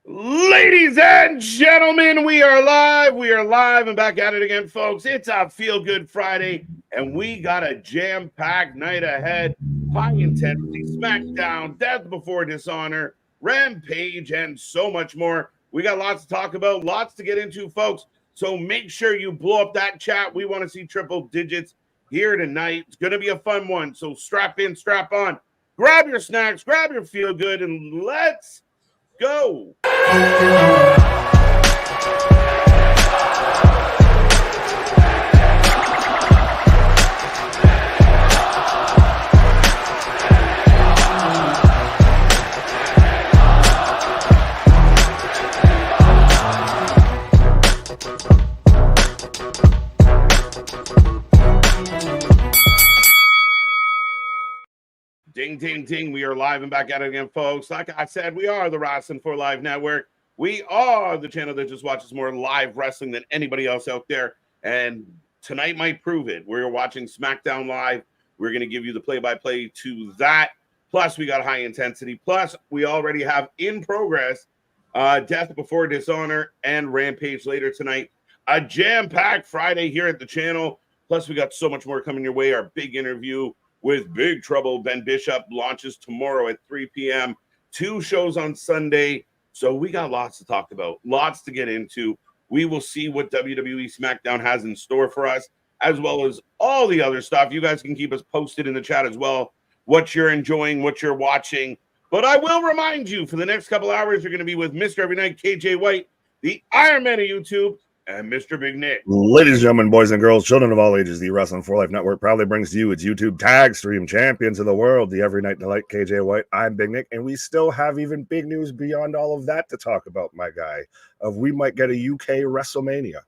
Ladies and gentlemen, we are live. We are live and back at it again, folks. It's a Feel Good Friday, and we got a jam-packed night ahead. High intensity, SmackDown, Death Before Dishonor, Rampage, and so much more. We got lots to talk about, lots to get into, folks. So make sure you blow up that chat. We want to see triple digits here tonight. It's going to be a fun one. So strap in, strap on, grab your snacks, grab your Feel Good, and let's go. Ding, ding, ding. We are live and back at it again, folks. Like I said, we are the Wrestling for Live Network. We are the channel that just watches more live wrestling than anybody else out there. And tonight might prove it. We're watching SmackDown Live. We're going to give you the play-by-play to that. Plus, we got high intensity. Plus, we already have in progress Death Before Dishonor and Rampage later tonight. A jam-packed Friday here at the channel. Plus, we got so much more coming your way. Our big interview with Big Trouble Ben Bishop launches tomorrow at 3 p.m. 2 shows on Sunday. So we got lots to talk about, lots to get into. We will see what WWE SmackDown has in store for us, as well as all the other stuff. You guys can keep us posted in the chat as well, what you're enjoying, what you're watching. But I will remind you, for the next couple hours, you're going to be with Mr. Every Night, KJ White, the Iron Man of YouTube, and Mr. Big Nick. Ladies and gentlemen, boys and girls, children of all ages, the Wrestling for Life Network proudly brings to you its YouTube tag stream champions of the world, the Every Night Delight, KJ White. I'm Big Nick, and we still have even big news beyond all of that to talk about, my guy. We might get a UK WrestleMania.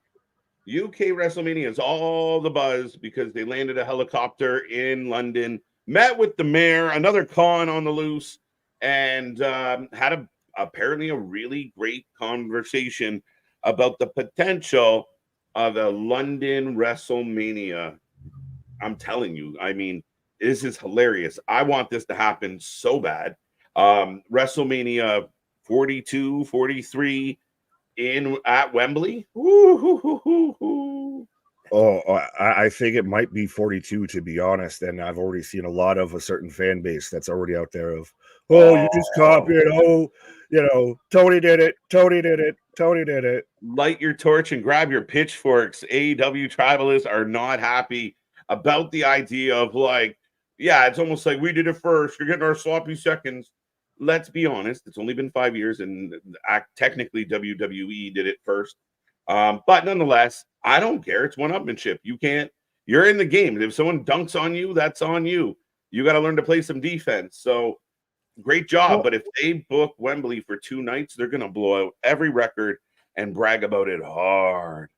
UK WrestleMania is all the buzz because they landed a helicopter in London, met with the mayor, another con on the loose, and had apparently a really great conversation about the potential of a London WrestleMania. I'm telling you, I mean, this is hilarious. I want this to happen so bad. WrestleMania 42, 43 at Wembley. I think it might be 42, to be honest. And I've already seen a lot of a certain fan base that's already out there of, you just copy it. Tony did it. Tony did it. Tony did it. Light your torch and grab your pitchforks. AEW tribalists are not happy about the idea of it's almost like we did it first. You're getting our sloppy seconds. Let's be honest. It's only been 5 years, and technically WWE did it first. But nonetheless, I don't care. It's one-upmanship. You're in the game. If someone dunks on you, that's on you. You got to learn to play some defense. So great job. But if they book Wembley for 2 nights, they're going to blow out every record and brag about it hard.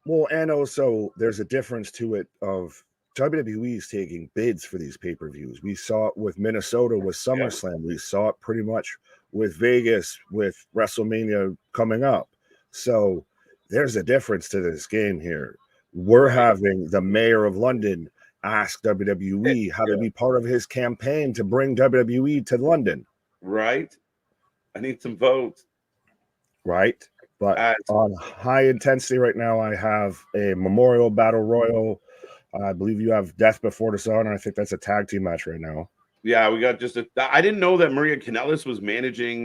Well, and also there's a difference to it of WWE is taking bids for these pay-per-views. We saw it with Minnesota with SummerSlam. We saw it pretty much with Vegas with WrestleMania coming up. So there's a difference to this game here. We're having the mayor of London ask WWE how to be part of his campaign to bring WWE to London. Right. I need some votes. Right. But on high intensity right now, I have a Memorial Battle Royal. I believe you have Death Before Dishonor. I think that's a tag team match right now. Yeah, we got I didn't know that Maria Kanellis was managing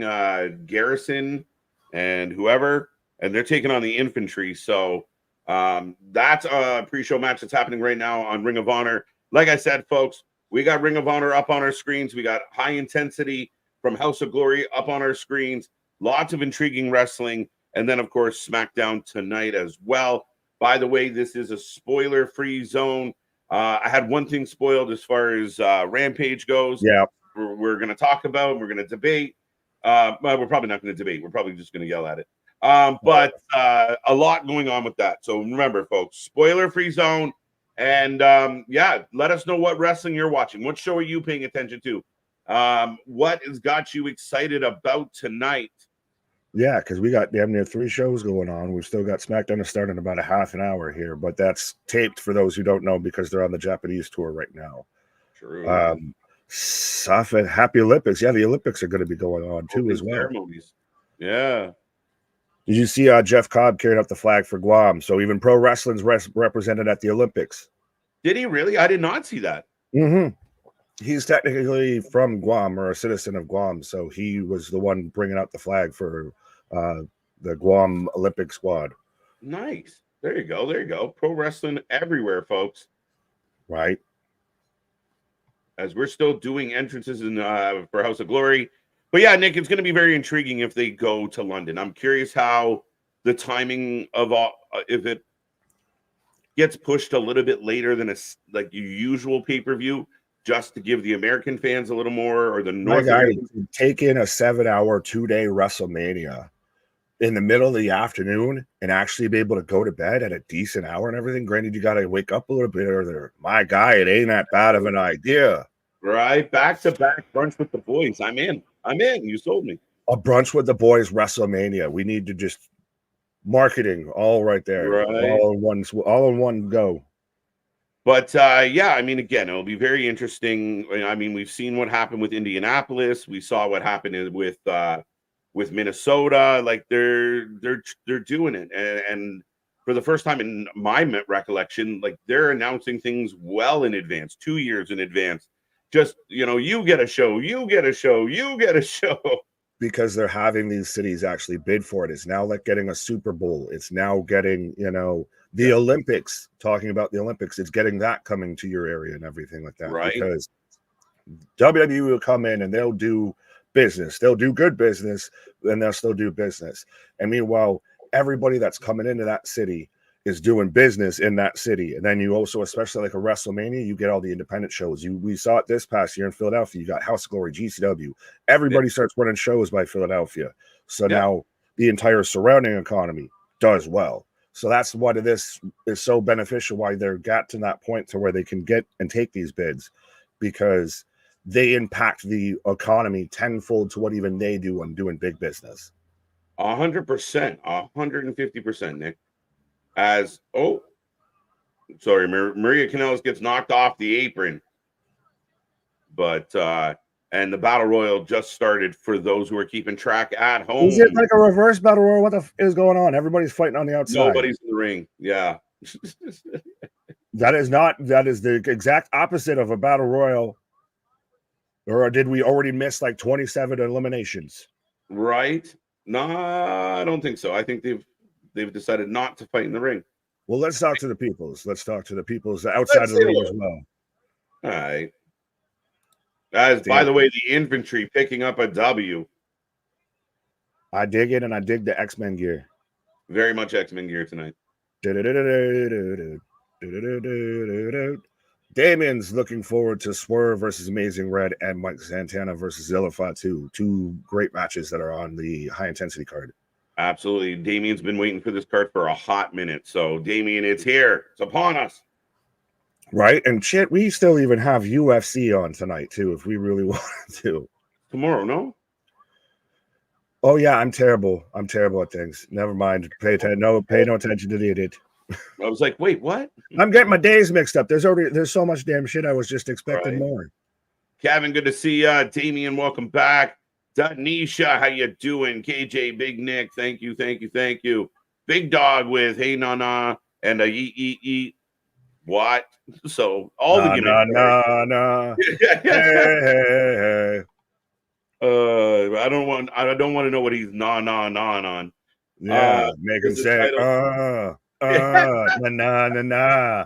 Garrison and whoever, and they're taking on the Infantry. So that's a pre-show match that's happening right now on Ring of Honor. Like I said, folks, we got Ring of Honor up on our screens. We got high intensity from House of Glory up on our screens. Lots of intriguing wrestling. And then, of course, SmackDown tonight as well. By the way, this is a spoiler-free zone. I had one thing spoiled as far as Rampage goes. Yeah. We're going to talk about, we're going to debate. Well, we're probably not going to debate. We're probably just going to yell at it. But a lot going on with that. So remember, folks, spoiler-free zone. And, let us know what wrestling you're watching. What show are you paying attention to? What has got you excited about tonight? Yeah, because we got damn near 3 shows going on. We've still got SmackDown to start in about a half an hour here, but that's taped for those who don't know because they're on the Japanese tour right now. True. Happy Olympics. Yeah, the Olympics are going to be going on too as well. Ceremonies. Yeah. Did you see Jeff Cobb carrying up the flag for Guam? So even pro wrestling's represented at the Olympics. Did he really? I did not see that. Mm-hmm. He's technically from Guam or a citizen of Guam, so he was the one bringing out the flag for the Guam Olympic squad. Nice. There you go. There you go. Pro wrestling everywhere, folks. Right. As we're still doing entrances in for House of Glory. But yeah, Nick, it's going to be very intriguing if they go to London. I'm curious how the timing of if it gets pushed a little bit later than like your usual pay-per-view, just to give the American fans a little more, or the North American. Take in a 7-hour, 2-day WrestleMania in the middle of the afternoon and actually be able to go to bed at a decent hour and everything. Granted, you got to wake up a little bit earlier. My guy, it ain't that bad of an idea. Right, back-to-back brunch with the boys. I'm in. You sold me. A brunch with the boys, WrestleMania. We need to just marketing all right there, right? All in one go. But yeah, I mean, again, it'll be very interesting. I mean, we've seen what happened with Indianapolis. We saw what happened with Minnesota. Like they're doing it, and for the first time in my recollection, like they're announcing things well in advance, 2 years in advance. Just, you get a show, you get a show, you get a show. Because they're having these cities actually bid for it. It's now like getting a Super Bowl. It's now getting, the Olympics, talking about the Olympics. It's getting that coming to your area and everything like that. Right. Because WWE will come in and they'll do business. They'll do good business, and they'll still do business. And meanwhile, everybody that's coming into that city is doing business in that city. And then you also, especially like a WrestleMania, you get all the independent shows. We saw it this past year in Philadelphia. You got House of Glory, GCW. Everybody starts running shows by Philadelphia. So now the entire surrounding economy does well. So that's why this is so beneficial, why they're got to that point to where they can get and take these bids, because they impact the economy tenfold to what even they do when doing big business. 100%, 150%, Nick. Sorry, Maria Kanellis gets knocked off the apron, but and the battle royal just started for those who are keeping track at home. Is it like a reverse battle royal? What the is going on? Everybody's fighting on the outside. Nobody's in the ring. Yeah. That is the exact opposite of a battle royal. Or did we already miss like 27 eliminations? Right. No, I don't think so. I think they've decided not to fight in the ring. Well, let's talk to the peoples. Let's talk to the peoples outside of the ring as well. All right. Guys, by the way, the infantry picking up a W. I dig it, and I dig the X-Men gear. Very much X-Men gear tonight. Damien's looking forward to Swerve versus Amazing Red and Mike Santana versus Zilla Fatu. 2 great matches that are on the high-intensity card. Absolutely. Damien's been waiting for this card for a hot minute. So, Damien, it's here. It's upon us. Right? And shit, we still even have UFC on tonight, too, if we really wanted to. Tomorrow, no? Oh, yeah, I'm terrible. I'm terrible at things. Never mind. Pay no attention to the idiot. I was like, wait, what? I'm getting my days mixed up. There's so much damn shit. I was just expecting more. Kevin, good to see you. Damien, welcome back. Danisha, how you doing? KJ, Big Nick, thank you. Big Dog with Hey Nana and a eat. What? So all the gimmicks. Hey. I don't want to know what he's on. Yeah, make him say na.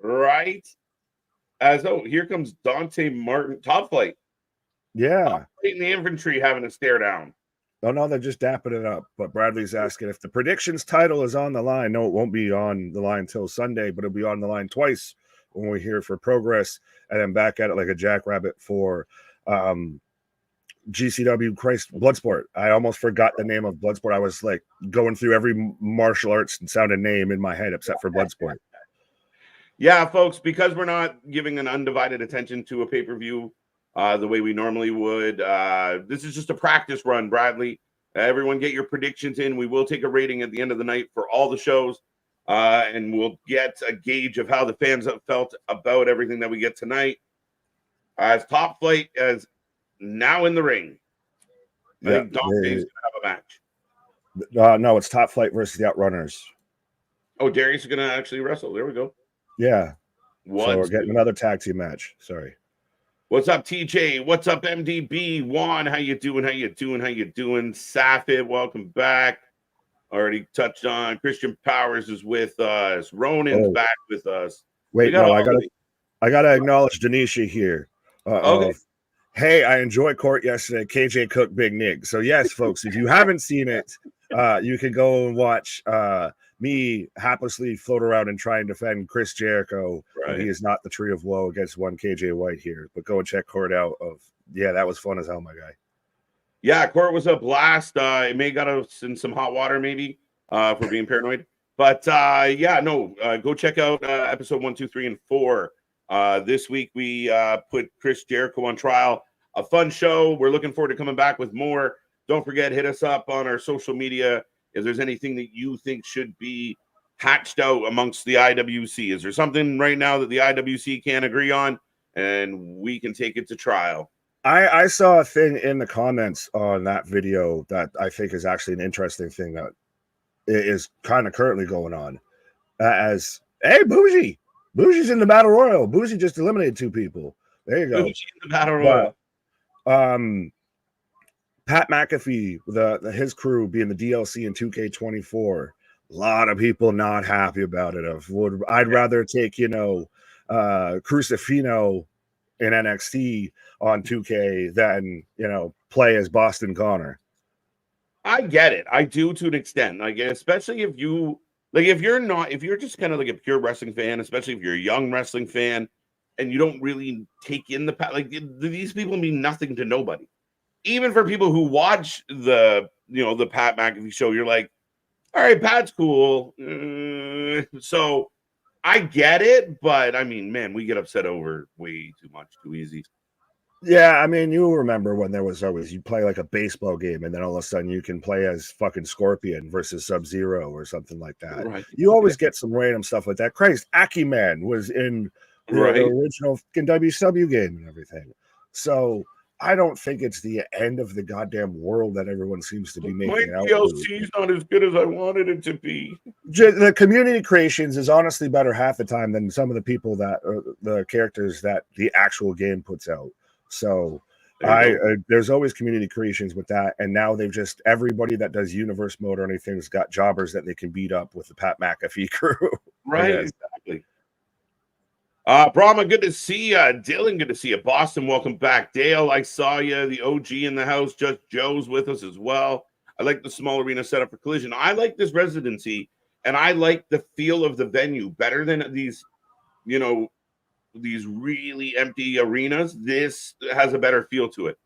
Right. Here comes Dante Martin, Top Flight. Yeah. Top Flight in the infantry having a stare down. Oh no, they're just dapping it up. But Bradley's asking if the predictions title is on the line. No, it won't be on the line till Sunday, but it'll be on the line twice when we're here for Progress, and then back at it like a jackrabbit for GCW Bloodsport. I almost forgot the name of Bloodsport. I was like going through every martial arts and sounded name in my head except for Bloodsport. Yeah, folks, because we're not giving an undivided attention to a pay-per-view the way we normally would. This is just a practice run, Bradley. Everyone get your predictions in. We will take a rating at the end of the night for all the shows, and we'll get a gauge of how the fans have felt about everything that we get tonight. As Top Flight is now in the ring. I think Dante's going to have a match. No, it's Top Flight versus the Outrunners. Oh, Darius is gonna actually wrestle. There we go. Yeah. What? So we're getting another tag team match. Sorry. What's up, TJ? What's up, MDB? Juan, how you doing? How you doing? How you doing? Safid, welcome back. Already touched on. Christian Powers is with us. Ronan's back with us. Wait, no, I gotta acknowledge Denisha here. Okay. Hey, I enjoyed court yesterday. KJ Cook, Big Nick. So yes, folks, if you haven't seen it, you can go and watch me haplessly float around and try and defend Chris Jericho. Right. He is not the tree of woe against one KJ White here. But go and check court out. That was fun as hell, my guy. Yeah, court was a blast. It may got us in some hot water, maybe, for being paranoid. But go check out episode 1, 2, 3, and 4. This week we put Chris Jericho on trial. A fun show. We're looking forward to coming back with more. Don't forget, hit us up on our social media if there's anything that you think should be hatched out amongst the IWC. Is there something right now that the IWC can't agree on, and we can take it to trial? I saw a thing in the comments on that video that I think is actually an interesting thing that is kind of currently going on. As hey, Bougie's in the Battle Royal. Bougie just eliminated 2 people. There you go. Bougie in the Battle Royal. But, Pat McAfee, his crew being the DLC in 2K24. A lot of people not happy about it. I'd rather take, Crucifino in NXT on 2K than, play as Boston Connor. I get it. I do to an extent. Like, especially if you if you're just kind of like a pure wrestling fan, especially if you're a young wrestling fan and you don't really take in these people mean nothing to nobody. Even for people who watch the Pat McAfee show, you're like, all right, Pat's cool. So I get it, but I mean, man, we get upset over way too much, too easy. Yeah, I mean, you remember when there was always you play like a baseball game, and then all of a sudden you can play as fucking Scorpion versus Sub-Zero or something like that. Right. You always get some random stuff like that. Christ, Aki-Man was in the original WCW game and everything. So I don't think it's the end of the goddamn world that everyone seems to be making out. DLC is not as good as I wanted it to be. The community creations is honestly better half the time than some of the people that the characters that the actual game puts out. So there's always community creations with that, and now they've just everybody that does universe mode or anything's got jobbers that they can beat up with the Pat McAfee crew. Right, exactly. Brahma, good to see you. Dylan, good to see you. Boston, welcome back. Dale, I saw you. The OG in the house. Just Joe's with us as well. I like the small arena setup for Collision. I like this residency, and I like the feel of the venue better than these, these really empty arenas. This has a better feel to it.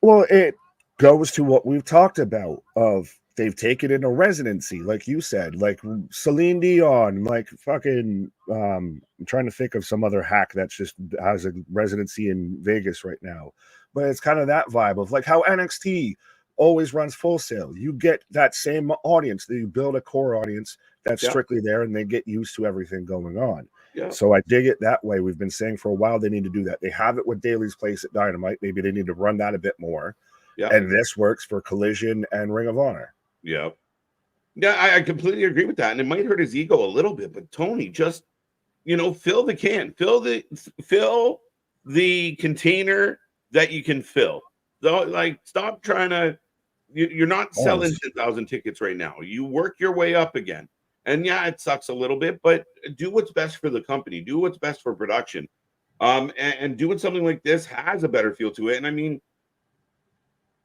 Well, it goes to what we've talked about of they've taken in a residency, like you said, like Celine Dion, like fucking I'm trying to think of some other hack that's just has a residency in Vegas right now. But it's kind of that vibe of like how NXT always runs Full Sail. You get that same audience, that you build a core audience that's strictly there and they get used to everything going on. Yeah. So I dig it that way. We've been saying for a while they need to do that. They have it with Daly's Place at Dynamite. Maybe they need to run that a bit more. Yeah. And this works for Collision and Ring of Honor. Yeah. Yeah, I completely agree with that. And it might hurt his ego a little bit, but Tony, just fill the can. Fill the container that you can fill. So, like, stop trying to you're not selling 10,000 tickets right now. You work your way up again. And yeah, it sucks a little bit, but do what's best for the company. Do what's best for production. And doing something like this has a better feel to it. And I mean,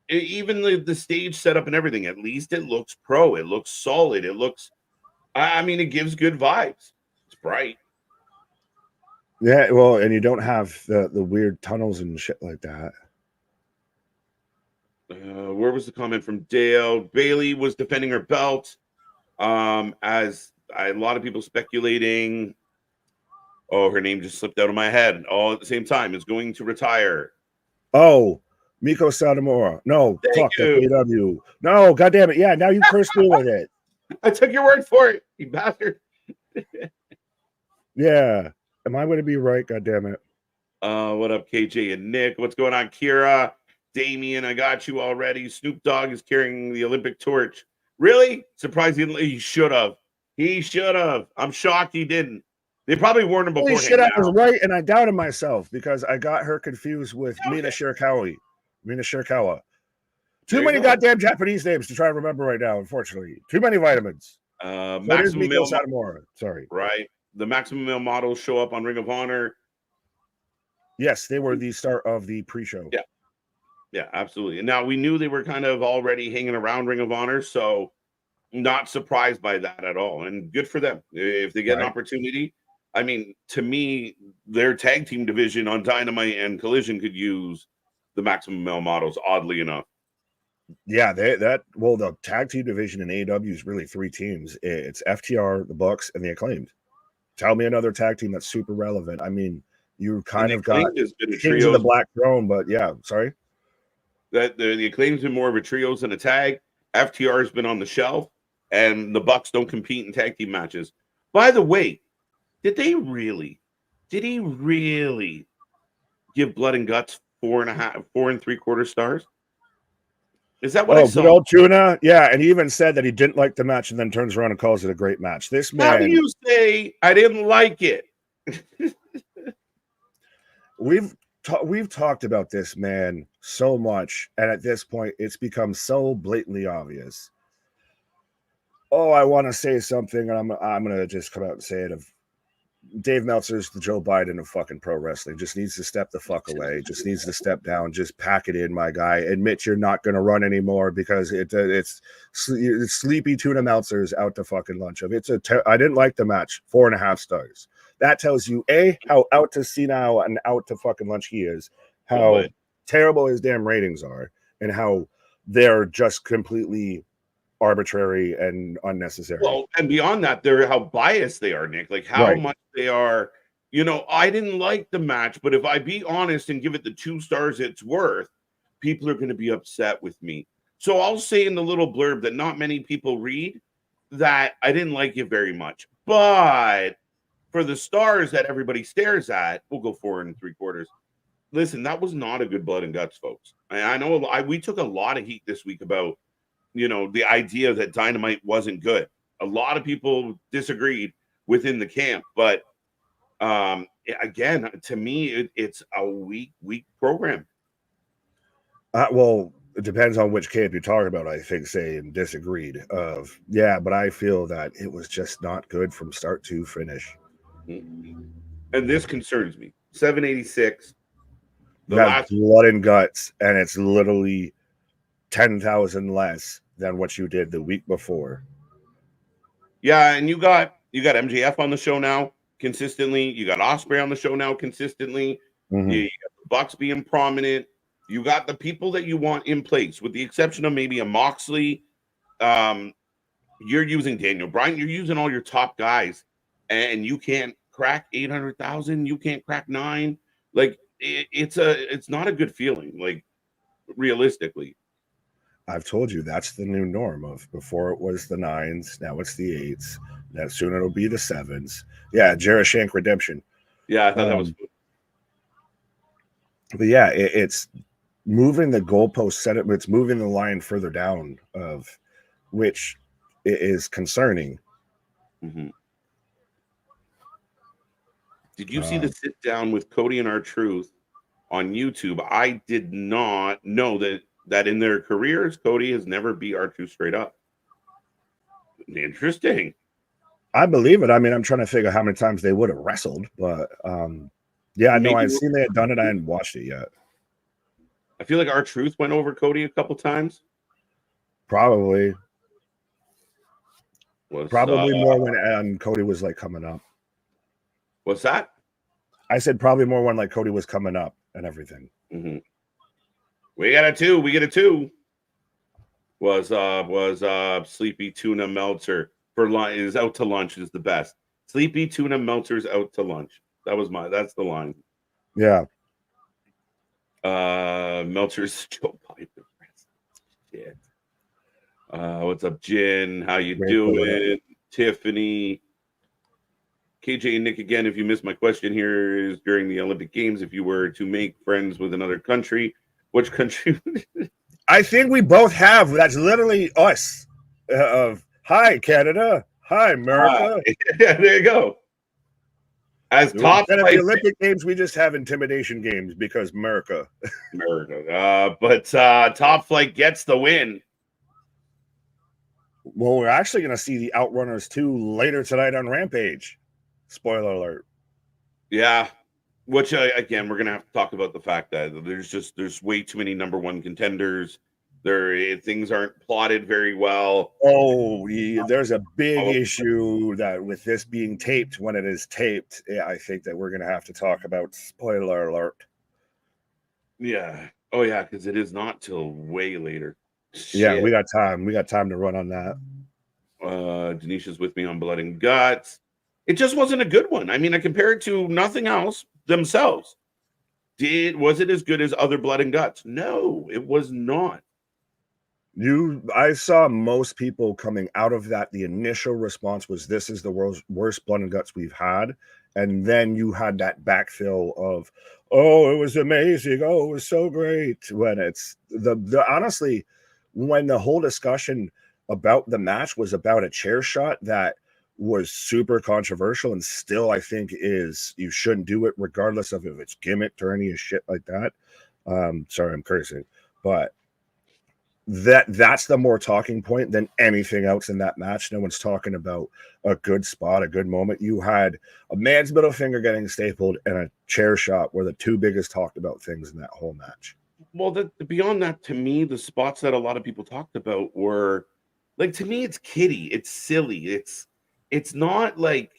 even the stage setup and everything, at least it looks pro. It looks solid. It looks, it gives good vibes. It's bright. Yeah, well, and you don't have the weird tunnels and shit like that. Where was the comment from Dale? Bailey was defending her belt. As a lot of people speculating, her name just slipped out of my head all at the same time, is going to retire. Oh, Miko Satomura. No, fuck FAW. No, goddamn it. Yeah, now you cursed me with it. I took your word for it, you bastard. Yeah. Am I going to be right? God damn it. What up, KJ and Nick? What's going on, Kira? Damien, I got you already. Snoop Dogg is carrying the Olympic torch. Really? Surprisingly, he should have. He should have. I'm shocked he didn't. They probably warned him Holy beforehand. shit, I was right, and I doubted myself because I got her confused with Okay. Mina Shirakawa. Too There many you go. goddamn Japanese names to try to remember right now, unfortunately. Too many vitamins. So it is Maximum Miko male Satomura. Sorry. right. The maximum male models show up on Ring of Honor. Yes, they were the start of the pre-show. Yeah. Yeah, absolutely. And now we knew they were kind of already hanging around Ring of Honor, so not surprised by that at all. And good for them. If they get an opportunity. I mean, to me, their tag team division on Dynamite and Collision could use the maximum male models, oddly enough. Yeah, the tag team division in AEW is really three teams. It's FTR, the Bucks, and the Acclaimed. Tell me another tag team that's super relevant. I mean, you kind of got Kings of the Black Throne, but yeah, sorry. That the Acclaimed's been more of a trios than a tag. FTR has been on the shelf, and the Bucks don't compete in tag team matches. By the way, did he really give Blood and Guts 4 3/4 stars? Is that what I saw? Good old Tuna. Yeah, and he even said that he didn't like the match and then turns around and calls it a great match. This man. How do you say I didn't like it? We've talked about this man so much, and at this point, it's become so blatantly obvious. Oh, I want to say something, and I'm gonna just come out and say it. Of Dave Meltzer's the Joe Biden of fucking pro wrestling. Just needs to step the fuck away. Just needs to step down. Just pack it in, my guy. Admit you're not going to run anymore because it's Sleepy Tuna Meltzer's out to fucking lunch of. I didn't like the match. 4.5 stars. That tells you how out to senile and out to fucking lunch he is. How terrible his damn ratings are, and how they're just completely arbitrary and unnecessary. Well, and beyond that, they're how biased they are, Nick. Like how much they are. You know, I didn't like the match, but if I be honest and give it the 2 stars it's worth, people are going to be upset with me. So I'll say in the little blurb that not many people read that I didn't like it very much, but for the stars that everybody stares at, we'll go 4 3/4. Listen, that was not a good Blood and Guts, folks. I know we took a lot of heat this week about, you know, the idea that Dynamite wasn't good. A lot of people disagreed within the camp, but again, to me, it's a weak program. Well, it depends on which camp you're talking about, I think, saying disagreed of. Yeah, but I feel that it was just not good from start to finish. And this concerns me. 786. That's Blood and Guts, and it's literally 10,000 less than what you did the week before. Yeah, and you got MJF on the show now consistently. You got Ospreay on the show now consistently. Mm-hmm. You got the Bucks being prominent. You got the people that you want in place, with the exception of maybe a Moxley. You're using Daniel Bryan. You're using all your top guys, and you can't crack 800,000. You can't crack 9. Like it's not a good feeling. Like realistically. I've told you that's the new norm. Of before it was the 9s, now it's the 8s. Now soon it'll be the 7s. Yeah, Jaroshank Redemption. Yeah, I thought that was good. But yeah, it's moving the goalpost. It's moving the line further down, of which is concerning. Mm-hmm. Did you see the sit down with Cody and R-Truth on YouTube? I did not know that in their careers, Cody has never beat R-Truth straight up. Interesting. I believe it. I mean, I'm trying to figure out how many times they would have wrestled, but yeah, I know I've seen they had done it. I hadn't watched it yet. I feel like R-Truth went over Cody a couple times. Probably more when Cody was like coming up. What's that? I said probably more when like Cody was coming up and everything. Mm-hmm. We got a 2. We get a 2. Was Sleepy Tuna Meltzer for lunch is out to lunch is the best. Sleepy Tuna Meltzer's out to lunch. That's the line. Yeah. Meltzer's Joe Biden. Shit. What's up, Jen? How you doing? Tiffany. KJ and Nick again. If you missed my question here, is during the Olympic Games, if you were to make friends with another country, Which country? I think we both have. That's literally us. Of hi Canada, hi America. Yeah, there you go. As top Instead of flight the Olympic Games, we just have intimidation games because America. but top flight gets the win. Well, we're actually going to see the Outrunners 2 later tonight on Rampage. Spoiler alert. Yeah, which again, we're going to have to talk about the fact that there's way too many number one contenders. Things aren't plotted very well. Oh, there's a big issue that with this being taped when it is taped. Yeah, I think that we're going to have to talk about. Spoiler alert. Yeah. Oh yeah, because it is not till way later. Yeah, we got time. We got time to run on that. Denisha's with me on Blood and Guts. It just wasn't a good one. I mean, I compare it to nothing else themselves. Was it as good as other Blood and Guts? No, it was not. I saw most people coming out of that. The initial response was, "This is the worst Blood and Guts we've had," and then you had that backfill of, "Oh, it was amazing. Oh, it was so great." When it's the honestly, when the whole discussion about the match was about a chair shot that was super controversial and still I think is you shouldn't do it regardless of if it's gimmicked or any shit like that. Sorry, I'm cursing, but that's the more talking point than anything else in that match. No one's talking about a good spot, a good moment. You had a man's middle finger getting stapled and a chair shot were the two biggest talked about things in that whole match. Well, beyond that, to me, the spots that a lot of people talked about were like, to me, it's kiddie, it's silly, it's not like,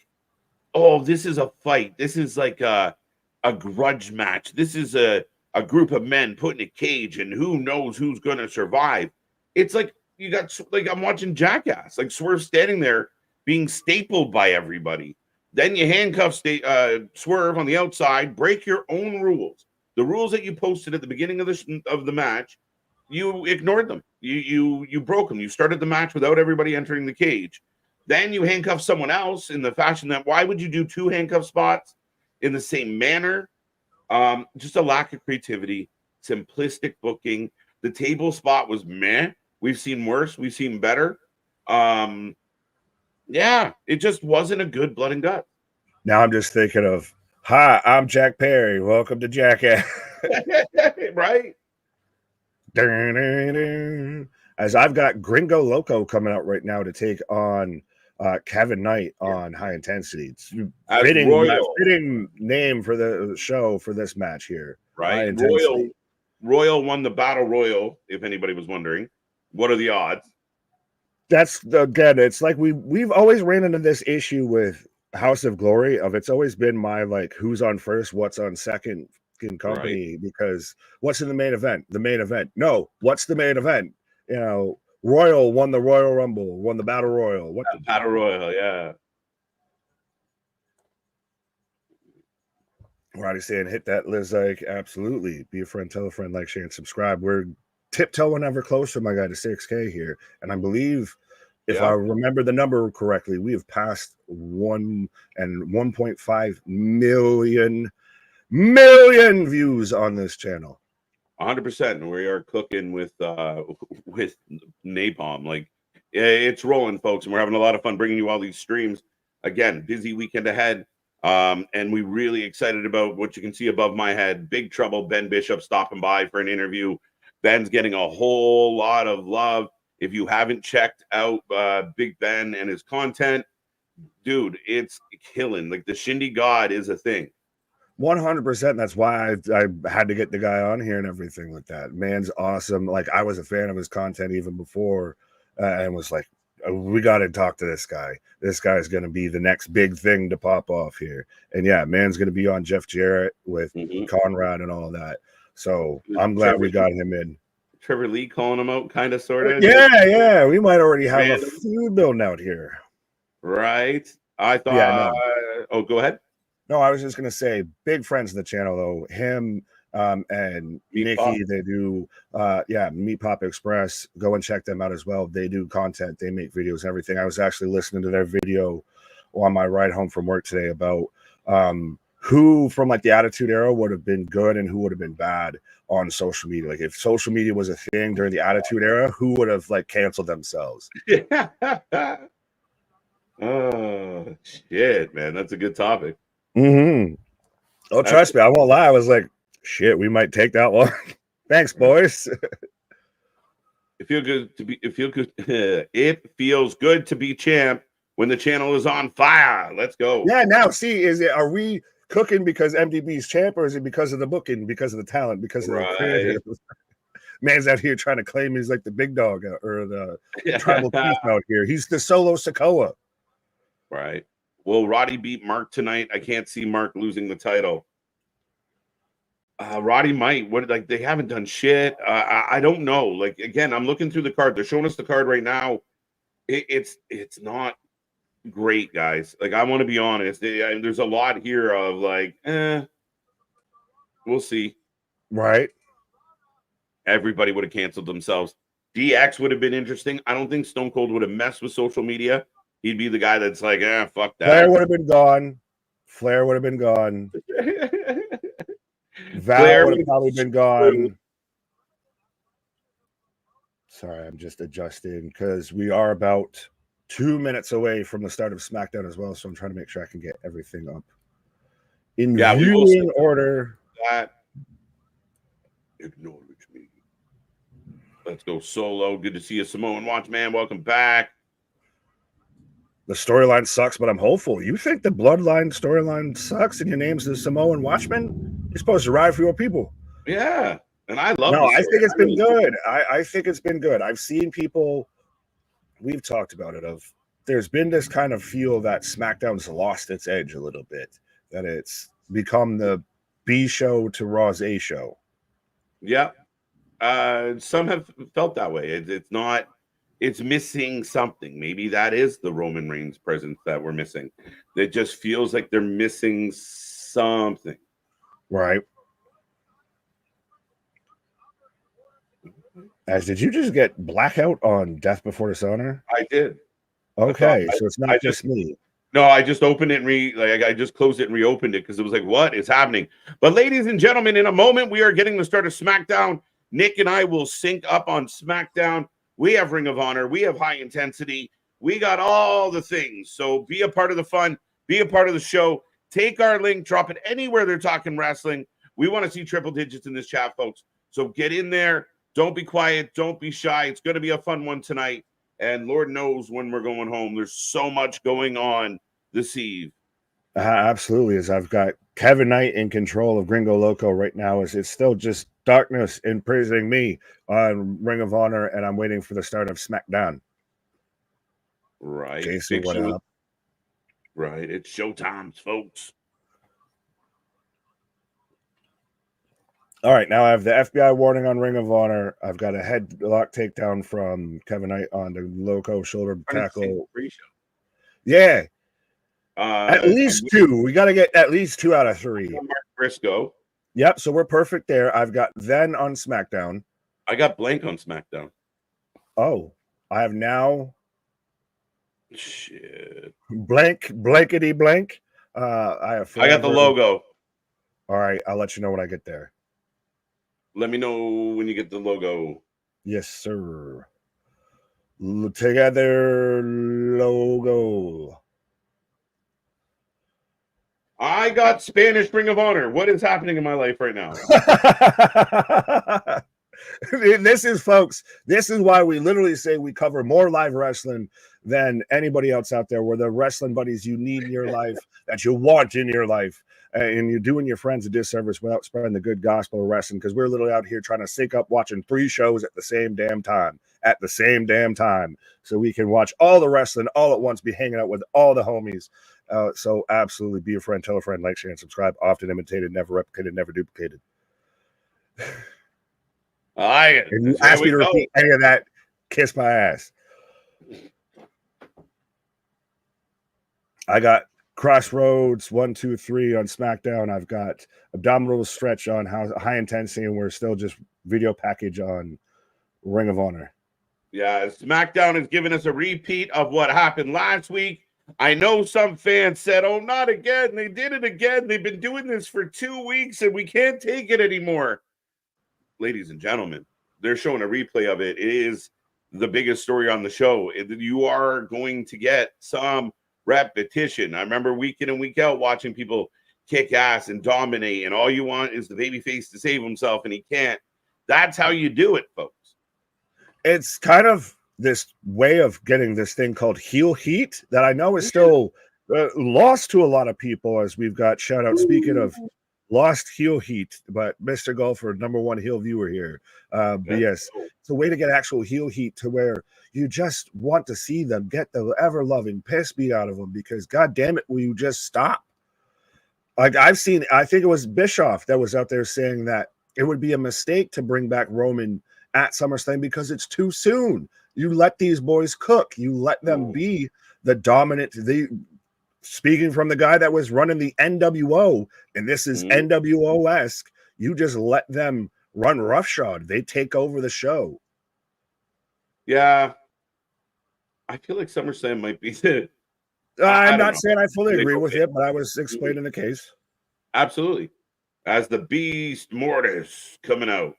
oh, this is a fight, this is like a grudge match, this is a group of men put in a cage and who knows who's going to survive. It's like you got, like, I'm watching Jackass, like Swerve standing there being stapled by everybody. Then you handcuff Swerve on the outside, break your own rules. The rules that you posted at the beginning of the match, you ignored them. You broke them. You started the match without everybody entering the cage. Then you handcuff someone else in the fashion that, why would you do two handcuff spots in the same manner? Just a lack of creativity, simplistic booking. The table spot was meh. We've seen worse. We've seen better. Yeah, it just wasn't a good Blood and Guts. Now I'm just thinking of, hi, I'm Jack Perry. Welcome to Jackass. Right? As I've got Gringo Loco coming out right now to take on Kevin Knight on High Intensity. It's fitting name for the show for this match here. Right. Royal won the Battle Royal, if anybody was wondering. What are the odds? That's again, it's like we've always ran into this issue with House of Glory of it's always been my like who's on first, what's on second in company, right? Because what's in the main event? The main event. No, what's the main event? You know, Royal won the Royal Rumble, won the Battle Royal. What the Battle Royal, yeah. Roddy saying hit that Liz like absolutely. Be a friend, tell a friend, like, share, and subscribe. We're tiptoeing ever closer, my guy, to 6K here. And I believe if I remember the number correctly, we have passed 1.5 million views on this channel. 100%. We are cooking with napalm. Like, it's rolling, folks, and we're having a lot of fun bringing you all these streams. Again, busy weekend ahead. And we really excited about what you can see above my head. Big Trouble, Ben Bishop stopping by for an interview. Ben's getting a whole lot of love. If you haven't checked out Big Ben and his content, dude, it's killing. Like, the Shindy God is a thing. 100%. That's why I had to get the guy on here and everything like that. Man's awesome. Like, I was a fan of his content even before and was like, we got to talk to this guy. This guy's going to be the next big thing to pop off here. And yeah, man's going to be on Jeff Jarrett with Conrad and all that. So I'm glad we got him in. Trevor Lee calling him out, kind of, sort of. Yeah. We might already have a feud building out here. Right. I thought. Yeah, no. Oh, go ahead. No, I was just going to say, big friends of the channel, though. Him and Nikki, they do, Meat Pop Express. Go and check them out as well. They do content. They make videos and everything. I was actually listening to their video on my ride home from work today about who from like the Attitude Era would have been good and who would have been bad on social media. Like if social media was a thing during the Attitude Era, who would have like canceled themselves? Oh shit, man, that's a good topic. Mm-hmm. Oh, trust me, I won't lie. I was like, shit, we might take that one. Thanks, boys. It feels good to be. It feels good. It feels good to be champ when the channel is on fire. Let's go. Yeah. Now, see, are we cooking because MDB's champ, or is it because of the booking, because of the talent, because of the creative? Man's out here trying to claim he's like the big dog or the tribal chief out here. He's the solo Sokoa. Right. Will Roddy beat Mark tonight? I can't see Mark losing the title. Roddy might. What, like, they haven't done shit. I don't know. Like, again, I'm looking through the card. They're showing us the card right now. It's not great, guys. Like, I want to be honest. There's a lot here of like, we'll see. Right. Everybody would have canceled themselves. DX would have been interesting. I don't think Stone Cold would have messed with social media. He'd be the guy that's like, fuck that. Flair would have been gone. Flair would have been gone. Val would have probably been gone. Sorry, I'm just adjusting because we are about 2 minutes away from the start of SmackDown as well. So I'm trying to make sure I can get everything up in viewing order. That acknowledge me. Let's go Solo. Good to see you, Samoan Watchman. Welcome back. The storyline sucks, but I'm hopeful. You think the Bloodline storyline sucks and your name's the Samoan Watchman? You're supposed to ride for your people. Yeah. And I love it. No, I think it's been good. I think it's been good. I've seen people, we've talked about it, there's been this kind of feel that SmackDown's lost its edge a little bit, that it's become the B show to Raw's A show. Yeah. Some have felt that way. It's not, it's missing something. Maybe that is the Roman Reigns presence that we're missing. It just feels like they're missing something. Right. As did you just get blackout on Death Before Dishonor? I did. Okay, so it's not just me. No, I just opened it and I just closed it and reopened it because it was like, what is happening? But ladies and gentlemen, in a moment, we are getting the start of SmackDown. Nick and I will sync up on SmackDown. We have Ring of Honor. We have High Intensity. We got all the things. So be a part of the fun. Be a part of the show. Take our link. Drop it anywhere they're talking wrestling. We want to see triple digits in this chat, folks. So get in there. Don't be quiet. Don't be shy. It's going to be a fun one tonight. And Lord knows when we're going home. There's so much going on this eve. Absolutely. As I've got Kevin Knight in control of Gringo Loco right now. It's still just darkness imprisoning me on Ring of Honor, and I'm waiting for the start of SmackDown. Right. Jason, what up? Right. It's showtime, folks. All right, now I have the FBI warning on Ring of Honor. I've got a headlock takedown from Kevin Knight on the Loco shoulder tackle. Yeah. At least two. We got to get at least 2 out of 3. Mark Briscoe. Yep, so we're perfect there. I've got then on SmackDown. I got blank on SmackDown. Oh, I have now. Shit. Blankety blank. I got the logo. All right, I'll let you know when I get there. Let me know when you get the logo. Yes, sir. Together logo. I got Spanish Ring of Honor. What is happening in my life right now? This is, folks, this is why we literally say we cover more live wrestling than anybody else out there. We're the wrestling buddies you need in your life, that you want in your life. And you're doing your friends a disservice without spreading the good gospel of wrestling, because we're literally out here trying to sync up watching 3 shows at the same damn time. So we can watch all the wrestling all at once, be hanging out with all the homies. So absolutely be a friend, tell a friend, like, share, and subscribe. Often imitated, never replicated, never duplicated. And you ask me to repeat any of that, kiss my ass. I got Crossroads 1, 2, 3 on SmackDown. I've got abdominal stretch on High Intensity, and we're still just video package on Ring of Honor. Yeah, SmackDown is giving us a repeat of what happened last week. I know some fans said, oh, not again. They did it again. They've been doing this for 2 weeks and we can't take it anymore. Ladies and gentlemen, they're showing a replay of it. It is the biggest story on the show. You are going to get some repetition. I remember week in and week out watching people kick ass and dominate, and all you want is the babyface to save himself, and he can't. That's how you do it, folks. It's kind of this way of getting this thing called heel heat that I know is still lost to a lot of people, as we've got shout out. Speaking of lost heel heat, but Mr. Golfer, #1 heel viewer here. But yes, it's a way to get actual heel heat to where you just want to see them get the ever loving piss beat out of them because, God damn it, will you just stop? Like I've seen, I think it was Bischoff that was out there saying that it would be a mistake to bring back Roman at SummerSlam because it's too soon. You let these boys cook. You let them be the dominant. Speaking from the guy that was running the NWO, and this is NWO-esque, you just let them run roughshod. They take over the show. Yeah. I feel like SummerSlam might be it. I'm not saying I fully agree with it, but I was explaining the case. Absolutely. As the Beast Mortis coming out.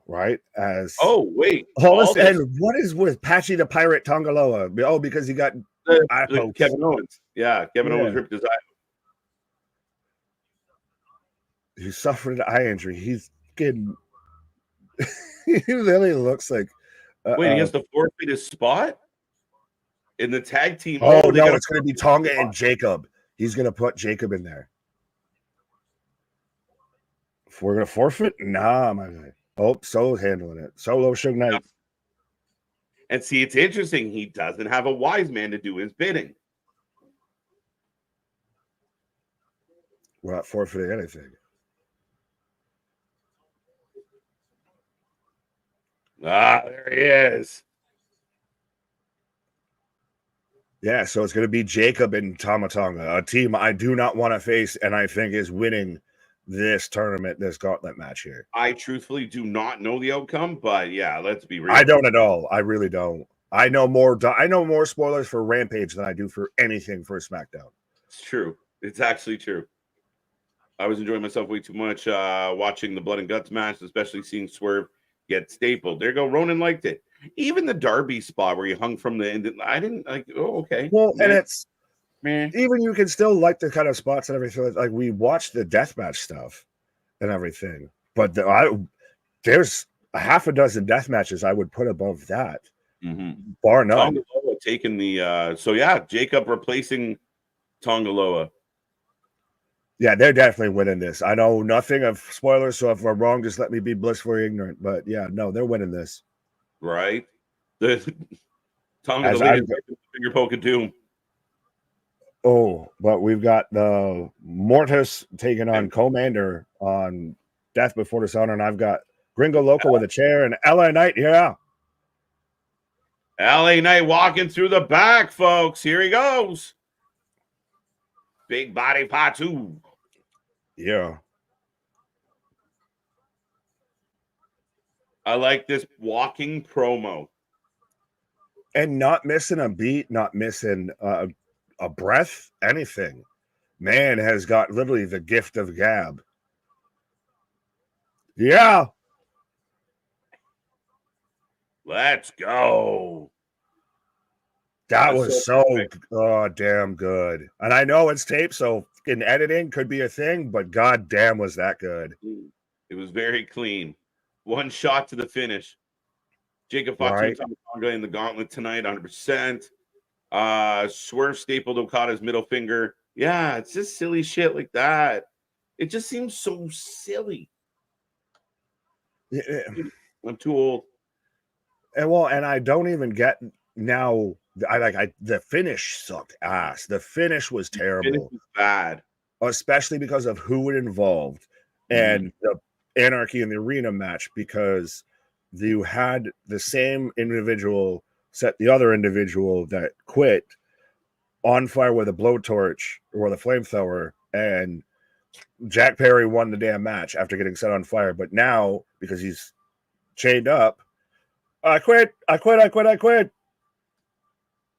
Right? As wait. And what is with Patchy the Pirate Tongaloa? Oh, because he got Kevin Owens. Yeah, Kevin Owens ripped his eye. He suffered an eye injury. He's getting he really looks like wait, he has to forfeit his spot in the tag team. Oh no, it's gonna be Tonga and Jacob. He's gonna put Jacob in there. If we're gonna forfeit, nah, my guy. Oh, Solo's handling it. Solo Suge Knight. And see, it's interesting. He doesn't have a wise man to do his bidding. We're not forfeiting anything. There he is. Yeah, so it's going to be Jacob and Tama Tonga, a team I do not want to face, and I think is winning this tournament, this gauntlet match here. I truthfully do not know the outcome, but yeah, let's be real. I don't at all. I really don't. I know more spoilers for Rampage than I do for anything for SmackDown. It's true. It's actually true. I was enjoying myself way too much watching the Blood and Guts match, especially seeing Swerve get stapled. There you go. Ronan liked it. Even the Darby spot where he hung from the end, I didn't like. Oh, okay. Well, and it's even you can still like the kind of spots and everything. Like we watched the deathmatch stuff and everything, but there's a half a dozen death matches I would put above that, bar none. Tongaloa taking the Jacob replacing Tongaloa. Yeah, they're definitely winning this. I know nothing of spoilers, so if I'm wrong, just let me be blissfully ignorant. But yeah, no, they're winning this. Right? The Tonga, the latest finger poke of doom. Oh, but we've got the Mortis taking on Commander on Death Before Dishonor, and I've got Gringo Loco with a chair and LA Knight. Yeah. LA Knight walking through the back, folks. Here he goes. Big body Patu. Yeah. I like this walking promo. And not missing a beat, not missing a breath, anything. Man has got literally the gift of gab. Yeah. Let's go. That was so damn good. And I know it's tape, so in editing could be a thing, but god damn was that good. It was very clean. One shot to the finish. Jacob Fatu Tonga in the gauntlet tonight, 100%. Swerve stapled Okada's middle finger. Yeah, it's just silly shit like that. It just seems so silly. Yeah. I'm too old. And I don't even get now. The finish sucked ass. The finish was terrible. The finish was bad, especially because of who it involved and the Anarchy in the Arena match, because you had the same individual set the other individual that quit on fire with a blowtorch or the flamethrower, and Jack Perry won the damn match after getting set on fire. But now, because he's chained up, I quit.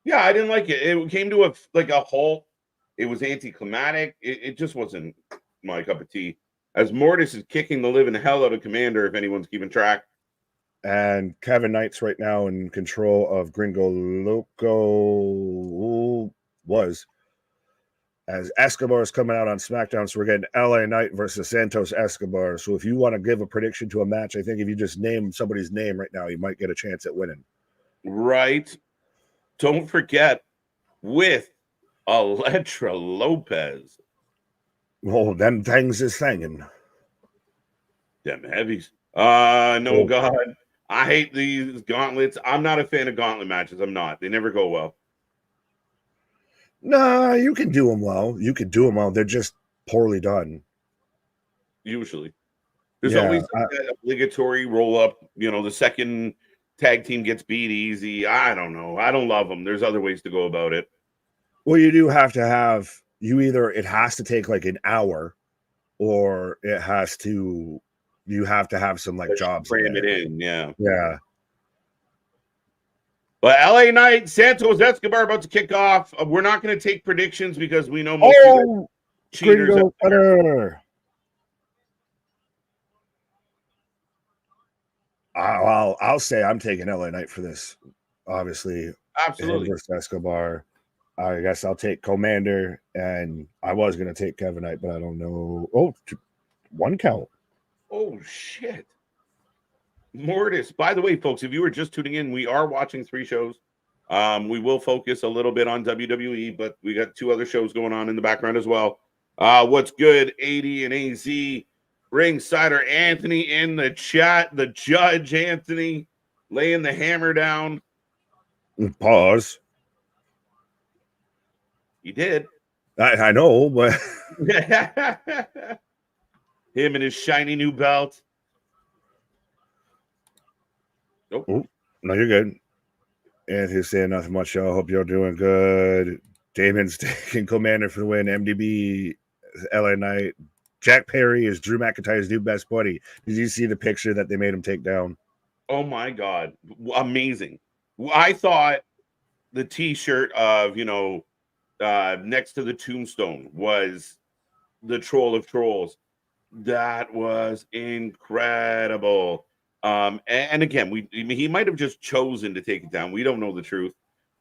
Yeah, I didn't like it. It came to a halt. It was anticlimactic. It just wasn't my cup of tea. As Mortis is kicking the living hell out of Commander, if anyone's keeping track. And Kevin Knight's right now in control of Gringo Loco, was, as Escobar is coming out on SmackDown. So we're getting LA Knight versus Santos Escobar. So if you want to give a prediction to a match, I think if you just name somebody's name right now, you might get a chance at winning. Right. Don't forget, with Elektra Lopez. Oh, them things is singing. Them heavies. No, God. I hate these gauntlets. I'm not a fan of gauntlet matches. I'm not. They never go well. Nah, you can do them well. You can do them well. They're just poorly done. Usually. There's always that obligatory roll up. The second tag team gets beat easy. I don't know. I don't love them. There's other ways to go about it. Well, you do have to have, it has to take like an hour, or you have to have some like jobs. Cram it in. Yeah. Yeah. But LA Knight, Santos Escobar about to kick off. We're not going to take predictions because we know most of cheaters. I'll say I'm taking LA Knight for this. Obviously, absolutely. Versus Escobar. I guess I'll take Commander, and I was going to take Kevin Knight, but I don't know. Oh, one count. Oh, shit. Mortis. By the way, folks, if you were just tuning in, we are watching 3 shows. We will focus a little bit on WWE, but we got 2 other shows going on in the background as well. What's good, AD and AZ, Ringsider Anthony in the chat, the judge Anthony laying the hammer down. Pause. He did. I know, but him and his shiny new belt. Nope. Oh, no, you're good. And he's saying nothing much, y'all. Hope you're doing good. Damon's taking Commander for the win. MDB, LA Knight. Jack Perry is Drew McIntyre's new best buddy. Did you see the picture that they made him take down? Oh, my God. Amazing. I thought the T-shirt of, next to the tombstone was the troll of trolls. That was incredible. And again, he might have just chosen to take it down. We don't know the truth,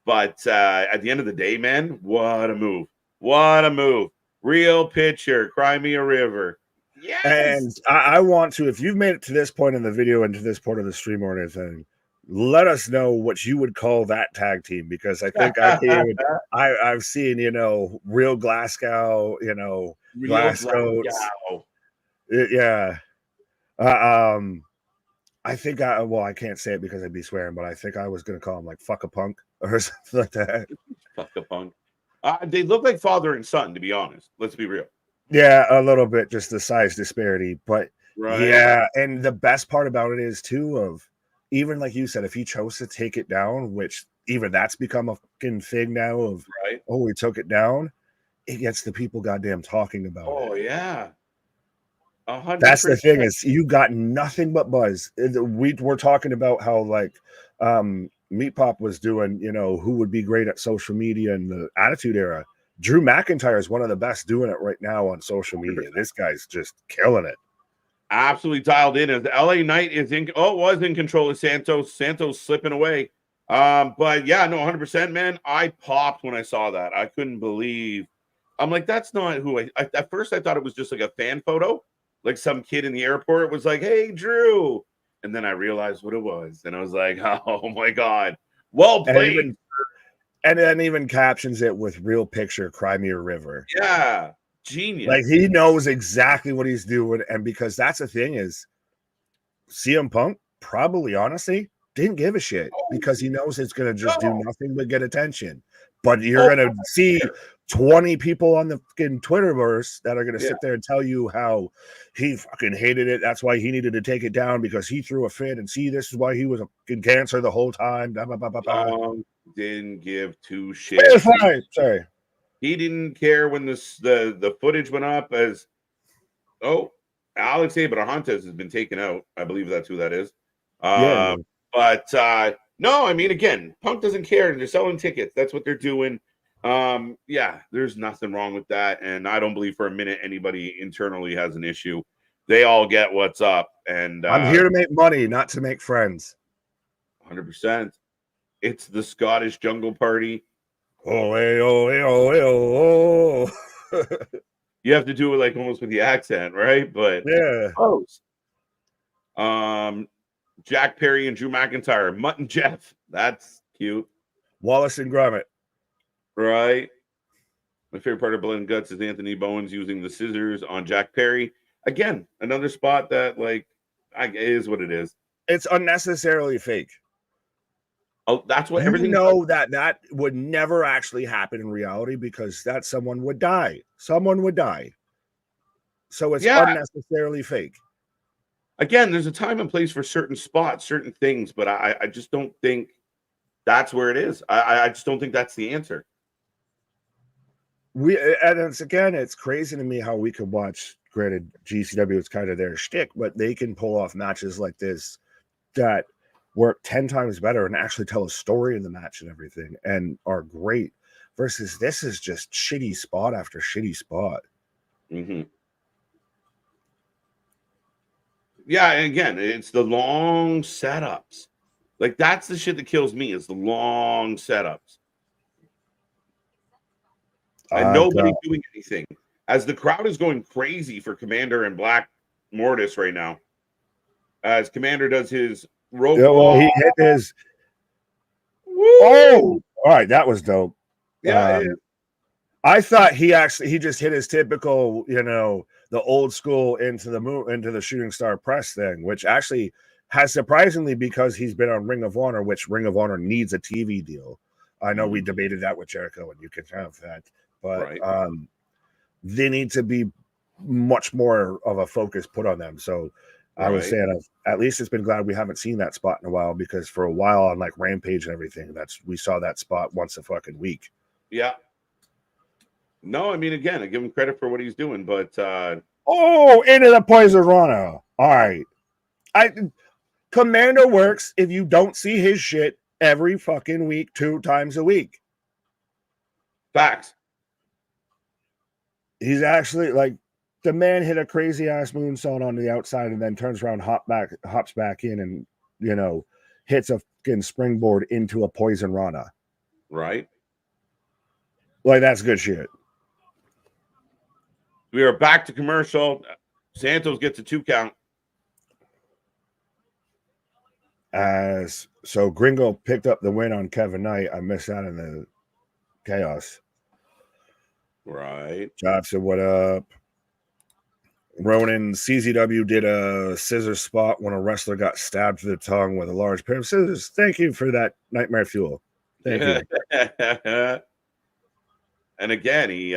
but at the end of the day, man, what a move! What a move! Real picture, cry me a river. Yes. And I want to, if you've made it to this point in the video and to this part of the stream or anything, let us know what you would call that tag team, because I think I've seen, Real Glasgow, Glasgow. Yeah. I think I can't say it because I'd be swearing, but I think I was going to call him like fuck a punk or something like that. Fuck a punk. They look like father and son, to be honest. Let's be real. Yeah, a little bit, just the size disparity. But right. Yeah, and the best part about it is too, of even like you said, if he chose to take it down, which even that's become a fucking thing now of, right. Oh, he took it down. It gets the people goddamn talking about it. Oh, yeah. 100%. That's the thing, is you got nothing but buzz. We're talking about how like Meat Pop was doing, who would be great at social media in the Attitude Era. Drew McIntyre is one of the best doing it right now on social media. 100%. This guy's just killing it. Absolutely dialed in. As LA Knight was in control of Santos. Santos slipping away. But yeah, no, 100%, man. I popped when I saw that. I couldn't believe. I'm like, that's not who at first I thought it was just like a fan photo. Like some kid in the airport was like, hey, Drew. And then I realized what it was. And I was like, oh, my God. Well played. And then even captions it with real picture, cry me a river. Yeah. Genius. Like he knows exactly what he's doing. And because that's the thing is, CM Punk probably, honestly, didn't give a shit because he knows it's going to just do nothing but get attention. But you're going to see 20 people on the fucking Twitterverse that are going to sit there and tell you how he fucking hated it. That's why he needed to take it down, because he threw a fit, and see, this is why he was a fucking cancer the whole time. Blah, blah, blah, blah, blah. Didn't give 2 shits. Sorry. He didn't care when the footage went up as, Alex Abrahantes has been taken out. I believe that's who that is. But No, I mean, again, Punk doesn't care. They're selling tickets. That's what they're doing. Yeah, there's nothing wrong with that. And I don't believe for a minute anybody internally has an issue. They all get what's up. And I'm here to make money, not to make friends. 100%. It's the Scottish Jungle Party. Oh, hey, oh, hey, oh, hey, oh, oh. You have to do it like almost with the accent, right? But Yeah. close. Jack Perry and Drew McIntyre, Mutt and Jeff. That's cute. Wallace and Gromit. Right. My favorite part of Blood and Guts is Anthony Bowens using the scissors on Jack Perry. Again, another spot that like is what it is. It's unnecessarily fake. Oh, that's what everything. You know that would never actually happen in reality because that someone would die. Someone would die. So it's unnecessarily fake. Again, there's a time and place for certain spots, certain things, but I just don't think that's where it is. I just don't think that's the answer. It's crazy to me how we could watch. Granted, GCW is kind of their shtick, but they can pull off matches like this that work 10 times better and actually tell a story in the match and everything and are great. Versus this is just shitty spot after shitty spot. Mm-hmm. Yeah, and again, it's the long setups. Like that's the shit that kills me is the long setups. And nobody doing anything. As the crowd is going crazy for Commander and Black Mortis right now. As Commander does his rope. Yeah, well, he hit his. Woo! Oh, all right, that was dope. Yeah, I thought he just hit his typical, the old school into the shooting star press thing, which actually has surprisingly because he's been on Ring of Honor, which Ring of Honor needs a TV deal. I know we debated that with Jericho, and you can have that, but they need to be much more of a focus put on them. So I was saying, at least it's been glad we haven't seen that spot in a while because for a while on like Rampage and everything, we saw that spot once a fucking week. Yeah. No, I mean, again, I give him credit for what he's doing, but into the Poison Rana. All right. Commander works if you don't see his shit every fucking week, 2 times a week. Facts. He's actually like the man hit a crazy ass moonsault on the outside and then turns around, hops back in, and hits a fucking springboard into a Poison Rana. Right. Like that's good shit. We are back to commercial. Santos gets a 2 count. So Gringo picked up the win on Kevin Knight. I missed out in the chaos. Right. Job said, what up? Ronan, CZW did a scissor spot when a wrestler got stabbed to the tongue with a large pair of scissors. Thank you for that Nightmare Fuel. Thank you. And again, he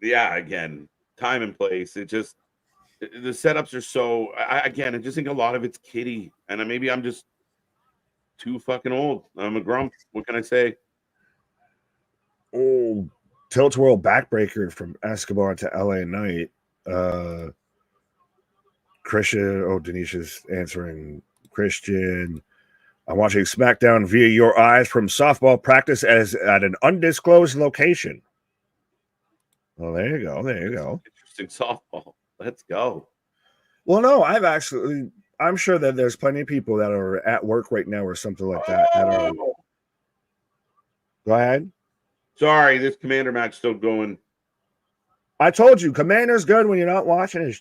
again, time and place. It just the setups are so I just think a lot of it's kiddie. And maybe I'm just too fucking old. I'm a grump. What can I say? Oh, Tilt World backbreaker from Escobar to LA Knight. Christian. Oh, Denisha's answering Christian. I'm watching SmackDown via your eyes from softball practice at an undisclosed location. Well, there you go. There you go. Interesting softball. Let's go. Well, no, I'm sure that there's plenty of people that are at work right now or something like that. Go ahead. Sorry, this Commander match still going. I told you, Commander's good when you're not watching it.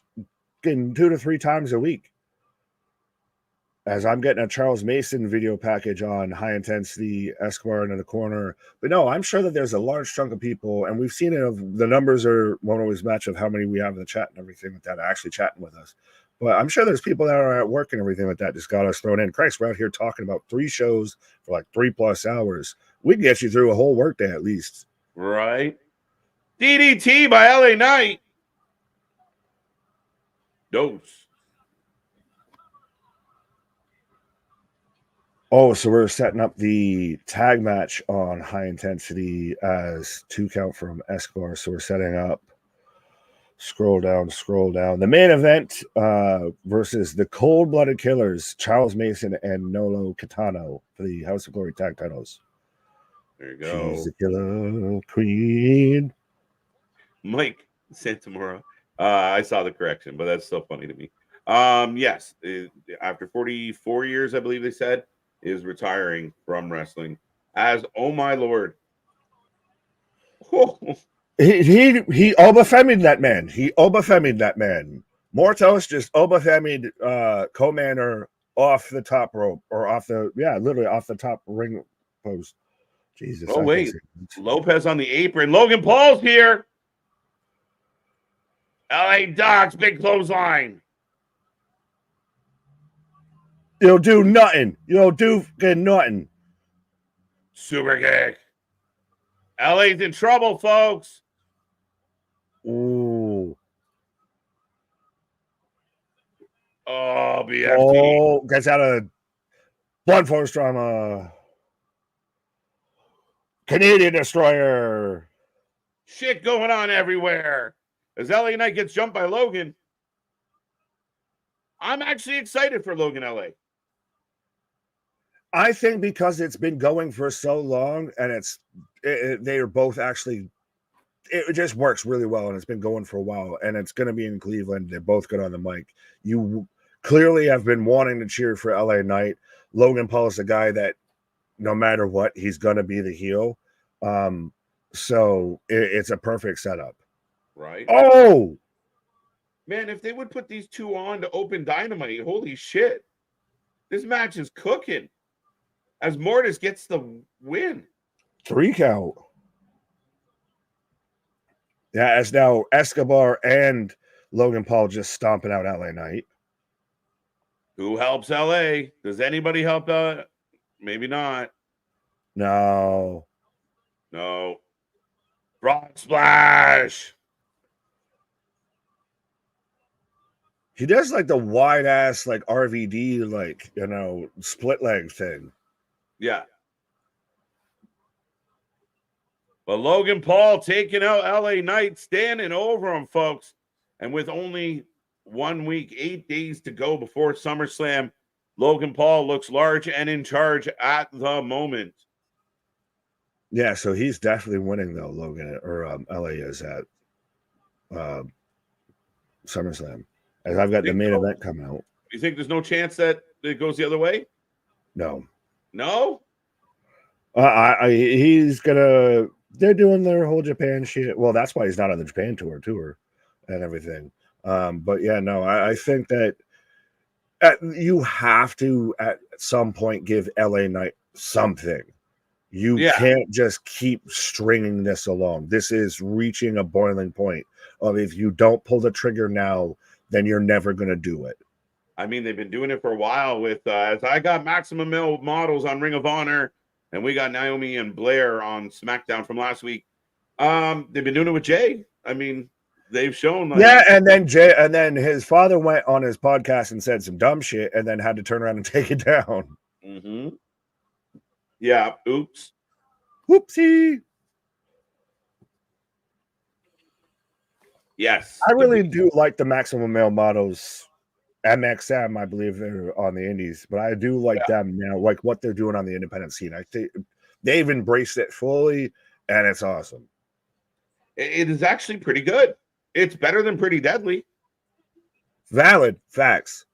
Getting 2 to 3 times a week. As I'm getting a Charles Mason video package on high intensity Escobar into the corner. But no, I'm sure that there's a large chunk of people, and we've seen it. The numbers won't always match of how many we have in the chat and everything like that actually chatting with us. But I'm sure there's people that are at work and everything like that just got us thrown in. Christ, we're out here talking about 3 shows for like 3+ hours. We can get you through a whole workday at least. Right. DDT by LA Knight. Dose. Oh, so we're setting up the tag match on high intensity as 2 count from Escobar. So we're setting up Scroll down. The main event versus the cold-blooded killers, Charles Mason and Nolo Kitano for the House of Glory tag titles. There you go. She's the killer queen. Mike Santamora. I saw the correction, but that's still funny to me. Yes, after 44 years, I believe they said, is retiring from wrestling as oh my lord. He obafemied that man. He obafemied that man. Mortos just obafemied Commander off the top rope or literally off the top ring post. Jesus. Oh wait, Lopez on the apron. Logan Paul's here. LA Docs, big clothesline. You'll do nothing. You'll do nothing. Super kick. LA's in trouble, folks. Ooh. Oh, BFT. Oh, gets out of Blood Force drama. Canadian Destroyer. Shit going on everywhere. As LA Knight gets jumped by Logan. I'm actually excited for Logan LA. I think because it's been going for so long and they are both actually, it just works really well and it's been going for a while and it's going to be in Cleveland. They're both good on the mic. You clearly have been wanting to cheer for LA Knight. Logan Paul is the guy that no matter what, he's going to be the heel. So it's a perfect setup. Right. Oh, man, if they would put these two on to open Dynamite, holy shit. This match is cooking. As Mortis gets the win. 3 count. Yeah, as now Escobar and Logan Paul just stomping out LA Knight. Who helps LA? Does anybody help? Maybe not. No. Frog splash. He does like the wide ass like RVD like split leg thing. Yeah. But Logan Paul taking out LA Knight, standing over him, folks. And with only 1 week, 8 days to go before SummerSlam, Logan Paul looks large and in charge at the moment. Yeah, so he's definitely winning though, Logan or LA is at SummerSlam. As I've got the main event coming out. You think there's no chance that it goes the other way? No. He's gonna. They're doing their whole Japan shit. Well, that's why he's not on the Japan tour and everything. But yeah, no, I think that you have to at some point give LA Knight something. You can't just keep stringing this along. This is reaching a boiling point of if you don't pull the trigger now, then you're never going to do it. I mean, they've been doing it for a while with, as I got Maximum Male Models on Ring of Honor, and we got Naomi and Blair on SmackDown from last week. They've been doing it with Jay. I mean, they've shown. And then his father went on his podcast and said some dumb shit and then had to turn around and take it down. Mm-hmm. Yeah, oops. Whoopsie. Yes. I really do like the Maximum Male Models. MXM, I believe they're on the indies, but I do like them now, like what they're doing on the independent scene. I think they've embraced it fully, and it's awesome. It is actually pretty good. It's better than Pretty Deadly. Valid facts.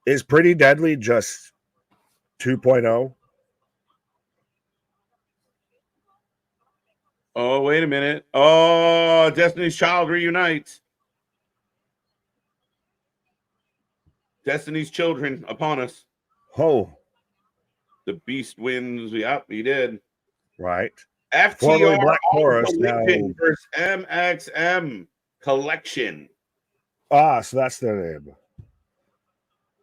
Is Pretty Deadly just 2.0? Oh, wait a minute. Oh, Destiny's Child reunites. Destiny's Children upon us. Oh. The Beast wins. Yep, he did. Right. FTR Black Forest now versus MXM Collection. So that's their name.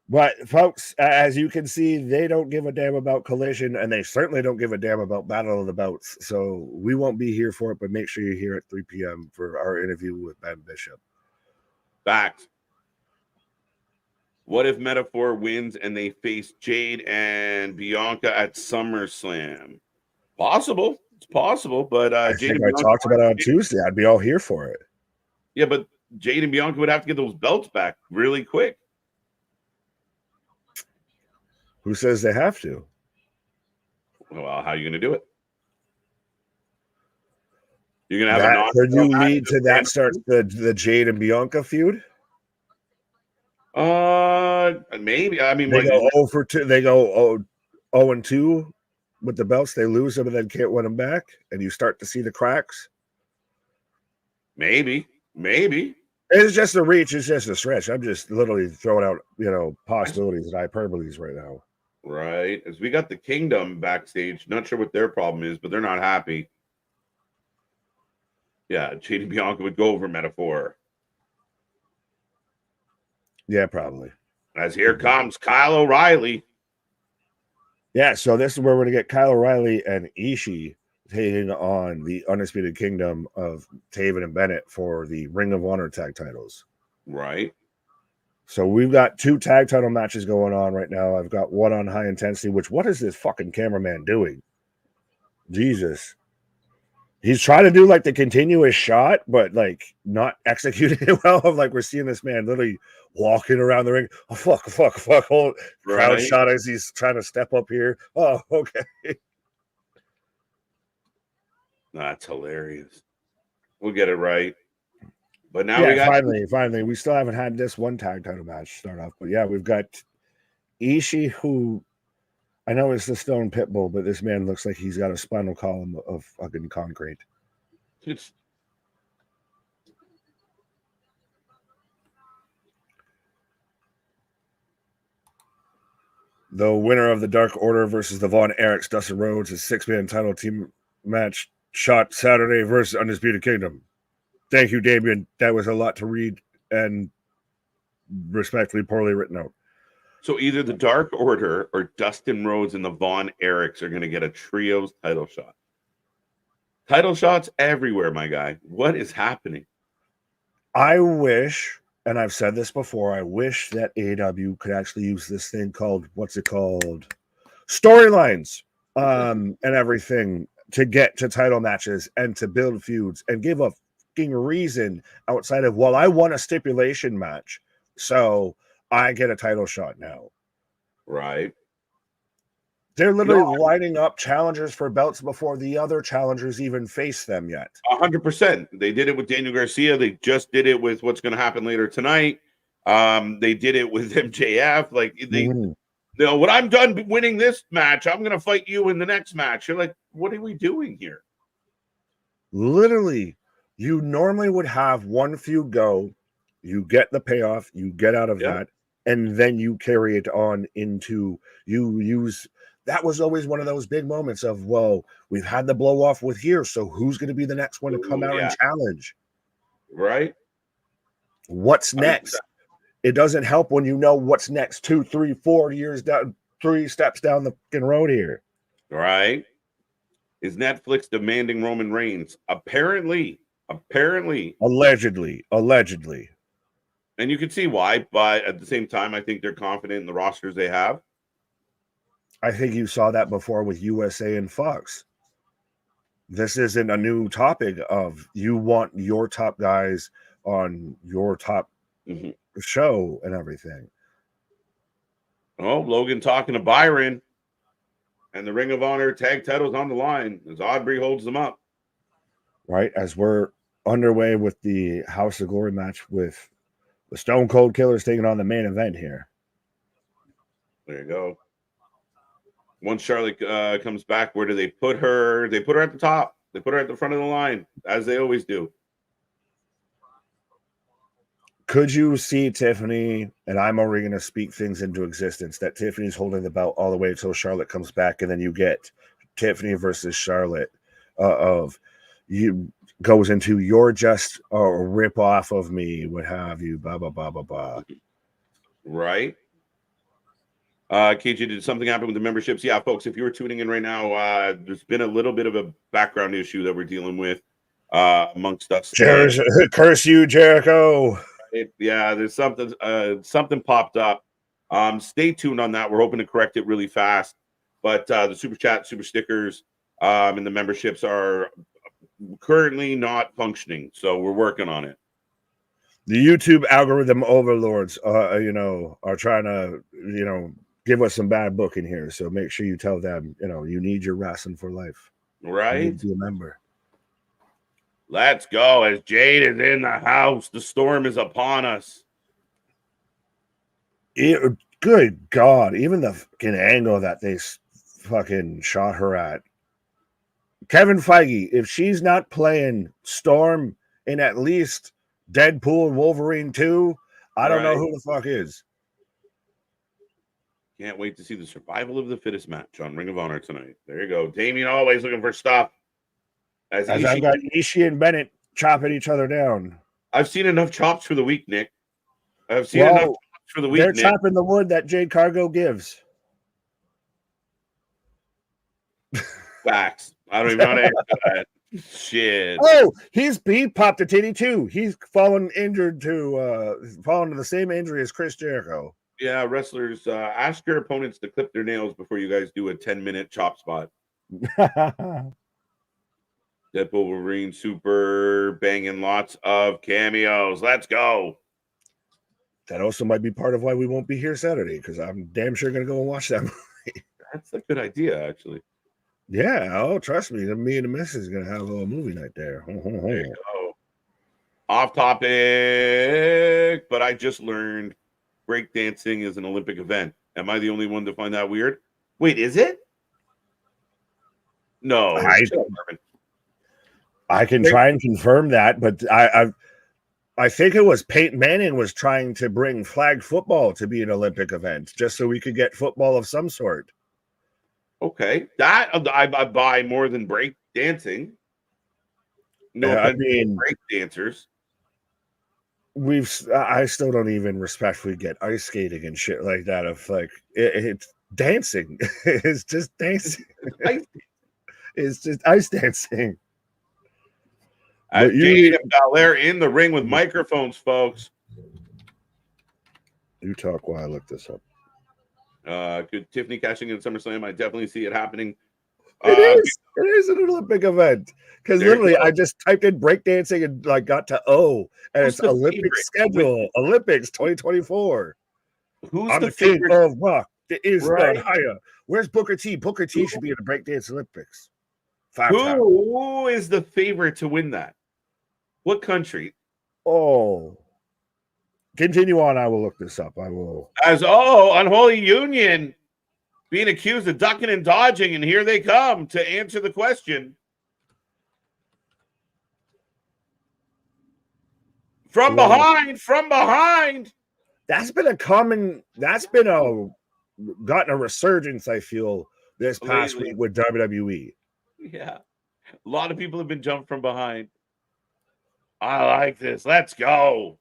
But folks, as you can see, they don't give a damn about Collision, and they certainly don't give a damn about Battle of the Belts. So we won't be here for it, but make sure you're here at 3 p.m. for our interview with Ben Bishop. Fact. What if Metaphor wins and they face Jade and Bianca at SummerSlam? Possible. It's possible, but I talked about it on Tuesday. I'd be all here for it. Yeah, but Jade and Bianca would have to get those belts back really quick. Who says they have to? Well, how are you going to do it? You're going to have That, a non. could you lead to that starts the Jade and Bianca feud? Maybe. I mean, They go 0 for 2. They go 0 and 2 with the belts. They lose them and then can't win them back, and you start to see the cracks. Maybe. It's just a reach. It's just a stretch. I'm just literally throwing out, possibilities and hyperboles right now. Right. As we got the Kingdom backstage, not sure what their problem is, but they're not happy. Yeah, Jade and Bianca would go over metaphor. Yeah, probably. As here comes Kyle O'Reilly. Yeah, so this is where we're going to get Kyle O'Reilly and Ishii taking on the Undisputed Kingdom of Taven and Bennett for the Ring of Honor tag titles. Right. So we've got 2 tag title matches going on right now. I've got one on high intensity, which what is this fucking cameraman doing? Jesus. He's trying to do like the continuous shot, but like not executing it well. Like we're seeing this man literally walking around the ring. Oh, fuck. Hold crowd shot as he's trying to step up here. Oh, okay. That's hilarious. We'll get it right. But now we got finally. We still haven't had this one tag title match start off. But yeah, we've got Ishii, who I know it's the Stone Pitbull, but this man looks like he's got a spinal column of fucking concrete. The winner of the Dark Order versus the Von Erichs, Dustin Rhodes, a 6-man title team match shot Saturday versus Undisputed Kingdom. Thank you, Damien. That was a lot to read and respectfully poorly written out. So either the Dark Order or Dustin Rhodes and the Von Erichs are going to get a trios title shot. Title shots everywhere, my guy. What is happening? I wish, and I've said this before, I wish that AEW could actually use this thing called, storylines and everything to get to title matches and to build feuds and give a fucking reason outside of, well, I won a stipulation match, so I get a title shot now. Right. They're literally lining up challengers for belts before the other challengers even face them yet. 100%. They did it with Daniel Garcia. They just did it with what's going to happen later tonight. They did it with MJF. Like, when I'm done winning this match, I'm going to fight you in the next match. You're like, what are we doing here? Literally, you normally would have one feud go, you get the payoff, you get out of that, and then you carry it on into that was always one of those big moments of, well, we've had the blow off with here, so who's going to be the next one to come out and challenge? Right. What's next? 100%. It doesn't help when you know what's next 2, 3, 4 years down, 3 steps down the fucking road here. Right. Is Netflix demanding Roman Reigns? Apparently. Allegedly. And you can see why, but at the same time, I think they're confident in the rosters they have. I think you saw that before with USA and Fox. This isn't a new topic of you want your top guys on your top show and everything. Oh, Logan talking to Byron, and the Ring of Honor tag titles on the line as Aubrey holds them up. Right, as we're underway with the House of Glory match with the Stone Cold Killers taking on the main event here. There you go. Once Charlotte comes back, where do they put her? They put her at the top. They put her at the front of the line, as they always do. Could you see Tiffany, and I'm already going to speak things into existence, that Tiffany's holding the belt all the way until Charlotte comes back, and then you get Tiffany versus Charlotte goes into you're just a rip off of me, what have you, blah, blah, blah, blah, blah. Right. KJ, did something happen with the memberships? Yeah, folks, if you were tuning in right now, there's been a little bit of a background issue that we're dealing with amongst us. Curse you, Jericho. There's something popped up. Stay tuned on that. We're hoping to correct it really fast. But the super chat, super stickers, and the memberships are currently not functioning. So we're working on it. The YouTube algorithm overlords, are trying to, give us some bad booking here. So make sure you tell them, you need your wrestling for life. Right? You need to be a member. Let's go. As Jade is in the house, the storm is upon us. Good God. Even the fucking angle that they fucking shot her at. Kevin Feige, if she's not playing Storm in at least Deadpool and Wolverine 2, I don't know who the fuck is. Can't wait to see the survival of the fittest match on Ring of Honor tonight. There you go. Damien always looking for stuff. As I've got Ishii and Bennett chopping each other down. I've seen enough chops for the week, Nick. I've seen enough chops for the week, They're chopping the wood that Jade Cargo gives. Facts. I don't even know how to answer that. Shit. Oh, he popped a titty too. He's fallen to the same injury as Chris Jericho. Yeah, wrestlers, ask your opponents to clip their nails before you guys do a 10-minute chop spot. Deadpool, Wolverine, super banging lots of cameos. Let's go. That also might be part of why we won't be here Saturday, because I'm damn sure going to go and watch that movie. That's a good idea, actually. Yeah, oh, trust me. Me and the missus is going to have a movie night there. There you go. Off topic, but I just learned breakdancing is an Olympic event. Am I the only one to find that weird? Wait, is it? No. I can try and confirm that, but I think it was Peyton Manning was trying to bring flag football to be an Olympic event, just so we could get football of some sort. Okay, that I buy more than break dancing. No, yeah, I mean, break dancers. I still don't even respectfully get ice skating and shit like that. Of like it's dancing. It's just dancing. It's just ice dancing. Jade and Belair in the ring with microphones, folks. You talk while I look this up. Good Tiffany cashing in SummerSlam. I definitely see it happening. It is an Olympic event, because literally I just typed in breakdancing and like got to O, and it's Olympic schedule, Olympics 2024. Who's the king of rock? It is not higher. Where's Booker T? Booker T should be in the breakdance Olympics. Who is the favorite to win that? What country? Oh, continue on. I will look this up. I will. Unholy Union being accused of ducking and dodging, and here they come to answer the question. From behind. That's been gotten a resurgence, I feel, this past week with WWE. Yeah. A lot of people have been jumped from behind. I like this. Let's go.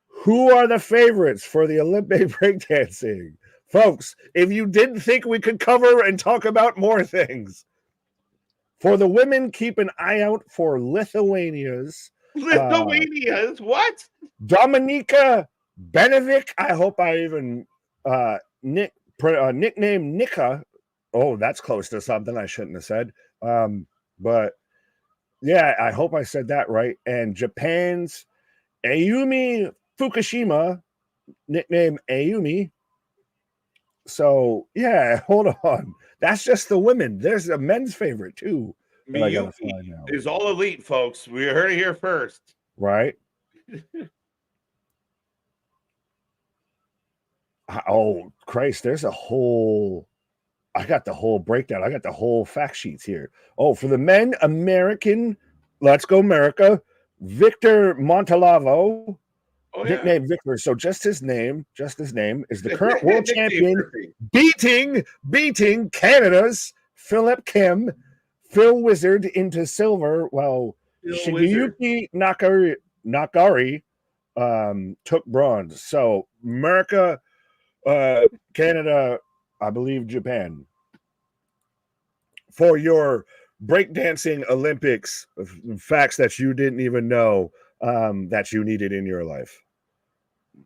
Who are the favorites for the Olympic breakdancing? Folks, if you didn't think we could cover and talk about more things, for the women, keep an eye out for Lithuania's. What? Dominika Benovic. I hope I even nickname Nika. Oh, that's close to something I shouldn't have said. But yeah, I hope I said that right. And Japan's Ayumi Fukushima, nickname Ayumi. So yeah, hold on. That's just the women. There's a men's favorite too. Is all elite, folks. We heard it here first. Right. Oh, Christ, there's a whole. I got the whole breakdown. I got the whole fact sheets here. Oh, for the men, American, let's go America, Victor Montalvo, nicknamed Victor. So just his name is the current world champion, beating Canada's Philip Kim, Phil Wizard into silver, while Shigeyuki Nakari took bronze. So America, Canada, I believe Japan. For your breakdancing Olympics, facts that you didn't even know that you needed in your life.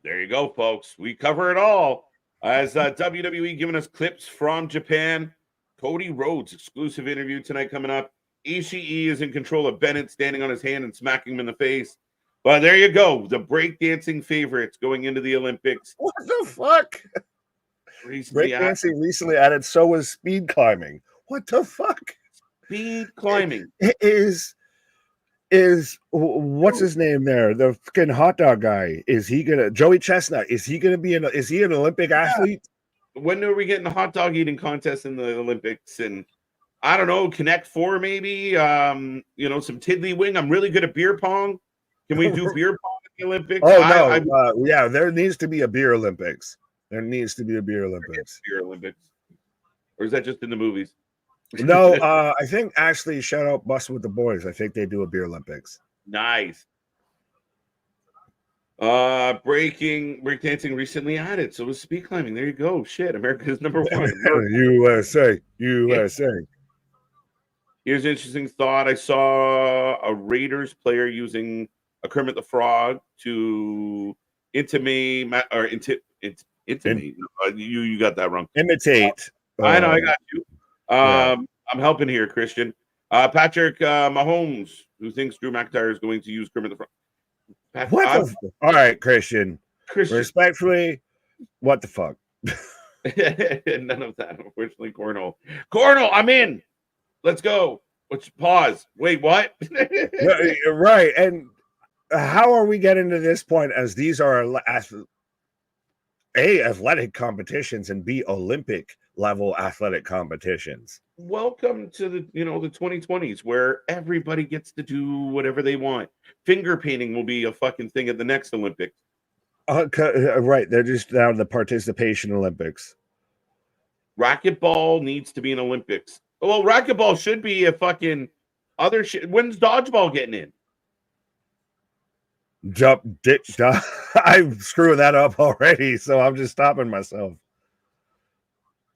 There you go, folks. We cover it all. As WWE giving us clips from Japan. Cody Rhodes exclusive interview tonight coming up. Ishii is in control of Bennett, standing on his hand and smacking him in the face. But there you go. The breakdancing favorites going into the Olympics. What the fuck? Breakdancing recently added. So was speed climbing. What the fuck? Speed climbing is what's his name there? The fucking hot dog guy. Is he gonna Joey Chestnut? Is he gonna be is he an Olympic athlete? When are we getting a hot dog eating contest in the Olympics? And I don't know, Connect Four maybe. Some tiddlywing. I'm really good at beer pong. Can we do beer pong in the Olympics? Oh no, yeah, there needs to be a beer Olympics. There needs to be a beer Olympics. Beer Olympics, or is that just in the movies? No, I think actually, shout out Bustin' with the Boys. I think they do a beer Olympics. Nice. Breakdancing recently added. So was speed climbing. There you go. Shit, America's number one. USA. Here's an interesting thought. I saw a Raiders player using a Kermit the Frog to intimate. You got that wrong. Imitate. I know. I got you. I'm helping here, Christian. Patrick Mahomes, who thinks Drew McIntyre is going to use Kermit the Frog. All right, Christian. Respectfully, what the fuck? None of that, unfortunately. Cornhole, I'm in. Let's go. Let's pause. Wait, what? Right. And how are we getting to this point as these are athletic competitions and B, Olympic level athletic competitions? Welcome to the 2020s where everybody gets to do whatever they want. Finger painting will be a fucking thing at the next Olympics. Right. They're just now the participation Olympics. Racquetball needs to be an Olympics. Well, racquetball should be a fucking other shit. When's dodgeball getting in? I'm screwing that up already, so I'm just stopping myself.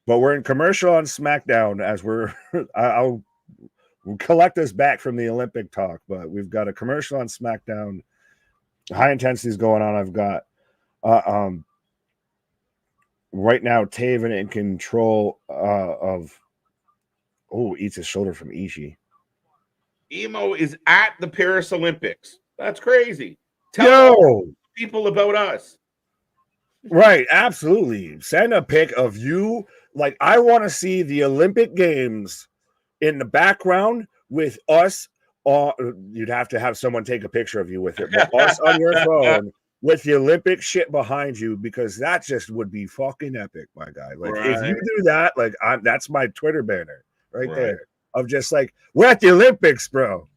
But we're in commercial on SmackDown as I'll collect us back from the Olympic talk, but we've got a commercial on SmackDown. High intensity is going on. I've got right now Taven in control eats his shoulder from Ishii. Emo is at the Paris Olympics. That's crazy. Tell people about us. Right, absolutely. Send a pic of you. Like, I want to see the Olympic Games in the background with us. You'd have to have someone take a picture of you with it, but us on your phone with the Olympic shit behind you, because that just would be fucking epic, my guy. Like, if you do that, like, that's my Twitter banner right there of just like, we're at the Olympics, bro.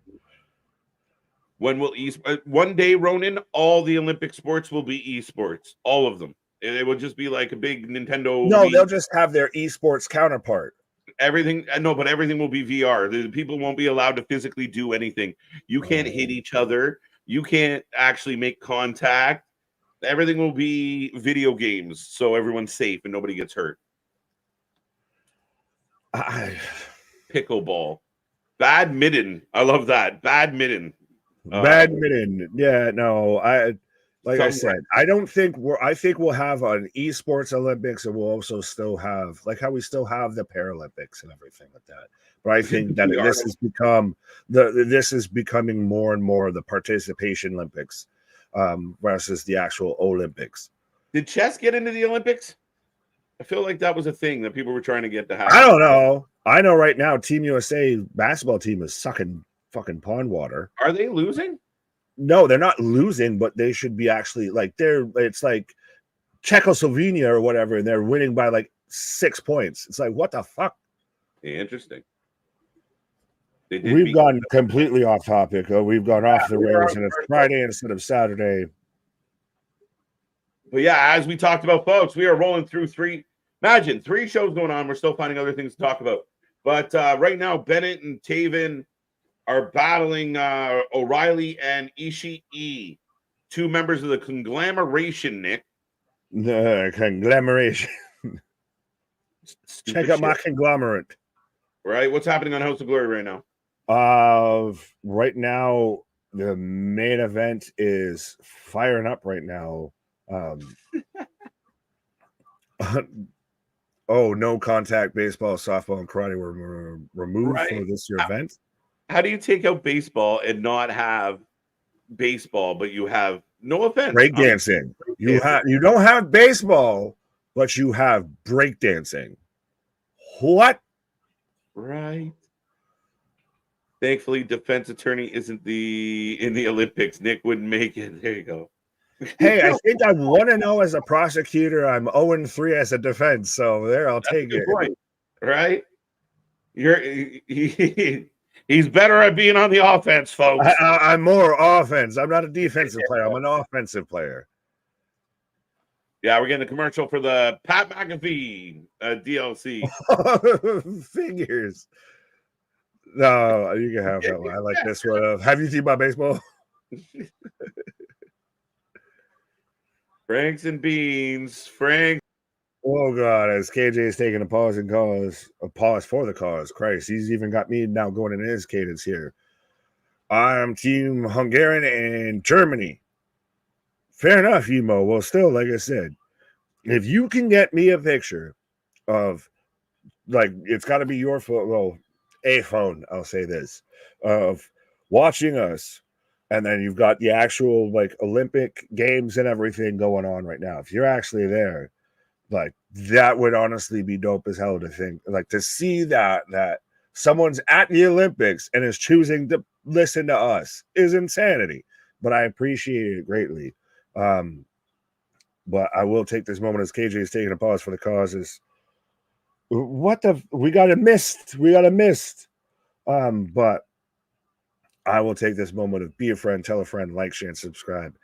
When will one day, Ronan, all the Olympic sports will be esports, all of them. It will just be like a big Nintendo. No, they'll just have their esports counterpart. Everything, but everything will be VR. The people won't be allowed to physically do anything. You can't hit each other. You can't actually make contact. Everything will be video games, so everyone's safe and nobody gets hurt. Pickleball, badminton. I love that. Badminton. Yeah, no, I said, I think we'll have an esports Olympics, and we'll also still have, like how we still have the Paralympics and everything like that. But I think that this is becoming more and more the participation Olympics versus the actual Olympics. Did chess get into the Olympics? I feel like that was a thing that people were trying to get to happen. I don't know. I know right now Team USA basketball team is sucking fucking pond water. Are they losing? No, they're not losing, but they should be actually like it's like Czechoslovakia or whatever, and they're winning by like 6 points. It's like, what the fuck? Yeah, interesting. We've gone completely off topic. We've gone off the rails, and it's Friday instead of Saturday. But yeah, as we talked about, folks, we are rolling through three shows going on. We're still finding other things to talk about. But right now, Bennett and Taven are battling O'Reilly and Ishii, two members of the conglomeration, Nick. The conglomeration. Check out my conglomerate. Right? What's happening on House of Glory right now? Right now, the main event is firing up right now. No contact baseball, softball, and karate were removed for this year event. How do you take out baseball and not have baseball, but you have, no offense, breakdancing. You don't have baseball, but you have breakdancing. What? Right. Thankfully, defense attorney isn't in the Olympics. Nick wouldn't make it. There you go. Hey, I think I'm 1-0 as a prosecutor. I'm 0-3 as a defense. So there, I'll take it. Point, right? He's better at being on the offense, folks. I'm more offense. I'm not a defensive player. I'm an offensive player. Yeah, we're getting a commercial for the Pat McAfee DLC. Figures. No, you can have that one. I like this one. Have you seen my baseball? Franks and beans. Frank. Oh God, as KJ is taking a pause for the cause. Christ, he's even got me now going in his cadence here. I'm Team Hungarian and Germany. Fair enough, Emo. Well, still, like I said, if you can get me a picture of, like, it's got to be your phone, well, a phone, I'll say this, of watching us, and then you've got the actual, like, Olympic games and everything going on right now. If you're actually there, like, that would honestly be dope as hell to think, like, to see that someone's at the Olympics and is choosing to listen to us is insanity. But I appreciate it greatly. But I will take this moment as KJ is taking a pause for the causes. We got a missed. But I will take this moment of be a friend, tell a friend, like, share, and subscribe.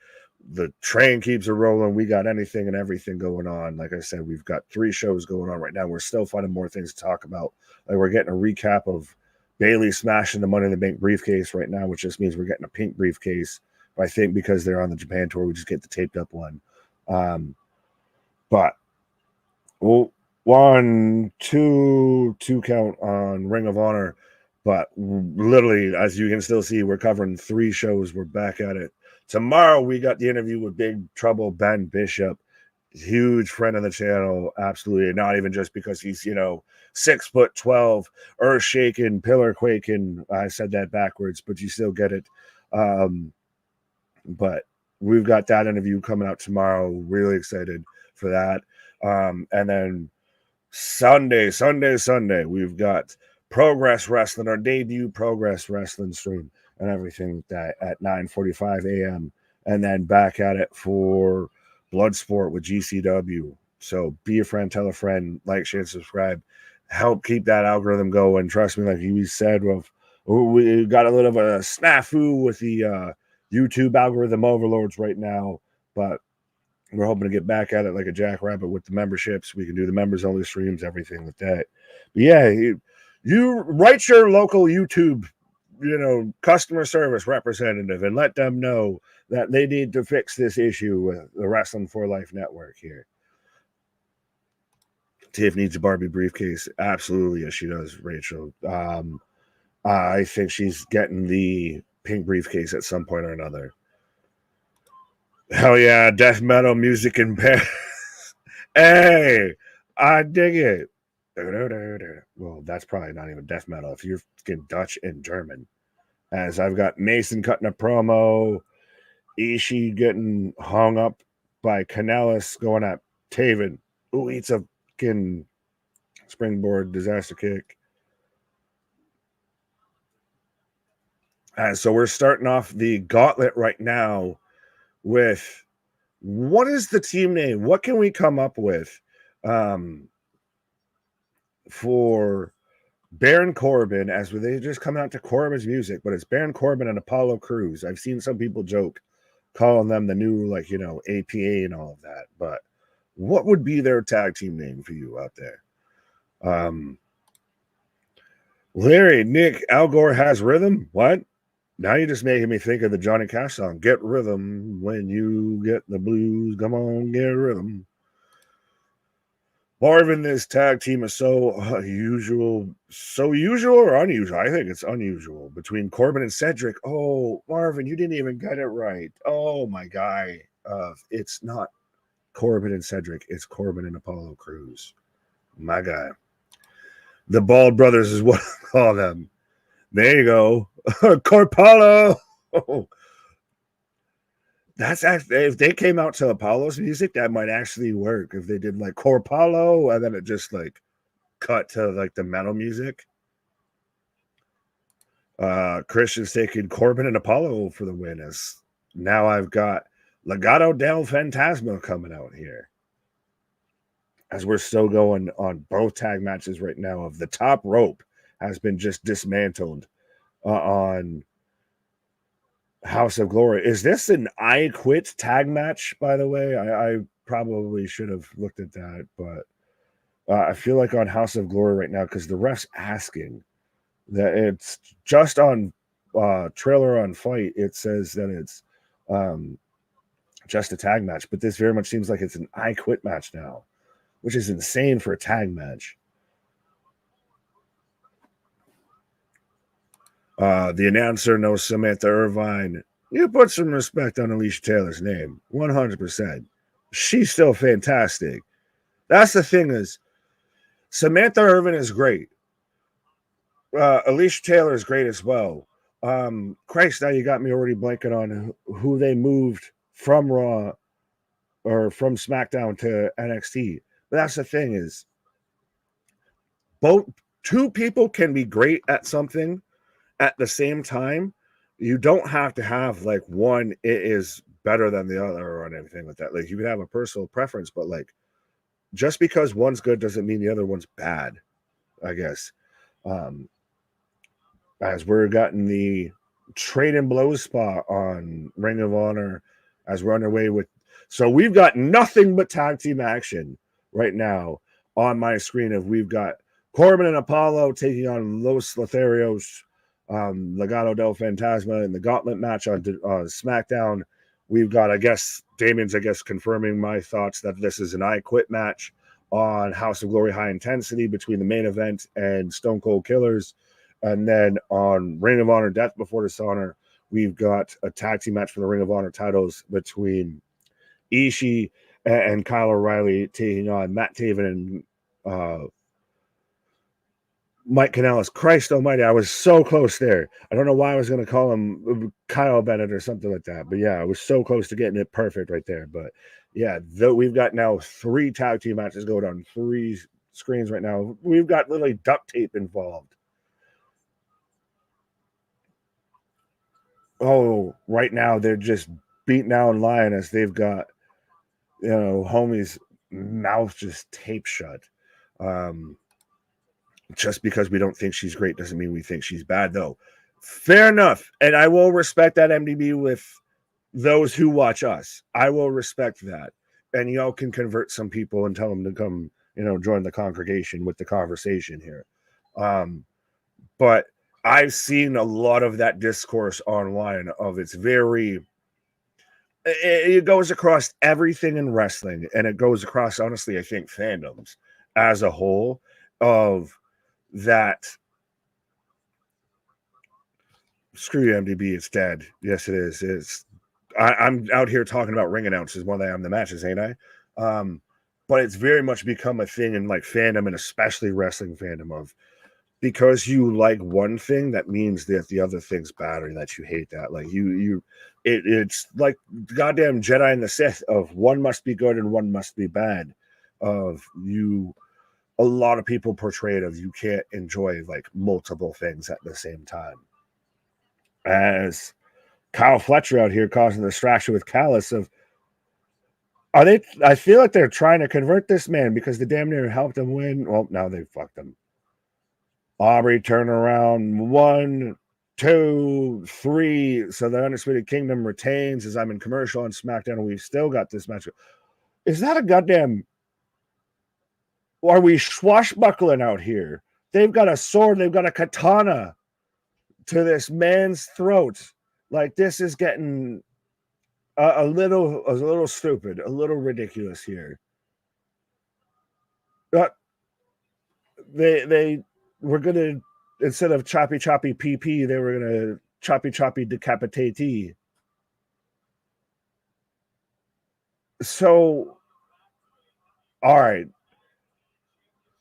The train keeps it rolling. We got anything and everything going on. Like I said, we've got 3 shows going on right now. We're still finding more things to talk about. Like, we're getting a recap of Bayley smashing the Money in the Bank briefcase right now, which just means we're getting a pink briefcase. I think because they're on the Japan tour, we just get the taped up one. But well, 1, 2 count on Ring of Honor. But literally, as you can still see, we're covering 3 shows. We're back at it. Tomorrow, we got the interview with Big Trouble Ben Bishop, huge friend of the channel. Absolutely, not even just because he's 6'12", earth shaking, pillar quaking. I said that backwards, but you still get it. But we've got that interview coming out tomorrow. Really excited for that. And then Sunday, we've got Progress Wrestling, our debut Progress Wrestling stream and everything like that at 9:45 a.m. And then back at it for Bloodsport with GCW. So be a friend, tell a friend, like, share, subscribe. Help keep that algorithm going. Trust me, like we said, we got a little of a snafu with the YouTube algorithm overlords right now, but we're hoping to get back at it like a jackrabbit with the memberships. We can do the members only streams, everything like that. But yeah, you write your local YouTube, customer service representative and let them know that they need to fix this issue with the Wrestling for Life network here. Tiff needs a Barbie briefcase. Absolutely, yes, she does, Rachel. I think she's getting the pink briefcase at some point or another. Hell yeah, death metal music in Paris. Hey, I dig it. Well, that's probably not even death metal if you're getting Dutch and German. As I've got Mason cutting a promo, Ishii getting hung up by Canellis going at Taven. Ooh, it's a fucking springboard disaster kick. So we're starting off the gauntlet right now with, what is the team name? What can we come up with for Baron Corbin, as they just come out to Corbin's music, but it's Baron Corbin and Apollo Crews. I've seen some people joke calling them the new, APA and all of that, but what would be their tag team name for you out there? Larry, Nick, Al Gore has rhythm? What? Now you're just making me think of the Johnny Cash song, Get Rhythm When You Get the Blues. Come on, get rhythm. Marvin, this tag team is so unusual or unusual? I think it's unusual between Corbin and Cedric. Oh, Marvin, you didn't even get it right. Oh, my guy. It's not Corbin and Cedric. It's Corbin and Apollo Crews. My guy. The Bald Brothers is what I call them. There you go. Corpalo. That's actually, if they came out to Apollo's music, that might actually work. If they did like Corpalo and then it just like cut to like the metal music. Christian's taking Corbin and Apollo for the win. As now I've got Legado del Fantasma coming out here. As we're still going on both tag matches right now, of the top rope has been just dismantled on House of Glory. Is this an I Quit tag match, by the way? I probably should have looked at that, but I feel like on House of Glory right now, because the ref's asking that it's just on trailer on Fight, it says that it's just a tag match, but this very much seems like it's an I Quit match now, which is insane for a tag match. The announcer knows Samantha Irvine. You put some respect on Alicia Taylor's name, 100%. She's still fantastic. That's the thing is, Samantha Irvine is great. Alicia Taylor is great as well. Christ, now you got me already blanking on who they moved from Raw or from SmackDown to NXT. But that's the thing is, two people can be great at something at the same time. You don't have to have like one it is better than the other or anything like that. Like you can have a personal preference, but like just because one's good doesn't mean the other one's bad, I guess. As we're getting the trade and blow spot on Ring of Honor as we're underway with, so we've got nothing but tag team action right now on my screen. If we've got Corbin and Apollo taking on Los Lotharios, Legado del Fantasma in the gauntlet match on SmackDown. We've got, I guess, Damien's, confirming my thoughts that this is an I Quit match on House of Glory High Intensity between the main event and Stone Cold Killers. And then on Ring of Honor Death Before Dishonor, we've got a tag team match for the Ring of Honor titles between Ishii and Kyle O'Reilly taking on Matt Taven and Mike Kanellis. Christ almighty, I was so close there. I don't know why I was going to call him Kyle Bennett or something like that. But yeah, I was so close to getting it perfect right there. But yeah, we've got now 3 tag team matches going on 3 screens right now. We've got literally duct tape involved. Oh, right now they're just beating down Lioness. They've got, homie's mouth just taped shut. Just because we don't think she's great doesn't mean we think she's bad, though. Fair enough. And I will respect that, MDB, with those who watch us. I will respect that. And y'all can convert some people and tell them to come, join the congregation with the conversation here. But I've seen a lot of that discourse online of it goes across everything in wrestling, and it goes across, honestly, I think, fandoms as a whole of that. Screw you, MDB, it's dead. Yes, it is. I'm out here talking about ring announcers more than I am the matches, ain't I? But it's very much become a thing in like fandom, and especially wrestling fandom, of because you like one thing, that means that the other thing's bad or that you hate that. Like it's like goddamn Jedi and the Sith of one must be good and one must be bad. A lot of people portray it of you can't enjoy like multiple things at the same time. As Kyle Fletcher out here causing a distraction with Callis of, I feel like they're trying to convert this man because they damn near helped him win. Well, now they fucked him. Aubrey turn around 1, 2, 3. So the Undisputed Kingdom retains as I'm in commercial on SmackDown, and we've still got this match. Is that a goddamn... Are we swashbuckling out here? They've got a sword, they've got a katana to this man's throat. Like, this is getting a little stupid, a little ridiculous here. They were gonna, instead of choppy PP, they were gonna choppy decapitate. So, all right,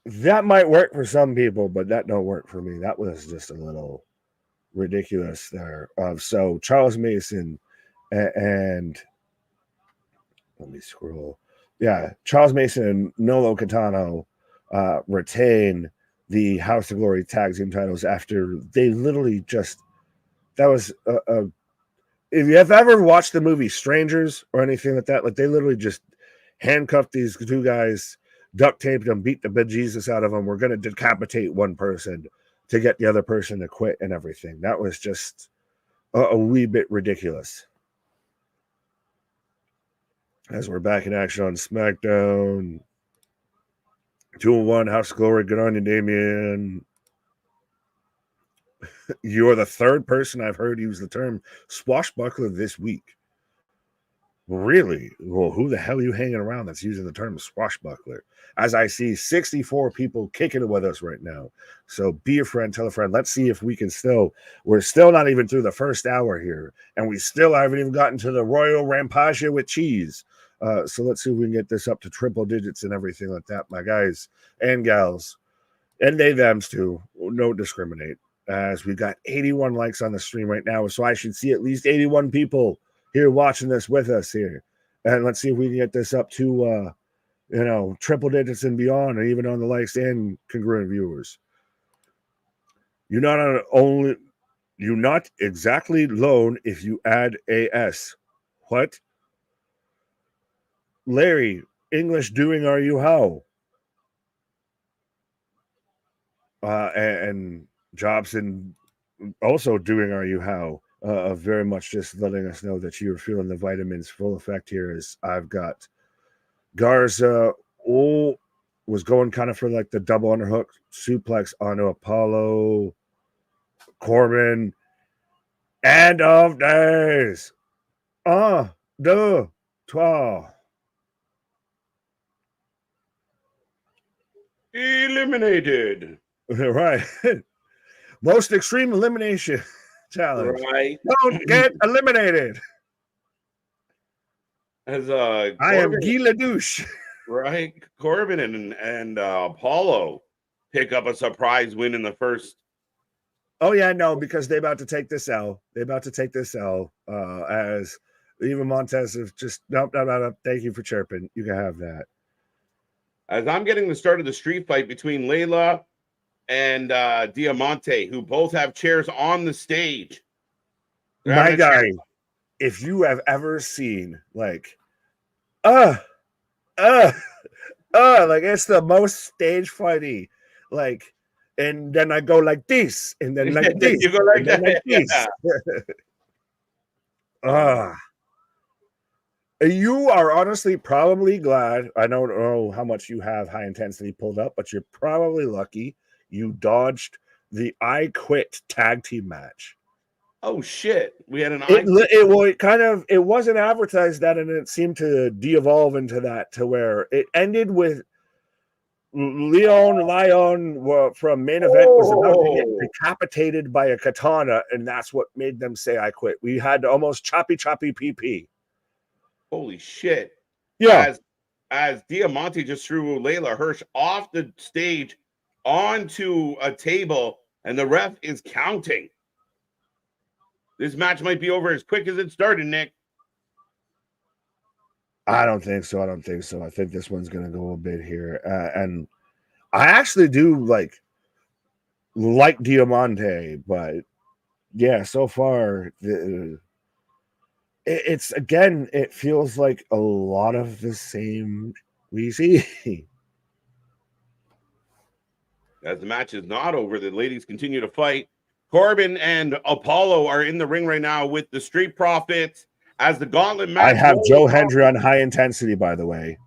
that might work for some people, but that don't work for me. That was just a little ridiculous there. So Charles Mason and let me scroll. Yeah, Charles Mason and Nolo Catano retain the House of Glory tag team titles after they literally just, that was if you have ever watched the movie Strangers or anything like that, like they literally just handcuffed these two guys, duct taped them, beat the bejesus out of them. We're going to decapitate one person to get the other person to quit and everything. That was just a wee bit ridiculous. As we're back in action on SmackDown. 2-1, House of Glory. Good on you, Damien. You're the third person I've heard use the term swashbuckler this week. Really? Well, who the hell are you hanging around that's using the term swashbuckler? As I see 64 people kicking it with us right now. So be a friend, tell a friend. Let's see if we can we're still not even through the first hour here. And we still haven't even gotten to the Royal Rampage with cheese. So let's see if we can get this up to triple digits and everything like that, my guys and gals. And they, thems too. No discriminate. As we got 81 likes on the stream right now. So I should see at least 81 people here watching this with us here. And let's see if we can get this up to, triple digits and beyond, or even on the likes and congruent viewers. You're not exactly lone if you add AS. What? Larry, English doing are you how? And Jobson also doing are you how? Very much just letting us know that you're feeling the vitamins full effect here. As I've got Garza was going kind of for like the double underhook suplex onto Apollo. Corbin, end of days. Un, deux, trois. Eliminated. Right. Most extreme elimination challenge. Right. Don't get eliminated. As I am Guy Ledouche. Right. Corbin and Apollo pick up a surprise win in the first. Oh, yeah, no, because they're about to take this L. They're about to take this L. As even Montez is just, nope. Thank you for chirping. You can have that. As I'm getting the start of the street fight between Layla and Diamante, who both have chairs on the stage. My guy, if you have ever seen like like it's the most stage fighty, like, and then I go like this, and then like this, you go like that, like this. You are honestly probably glad. I don't know how much you have high intensity pulled up, but you're probably lucky you dodged the I Quit tag team match. Oh shit! We had an it wasn't advertised that, and it seemed to de-evolve into that, to where it ended with Lion from main event was about to get decapitated by a katana, and that's what made them say I quit. We had almost choppy PP. Holy shit! Yeah, as Diamante just threw Layla Hirsch off the stage onto a table, and the ref is counting. This match might be over as quick as it started, Nick. I don't think so. I think this one's going to go a bit here. And I actually do like Diamante, but yeah, so far, it's again, it feels like a lot of the same we see. As the match is not over, the ladies continue to fight. Corbin and Apollo are in the ring right now with the Street Profits as the gauntlet match. I have Joe Hendry on high intensity, by the way.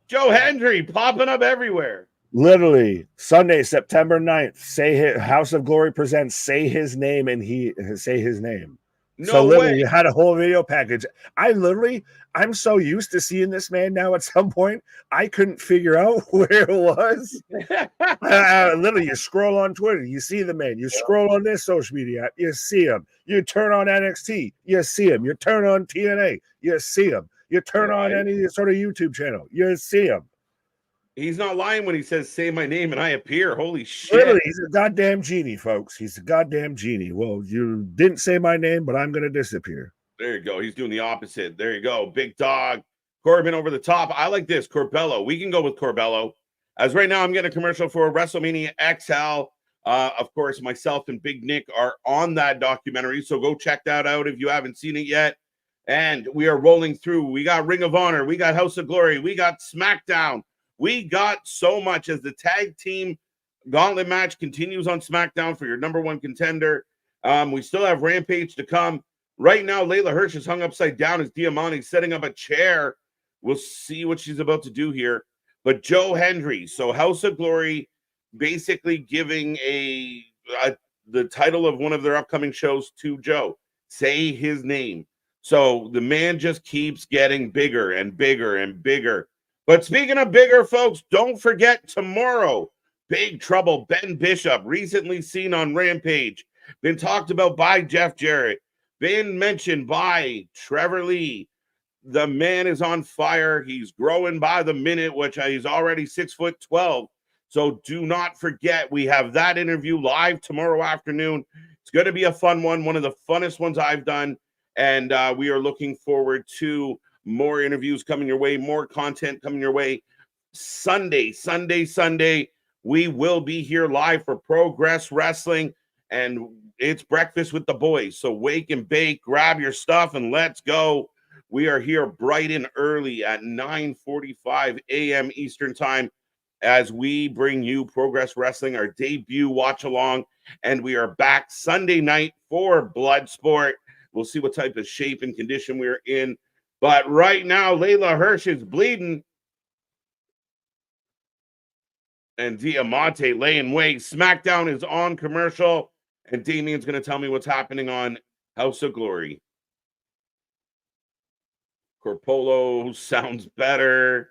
Joe Hendry popping up everywhere. Literally, Sunday, September 9th, House of Glory presents Say His Name, and he say his name. No way. You had a whole video package. I'm so used to seeing this man now at some point, I couldn't figure out where it was. Literally, you scroll on Twitter, you see the man. You scroll on this social media app, you see him. You turn on NXT, you see him. You turn on TNA, you see him. You turn on any sort of YouTube channel, you see him. He's not lying when he says, say my name and I appear. Holy shit. Literally, he's a goddamn genie, folks. He's a goddamn genie. Well, you didn't say my name, but I'm going to disappear. There you go. He's doing the opposite. There you go. Big Dog Corbin over the top. I like this. Corbello. We can go with Corbello. As right now, I'm getting a commercial for WrestleMania XL. Of course, myself and Big Nick are on that documentary, so go check that out if you haven't seen it yet. And we are rolling through. We got Ring of Honor. We got House of Glory. We got SmackDown. We got so much as the tag team gauntlet match continues on SmackDown for your number one contender. We still have Rampage to come. Right now, Layla Hirsch is hung upside down as Diamante setting up a chair. We'll see what she's about to do here. But Joe Hendry, so House of Glory, basically giving the title of one of their upcoming shows to Joe. Say his name. So the man just keeps getting bigger and bigger and bigger. But speaking of bigger, folks, don't forget tomorrow, Big Trouble Ben Bishop, recently seen on Rampage, been talked about by Jeff Jarrett, been mentioned by Trevor Lee. The man is on fire. He's growing by the minute, which he's already 6'12". So do not forget, we have that interview live tomorrow afternoon. It's going to be a fun one of the funnest ones I've done. And we are looking forward to more interviews coming your way, more content coming your way. Sunday, we will be here live for Progress Wrestling, and it's breakfast with the boys. So wake and bake, grab your stuff, and let's go. We are here bright and early at 9:45 a.m. Eastern Time as we bring you Progress Wrestling, our debut watch-along, and we are back Sunday night for Bloodsport. We'll see what type of shape and condition we're in. But right now, Layla Hirsch is bleeding. And Diamante laying waste. SmackDown is on commercial. And Damien's going to tell me what's happening on House of Glory. Corpolo sounds better.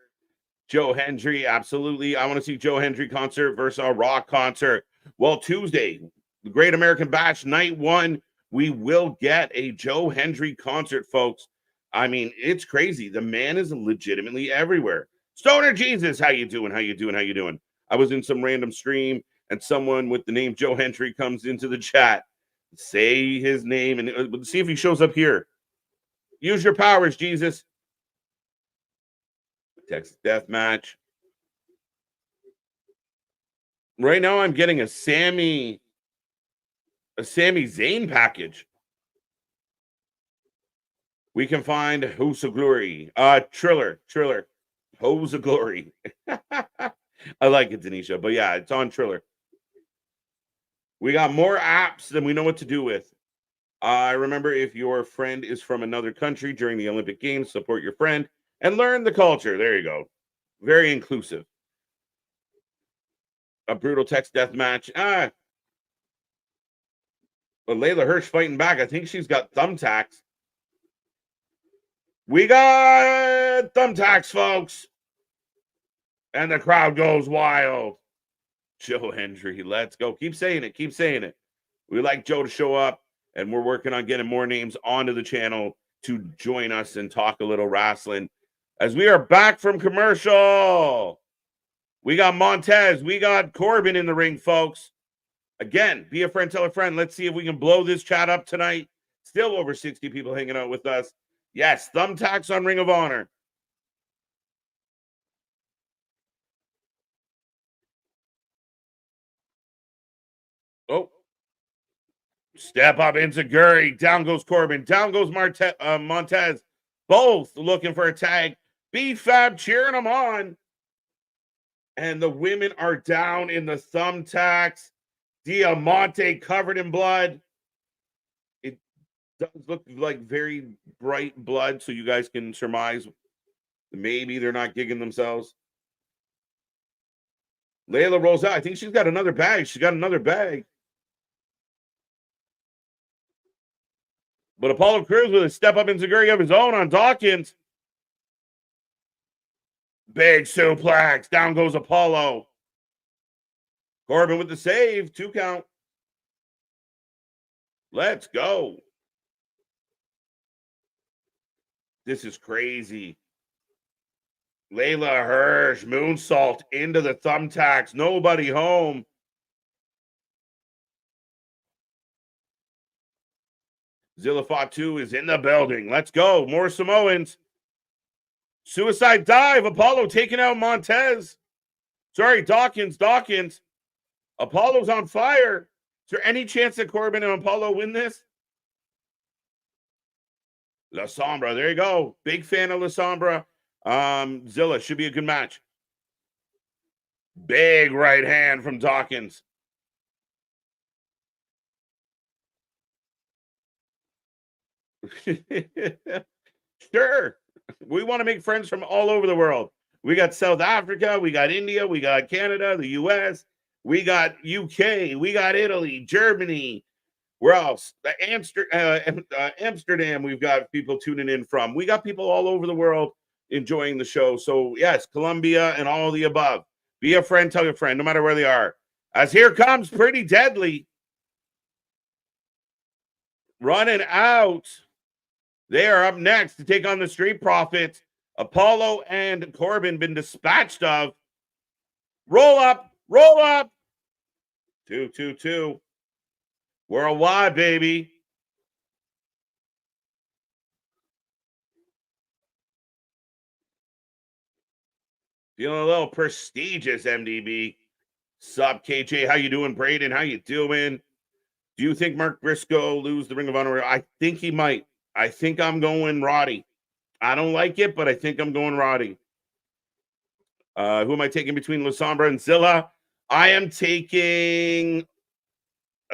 Joe Hendry, absolutely. I want to see Joe Hendry concert versus a Rock concert. Well, Tuesday, the Great American Bash, night 1, we will get a Joe Hendry concert, folks. I mean, it's crazy. The man is legitimately everywhere. Stoner Jesus, how you doing? I was in some random stream, and someone with the name Joe Hendry comes into the chat. Say his name, and see if he shows up here. Use your powers, Jesus. Texas Death Match. Right now, I'm getting a Sami Zayn package. We can find House of Glory. Triller. Hose of Glory. I like it, Denisha. But yeah, it's on Triller. We got more apps than we know what to do with. Remember, if your friend is from another country during the Olympic Games, support your friend and learn the culture. There you go. Very inclusive. A brutal text death match. But Layla Hirsch fighting back. I think she's got thumbtacks. We got thumbtacks, folks. And the crowd goes wild. Joe Hendry, let's go. Keep saying it. We like Joe to show up, and we're working on getting more names onto the channel to join us and talk a little wrestling. As we are back from commercial, we got Montez, we got Corbin in the ring, folks. Again, be a friend, tell a friend. Let's see if we can blow this chat up tonight. Still over 60 people hanging out with us. Yes, thumbtacks on Ring of Honor. Oh, step up Enziguri. Down goes Corbin. Down goes Montez. Both looking for a tag. B-Fab cheering them on. And the women are down in the thumbtacks. Diamante covered in blood. It does look like very bright blood, so you guys can surmise maybe they're not gigging themselves. Layla rolls out. I think she's got another bag. But Apollo Crews with a step up Enziguri of his own on Dawkins. Big suplex. Down goes Apollo. Corbin with the save. 2 count. Let's go. This is crazy. Layla Hirsch, moonsault into the thumbtacks. Nobody home. Zilla Fatu is in the building. Let's go. More Samoans. Suicide dive. Apollo taking out Montez. Sorry, Dawkins. Apollo's on fire. Is there any chance that Corbin and Apollo win this? La Sombra. There you go. Big fan of La Sombra. Zilla. Should be a good match. Big right hand from Dawkins. Sure. We want to make friends from all over the world. We got South Africa, we got India, we got Canada, the US, we got UK, we got Italy, Germany. Where else? Amsterdam, we've got people tuning in from. We got people all over the world enjoying the show. So, yes, Colombia and all the above. Be a friend, tell your friend, no matter where they are. As here comes Pretty Deadly. Running out. They are up next to take on the Street Profits. Apollo and Corbin been dispatched of. Roll up. 2-2-2. Worldwide, baby. Feeling a little prestigious, MDB. Sup, KJ? How you doing, Braden? How you doing? Do you think Mark Briscoe lose the Ring of Honor? I think he might. I think I'm going Roddy. I don't like it, but I think I'm going Roddy. Who am I taking between La Sombra and Zilla? I am taking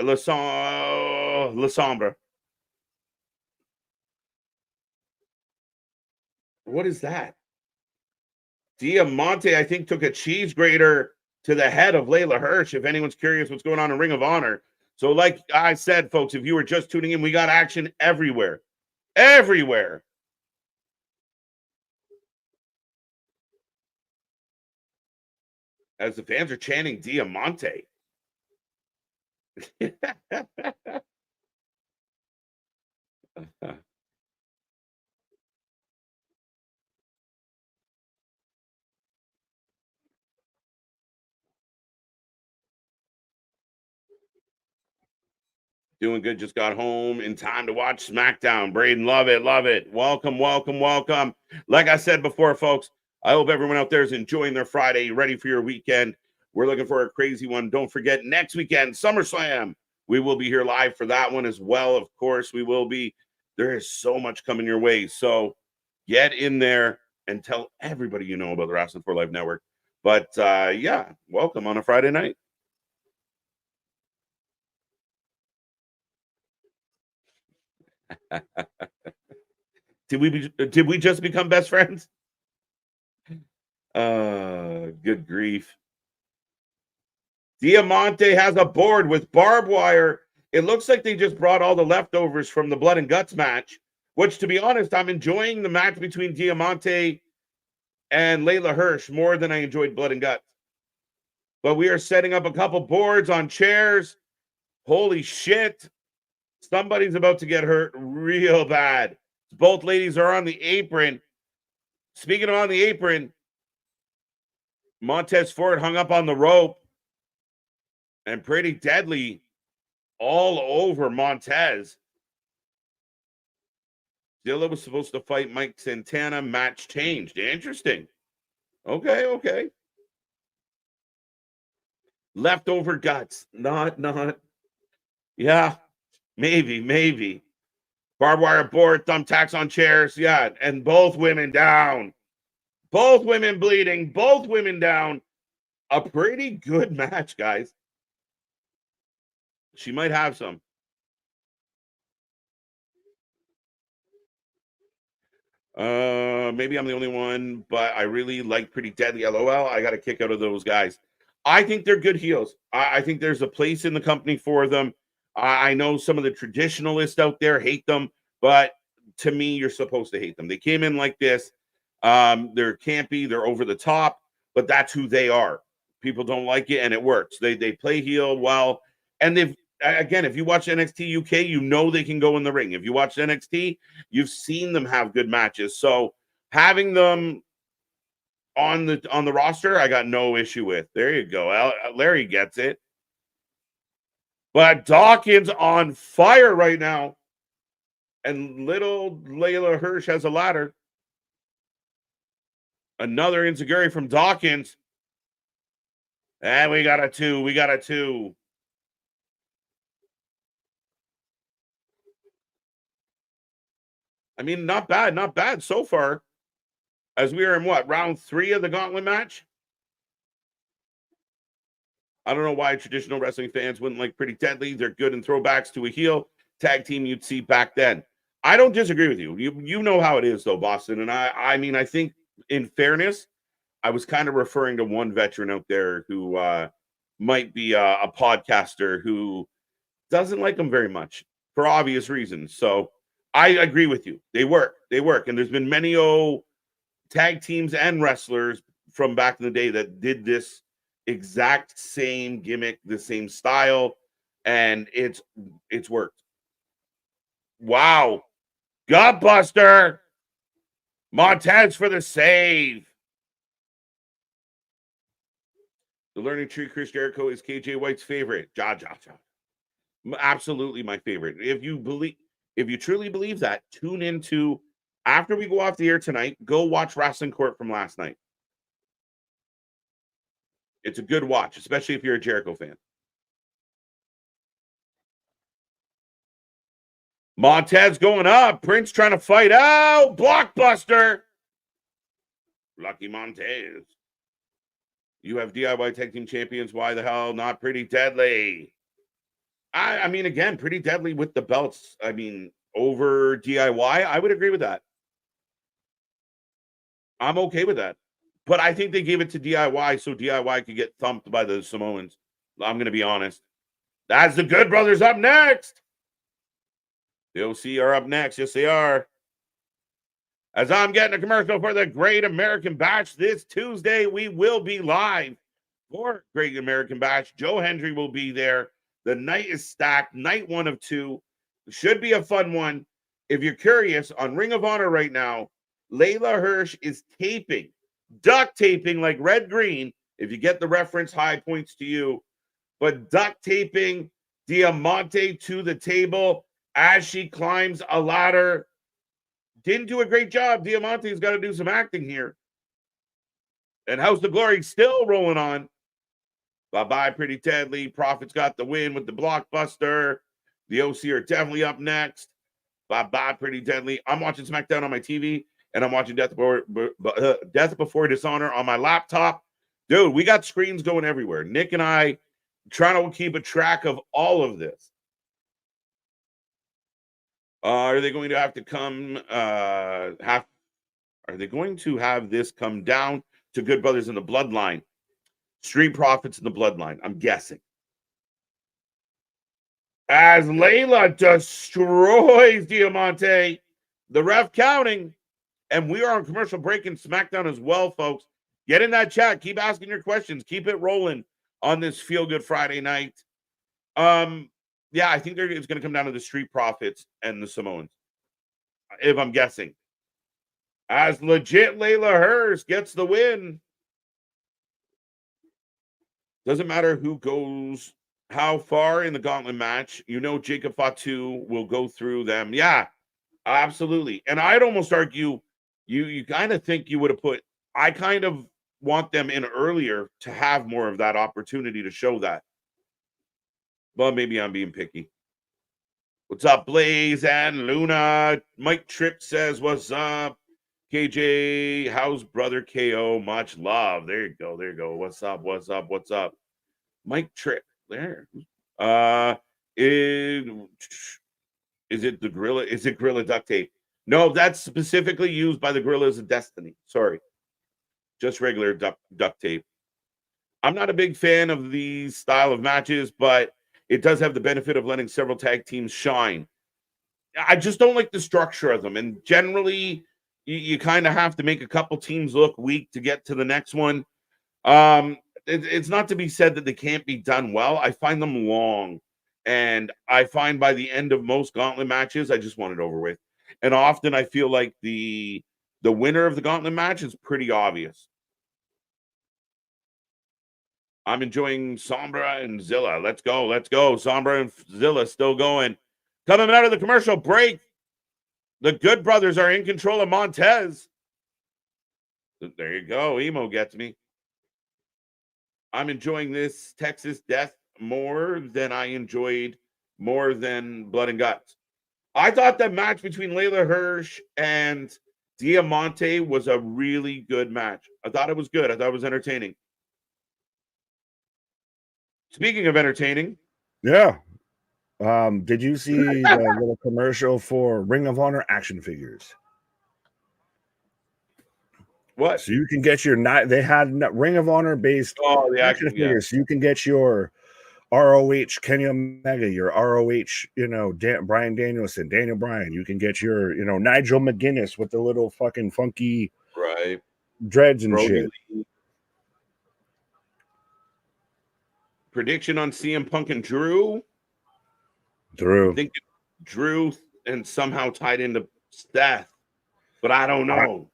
La Sombra. What is that? Diamante, I think, took a cheese grater to the head of Layla Hirsch, if anyone's curious what's going on in Ring of Honor. So like I said, folks, if you were just tuning in, we got action everywhere. Everywhere. As the fans are chanting Diamante. Doing good. Just got home in time to watch SmackDown. Braden, love it. Welcome. Like I said before, folks, I hope everyone out there is enjoying their Friday, ready for your weekend. We're looking for a crazy one. Don't forget, next weekend, SummerSlam. We will be here live for that one as well. Of course, we will be. There is so much coming your way. So get in there and tell everybody you know about the Wrestling for Life Network. But yeah, welcome on a Friday night. Did we just become best friends? Good grief. Diamante has a board with barbed wire. It looks like they just brought all the leftovers from the Blood and Guts match, which, to be honest, I'm enjoying the match between Diamante and Layla Hirsch more than I enjoyed Blood and Guts. But we are setting up a couple boards on chairs. Holy shit. Somebody's about to get hurt real bad. Both ladies are on the apron. Speaking of on the apron, Montez Ford hung up on the rope. And Pretty Deadly all over Montez. Dilla was supposed to fight Mike Santana. Match changed. Interesting. Okay. Leftover guts. Not. Yeah, maybe. Barbed wire board, thumbtacks on chairs. Yeah, and both women down. Both women bleeding. Both women down. A pretty good match, guys. She might have some. Maybe I'm the only one, but I really like Pretty Deadly. LOL. I got a kick out of those guys. I think they're good heels. I think there's a place in the company for them. I know some of the traditionalists out there hate them, but to me, you're supposed to hate them. They came in like this. They're campy. They're over the top, but that's who they are. People don't like it, and it works. They play heel well, and they've again, if you watch NXT UK, you know they can go in the ring. If you watch NXT, you've seen them have good matches. So having them on the roster, I got no issue with. There you go. Larry gets it. But Dawkins on fire right now. And little Layla Hirsch has a ladder. Another enziguri from Dawkins. And we got a 2. We got a 2. I mean, not bad. Not bad so far. As we are in what? Round 3 of the gauntlet match? I don't know why traditional wrestling fans wouldn't like Pretty Deadly. They're good in throwbacks to a heel tag team you'd see back then. I don't disagree with you. You know how it is, though, Boston. And I mean, I think in fairness, I was kind of referring to one veteran out there who might be a podcaster who doesn't like them very much for obvious reasons. So I agree with you. They work. They work. And there's been many tag teams and wrestlers from back in the day that did this exact same gimmick, the same style, and it's worked. Wow. Gutbuster. Montez for the save. The Learning Tree, Chris Jericho is KJ White's favorite. Ja. Absolutely my favorite. If you truly believe that, tune into, after we go off the air tonight, go watch Wrestling Court from last night. It's a good watch, especially if you're a Jericho fan. Montez going up. Prince trying to fight out. Blockbuster. Lucky Montez. You have DIY Tag Team Champions. Why the hell not Pretty Deadly? I mean, again, Pretty Deadly with the belts. I mean, over DIY, I would agree with that. I'm okay with that. But I think they gave it to DIY so DIY could get thumped by the Samoans. I'm going to be honest. That's the Good Brothers up next. The OC are up next. Yes, they are. As I'm getting a commercial for the Great American Bash this Tuesday, we will be live for Great American Bash. Joe Hendry will be there. The night is stacked. Night 1 of 2. Should be a fun one. If you're curious, on Ring of Honor right now, Layla Hirsch is taping, duct taping like Red Green. If you get the reference, high points to you. But duct taping Diamante to the table as she climbs a ladder. Didn't do a great job. Diamante's got to do some acting here. And House of Glory still rolling on. Bye-bye, Pretty Deadly. Prophet's got the win with the blockbuster. The OC are definitely up next. Bye-bye, Pretty Deadly. I'm watching SmackDown on my TV, and I'm watching Death Before Dishonor on my laptop. Dude, we got screens going everywhere. Nick and I trying to keep a track of all of this. Are they going to have to come are they going to have this come down to Good Brothers in the Bloodline? Street Profits in the Bloodline, I'm guessing. As Layla destroys Diamante, the ref counting, and we are on commercial break in SmackDown as well, folks. Get in that chat. Keep asking your questions. Keep it rolling on this Feel Good Friday night. Yeah, I think it's going to come down to the Street Profits and the Samoans, if I'm guessing. As legit Layla Hirsch gets the win. Doesn't matter who goes how far in the gauntlet match. You know Jacob Fatu will go through them. Yeah, absolutely. And I'd almost argue you kind of think you would have put, I kind of want them in earlier to have more of that opportunity to show that. Well, maybe I'm being picky. What's up, Blaze and Luna? Mike Tripp says, what's up? KJ, how's brother KO? Much love. There you go. There you go. What's up? What's up? What's up? Mike Tripp. There. Is it the Gorilla? Is it Gorilla duct tape? No, that's specifically used by the Gorillas of Destiny. Sorry. Just regular duct tape. I'm not a big fan of these style of matches, but it does have the benefit of letting several tag teams shine. I just don't like the structure of them. And generally, you kind of have to make a couple teams look weak to get to the next one. It's not to be said that they can't be done well. I find them long. And I find by the end of most gauntlet matches, I just want it over with. And often I feel like the winner of the gauntlet match is pretty obvious. I'm enjoying Sombra and Zilla. Let's go. Let's go. Sombra and Zilla still going. Coming out of the commercial break, the Good Brothers are in control of Montez. There you go. Emo gets me. I'm enjoying this Texas death more than Blood and Guts. I thought that match between Layla Hirsch and Diamante was a really good match. I thought it was good. I thought it was entertaining. Speaking of entertaining. Yeah. Did you see the little commercial for Ring of Honor action figures? What? So you can get your they had Ring of Honor based the action figures. Yeah. So you can get your ROH Kenny Omega, your ROH, Brian Danielson, Daniel Bryan. You can get your, Nigel McGuinness with the little fucking funky dreads and shit. Prediction on CM Punk and Drew. I think Drew and somehow tied into Seth, but I don't know.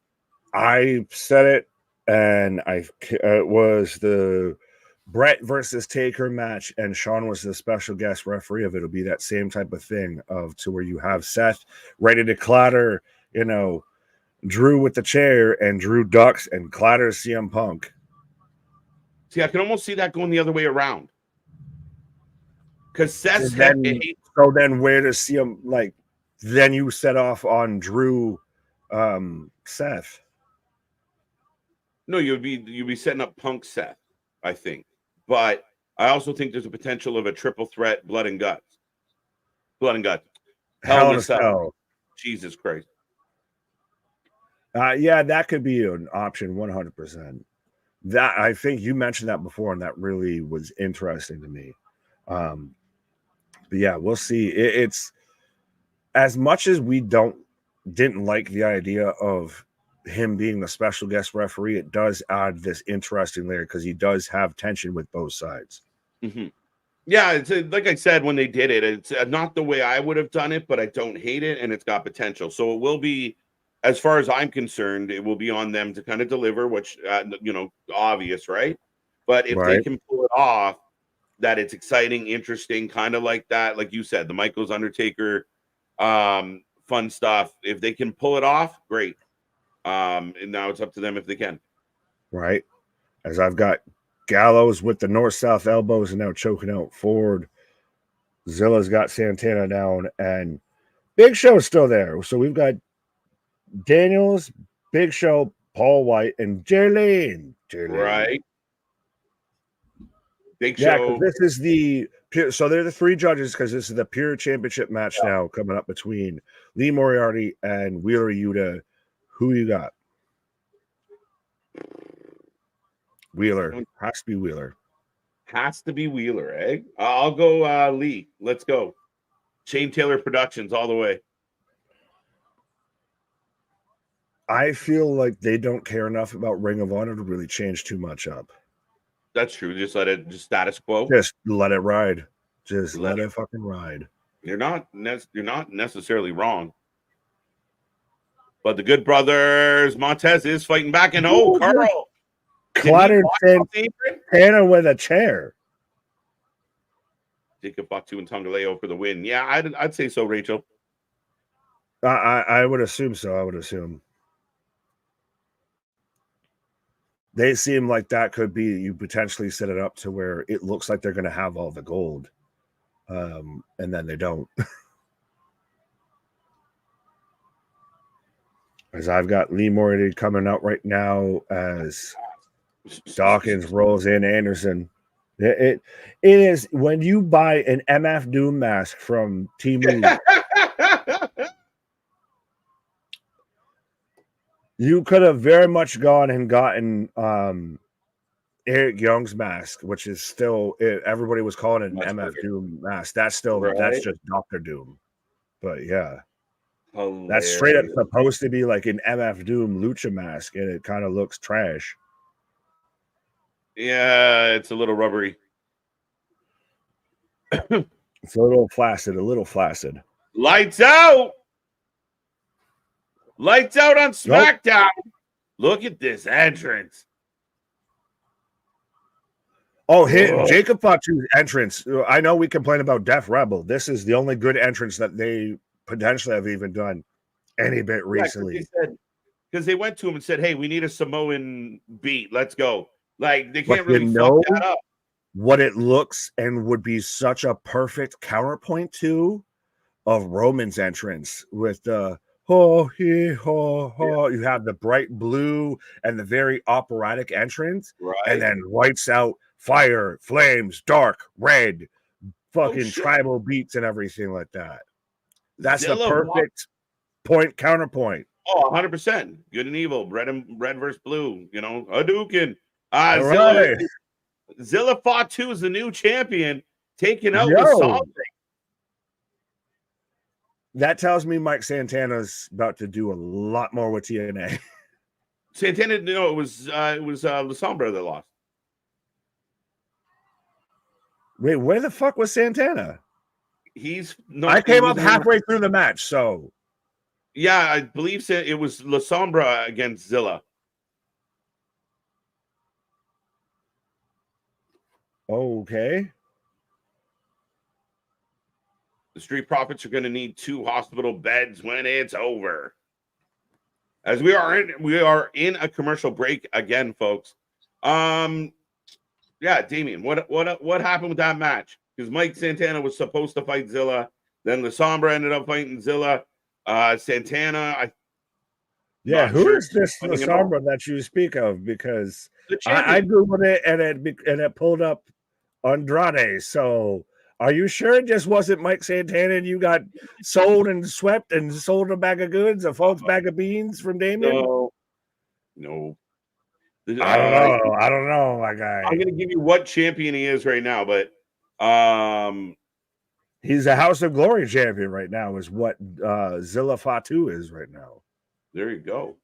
I said it, and it was the Brett versus Taker match, and Sean was the special guest referee of it. It'll be that same type of thing to where you have Seth ready to clatter, Drew with the chair, and Drew ducks and clatters CM Punk. See, I can almost see that going the other way around. Because Seth so then where does CM then you set off on Drew Seth? No, you'd be setting up Punk Seth, I think. But I also think there's a potential of a triple threat Blood and Guts. Hell in a Cell. Jesus Christ. Yeah, that could be an option 100%. That I think you mentioned that before, and that really was interesting to me. But yeah, we'll see. It's as much as we didn't like the idea of him being the special guest referee, it does add this interesting layer because he does have tension with both sides. Mm-hmm. Yeah, it's like I said when they did it, it's not the way I would have done it, but I don't hate it, and it's got potential. So it will be, as far as I'm concerned, it will be on them to kind of deliver, which obvious, right? But if they can pull it off, that it's exciting, interesting, kind of like that, like you said, the Michaels Undertaker fun stuff. If they can pull it off, great. And now it's up to them if they can. Right. As I've got Gallows with the north-south elbows and now choking out Ford. Zilla's got Santana down, and Big Show's still there. So we've got Daniels, Big Show, Paul White, and Jerlene. Right. Big Show. This is so they're the three judges because this is the pure championship match now coming up between Lee Moriarty and Wheeler Yuta. Who you got? Wheeler. Has to be Wheeler. Has to be Wheeler, eh? I'll go Lee. Let's go. Shane Taylor Productions all the way. I feel like they don't care enough about Ring of Honor to really change too much up. That's true. Just let it status quo. Just let it ride. Just let it fucking ride. You're not necessarily wrong. But the Good Brothers, Montez is fighting back, and Carl clattered Santana with a chair. Jacob Fatu and Tongaleo for the win. Yeah, I'd say so, Rachel. I would assume so. I would assume. They seem like that could be, you potentially set it up to where it looks like they're going to have all the gold. And then they don't. As I've got Lee Moriarty coming out right now as Dawkins rolls in Anderson. It is when you buy an MF Doom mask from Temu. You could have very much gone and gotten Eric Young's mask, which is still everybody was calling it an MF Doom mask. That's still that's just Dr. Doom. But yeah. Hilarious. That's straight up supposed to be like an MF Doom lucha mask, and it kind of looks trash. Yeah, it's a little rubbery. It's a little flaccid. Lights out! Lights out on SmackDown. Nope. Look at this entrance. Oh, Jacob Fatu's entrance. I know we complain about Def Rebel. This is the only good entrance that they potentially have even done any bit recently. because they went to him and said, "Hey, we need a Samoan beat. Let's go." Like they But can't you really fuck know that up. what it looks and would be such a perfect counterpoint to of Roman's entrance with the ho he ho ho. You have the bright blue and the very operatic entrance, Right. and then lights out, fire, flames, dark, red, fucking tribal beats and everything like that. That's Zilla the perfect point counterpoint. Oh, 100%. Good and evil, red versus blue, you know, Hadouken. Right. Zilla Fatu is the new champion, taking out Yo. Lasandre. That tells me Mike Santana's about to do a lot more with TNA. Santana, no, it was Lasandre that lost. Wait, where the fuck was Santana? I came up halfway through the match, so yeah, I believe it was Lasandre against Zilla. Okay. The Street Profits are going to need 2 hospital beds when it's over. As we are in a commercial break again, folks. Yeah, Damien, what happened with that match? Because Mike Santana was supposed to fight Zilla, then Lasandre ended up fighting Zilla. Santana, who is this Lasandre that you speak of? Because I googled it and it pulled up Andrade. So are you sure it just wasn't Mike Santana and you got sold and swept and sold a bag of goods, a false bag of beans from Damien? No. I don't know, my guy. I'm going to give you what champion he is right now, but he's a House of Glory champion right now, is what Zilla Fatu is right now. There you go.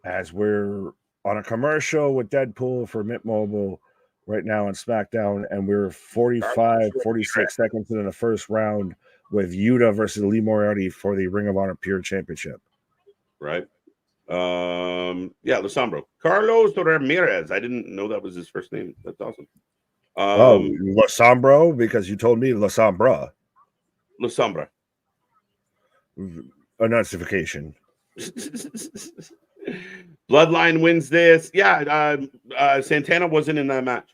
As we're on a commercial with Deadpool for Mint Mobile right now on SmackDown, and we're 46 seconds into the first round with Yuta versus Lee Moriarty for the Ring of Honor Pure Championship. Right. Yeah, Lasandre. Carlos Ramirez. I didn't know that was his first name. That's awesome. Lasandre, because you told me Lasandre. Lasandre. Enunciation. Bloodline wins this. Yeah, Santana wasn't in that match.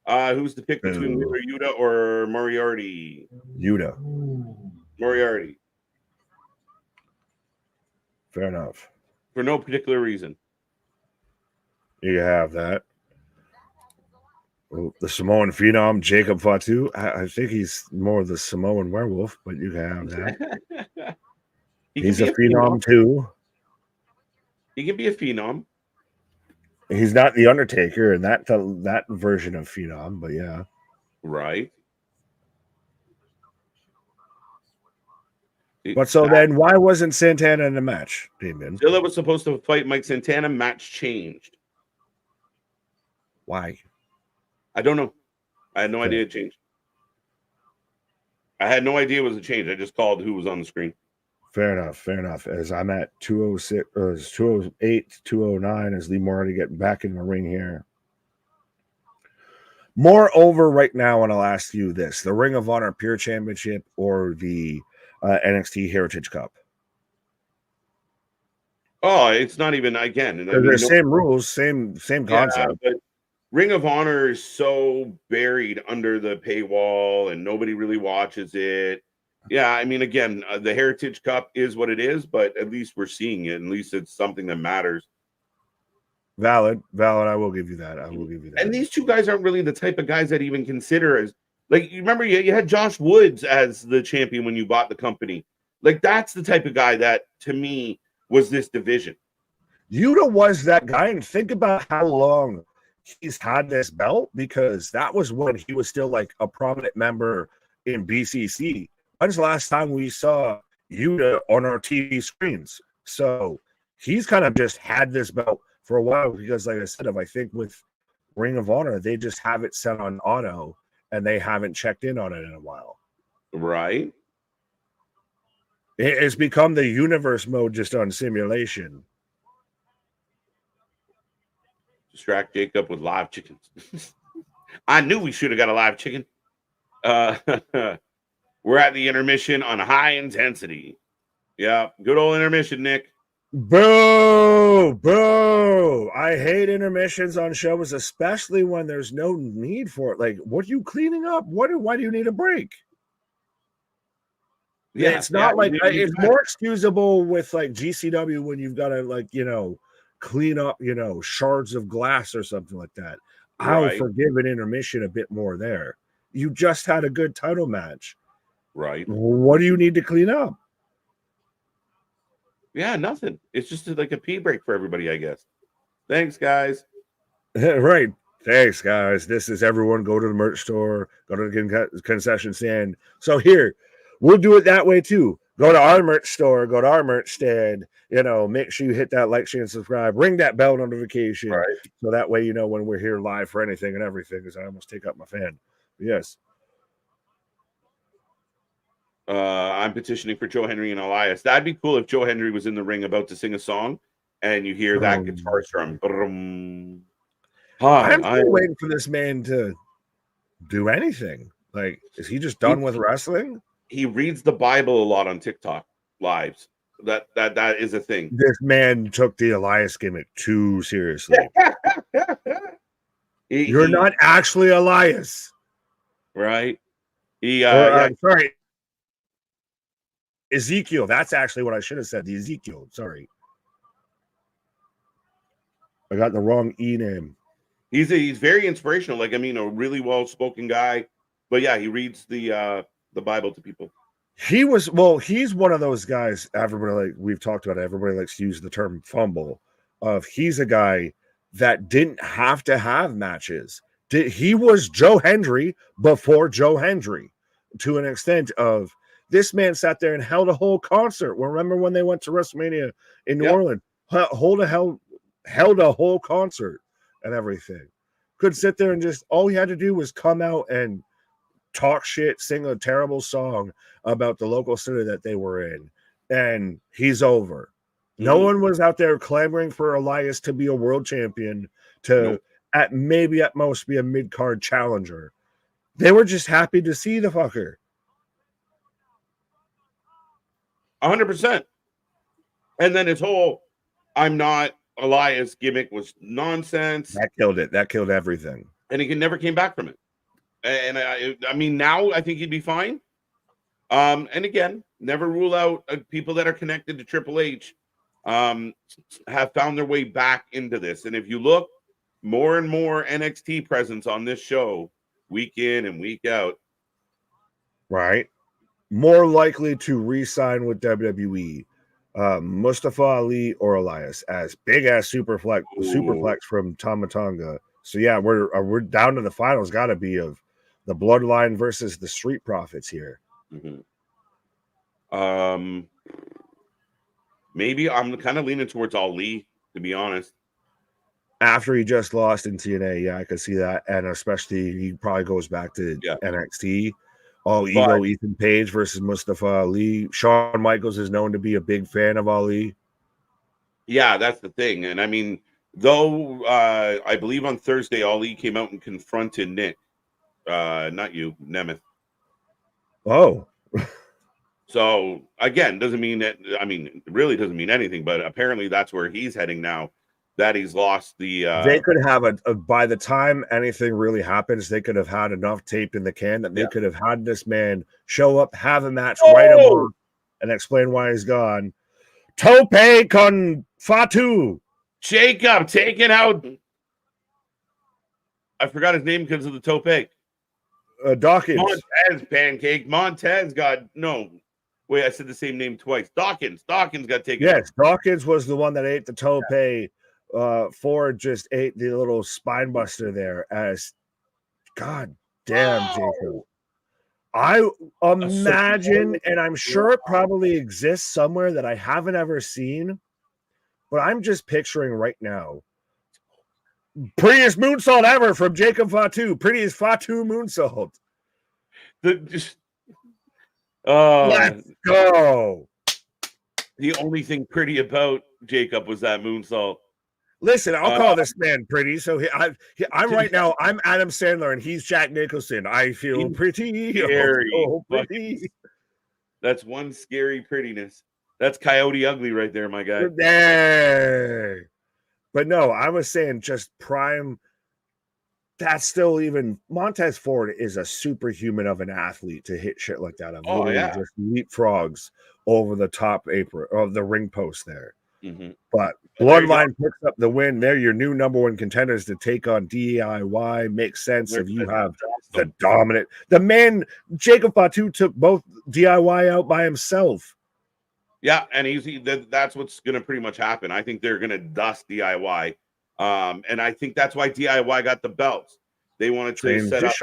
Who's the pick between Yuta or Moriarty? Yuta. Moriarty. Fair enough. For no particular reason. You have that. The Samoan Phenom, Jacob Fatu. I think he's more the Samoan werewolf, but you have that. He's a Phenom too. He can be a Phenom. He's not the Undertaker and that version of Phenom, but yeah. Right. But so then why wasn't Santana in the match, Damien? Zilla was supposed to fight Mike Santana. Match changed. Why? I don't know. I had no idea it changed. I had no idea it was a change. I just called who was on the screen. Fair enough. As I'm at 206, 208, 209, as Lee Moriarty getting back in the ring here. Moreover, right now, and I'll ask you this: the Ring of Honor Pure Championship or the NXT Heritage Cup? Oh, it's not even again. They're the same rules, same concept. But Ring of Honor is so buried under the paywall, and nobody really watches it. Yeah, I mean, again, the Heritage Cup is what it is, but at least we're seeing it. At least it's something that matters. Valid. I will give you that. And these two guys aren't really the type of guys that even consider as like. You remember, you had Josh Woods as the champion when you bought the company. Like that's the type of guy that, to me, was this division. Yuta was that guy, and think about how long he's had this belt, because that was when he was still like a prominent member in BCC. When's the last time we saw Yuta on our TV screens? So he's kind of just had this belt for a while, because like I said, I think with Ring of Honor, they just have it set on auto and they haven't checked in on it in a while. Right. It's become the universe mode just on simulation. Distract Jacob with live chickens. I knew we should have got a live chicken. We're at the intermission on high intensity. Yeah, good old intermission, Nick. Boo! I hate intermissions on shows, especially when there's no need for it. Like, what are you cleaning up? Why do you need a break? Yeah, it's not like it's time. more excusable with like GCW when you've got to like, clean up, shards of glass or something like that. I'll Right. forgive an intermission a bit more there. You just had a good title match. Right. What do you need to clean up? Yeah, nothing. It's just like a pee break for everybody, I guess. Thanks, guys. Right. Thanks, guys. This is everyone. Go to the merch store. Go to the concession stand. So here, we'll do it that way too. Go to our merch store. Go to our merch stand. Make sure you hit that like, share, and subscribe. Ring that bell notification. Right. So that way you know when we're here live for anything and everything. Because I almost take up my fan. Yes. I'm petitioning for Joe Henry and Elias. That'd be cool if Joe Henry was in the ring about to sing a song, and you hear that guitar strum. I'm still waiting for this man to do anything. Like, is he just done with wrestling? He reads the Bible a lot on TikTok lives. That is a thing. This man took the Elias gimmick too seriously. You're not actually Elias, right? I'm sorry, Ezekiel. That's actually what I should have said. The Ezekiel. Sorry, I got the wrong E name. He's very inspirational. Like, I mean, a really well-spoken guy. But yeah, he reads the Bible to people. He's one of those guys. Everybody, like we've talked about, everybody likes to use the term fumble. He's a guy that didn't have to have matches. He was Joe Hendry before Joe Hendry, to an extent of this man sat there and held a whole concert. Remember when they went to WrestleMania in New Orleans? Held a whole concert and everything. Could sit there and just all he had to do was come out and talk shit, sing a terrible song about the local city that they were in, and he's over. No one was out there clamoring for Elias to be a world champion, at most be a mid-card challenger. They were just happy to see the fucker. 100%. And then his whole "I'm not Elias" gimmick was nonsense. That killed it. That killed everything. And he never came back from it. And I mean, now I think he'd be fine. And again, never rule out people that are connected to Triple H have found their way back into this. And if you look, more and more NXT presence on this show, week in and week out. Right. More likely to re-sign with WWE. Mustafa Ali or Elias, as big ass superflex from Tama Tonga. So yeah, we're down to the finals. Got to be of the Bloodline versus the Street Profits here. Maybe I'm kind of leaning towards Ali, to be honest. After he just lost in TNA, yeah, I could see that, and especially he probably goes back to NXT. Ego Ethan Page versus Mustafa Ali. Shawn Michaels is known to be a big fan of Ali. Yeah, that's the thing. And I mean, though, I believe on Thursday, Ali came out and confronted Nick. Not you, Nemeth. Oh. So, again, doesn't mean that, I mean, it really doesn't mean anything, but apparently that's where he's heading now, that he's lost the... They could have by the time anything really happens, they could have had enough tape in the can that they could have had this man show up, have a match, write him off, and explain why he's gone. Tope con Fatu. Jacob taking out... I forgot his name because of the tope. Dawkins. Montez Pancake. Montez got... No. Wait, I said the same name twice. Dawkins got taken out. Yes, Dawkins was the one that ate the tope. Ford just ate the little spine buster there. As God damn, Jacob. I imagine, and I'm sure it probably exists somewhere that I haven't ever seen, but I'm just picturing right now. Prettiest moonsault ever from Jacob Fatu. Prettiest Fatu moonsault. Let's go. The only thing pretty about Jacob was that moonsault. Listen, I'll call this man pretty. So I'm right now. I'm Adam Sandler and he's Jack Nicholson. I feel pretty. Scary. Oh, pretty. That's one scary prettiness. That's Coyote Ugly right there, my guy. Dang. But no, I was saying just prime. That's still even Montez Ford is a superhuman of an athlete to hit shit like that. Of Oh, literally yeah. just leapfrogs over the top apron of the ring post there. Mm-hmm. But And there you go. Bloodline picks up the win. They're your new number one contenders to take on DIY. Makes sense if you have the dominant. The man, Jacob Fatu, took both DIY out by himself. Yeah, and that's what's going to pretty much happen. I think they're going to dust DIY. And I think that's why DIY got the belts. They wanted to set up.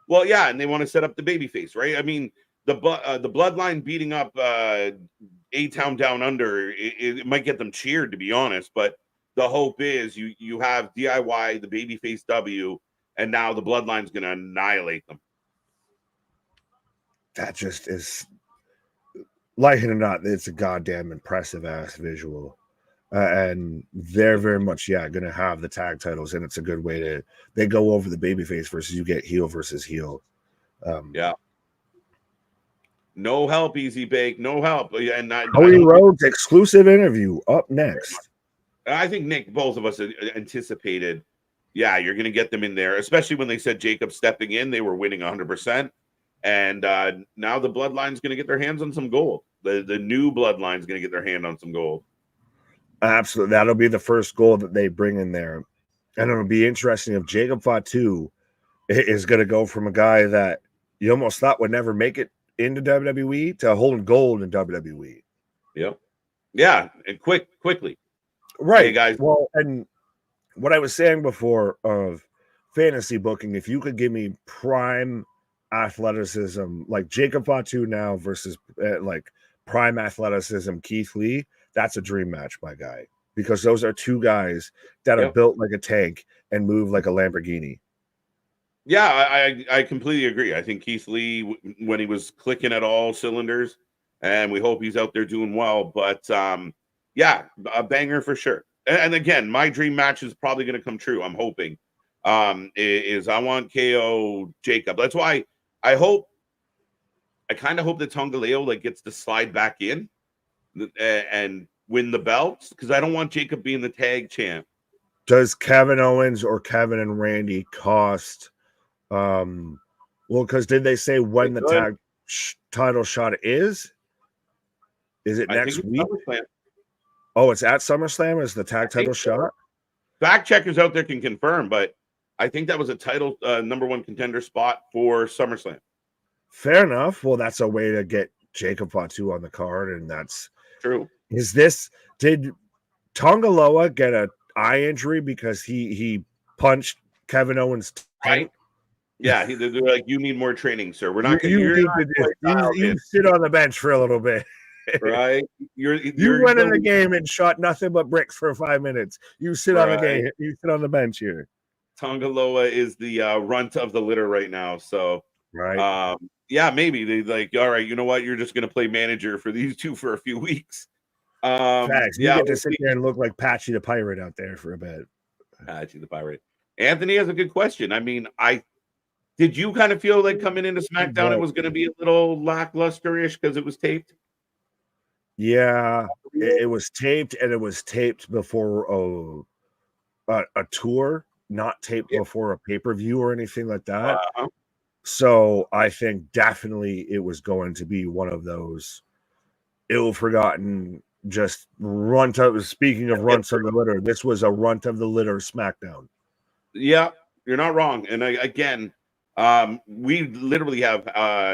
Well, yeah, and they want to set up the babyface, right? I mean, the Bloodline beating up A-Town Down Under, it might get them cheered, to be honest. But the hope is you have DIY, the babyface W, and now the Bloodline's going to annihilate them. That just is, like it or not, it's a goddamn impressive ass visual. And they're very much, going to have the tag titles, and it's a good way to, they go over the babyface versus you get heel versus heel. Yeah. No help, Easy Bake. No help. And Cody Rhodes exclusive interview up next. I think, Nick, both of us anticipated, you're going to get them in there, especially when they said Jacob stepping in. They were winning 100%. And now the Bloodline's going to get their hands on some gold. The new Bloodline's going to get their hand on some gold. Absolutely. That'll be the first goal that they bring in there. And it'll be interesting if Jacob Fatu is going to go from a guy that you almost thought would never make it into WWE to holding gold in WWE. Yep. Yeah. And quickly. Right. Hey, guys. Well, and what I was saying before of fantasy booking, if you could give me prime athleticism, like Jacob Fatu now versus like prime athleticism, Keith Lee, that's a dream match, my guy, because those are two guys that are built like a tank and move like a Lamborghini. Yeah, I completely agree. I think Keith Lee, when he was clicking at all cylinders, and we hope he's out there doing well. But a banger for sure. And again, my dream match is probably going to come true. I'm hoping. Is I want KO Jacob. That's why I kind of hope that Tongaleo gets to slide back in and win the belts, because I don't want Jacob being the tag champ. Does Kevin Owens or Kevin and Randy cost? Well, because did they say when the tag title shot is? Is it next week? Oh, it's at SummerSlam. Is the tag title shot? Fact checkers out there can confirm, but I think that was a title number one contender spot for SummerSlam. Fair enough. Well, that's a way to get Jacob Fatu on the card, and that's true. Did Tongaloa get an eye injury because he punched Kevin Owens right? Yeah, they're like, you need more training, sir. We're not. You sit on the bench for a little bit, right? You went in the game and shot nothing but bricks for 5 minutes. You sit on the game. You sit on the bench here. Tongaloa is the runt of the litter right now. So right. Maybe they like, all right, you know what? You're just gonna play manager for these two for a few weeks. Facts. You get to sit there and look like Patchy the Pirate out there for a bit. Patchy the Pirate. Anthony has a good question. I mean, did you kind of feel like coming into SmackDown it was going to be a little lackluster-ish because it was taped? Yeah, it was taped, and it was taped before a tour, not taped before a pay-per-view or anything like that. So I think definitely it was going to be one of those ill-forgotten, just runt of. Speaking of runts of the litter, this was a runt of the litter SmackDown. Yeah, you're not wrong. And again, we literally have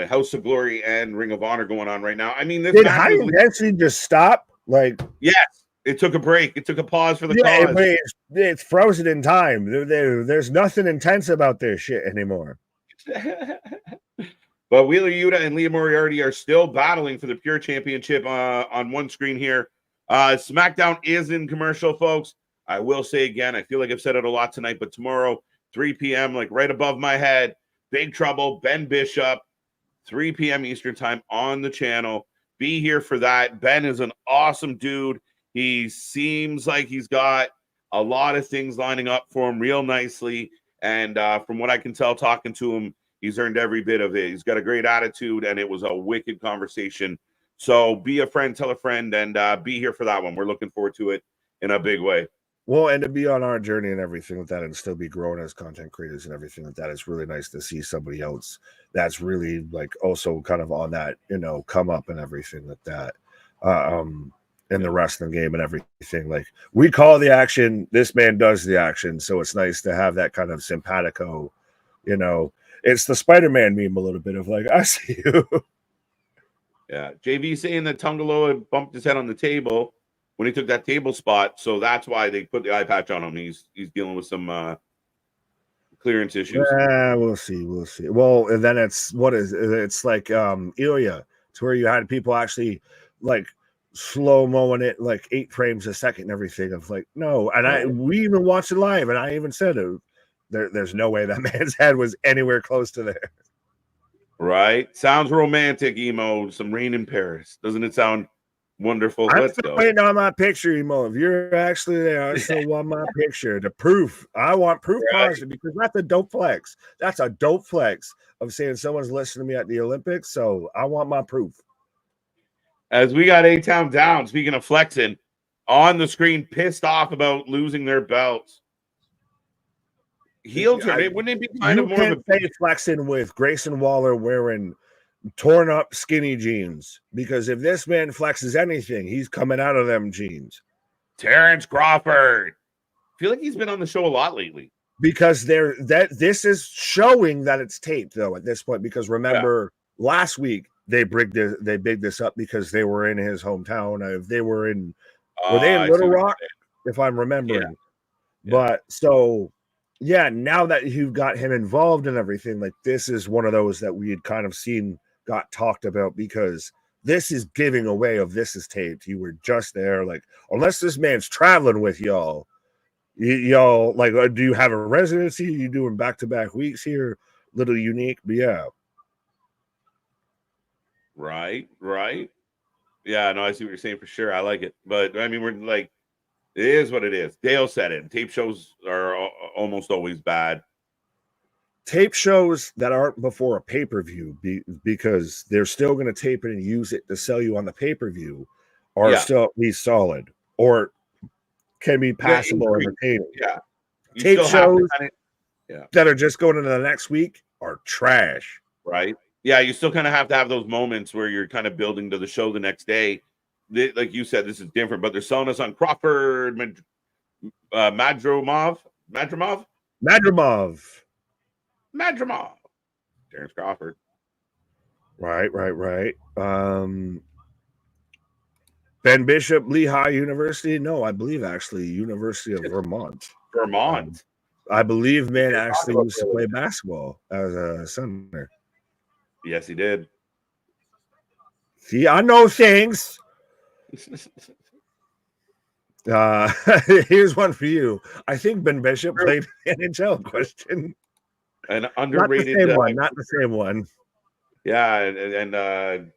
House of Glory and Ring of Honor going on right now. I mean, did High Intensity just stop? Like, yes, it took a break. It took a pause for the cause. It's frozen in time. There's nothing intense about this shit anymore. But Wheeler Yuta and Leah Moriarty are still battling for the Pure Championship on one screen here. SmackDown is in commercial, folks. I will say again, I feel like I've said it a lot tonight, but tomorrow, 3 p.m., like right above my head, Big Trouble, Ben Bishop, 3 p.m. Eastern time on the channel. Be here for that. Ben is an awesome dude. He seems like he's got a lot of things lining up for him real nicely. And from what I can tell, talking to him, he's earned every bit of it. He's got a great attitude, and it was a wicked conversation So be a friend, tell a friend, and be here for that one. We're looking forward to it in a big way. Well, and to be on our journey and everything like that and still be growing as content creators and everything like that, it's really nice to see somebody else that's really like also kind of on that, come up and everything like that. In the wrestling game and everything. Like, we call the action, this man does the action. So it's nice to have that kind of simpatico, It's the Spider-Man meme a little bit of like, I see you. Yeah. JV saying that Tungaloa bumped his head on the table when he took that table spot. So that's why they put the eye patch on him. He's dealing with some clearance issues. Yeah, we'll see. Well, and then it's like Ilya. It's where you had people actually like slow-moing it like 8 frames a second and everything of like, no. And we even watched it live, and I even said there's no way that man's head was anywhere close to there. Right. Sounds romantic, emo. Some rain in Paris. Doesn't it sound wonderful? I'm Let's still go. waiting on my picture, emo. If you're actually there, I still want my picture. The proof. I want proof positive, because that's a dope flex. That's a dope flex of saying someone's listening to me at the Olympics. So I want my proof. As we got A-Town down, speaking of flexing, on the screen, pissed off about losing their belts. Heel turn. Wouldn't it be kind of more of a flexing with Grayson Waller wearing torn up skinny jeans? Because if this man flexes anything, he's coming out of them jeans. Terrence Crawford. I feel like he's been on the show a lot lately. Because this is showing that it's taped though at this point. Because remember last week they bigged this up because they were in his hometown. If they were in Little Rock, if I'm remembering. Yeah. But so now that you've got him involved in everything, like this is one of those that we had kind of seen got talked about, because this is giving away of this is taped. You were just there, like, unless this man's traveling with y'all, like, do you have a residency? Are you doing back-to-back weeks here? Little unique, but yeah. Right. Yeah, no, I see what you're saying for sure. I like it. But I mean, we're like, it is what it is. Dale said it. Tape shows are almost always bad. Tape shows that aren't before a pay-per-view, because they're still going to tape it and use it to sell you on the pay-per-view, are still at least solid or can be passable entertaining. Yeah. Tape shows that are just going into the next week are trash. Right. Yeah, you still kind of have to have those moments where you're kind of building to the show the next day. Like you said, this is different, but they're selling us on Crawford, Madrimov. Terrence Crawford. Right. Ben Bishop, Lehigh University. No, I believe actually University of Vermont. I believe man actually used to play basketball as a center. Yes, he did. See, I know things. Here's one for you. I think Ben Bishop played NHL question. An underrated not the same one. Yeah, and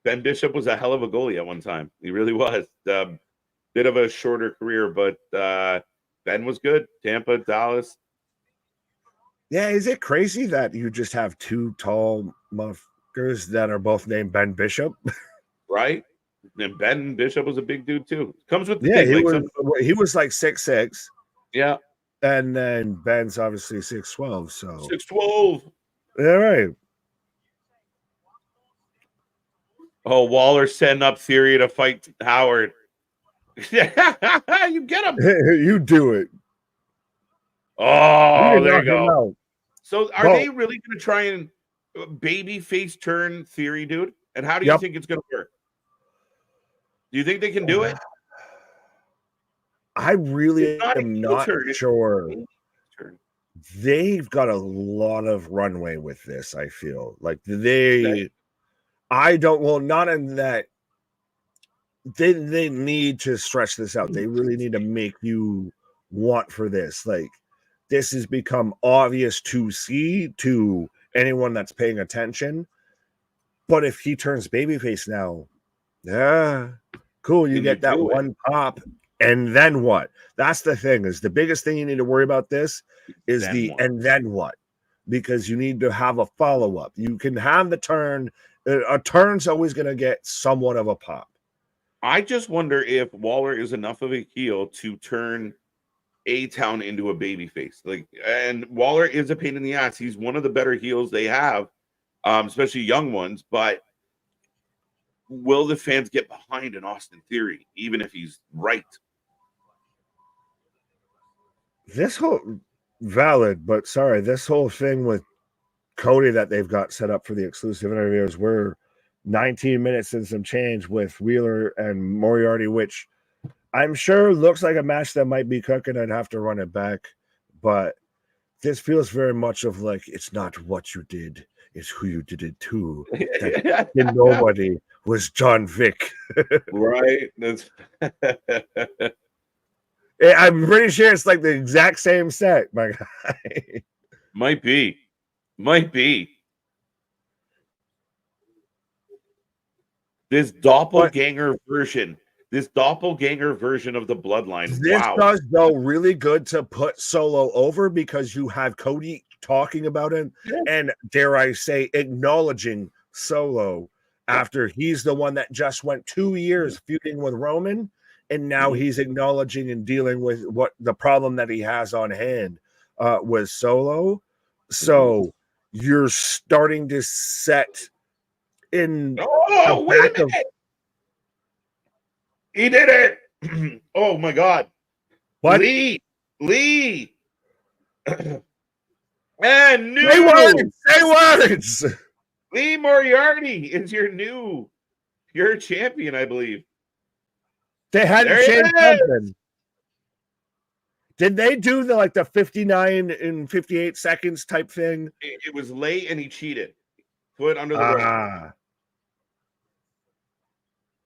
Ben Bishop was a hell of a goalie at one time. He really was. Bit of a shorter career, but Ben was good. Tampa, Dallas. Yeah, is it crazy that you just have 2 tall motherfuckers that are both named Ben Bishop? Right? And Ben Bishop was a big dude too. Comes with the thing. He was like 6'6". Yeah. And then Ben's obviously 6'12". So 6'12". Yeah, right. Oh, Waller setting up Theory to fight Howard. You get him. You do it. Oh, there you go. So are they really going to try and baby face turn Theory, dude? And how do you think it's going to work? Do you think they can do it? I really am not sure. They've got a lot of runway with this, I feel. Like not in that they need to stretch this out. They really need to make you want for this. Like, this has become obvious to see to anyone that's paying attention. But if he turns babyface now, cool. You get that one pop, and then what? That's the thing. Is the biggest thing you need to worry about this is and then what? Because you need to have a follow-up. You can have the turn. A turn's always going to get somewhat of a pop. I just wonder if Waller is enough of a heel to turn A-Town into a babyface. Like, and Waller is a pain in the ass. He's one of the better heels they have, especially young ones. But will the fans get behind an Austin Theory, even if he's right? This whole valid, but sorry, this whole thing with Cody that they've got set up for the exclusive interviews, we're 19 minutes and some change with Wheeler and Moriarty, which I'm sure looks like a match that might be cooking. I'd have to run it back, but this feels very much of like, it's not what you did, it's who you did it to. That nobody was John Vick. Right. That's I'm pretty sure it's like the exact same set, my guy. might be. This doppelganger version. This doppelganger version of the Bloodline. This Wow. does, though, really good to put Solo over because you have Cody talking about him and, dare I say, acknowledging Solo after he's the one that just went 2 years feuding with Roman, and now he's acknowledging and dealing with what the problem that he has on hand with Solo. So you're starting to set in. Oh, wait a minute. He did it. Oh my God. What? Lee. And new. Say words. Lee Moriarty is your champion, I believe. They had to change something. Did they do the 59 in 58 seconds type thing? It was late and he cheated. Put under the rope.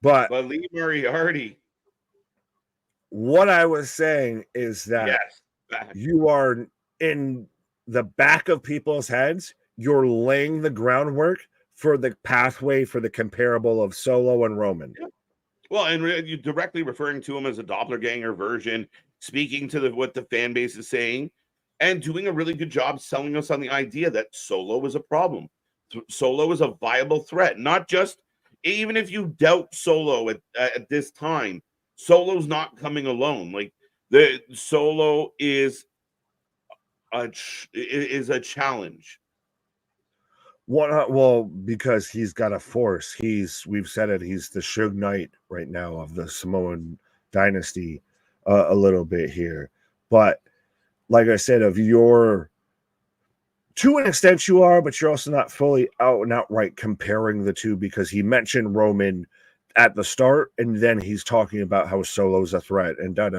But Lee Moriarty. What I was saying is that you are in the back of people's heads. You're laying the groundwork for the pathway for the comparable of Solo and Roman. Yeah. Well, and you directly referring to him as a doppelganger version, speaking to what the fan base is saying, and doing a really good job selling us on the idea that Solo is a problem. Solo is a viable threat, not just even if you doubt Solo at this time. Solo's not coming alone. Like the Solo is a challenge. Well, because he's got a force. We've said it. He's the Suge Knight right now of the Samoan dynasty, a little bit here. But like I said, to an extent you are, but you're also not fully out and outright comparing the two because he mentioned Roman at the start, and then he's talking about how Solo's a threat and da.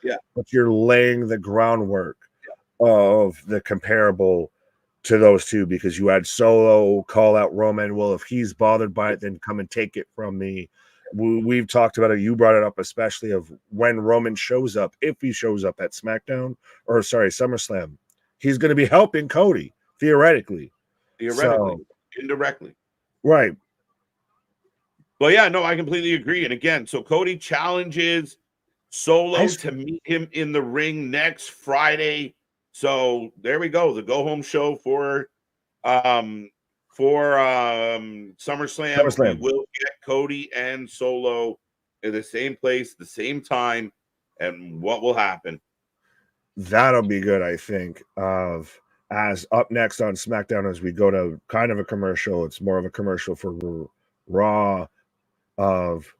Yeah. But you're laying the groundwork of the comparable to those two because you had Solo call out Roman. Well, if he's bothered by it, then come and take it from me. We've talked about it. You brought it up, especially of when Roman shows up, if he shows up at SmackDown or SummerSlam, he's going to be helping Cody theoretically, indirectly, right? Well, yeah, no, I completely agree. And again, so Cody challenges Solo to meet him in the ring next Friday. So there we go. The go home show for SummerSlam. We will get Cody and Solo in the same place, the same time, and what will happen? That'll be good, I think. As up next on SmackDown, as we go to kind of a commercial, it's more of a commercial for Raw. Of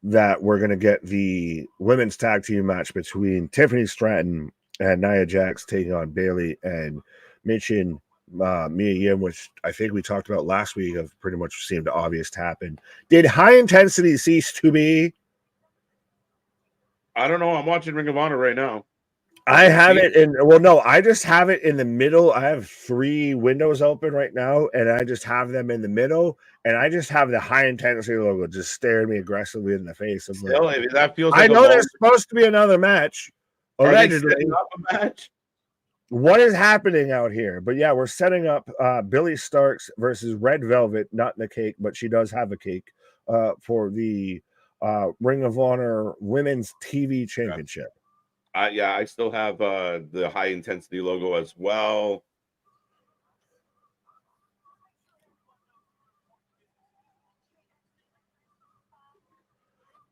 that, we're going to get the women's tag team match between Tiffany Stratton and Nia Jax taking on Bayley and Michin Mia Yim, which I think we talked about last week, of pretty much seemed obvious to happen. Did high intensity cease to be? I don't know. I'm watching Ring of Honor right now. I have it in, I just have it in the middle. I have 3 windows open right now, and I just have them in the middle, and I just have the high intensity logo just staring me aggressively in the face. That feels like I know there's supposed to be another match. Allegedly. Up a match? What is happening out here? But yeah, we're setting up Billy Starks versus Red Velvet, not in the cake, but she does have a cake for the Ring of Honor Women's TV Championship. I still have the high intensity logo as well.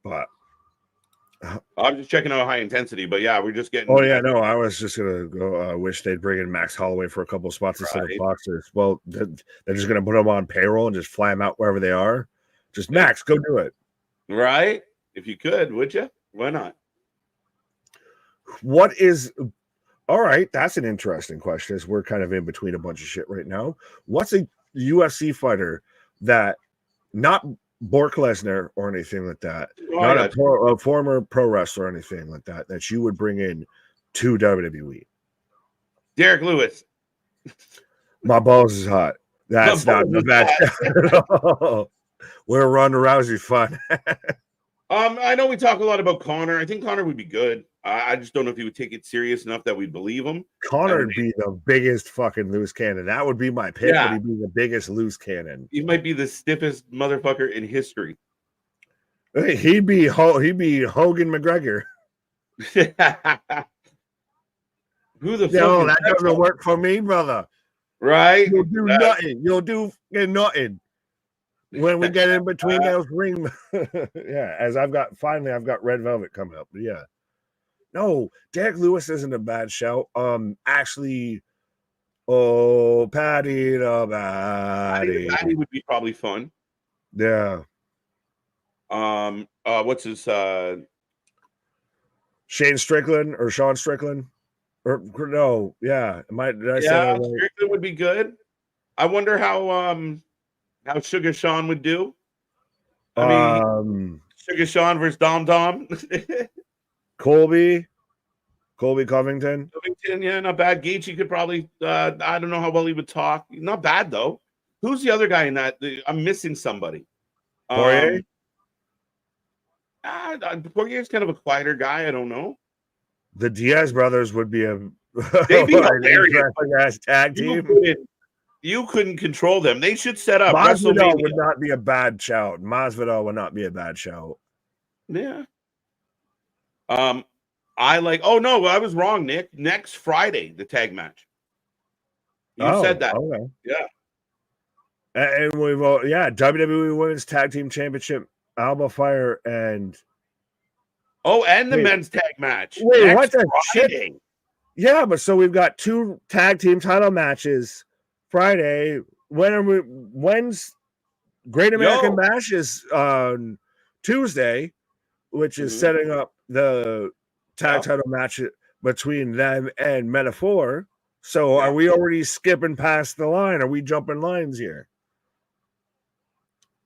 But I'm just checking out high intensity, but yeah, we're just getting. oh yeah, no, I was just gonna go. Wish they'd bring in Max Holloway for a couple spots instead of boxers. Well, they're just gonna put them on payroll and just fly them out wherever they are. Just Max, go do it. Right? If you could, would you? Why not? What is all right? That's an interesting question. As we're kind of in between a bunch of shit right now. What's a UFC fighter that not Brock Lesnar or anything like that, not a former pro wrestler or anything like that, that you would bring in to WWE? Derek Lewis. My balls is hot. That's not the bad shot. We're Ronda Rousey fun. I know we talk a lot about Connor. I think Connor would be good. I just don't know if he would take it serious enough that we'd believe him. Connor would be the biggest fucking loose cannon. That would be my pick, but he'd be the biggest loose cannon. He might be the stiffest motherfucker in history. He'd be Hogan McGregor. Who the fuck? No, that doesn't work for me, brother. Right? You'll do nothing. You'll do nothing. When we get in between those ring, yeah. As I've got Red Velvet coming up, but yeah. No, Derek Lewis isn't a bad shout. Actually, Patty the Patty. Patty would be probably fun. Yeah. What's his Sean Strickland? Or no, yeah. Strickland would be good. I wonder how Sugar Sean would do. I mean, Sugar Sean versus Dom. Colby Covington. Yeah, not bad. Gaethje could probably. I don't know how well he would talk. Not bad though. Who's the other guy in that? I'm missing somebody. Poirier. Poirier's kind of a quieter guy. I don't know. The Diaz brothers would be they'd be hilarious tag team. You couldn't control them. They should set up WrestleMania. Would not be a bad shout. Masvidal would not be a bad shout. Yeah. I like. Oh no, I was wrong, Nick. Next Friday, the tag match. You said that. Okay. Yeah. And we've WWE Women's Tag Team Championship, Alba Fire, and the men's tag match. Wait, what the shit? Yeah, but so we've got 2 tag team title matches Friday. When's Great American Bash is on Tuesday, which is setting up the tag title match between them and Metaphor. So are we already skipping past the line? Are we jumping lines here?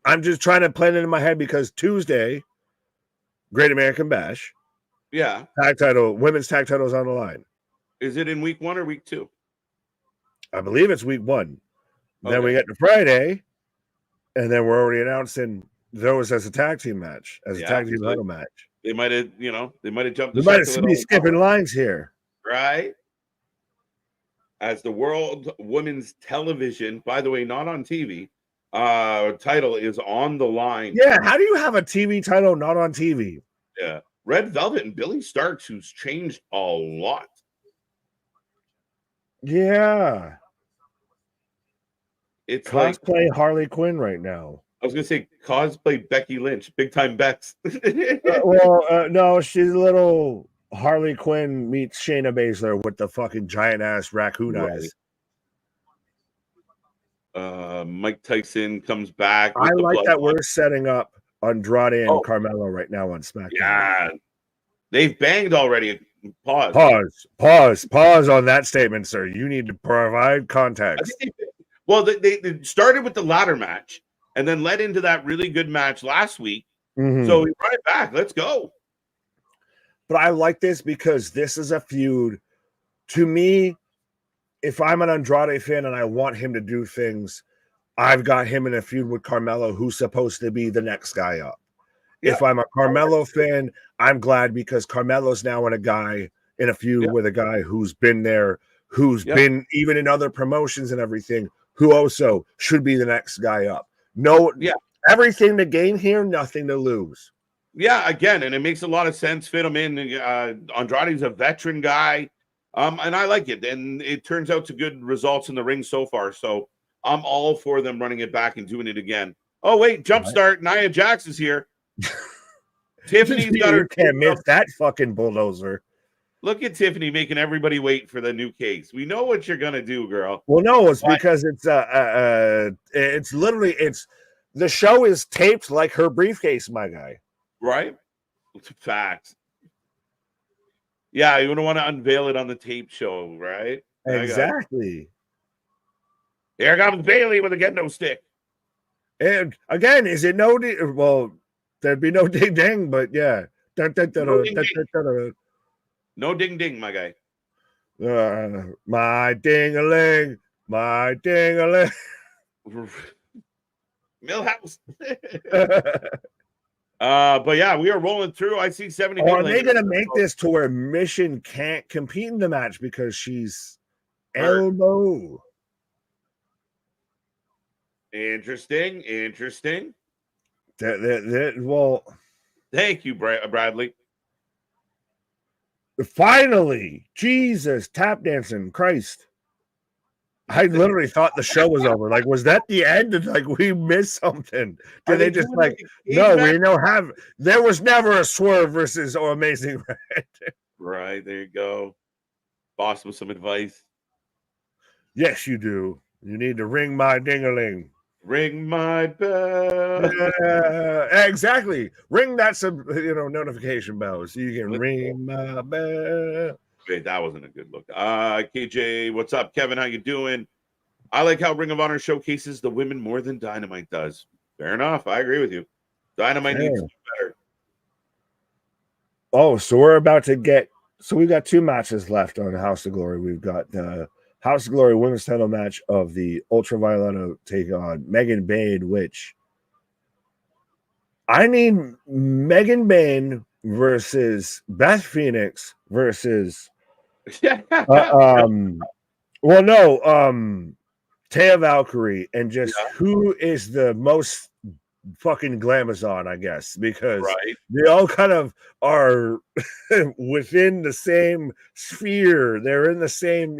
I'm just trying to plan it in my head because Tuesday, Great American Bash. Yeah. Women's tag titles on the line. Is it in week 1 or week 2? I believe it's week 1. Okay. Then we get to Friday, and then we're already announcing those as a tag team match, as a tag team title match. They might have, jumped. They might be skipping lines here, right? As the World Women's Television, by the way, not on TV, title is on the line. Yeah, how do you have a TV title not on TV? Yeah, Red Velvet and Billy Starks, who's changed a lot. Yeah, it's cosplay like Harley Quinn right now. I was gonna say cosplay Becky Lynch, big time Bex. No, she's a little Harley Quinn meets Shayna Baszler with the fucking giant ass raccoon eyes. Mike Tyson comes back. I like that we're setting up Andrade and Carmelo right now on SmackDown. Yeah, they've banged already. Pause on that statement, sir. You need to provide context. They started with the ladder match and then led into that really good match last week. So we brought it back. Let's go. But I like this because this is a feud. To me, if I'm an Andrade fan and I want him to do things, I've got him in a feud with Carmelo, who's supposed to be the next guy up. Yeah. If I'm a Carmelo fan, I'm glad because Carmelo's now in a feud with a guy who's been there, who's been even in other promotions and everything, who also should be the next guy up. Everything to gain here, nothing to lose. Yeah, again, and it makes a lot of sense. Fit him in. Andrade's a veteran guy, and I like it. And it turns out to good results in the ring so far. So I'm all for them running it back and doing it again. Oh, wait, Jumpstart. Nia Jax is here. Tiffany's got her. You can't miss that fucking bulldozer. Look at Tiffany making everybody wait for the new case. We know what you're gonna do, girl. Well, no, it's because it's literally the show is taped like her briefcase, my guy. Right? It's a fact. Yeah, you don't want to unveil it on the tape show, right? Exactly. Here comes Bailey with a get no stick. And again, is it no? Well, there'd be no ding ding, but yeah. No ding ding, my guy. My ding-a-ling, my ding-a-ling. Millhouse. But yeah, we are rolling through. I see 70. Are they going to make this to where Mission can't compete in the match because she's elbow? Interesting. Well, thank you, Bradley. Finally, Jesus, tap dancing, Christ. I literally thought the show was over. Like, was that the end? Like, we missed something. Did they just like, no, we don't have, there was never a Swerve versus Amazing Red. Right, there you go. Boss with some advice. Yes, you do. You need to ring my ding-a-ling. Ring my bell. Exactly. Ring that notification bell so you can ring my bell. Wait, that wasn't a good look. KJ, what's up? Kevin, how you doing? I like how Ring of Honor showcases the women more than Dynamite does. Fair enough. I agree with you. Dynamite needs to do better. Oh, so we're about to get. So we've got 2 matches left on House of Glory. We've got the House of Glory women's title match of the Ultraviolet take on Megan Bayne, which I need Megan Bayne versus Beth Phoenix versus Taya Valkyrie, and just who is the most fucking glamazon, I guess, because they all kind of are within the same sphere. They're in the same,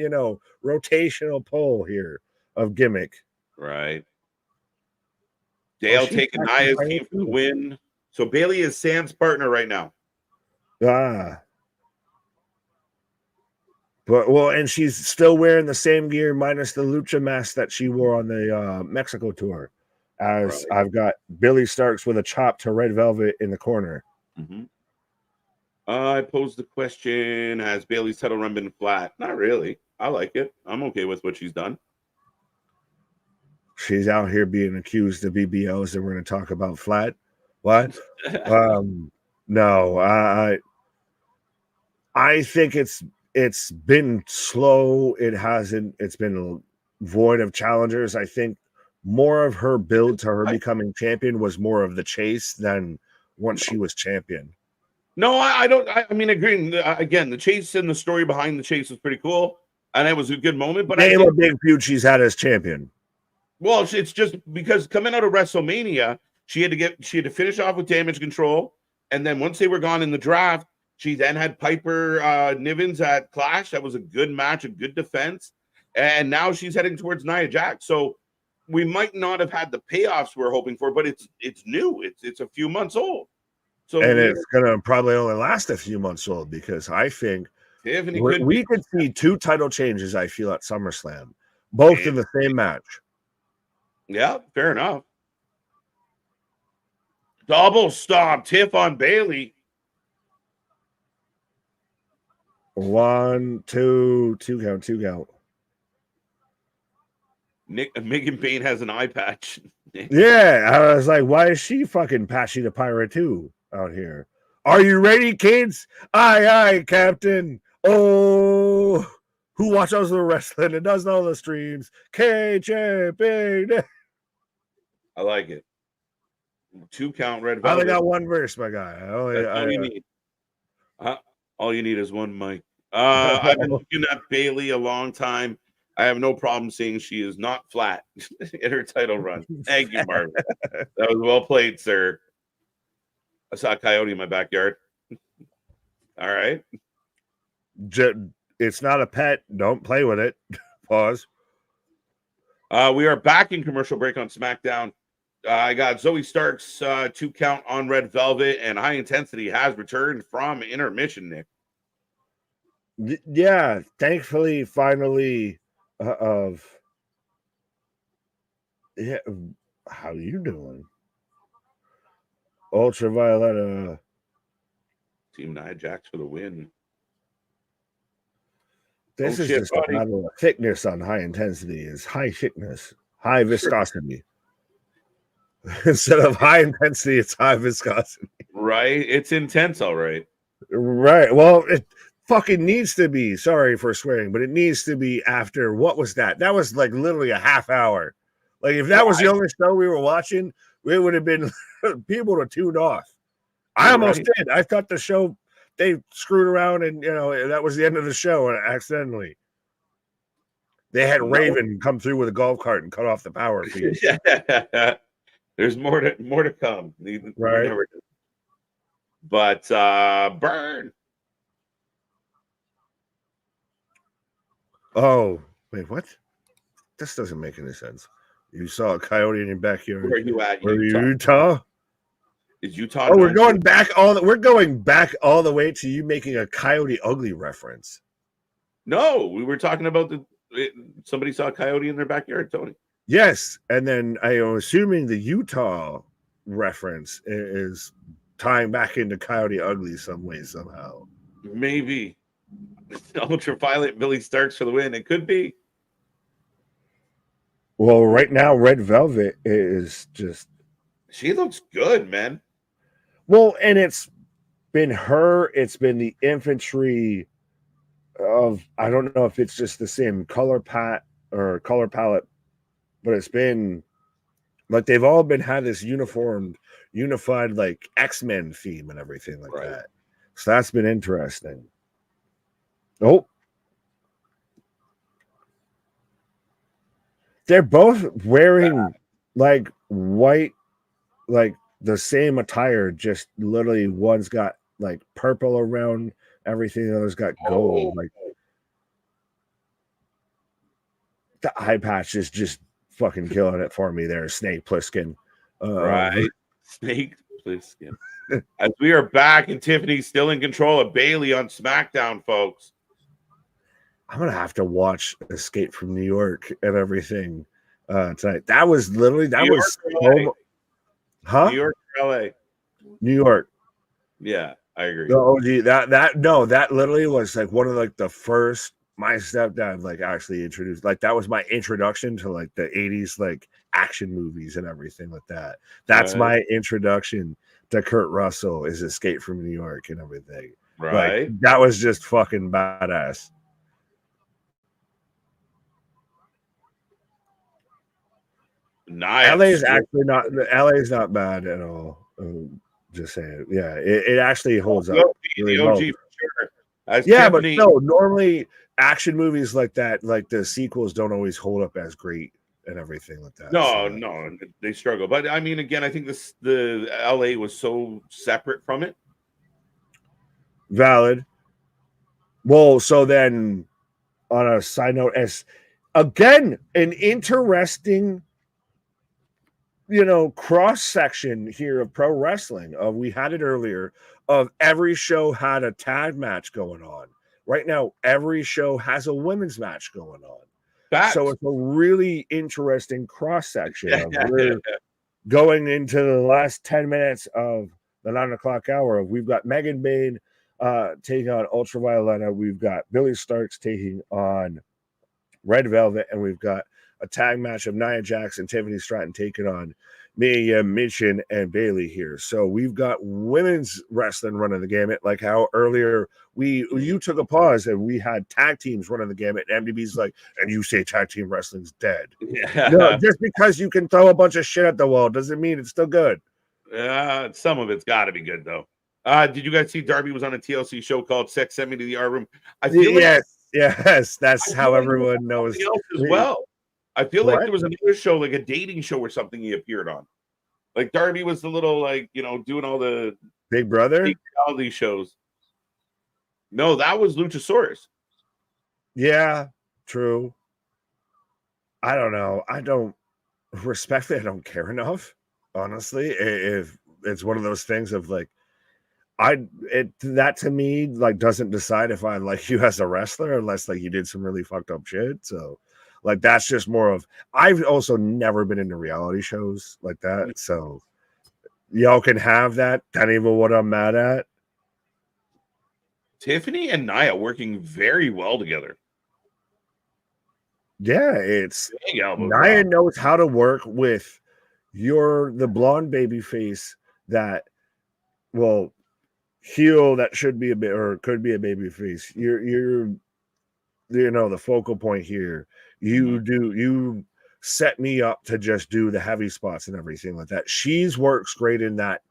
rotational pole here of gimmick. Right. Dale taking Nia's team for the win. So Bailey is Sam's partner right now. And she's still wearing the same gear minus the lucha mask that she wore on the Mexico tour. As I've got Billy Starks with a chop to Red Velvet in the corner. Mm-hmm. I posed the question: has Bailey's title run been flat? Not really. I like it. I'm okay with what she's done. She's out here being accused of BBLs, and we're going to talk about flat. What? No, I think it's been slow. It's been void of challengers. I think more of her build to her becoming champion was more of the chase than once she was champion. No, I don't. I mean, agreeing. Again, the chase and the story behind the chase was pretty cool, and it was a good moment. But name a big feud she's had as champion. Well, it's just because coming out of WrestleMania, she had to finish off with Damage Control, and then once they were gone in the draft, she then had Piper Nivens at Clash. That was a good match, a good defense, and now she's heading towards Nia Jax. So we might not have had the payoffs we're hoping for, but it's new. It's a few months old. So it's gonna probably only last a few months old, because I think we could see 2 title changes. I feel at SummerSlam, both in the same match. Yeah, fair enough. Double stomp, Tiff on Bailey. 1, 2, 2 count, 2 count. Megan Bayne has an eye patch. Yeah, I was like, why is she fucking patchy the pirate too out here? Are you ready, kids? Aye, aye, Captain. Oh, who watches the wrestling and does all the streams? KJ. I like it. 2 count Red Velvet. I only got 1 verse, my guy. That's all you need. All you need is 1 mic. I've been looking at Bailey a long time. I have no problem seeing she is not flat in her title run. Thank you, Marvin. That was well played, sir. I saw a coyote in my backyard. All right. It's not a pet. Don't play with it. Pause. We are back in commercial break on SmackDown. I got Zoe Stark's 2 count on Red Velvet, and High Intensity has returned from intermission, Nick. Yeah, thankfully, finally, of yeah. How you doing? Ultraviolet. Team Nia Jax for the win. This is just a battle of thickness on High Intensity. Is high thickness, high viscosity. Instead of high intensity, it's high viscosity. Right? It's intense, all right. Right. Well, it fucking needs to be. Sorry for swearing, but it needs to be after. What was that? That was like literally a half hour. Like if that was the only show we were watching, it would have been people to tune off. I almost did. I thought the show, they screwed around and, that was the end of the show accidentally. They had Raven come through with a golf cart and cut off the power feed. There's more to come. Right. But burn. Oh, wait, what? This doesn't make any sense. You saw a coyote in your backyard. Where are you at? Utah? Is Utah? Oh, we're going back all the way to you making a Coyote Ugly reference. No, we were talking about somebody saw a coyote in their backyard, Tony. Yes, and then I am assuming the Utah reference is tying back into Coyote Ugly some way somehow. Maybe. Ultraviolet Billy Starks for the win. It could be. Well, right now, Red Velvet is just. She looks good, man. Well, and it's been her. It's been the infantry of. I don't know if it's just the same color palette, but it's been like they've all had this unified like X-Men theme and everything like that. So that's been interesting. Oh. They're both wearing like white, like the same attire, just literally one's got like purple around everything, the other's got gold. Like the eye patch is just fucking killing it for me there, Snake Plissken. Right. Snake Plissken. As we are back and Tiffany's still in control of Bailey on SmackDown, folks. I'm gonna have to watch Escape from New York and everything tonight. That was literally New York, LA. New York. Yeah, I agree. The OG that literally was like one of like the first my stepdad like actually introduced, like that was my introduction to like the 80s like action movies and everything like that. That's my introduction to Kurt Russell is Escape from New York and everything. Right. Like, that was just fucking badass. Nice. LA is actually not. LA is not bad at all. Just saying. Yeah, it actually holds up. Really the OG well. For sure. Yeah, Tiffany, but no. Normally, action movies like that, like the sequels, don't always hold up as great and everything like that. No, they struggle. But I mean, again, I think the LA was so separate from it. Valid. Well, so then, on a side note, as again, an interesting, cross section here of pro wrestling. We had it earlier. Of every show had a tag match going on. Right now, every show has a women's match going on. So it's a really interesting cross section. We're going into the last 10 minutes of the 9 o'clock hour. We've got Megan Bain taking on Ultraviolet. We've got Billy Starks taking on Red Velvet, and we've got a tag match of Nia Jax and Tiffany Stratton taking on Mia Michin and Bailey here. So we've got women's wrestling running the gamut, like how earlier you took a pause and we had tag teams running the gamut. And MDB's like, and you say tag team wrestling's dead. Yeah. No, just because you can throw a bunch of shit at the wall doesn't mean it's still good. Some of it's got to be good though. Did you guys see Darby was on a TLC show called Sex Sent Me to the Art Room? I feel like yes, that's how everyone knows as well. I feel like there was another show, like a dating show or something he appeared on. Like Darby was the little, like, doing all the Big Brother, all these shows. No, that was Luchasaurus. Yeah, true. I don't know. Respectfully, I don't care enough. honestly. If it's one of those things of like, that to me like doesn't decide if I like you as a wrestler unless like you did some really fucked up shit. So like that's just more of, I've also never been into reality shows like that. So y'all can have that. Not even what I'm mad at. Tiffany and Nia working very well together. Yeah, it's Big elbow Nia drop. knows how to work with the blonde baby face that will heel that should be a bit or could be a baby face. You're the focal point here. You set me up to just do the heavy spots and everything like that. She's works great in that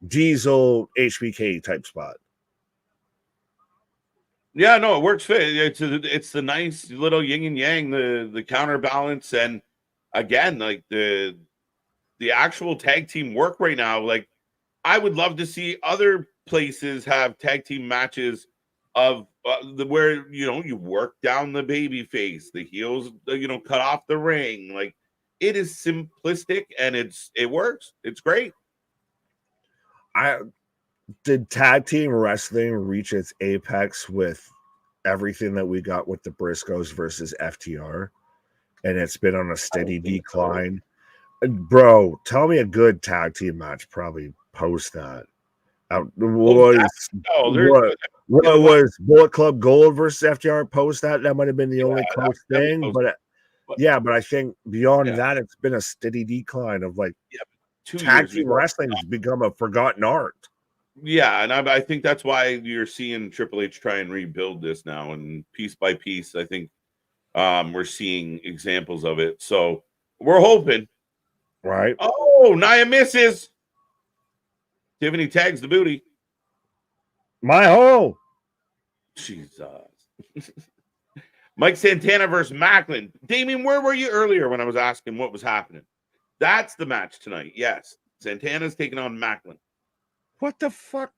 Diesel HBK type spot. Yeah, no, it works fit. It's the nice little yin and yang, the counterbalance, and again, like the actual tag team work right now. Like, I would love to see other places have tag team matches of where you work down the baby face, the heels, cut off the ring. Like, it is simplistic and it works. It's great. Did tag team wrestling reach its apex with everything that we got with the Briscoes versus FTR? And it's been on a steady decline. So. Bro, tell me a good tag team match probably post that. What was Bullet Club Gold versus FTR post that? That might have been the only close thing. But I think beyond that, it's been a steady decline of like tag team wrestling has become a forgotten art. Yeah, and I think that's why you're seeing Triple H try and rebuild this now, and piece by piece, I think we're seeing examples of it. So we're hoping. Right. Oh, Nia misses. Tiffany tags the booty. My hole. Jesus. Mike Santana versus Macklin. Damien, where were you earlier when I was asking what was happening? That's the match tonight. Yes. Santana's taking on Macklin. What the fuck?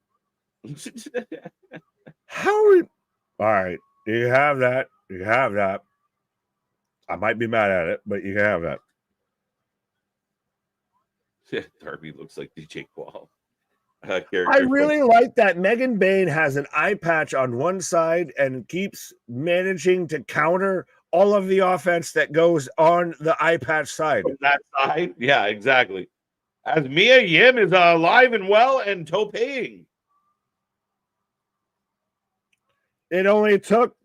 How are you? All right. You have that. You have that. I might be mad at it, but you can have that. Darby looks like DJ Qual. I really like that Megan Bain has an eye patch on one side and keeps managing to counter all of the offense that goes on the eye patch side. From that side? Yeah, exactly. As Mia Yim is alive and well and topeing. It only took,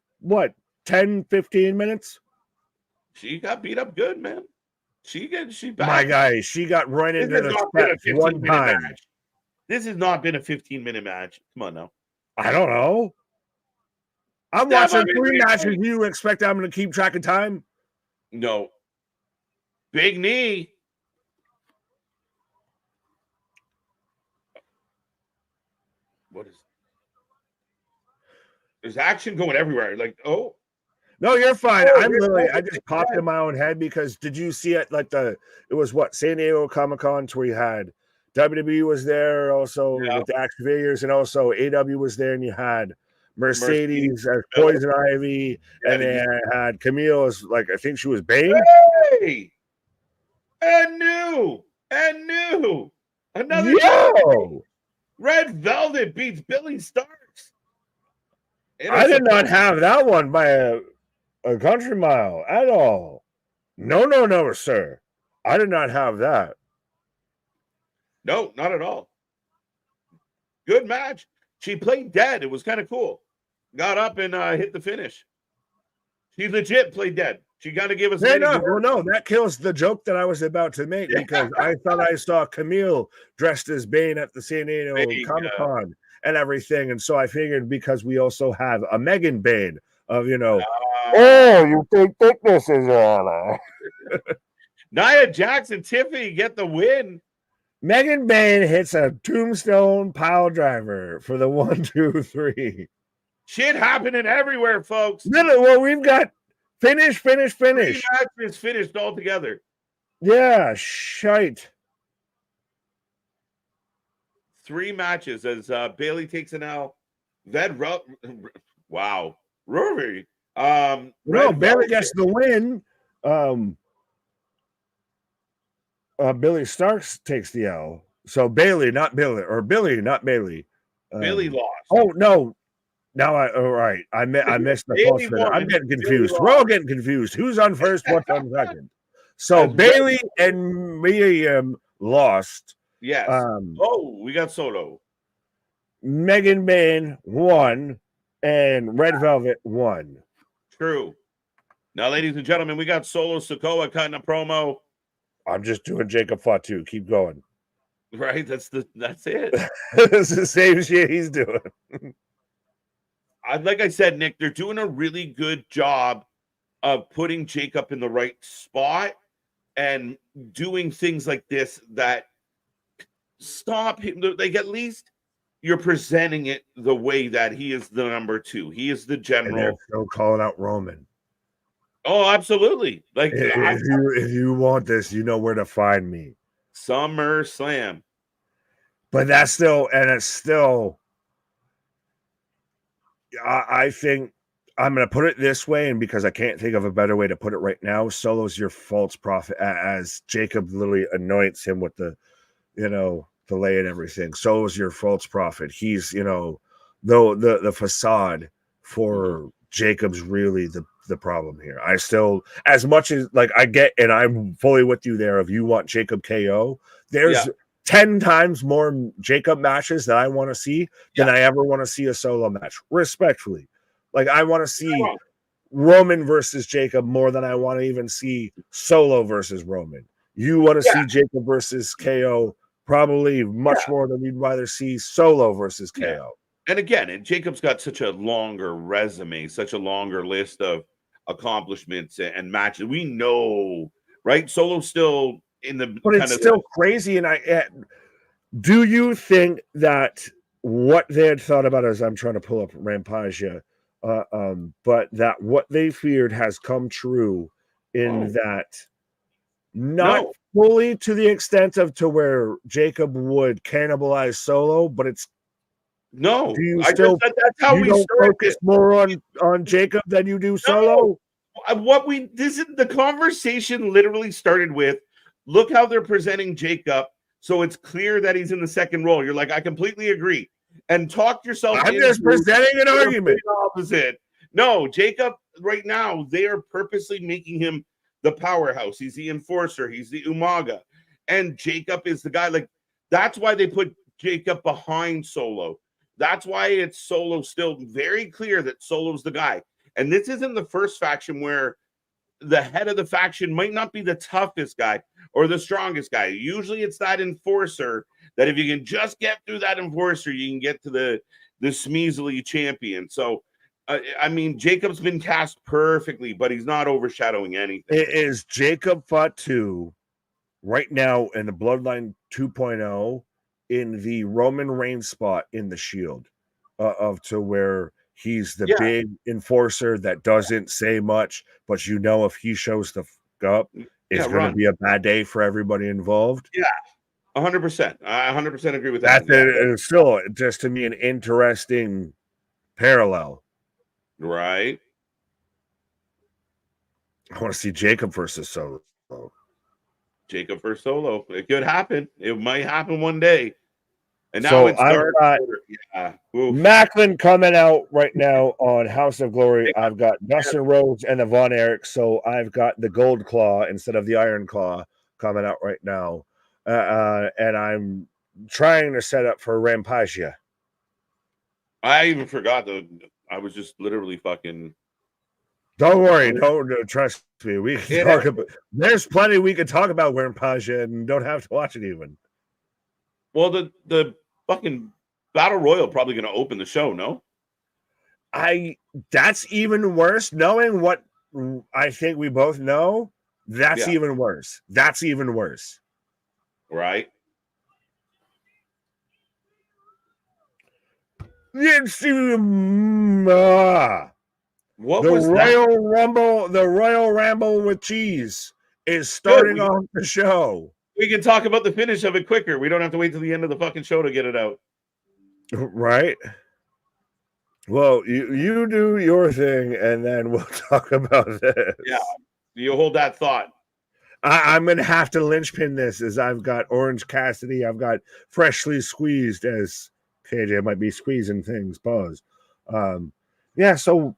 10, 15 minutes? She got beat up good, man. She back. My guy, she got run into the steps one time. Match. This has not been a 15-minute match. Come on now. I don't know. I'm watching 3 matches. You expect I'm going to keep track of time? No. Big knee. What is? There's action going everywhere. Like, oh. No, you're fine. I just popped in my own head because did you see it? Like it was San Diego Comic-Con where you had WWE was there also with the Action Figures, and also AW was there, and you had Mercedes as Poison Ivy, and then I had Camille as I think she was Bane. Hey! And new. Another Red Velvet beats Billy Starks. I did not have that one by a country mile at all. No, sir. I did not have that. No, not at all. Good match. She played dead. It was kind of cool. Got up and hit the finish. She legit played dead. She got to give us. No, that kills the joke that I was about to make because I thought I saw Camille dressed as Bane at the San Diego Comic-Con and everything, and so I figured because we also have a Megan Bane of you think thickness is on. Nia Jax and Tiffany get the win. Megan Bain hits a tombstone pile driver for the 1, 2, 3. Shit happening everywhere, folks. Well, we've got finish. 3 matches finished altogether. Yeah, shite. 3 matches as Bailey takes an L. Wow. Rory. Bailey gets the win. Billy Starks takes the L. So Bailey, not Billy, or Billy, not Bailey. Billy lost. Oh no! Now all right. I missed the false finish. I'm getting confused. We're all getting confused. Who's on first? What's on second? So Bailey and Miriam lost. Yes. We got Solo. Megan Bain won, and Red Velvet won. True. Now, ladies and gentlemen, we got Solo Sikoa cutting a promo. I'm just doing Jacob Fatu. Keep going. Right? That's it. It's the same shit he's doing. Like I said, Nick, they're doing a really good job of putting Jacob in the right spot and doing things like this that stop him. Like, at least you're presenting it the way that he is the number 2. He is the general. And they're still calling out Roman. Oh, absolutely. Like, if you want this, you know where to find me. SummerSlam. But that's still, and it's still, I think I'm going to put it this way, and because I can't think of a better way to put it right now, Solo's your false prophet, as Jacob literally anoints him with the lay and everything. Solo's your false prophet. He's, the facade for Jacob's really the problem here. I still, as much as like I get, and I'm fully with you there, if you want Jacob KO, there's 10 times more Jacob matches that I want to see than I ever want to see a Solo match. Respectfully. Like, I want to see Roman versus Jacob more than I want to even see Solo versus Roman. You want to see Jacob versus KO probably much more than you'd rather see Solo versus KO. And again, Jacob's got such a longer resume, such a longer list of accomplishments and matches. We know, right? Solo's still in the, but it's still crazy. And do you think that what they had thought about, as I'm trying to pull up Rampage, but that what they feared has come true in that not fully to the extent of to where Jacob would cannibalize Solo, but it's no. Do you still that's how we don't focus more on Jacob than you do Solo? The conversation literally started with, look how they're presenting Jacob, so it's clear that he's in the second role. You're like, I completely agree. And talk yourself. I'm just presenting an argument. Opposite. No, Jacob, right now, they are purposely making him the powerhouse. He's the enforcer. He's the Umaga. And Jacob is the guy. Like, that's why they put Jacob behind Solo. That's why it's Solo still very clear that Solo's the guy. And this isn't the first faction where the head of the faction might not be the toughest guy or the strongest guy. Usually it's that enforcer that if you can just get through that enforcer, you can get to the Smeasly champion. So, I mean, Jacob's been cast perfectly, but he's not overshadowing anything. It is Jacob Fatu right now in the Bloodline 2.0 in the Roman Reigns spot in the Shield to where he's the big enforcer that doesn't say much, but if he shows the fuck up, it's going to be a bad day for everybody involved. Yeah, 100%. I 100% agree with that. It's still just to me an interesting parallel. Right. I want to see Jacob versus Solo. Jacob versus Solo. It could happen. It might happen one day. And now so it's I've got Macklin coming out right now on House of Glory. I've got Dustin Rhodes and the Von Erich. So I've got the Gold Claw instead of the Iron Claw coming out right now. And I'm trying to set up for Rampage. I even forgot I was just literally fucking. Don't worry. Don't trust me. We can talk about. There's plenty we can talk about Rampage and don't have to watch it even. Well, the fucking Battle Royal probably going to open the show, no? That's even worse. Knowing what I think we both know, that's even worse. That's even worse. Right? It's what the was Royal that? Rumble? The Royal Rumble with cheese is starting off the show. We can talk about the finish of it quicker. We don't have to wait till the end of the fucking show to get it out. Right. Well, you do your thing, and then we'll talk about this. Yeah. You hold that thought. I'm going to have to linchpin this as I've got Orange Cassidy. I've got Freshly Squeezed as KJ might be squeezing things. Pause. Yeah. So,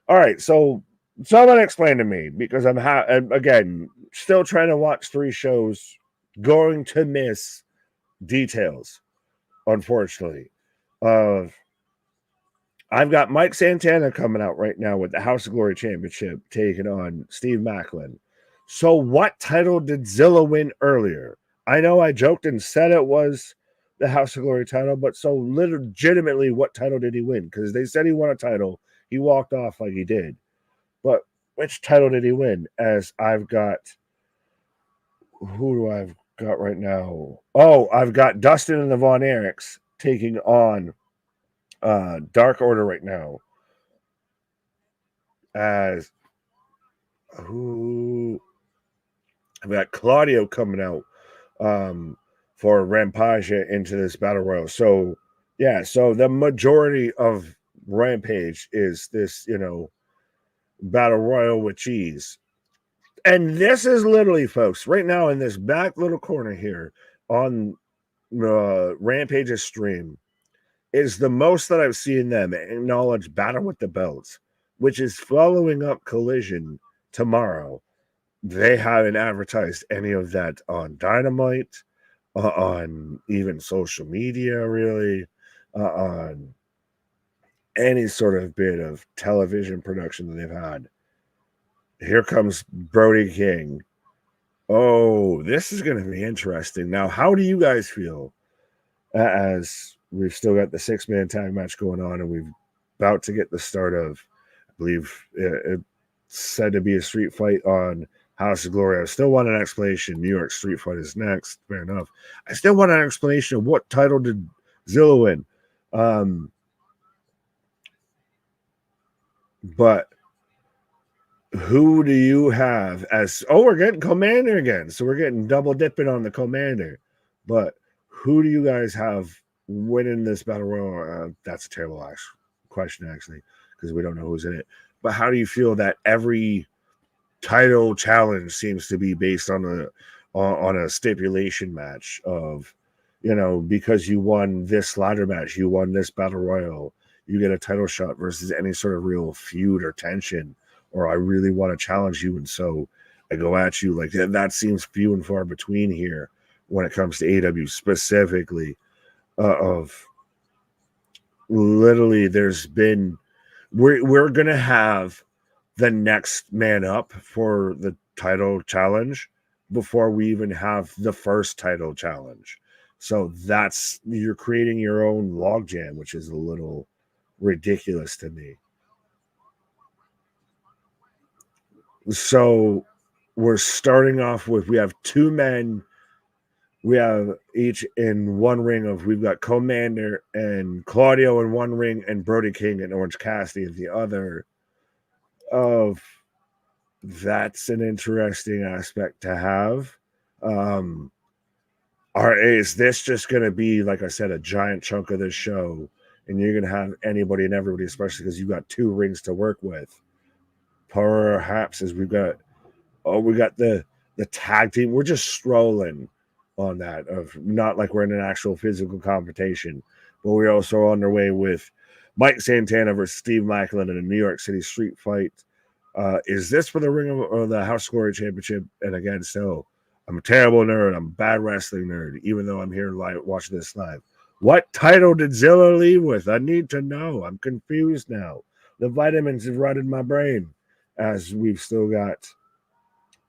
all right. So someone explain to me because I'm again still trying to watch 3 shows, going to miss details, unfortunately. I've got Mike Santana coming out right now with the House of Glory Championship taking on Steve Macklin. So what title did Zilla win earlier? I know I joked and said it was the House of Glory title, but so legitimately, what title did he win? Because they said he won a title. He walked off like he did. But which title did he win? As I've got, who do I've got right now? Oh, I've got Dustin and the Von Erichs taking on Dark Order right now. As who I've got Claudio coming out for Rampage into this battle royal. So yeah, so the majority of Rampage is this, battle royal with cheese. And this is literally, folks, right now in this back little corner here on Rampage's stream is the most that I've seen them acknowledge Battle with the Belts, which is following up Collision tomorrow. They haven't advertised any of that on Dynamite, on even social media, really, on any sort of bit of television production that they've had. Here comes Brody King. Oh, this is going to be interesting. Now, how do you guys feel as we've still got the 6-man tag match going on and we've about to get the start of, I believe it's said to be a street fight on House of Glory. I still want an explanation. New York Street Fight is next. Fair enough. I still want an explanation of what title did Zilla win. But who do you have as, we're getting Commander again. So we're getting double dipping on the Commander. But who do you guys have winning this battle royal? That's a terrible question, actually, because we don't know who's in it. But how do you feel that every title challenge seems to be based on a stipulation match of, because you won this ladder match, you won this battle royal, you get a title shot versus any sort of real feud or tension, or I really want to challenge you, and so I go at you. Like that seems few and far between here when it comes to AEW specifically. Of literally, we're gonna have the next man up for the title challenge before we even have the first title challenge. So you're creating your own logjam, which is a little ridiculous to me. So we're starting off with, we have 2 men. We have each in one ring we've got Commander and Claudio in one ring and Brody King and Orange Cassidy in the other. That's an interesting aspect to have. Is this just going to be, like I said, a giant chunk of this show, and you're going to have anybody and everybody, especially because you've got 2 rings to work with? Perhaps as we got the tag team. We're just strolling on that, of not like we're in an actual physical competition, but we're also on our way with Mike Santana versus Steve Macklin in a New York City street fight. Is this for the Ring of the House of Glory Championship? And again, so I'm a terrible nerd. I'm a bad wrestling nerd, even though I'm here live watching this live. What title did Zilla leave with? I need to know. I'm confused now. The vitamins have rotted my brain, as we've still got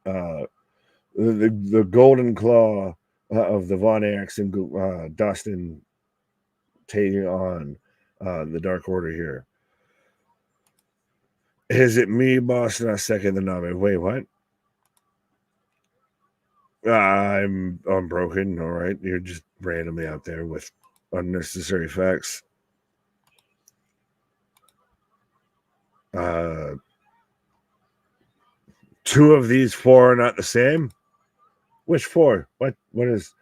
the Golden Claw of the Von Erichs and Dustin taking on the Dark Order here. Is it me, Boston? I second the nominee. Wait, what? I'm broken. All right, you're just randomly out there with unnecessary facts. 2 of these 4 are not the same. Which 4? What is?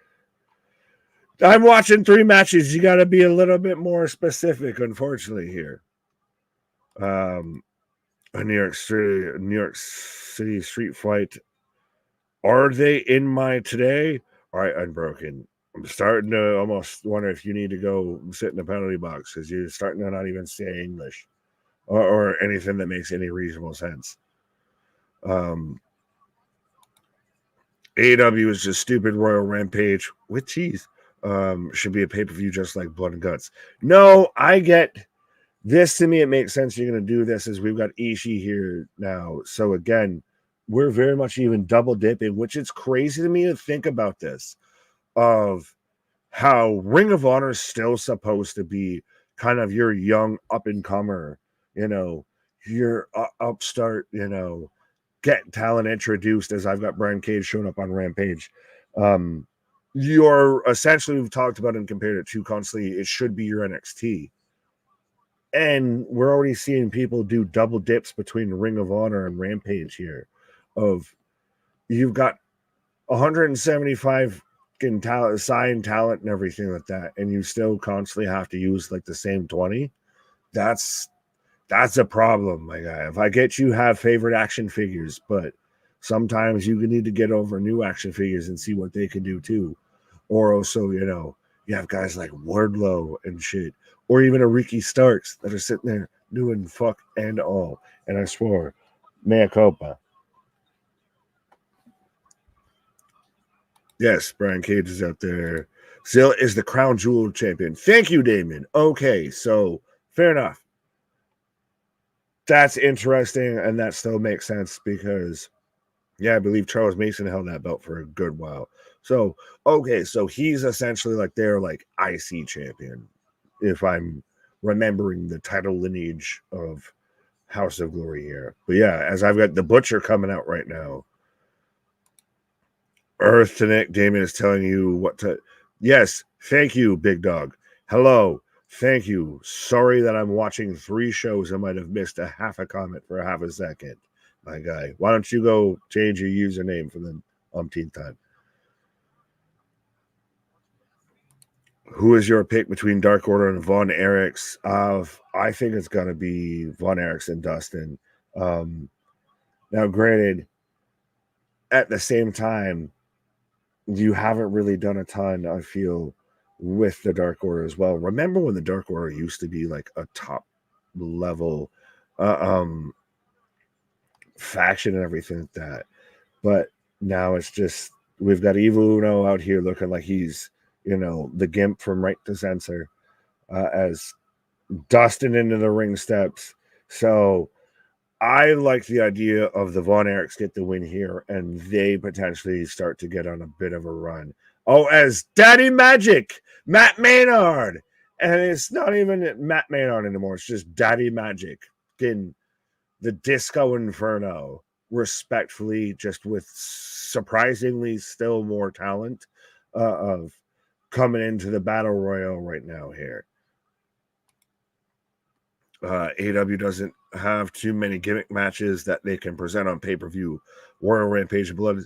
I'm watching 3 matches. You got to be a little bit more specific, unfortunately, here. A New York City street fight Are they in my today? All right, Unbroken. I'm starting to almost wonder if you need to go sit in the penalty box because you're starting to not even say English or anything that makes any reasonable sense. AEW is just stupid. Royal Rampage with cheese. Should be a pay-per-view just like Blood and Guts. No, I get this. To me, it makes sense you're going to do this as we've got Ishii here now. So again, we're very much even double dipping, which is crazy to me to think about this, of how Ring of Honor is still supposed to be kind of your young up-and-comer, your upstart, get talent introduced, as I've got Brian Cage showing up on Rampage. You're essentially, we've talked about and compared it to constantly, it should be your NXT. And we're already seeing people do double dips between Ring of Honor and Rampage here. Of you've got 175 talent, signed talent and everything like that, and you still constantly have to use like the same 20. That's a problem, my guy. If I get you have favorite action figures, but sometimes you need to get over new action figures and see what they can do too. Or also, you have guys like Wardlow and shit, or even a Ricky Starks that are sitting there doing fuck and all. And I swore, mea culpa. Yes, Brian Cage is out there. Still is the crown jewel champion. Thank you, Damon. Okay, so fair enough. That's interesting, and that still makes sense because, I believe Charles Mason held that belt for a good while. So, okay, so he's essentially like their like IC champion, if I'm remembering the title lineage of House of Glory here. But as I've got the Butcher coming out right now. Earth to Nick, Damon is telling you what to. Yes, thank you, Big Dog. Hello, thank you. Sorry that I'm watching 3 shows. I might have missed a half a comment for a half a second, my guy. Why don't you go change your username for the umpteenth time? Who is your pick between Dark Order and Von Erichs? I think it's going to be Von Erichs and Dustin. Now, granted, at the same time, you haven't really done a ton, I feel, with the Dark Order as well. Remember when the Dark Order used to be like a top level faction and everything like that, but now it's just we've got Evil Uno out here looking like he's the gimp from Right to Censor, as Dustin into the ring steps. So I like the idea of the Von Erichs get the win here, and they potentially start to get on a bit of a run. Oh, as Daddy Magic, Matt Maynard. And it's not even Matt Maynard anymore. It's just Daddy Magic in the Disco Inferno, respectfully, just with surprisingly still more talent of coming into the Battle Royal right now here. AEW doesn't have too many gimmick matches that they can present on pay-per-view. Royal Rampage and Blood.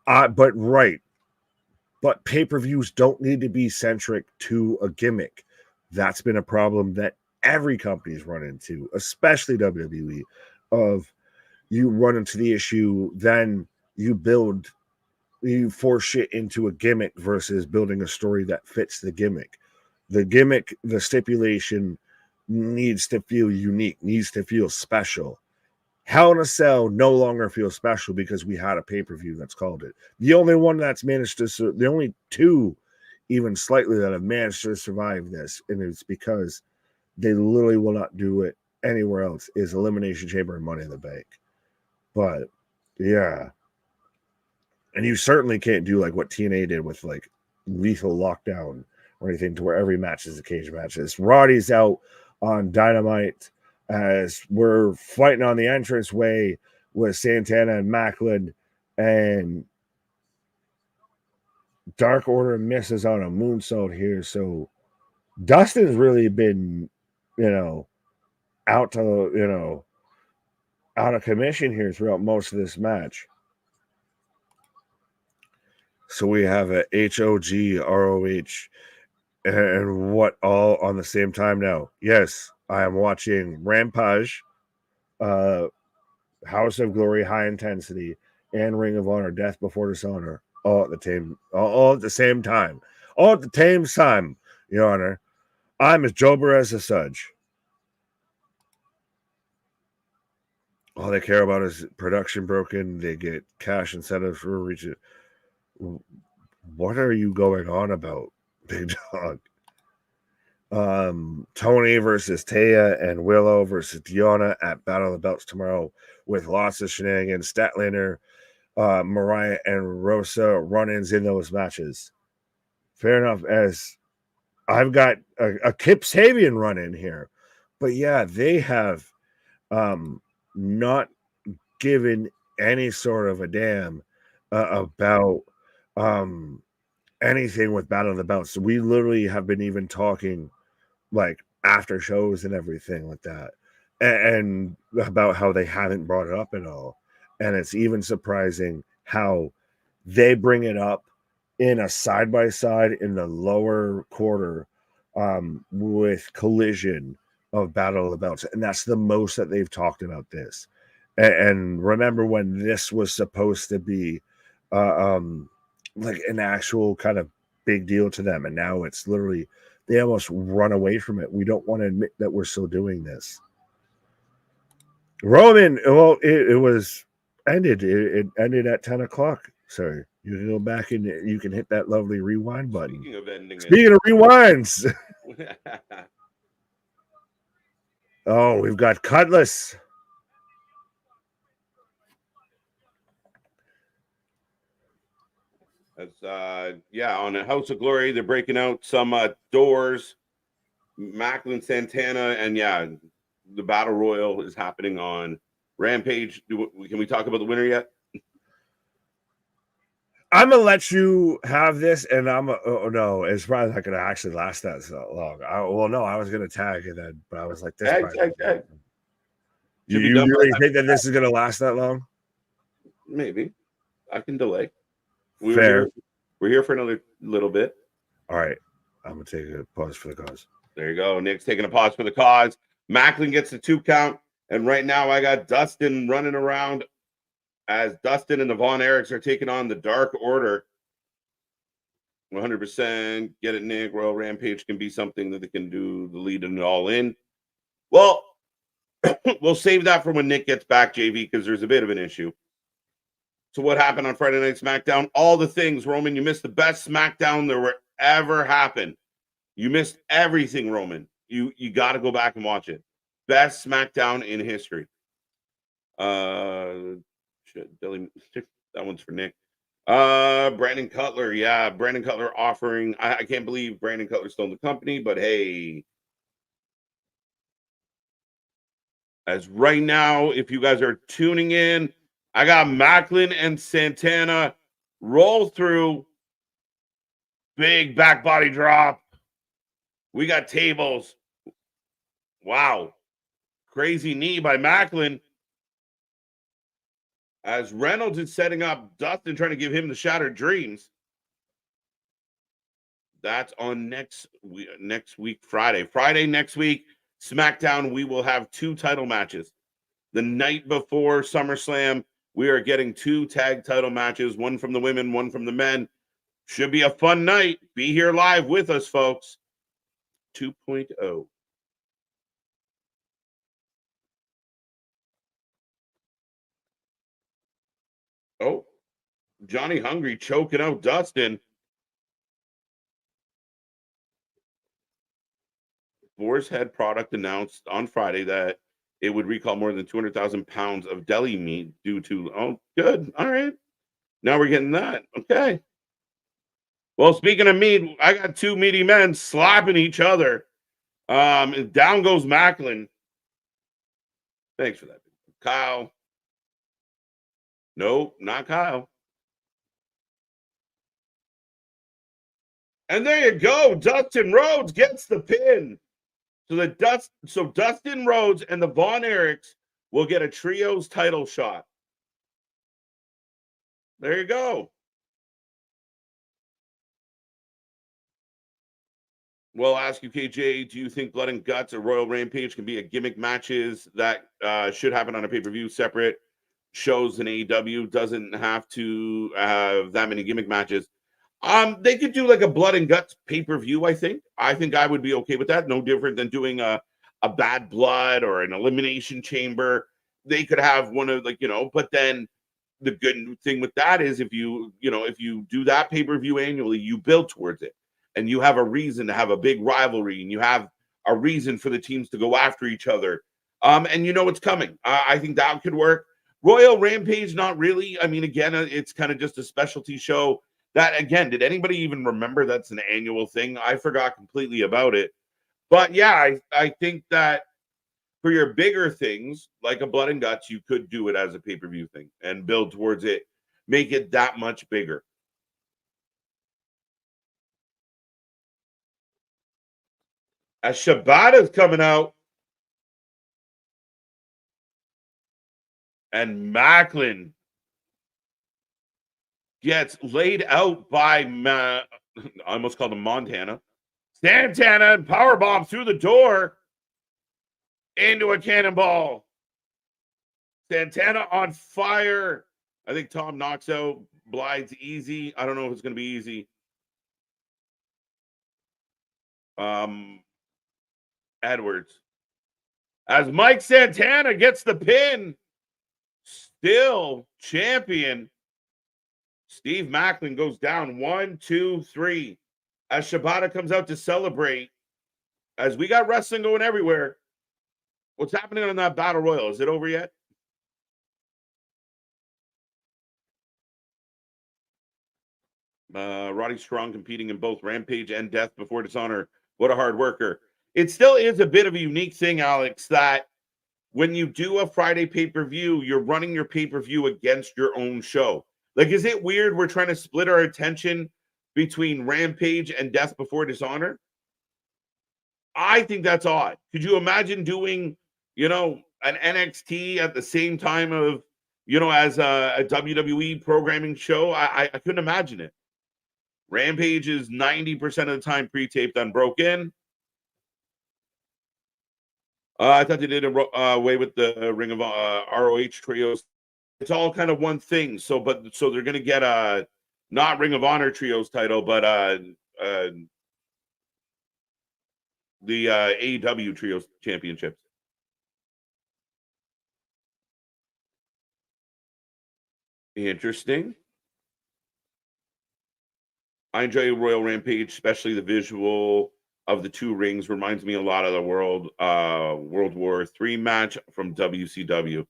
But pay-per-views don't need to be centric to a gimmick. That's been a problem that every company's run into, especially WWE, of you run into the issue, then you force shit into a gimmick versus building a story that fits the gimmick. The gimmick, the stipulation needs to feel unique, needs to feel special. Hell in a Cell no longer feels special because we had a pay-per-view that's called it. The only one that's managed to, the only 2 even slightly that have managed to survive this, and it's because they literally will not do it anywhere else, is Elimination Chamber and Money in the Bank. But and you certainly can't do like what TNA did with like Lethal Lockdown or anything to where every match is a cage match. Roddy's out on Dynamite as we're fighting on the entranceway with Santana and Macklin, and Dark Order misses on a moonsault here. So Dustin's really been, out of commission here throughout most of this match. So we have a HOG, ROH, and what all on the same time now? Yes, I am watching Rampage, House of Glory, High Intensity, and Ring of Honor, Death Before Dishonor, all at the same time. All at the same time, Your Honor. I'm as Jober as a Sudge. All they care about is production broken. They get cash incentives for reaching. What are you going on about, Big Dog? Tony versus Taya and Willow versus Deonna at Battle of the Belts tomorrow with lots of shenanigans. Statlander, Mariah, and Rosa run-ins in those matches. Fair enough, as I've got a Kip Sabian run-in here. But yeah, they have not given any sort of a damn about anything with Battle of the Belts. We literally have been even talking like after shows and everything like that, and about how they haven't brought it up at all. And it's even surprising how they bring it up in a side-by-side in the lower quarter with Collision of Battle of the Belts, and that's the most that they've talked about this. And remember when this was supposed to be like an actual kind of big deal to them, and now it's literally they almost run away from it. We don't want to admit that we're still doing this. Roman, well, it was ended. It ended at 10 o'clock. So you can go back and you can hit that lovely rewind button. Speaking of rewinds. Oh, we've got Cutlass. That's on a House of Glory, they're breaking out some doors. Macklin, Santana, and the Battle Royal is happening on Rampage. Can we talk about the winner yet? I'm gonna let you have this, and no, it's probably not gonna actually last that so long. I was gonna tag it then, but I was like, this. Tag. You really think that this is gonna last that long? Maybe. I can delay. Fair. We're here for another little bit. All right. I'm gonna take a pause for the cause. There you go. Nick's taking a pause for the cause. Macklin gets the 2 count, and right now I got Dustin running around as Dustin and the Von Erichs are taking on the Dark Order. 100%. Get it, Nick. Royal Rampage can be something that they can do the lead and all in. Well, we'll save that for when Nick gets back, JV, because there's a bit of an issue. So what happened on Friday Night SmackDown? All the things, Roman. You missed the best SmackDown there were ever happened. You missed everything, Roman. You got to go back and watch it. Best SmackDown in history. That one's for Nick. Brandon Cutler. Yeah, Brandon Cutler offering. I can't believe Brandon Cutler's still in the company, but hey. As right now, if you guys are tuning in, I got Macklin and Santana roll through. Big back body drop. We got tables. Wow. Crazy knee by Macklin. As Reynolds is setting up Dustin, trying to give him the Shattered Dreams. That's on next week, Friday. Friday next week, SmackDown, we will have 2 title matches. The night before SummerSlam, we are getting 2 tag title matches, one from the women, one from the men. Should be a fun night. Be here live with us, folks. 2.0. Oh, Johnny Hungry choking out Dustin. Boar's Head product announced on Friday that it would recall more than 200,000 pounds of deli meat due to, oh, good. All right. Now we're getting that. Okay. Well, speaking of meat, I got 2 meaty men slapping each other. And down goes Macklin. Thanks for that. Kyle. Nope, not Kyle. And there you go. Dustin Rhodes gets the pin. So Dustin Rhodes and the Von Erichs will get a trios title shot. There you go. We'll ask you, KJ, do you think Blood and Guts or Royal Rampage can be a gimmick matches that should happen on a pay-per-view separate? shows in AEW, doesn't have to have that many gimmick matches. They could do like a blood and guts pay-per-view, I think. I think I would be okay with that. No different than doing a bad blood or an elimination chamber. They could have one of like, but then the good thing with that is if you do that pay-per-view annually, you build towards it and you have a reason to have a big rivalry and you have a reason for the teams to go after each other. And it's coming. I think that could work. Royal Rampage, not really. I mean, again, it's kind of just a specialty show. That, again, did anybody even remember that's an annual thing? I forgot completely about it. But yeah, I think that for your bigger things, like a Blood and Guts, you could do it as a pay-per-view thing and build towards it, make it that much bigger. As Shibata's coming out, and Macklin gets laid out by, I almost called him Montana. Santana and powerbomb through the door into a cannonball. Santana on fire. I think Tom knocks out Blythe's easy. I don't know if it's going to be easy. Edwards. As Mike Santana gets the pin. Still champion. Steve Macklin goes down 1, 2, 3. As Shibata comes out to celebrate. As we got wrestling going everywhere. What's happening on that Battle Royal? Is it over yet? Roddy Strong competing in both Rampage and Death Before Dishonor. What a hard worker. It still is a bit of a unique thing, Alex, that when you do a Friday pay-per-view, you're running your pay-per-view against your own show. Like, is it weird we're trying to split our attention between Rampage and Death Before Dishonor? I think that's odd. Could you imagine doing, an NXT at the same time of, as a WWE programming show? I couldn't imagine it. Rampage is 90% of the time pre-taped Unbroken. I thought they did away with the Ring of ROH trios. It's all kind of one thing. So they're going to get a not Ring of Honor trios title, but the AEW trios championships. Interesting. I enjoy Royal Rampage, especially the visual of the two rings. Reminds me a lot of the World War III match from WCW.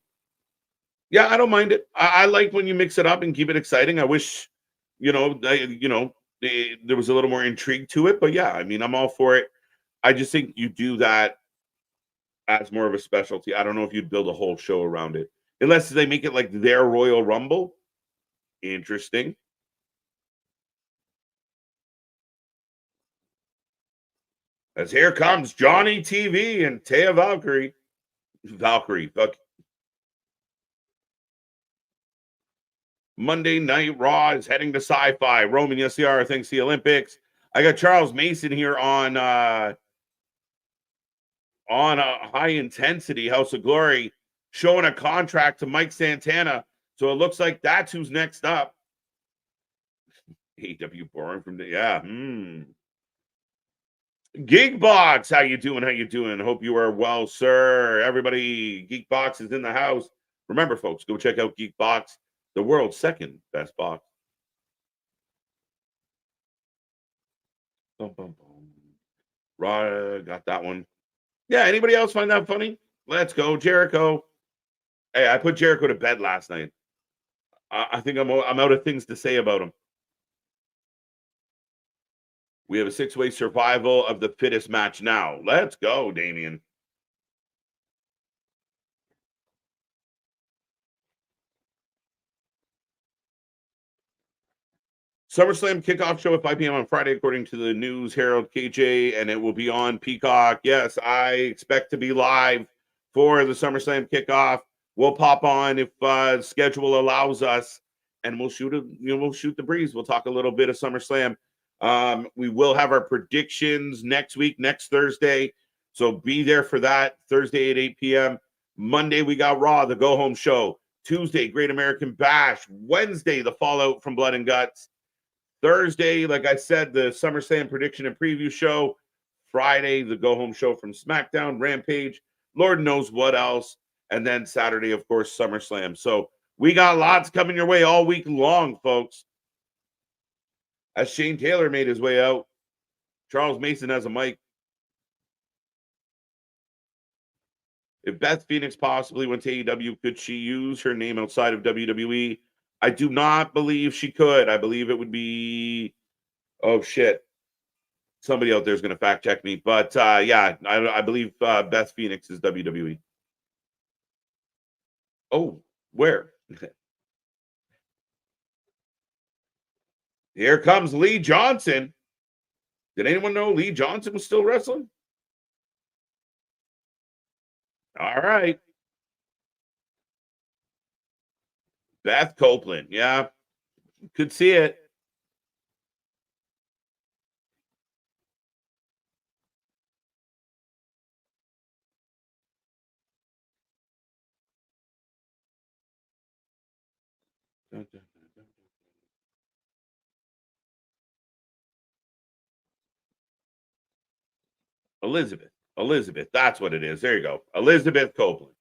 Yeah, I don't mind it. I like when you mix it up and keep it exciting. I wish, there was a little more intrigue to it. But yeah, I mean, I'm all for it. I just think you do that as more of a specialty. I don't know if you'd build a whole show around it. Unless they make it like their Royal Rumble. Interesting. As here comes Johnny TV and Taya Valkyrie. Fuck. Monday Night Raw is heading to Sci-Fi. Roman Yasiara thanks the Olympics. I got Charles Mason here on High Intensity House of Glory, showing a contract to Mike Santana. So it looks like that's who's next up. AW boring from the Geekbox, how you doing? Hope you are well, sir. Everybody, Geekbox is in the house. Remember, folks, go check out Geekbox, the world's second best box. Boom, boom, boom. Raw, got that one. Yeah, anybody else find that funny? Let's go, Jericho. Hey, I put Jericho to bed last night. I think I'm out of things to say about him. We have a 6-way survival of the fittest match now. Let's go, Damien. SummerSlam kickoff show at 5 p.m. on Friday, according to the News Herald KJ, and it will be on Peacock. Yes, I expect to be live for the SummerSlam kickoff. We'll pop on if schedule allows us, and we'll shoot the breeze. We'll talk a little bit of SummerSlam. We will have our predictions next week, next Thursday. So be there for that. Thursday at 8 p.m. Monday, we got Raw, the go-home show. Tuesday, Great American Bash. Wednesday, the fallout from Blood and Guts. Thursday, like I said, the SummerSlam prediction and preview show. Friday, the go-home show from SmackDown, Rampage, Lord knows what else. And then Saturday, of course, SummerSlam. So we got lots coming your way all week long, folks. As Shane Taylor made his way out, Charles Mason has a mic. If Beth Phoenix possibly went to AEW, could she use her name outside of WWE? I do not believe she could. I believe it would be, oh shit, somebody out there is going to fact check me. But yeah, I believe Beth Phoenix is WWE. Oh, where? Here comes Lee Johnson. Did anyone know Lee Johnson was still wrestling? All right. Beth Copeland. Yeah, could see it. Elizabeth, that's what it is. There you go. Elizabeth Copeland.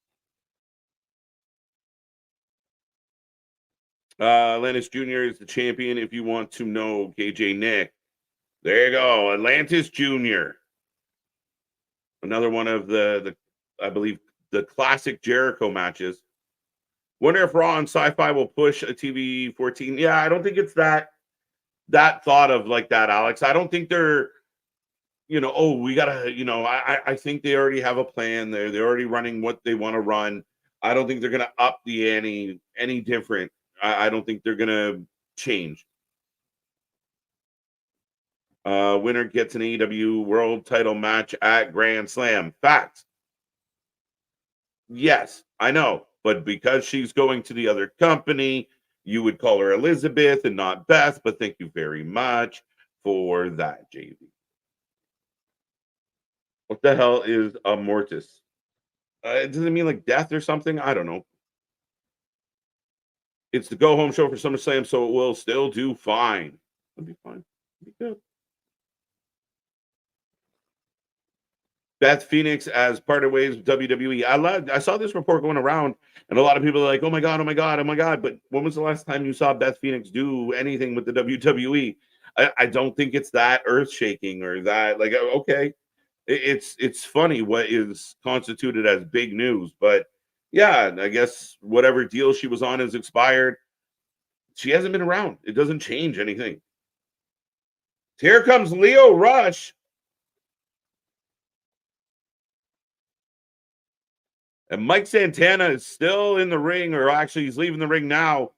Atlantis Jr. is the champion. If you want to know, KJ Nick. There you go. Atlantis Jr. Another one of the I believe, the classic Jericho matches. Wonder if Raw and Sci-Fi will push a TV 14. Yeah, I don't think it's that thought of like that, Alex. I don't think they're, oh, we gotta, I think they already have a plan. They're already running what they want to run. I don't think they're gonna up the ante any different. I don't think they're gonna change. Winner gets an AEW World Title match at Grand Slam. Facts. Yes, I know, but because she's going to the other company, you would call her Elizabeth and not Beth. But thank you very much for that, JV. What the hell is a mortis? Does it mean like death or something? I don't know. It's the go-home show for SummerSlam, so it will still do fine. It'll be fine. It'll be good. Beth Phoenix as parted ways with WWE. I saw this report going around, and a lot of people are like, oh my God, oh my God, oh my God. But when was the last time you saw Beth Phoenix do anything with the WWE? I don't think it's that earth-shaking or that, like, okay. It's funny what is constituted as big news. But yeah, I guess whatever deal she was on has expired. She hasn't been around. It doesn't change anything. Here comes Leo Rush. And Mike Santana is still in the ring, or actually he's leaving the ring now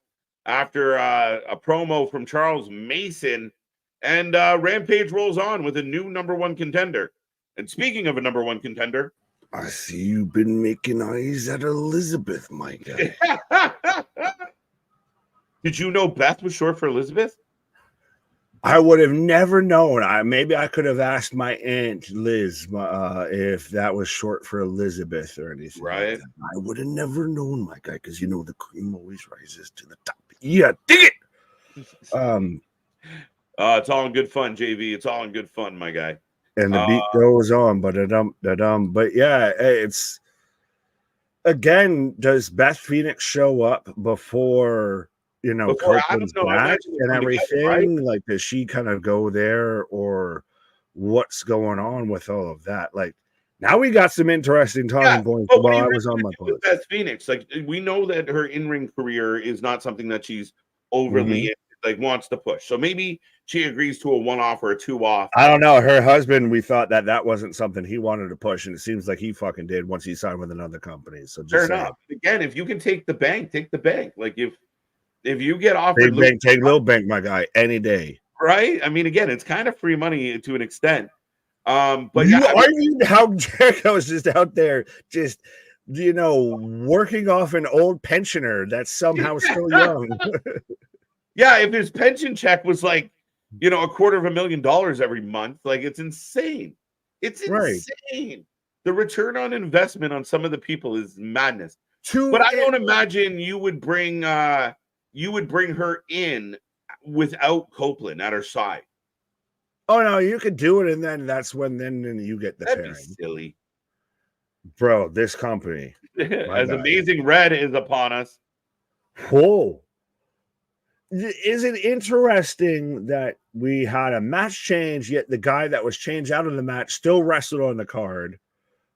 after a promo from Charles Mason. And Rampage rolls on with a new number one contender. And speaking of a number one contender, I see you've been making eyes at Elizabeth, my guy. Did you know Beth was short for Elizabeth? I would have never known. Maybe I could have asked my aunt Liz if that was short for Elizabeth or anything. Right. Like that. I would have never known, my guy, because the cream always rises to the top. Yeah, dig it. It's all in good fun, JV. It's all in good fun, my guy. And the beat goes on, but yeah, it's again. Does Beth Phoenix show up before? Copeland's back and everything, right? Like, does she kind of go there, or what's going on with all of that? Like, now we got some interesting talking points while I was on my podcast. Beth Phoenix, like, we know that her in-ring career is not something that she's overly wants to push. So maybe she agrees to a one-off or a two-off. I don't know. Her husband, we thought that wasn't something he wanted to push, and it seems like he fucking did once he signed with another company. So just fair enough. Again, if you can take the bank, take the bank. Like, if you get offered take little bank, my guy, any day. Right? I mean, again, it's kind of free money to an extent. But you argued how Jericho is just out there, just working off an old pensioner that's somehow still young. Yeah, if his pension check was like, $250,000 every month, like, it's insane. It's insane. The return on investment on some of the people is madness. But I don't imagine you would bring her in without Copeland at her side. Oh no, you could do it, and then that's when you get the That'd pairing. be silly, bro. This company, as Amazing Red is upon us. Whoa. Is it interesting that we had a match change, yet the guy that was changed out of the match still wrestled on the card?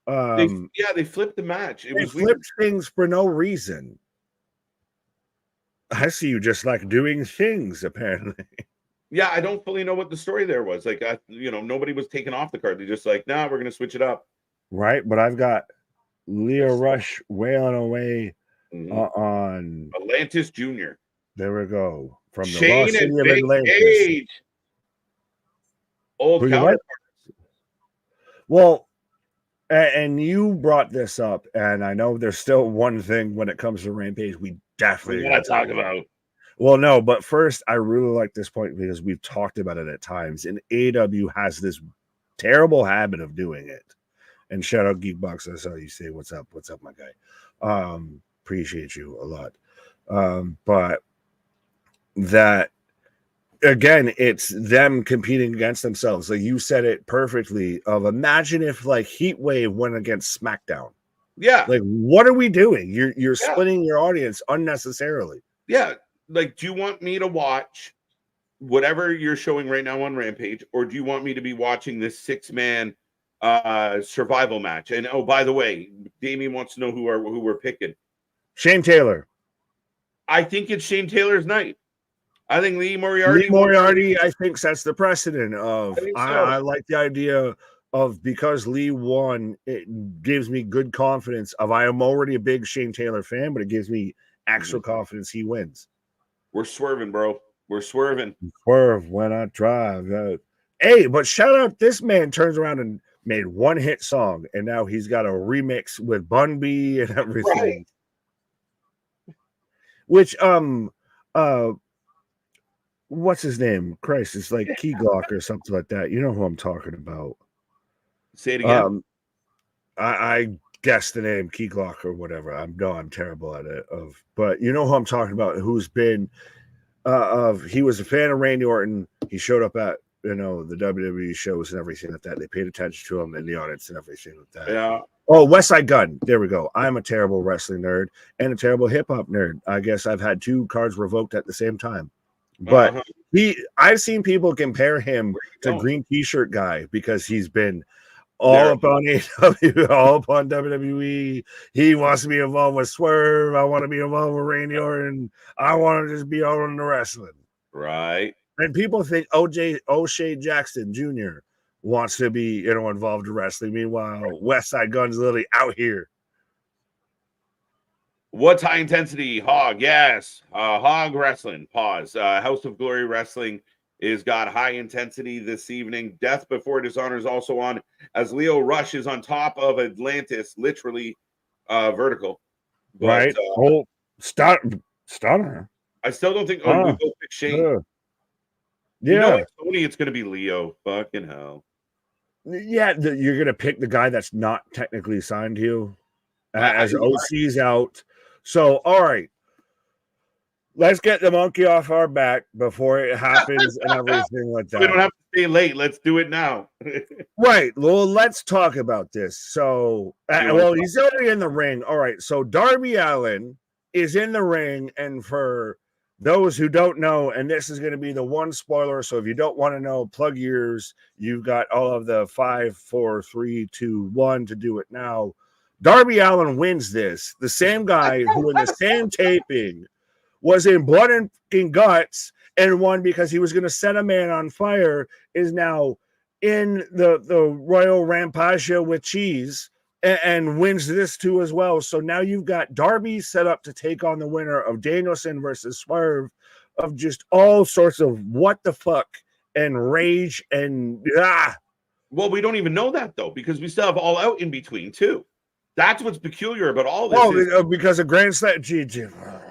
They flipped the match. They flipped things for no reason. I see you just like doing things, apparently. Yeah, I don't fully know what the story there was. Like, nobody was taken off the card. They're just like, nah, we're going to switch it up. Right, but I've got Leo Rush wailing away on Atlantis Jr. There we go. From the Shane lost city and of Big Atlantis. Age. Old counterparts. Well, and you brought this up, and I know there's still one thing when it comes to Rampage we definitely want to talk about. Well, no, but first, I really like this point because we've talked about it at times, and AEW has this terrible habit of doing it. And shout out Geekbox, I saw you say, what's up, my guy. Appreciate you a lot. But that, again, it's them competing against themselves. Like you said it perfectly, of imagine if like Heatwave went against SmackDown. Yeah. Like, what are we doing? You're splitting your audience unnecessarily. Yeah. Like, do you want me to watch whatever you're showing right now on Rampage, or do you want me to be watching this 6-man survival match? And oh, by the way, Damien wants to know who we're picking. Shane Taylor. I think it's Shane Taylor's night. I think Lee Moriarty, I think, sets the precedent of. I like the idea of, because Lee won, it gives me good confidence of, I am already a big Shane Taylor fan, but it gives me extra confidence he wins. We're swerving, bro. We're swerving. Swerve when I drive. Hey, but shout out, this man turns around and made one hit song, and now he's got a remix with Bun B and everything. Right. Which what's his name? Christ, it's like Key Glock or something like that. You know who I'm talking about. Say it again. I guess the name Key Glock or whatever. I'm terrible at it. But you know who I'm talking about, who's been he was a fan of Randy Orton. He showed up at the WWE shows and everything like that. They paid attention to him in the audience and everything like that. Yeah. Oh, West Side Gun. There we go. I'm a terrible wrestling nerd and a terrible hip hop nerd. I guess I've had 2 cards revoked at the same time. But I've seen people compare him to Green T-shirt guy because he's been all up on AEW, all up on WWE. He wants to be involved with Swerve. I want to be involved with Randy Orton. I want to just be all in the wrestling. Right. And people think O'Shea Jackson Jr. wants to be, involved in wrestling. Meanwhile, West Side Gun's literally out here. What's high intensity? Hog, yes. Hog wrestling. Pause. House of Glory Wrestling is got high intensity this evening. Death Before Dishonor is also on, as Leo Rush is on top of Atlantis, literally vertical. But, right. Stunner. I still don't think. We both pick Shane. Yeah. Tony, it's going to be Leo. Fucking hell. Yeah, you're going to pick the guy that's not technically signed to you as OC's out. So, all right. Let's get the monkey off our back before it happens and everything like that. We don't have to stay late. Let's do it now. Right. Well, let's talk about this. So, he's already in the ring. All right. So, Darby Allin is in the ring. And for those who don't know, and this is going to be the one spoiler. So, if you don't want to know, plug your ears. You've got all of the 5, 4, 3, 2, 1 to do it now. Darby Allin wins this. The same guy who in the same taping was in Blood and Guts and won because he was going to set a man on fire, is now in the Royal Rampage with Cheese and wins this too as well. So now you've got Darby set up to take on the winner of Danielson versus Swerve, of just all sorts of what the fuck and rage and Well, we don't even know that though, because we still have All Out in between too. That's what's peculiar about all this. Because of Grand Slam,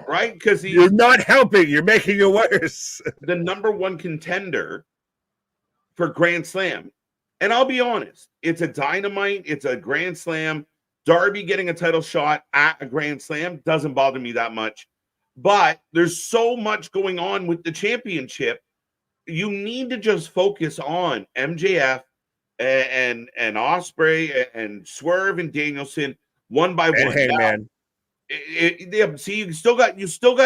right? Because you're not helping; you're making it worse. The number 1 contender for Grand Slam, and I'll be honest, it's a Dynamite, it's a Grand Slam. Darby getting a title shot at a Grand Slam doesn't bother me that much. But there's so much going on with the championship. You need to just focus on MJF and Ospreay and Swerve and Danielson one by And one. Hangman. See, you still got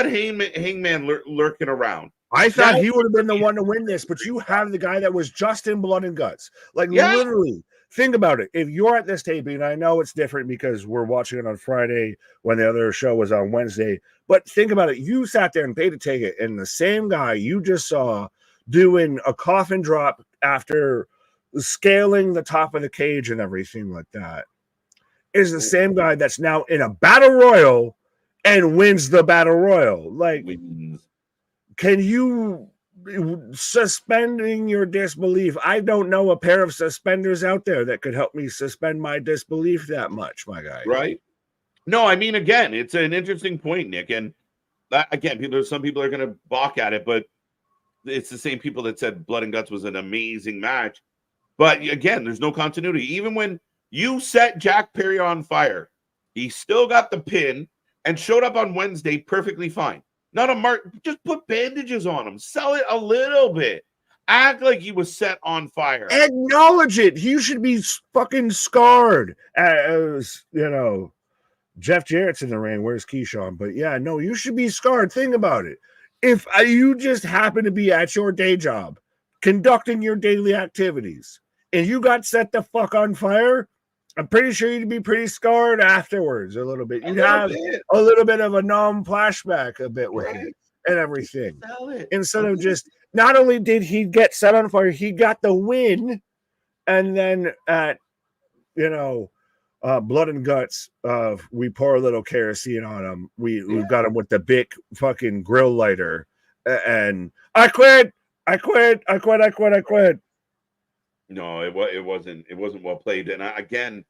Hangman lurking around. I thought he would have been the one to win this, but you have the guy that was just in blood and guts. Like, literally, think about it. If you're at this taping, and I know it's different because we're watching it on Friday when the other show was on Wednesday, but think about it. You sat there and paid to take it, and the same guy you just saw doing a coffin drop after scaling the top of the cage and everything like that is the same guy that's now in a battle royal and wins the battle royal. Like, can you suspending your disbelief? I don't know a pair of suspenders out there that could help me suspend my disbelief that much, my guy. Right? No, I mean, again, it's an interesting point, Nick. And again, some people are going to balk at it, but it's the same people that said Blood and Guts was an amazing match. But again, there's no continuity. Even when you set Jack Perry on fire, he still got the pin and showed up on Wednesday perfectly fine. Not a mark, just put bandages on him. Sell it a little bit. Act like he was set on fire. Acknowledge it. He should be fucking scarred. As you know, Jeff Jarrett's in the ring. Where's Keyshawn? But yeah, no, you should be scarred. Think about it. If you just happen to be at your day job, conducting your daily activities, and you got set the fuck on fire, I'm pretty sure you'd be pretty scarred afterwards a little bit. You'd have a little bit of a flashback a bit with it and everything. Instead of just, not only did he get set on fire, he got the win. And then at, Blood and Guts, we pour a little kerosene on him. We've got him with the big fucking grill lighter. And I quit. No, it wasn't well played. And again,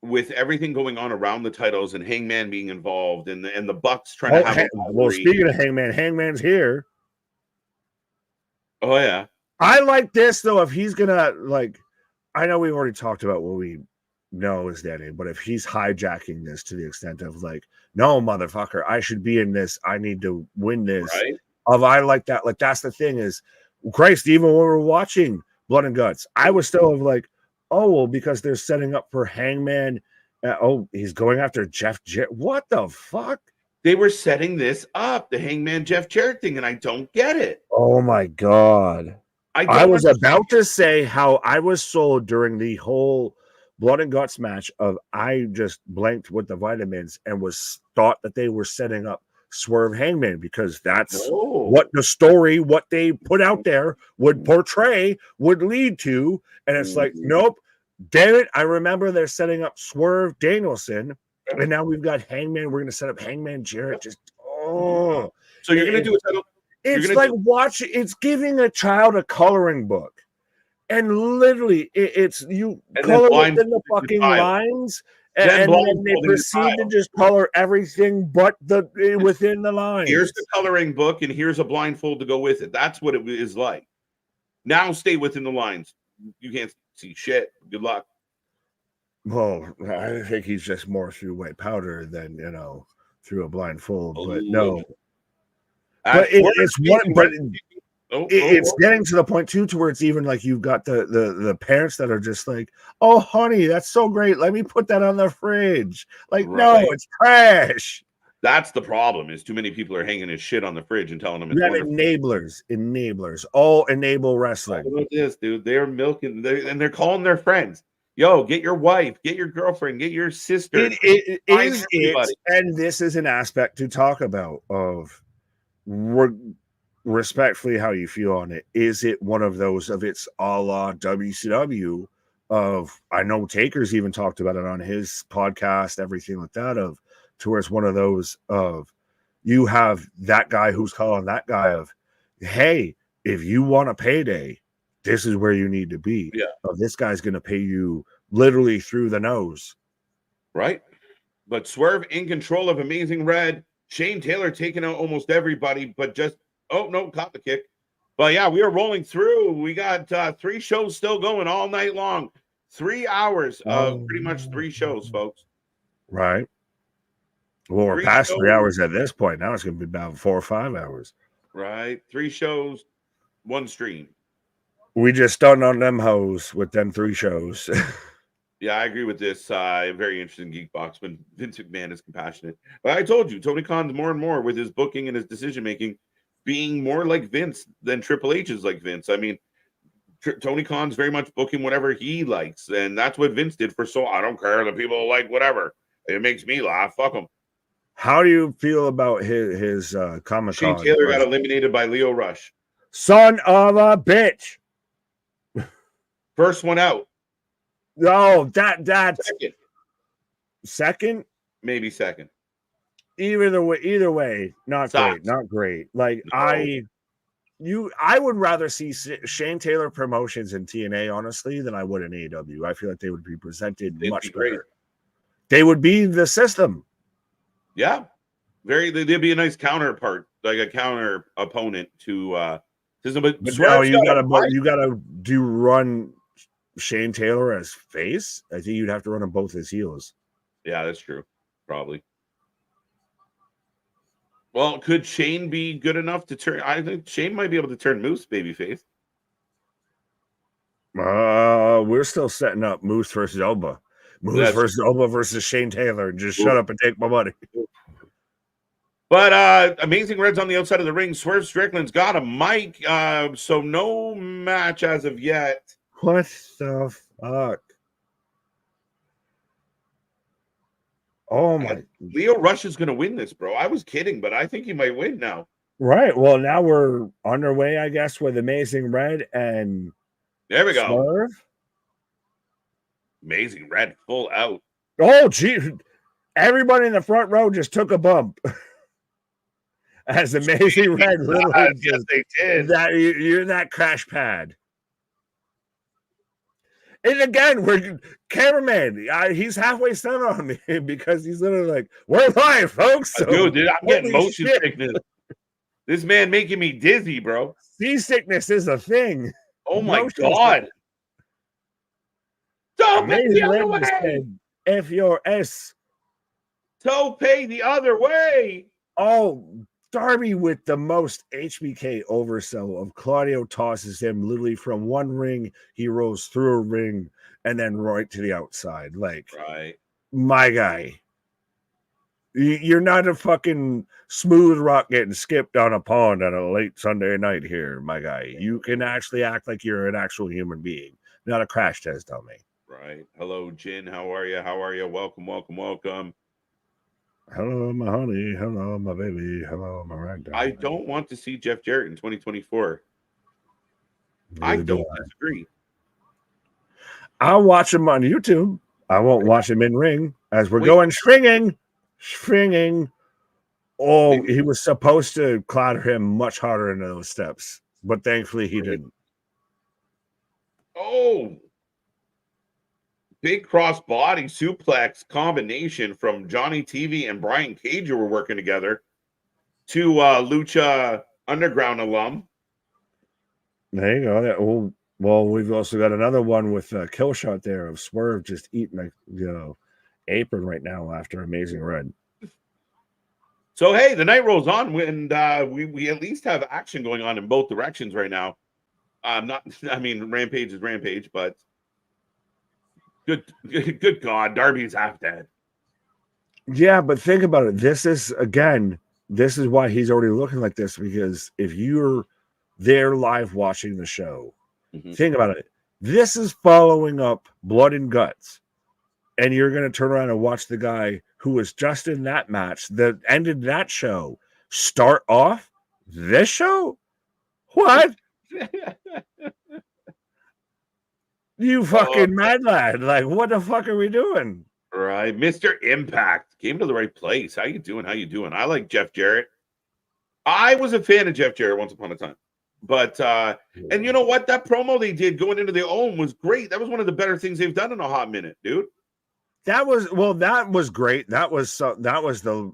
with everything going on around the titles and Hangman being involved and the Bucks trying to have speaking of Hangman, Hangman's here. Oh yeah. I like this though. If he's gonna, I know we've already talked about what we know is Danny, but if he's hijacking this to the extent of no, motherfucker, I should be in this. I need to win this. Right. I like that. That's the thing is, Christ, even when we're watching Blood and Guts, I was still because they're setting up for Hangman. He's going after Jeff Jarrett. What the fuck? They were setting this up, the Hangman Jeff Jarrett thing, and I don't get it. Oh my God. I was about to say how I was sold during the whole Blood and Guts match I just blanked with the vitamins and thought that they were setting up Swerve Hangman because that's what the story, what they put out there would portray, would lead to. And it's nope, damn it. I remember they're setting up Swerve Danielson, and now we've got Hangman. We're going to set up Hangman Jarrett. So you're going to do a title. It's giving a child a coloring book. And literally, it's you color within the fucking lines, and then they proceed to just color everything but within the lines. Here's the coloring book, and here's a blindfold to go with it. That's what it is like. Now stay within the lines. You can't see shit. Good luck. Well, I think he's just more through white powder than through a blindfold. But no, but it's one. But it's getting to the point too, to where it's even you've got the parents that are just oh honey, that's so great, let me put that on the fridge. No, it's trash. That's the problem, is too many people are hanging his shit on the fridge and telling them it's enablers all enable wrestling. Look at this, dude. They're milking, they're calling their friends. Yo, get your wife, get your girlfriend, get your sister. It is it, and this is an aspect to talk about of respectfully how you feel on it. Is it one of those of it's a la WCW of, I know Taker's even talked about it on his podcast, everything like that, of to where it's one of those of you have that guy who's calling that guy of, hey, if you want a payday, this is where you need to be. Yeah. This guy's going to pay you literally through the nose. Right. But Swerve in control of Amazing Red. Shane Taylor taking out almost everybody, but just caught the kick. But yeah, we are rolling through. We got 3 shows still going all night long. 3 hours of pretty much 3 shows, folks. Right. Well, we're past 3 hours at this point. Now it's going to be about 4 or 5 hours. Right. 3 shows, 1 stream. We just starting on them hoes with them 3 shows. Yeah, I agree with this. Very interesting geek box when Vince McMahon is compassionate. But I told you, Tony Khan's more and more with his booking and his decision making being more like Vince than Triple H is like Vince. I mean, Tony Khan's very much booking whatever he likes, and that's what Vince did for so. I don't care. The people like whatever. It makes me laugh. Fuck them. How do you feel about his Comic-Con? Shane Taylor got eliminated by Leo Rush. Son of a bitch. First one out. No, that's second, maybe second. Either way, not great. Like no. I would rather see Shane Taylor promotions in TNA, honestly, than I would in AEW. I feel like they would be presented much better. They would be the system. Yeah, they'd be a nice counterpart, like a counter opponent to system. But no, you gotta run Shane Taylor as face. I think you'd have to run them both as heels. Yeah, that's true. Probably. Well, could Shane be good enough to turn? I think Shane might be able to turn Moose babyface. We're still setting up Moose versus Elba. Moose versus Elba versus Shane Taylor. Just shut up and take my money. But Amazing Red's on the outside of the ring. Swerve Strickland's got a mic, so no match as of yet. What the fuck? Oh my! Leo Rush is going to win this, bro. I was kidding, but I think he might win now. Right. Well, now we're underway, I guess, with Amazing Red and there we go. Swerve. Amazing Red full out. Oh, gee! Everybody in the front row just took a bump. As Amazing Red, yes, they did. You're that crash pad. And again, we're cameraman. He's halfway stunned on me because he's literally like, "We're live, folks." So, dude, I'm getting motion sickness. This man making me dizzy, bro. Seasickness is a thing. Oh my god! Don't pay the other way. F your S. Don't pay the other way. Oh, Darby with the most HBK oversell of Claudio tosses him literally from one ring. He rolls through a ring and then right to the outside. Like, right, my guy. You're not a fucking smooth rock getting skipped on a pond on a late Sunday night here, my guy. You can actually act like you're an actual human being, not a crash test dummy. Right. Hello, Jin. How are you? How are you? Welcome, welcome, welcome. Hello, my honey. Hello, my baby. Hello, my ragdoll. I don't want to see Jeff Jarrett in 2024. I don't disagree. I'll watch him on YouTube. I won't watch him in ring as we're going stringing. Oh, he was supposed to clatter him much harder into those steps, but thankfully he didn't. Oh, big cross body suplex combination from Johnny TV and Brian Cage who were working together to Lucha Underground alum. There you go. Well, we've also got another one with a kill shot there of Swerve just eating a apron right now after Amazing Red. So hey, the night rolls on, and we at least have action going on in both directions right now. Rampage is Rampage, but good God, Darby's half dead. Yeah, but think about it. This is why he's already looking like this, because if you're there live watching the show, think about it. This is following up Blood and Guts, and you're going to turn around and watch the guy who was just in that match that ended that show start off this show? What? You fucking mad lad. Like, what the fuck are we doing? Right. Mr. Impact came to the right place. How you doing? I like Jeff Jarrett. I was a fan of Jeff Jarrett once upon a time. But, and you know what? That promo they did going into the OM was great. That was one of the better things they've done in a hot minute, dude. That was great. That was the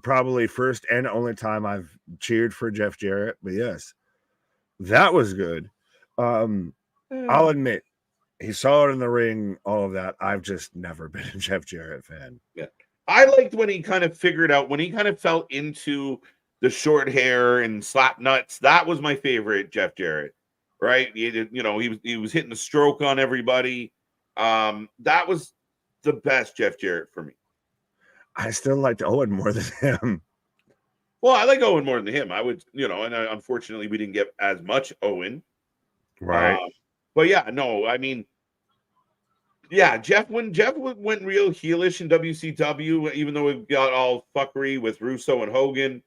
probably first and only time I've cheered for Jeff Jarrett. But yes, that was good. I'll admit, He's solid in the ring, all of that. I've just never been a Jeff Jarrett fan. Yeah. I liked when he kind of figured out, when he kind of fell into the short hair and slap nuts. That was my favorite Jeff Jarrett, right? He was hitting the stroke on everybody. That was the best Jeff Jarrett for me. I still liked Owen more than him. Well, I like Owen more than him. I would, and unfortunately we didn't get as much Owen. Right. But yeah, no, I mean, yeah, Jeff went real heelish in WCW, even though it got all fuckery with Russo and Hogan.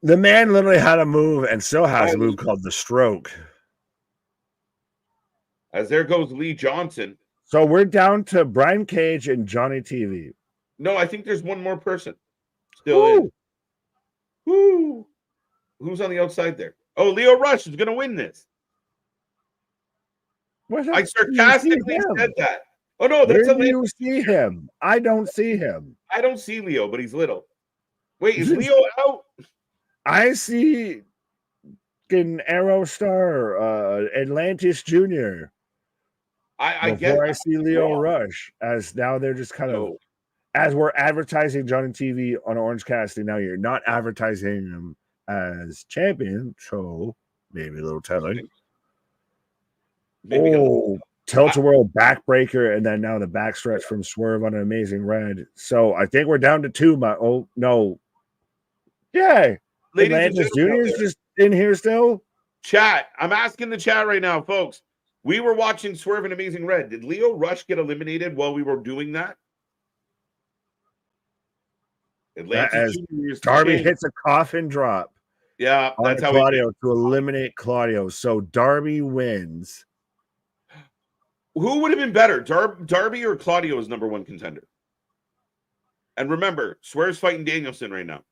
The man literally had a move and still has a move called the stroke. As there goes Lee Johnson. So we're down to Brian Cage and Johnny TV. No, I think there's one more person still in. Woo! Who's on the outside there? Oh, Leo Rush is going to win this. I sarcastically said that. Oh no, that's where do you see him? I don't see him. I don't see Leo, but he's little. Wait, is Leo out? I see Aerostar, Atlantis Jr. I see Leo Rush, as now they're just kind of, as we're advertising Johnny TV on Orange Cassidy, now you're not advertising him as champion, so maybe a little telling. Tilt-a-whirl backbreaker, and then now the backstretch from Swerve on an Amazing Red. So I think we're down to two. Yay! Atlantis Jr. is just in here still. Chat. I'm asking the chat right now, folks. We were watching Swerve and Amazing Red. Did Leo Rush get eliminated while we were doing that? As Darby hits a coffin drop. Yeah, that's how Claudio to eliminate Claudio. So Darby wins. Who would have been better, Darby or Claudio as number one contender? And remember, Swerve's fighting Danielson right now.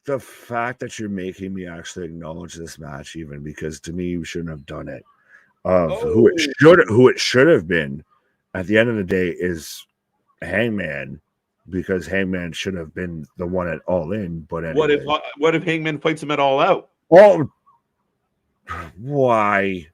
The fact that you're making me actually acknowledge this match, even, because to me you shouldn't have done it. Who it should have been at the end of the day is Hangman, because Hangman should have been the one at All In. But anyway. What if Hangman fights him at All Out? Oh, why?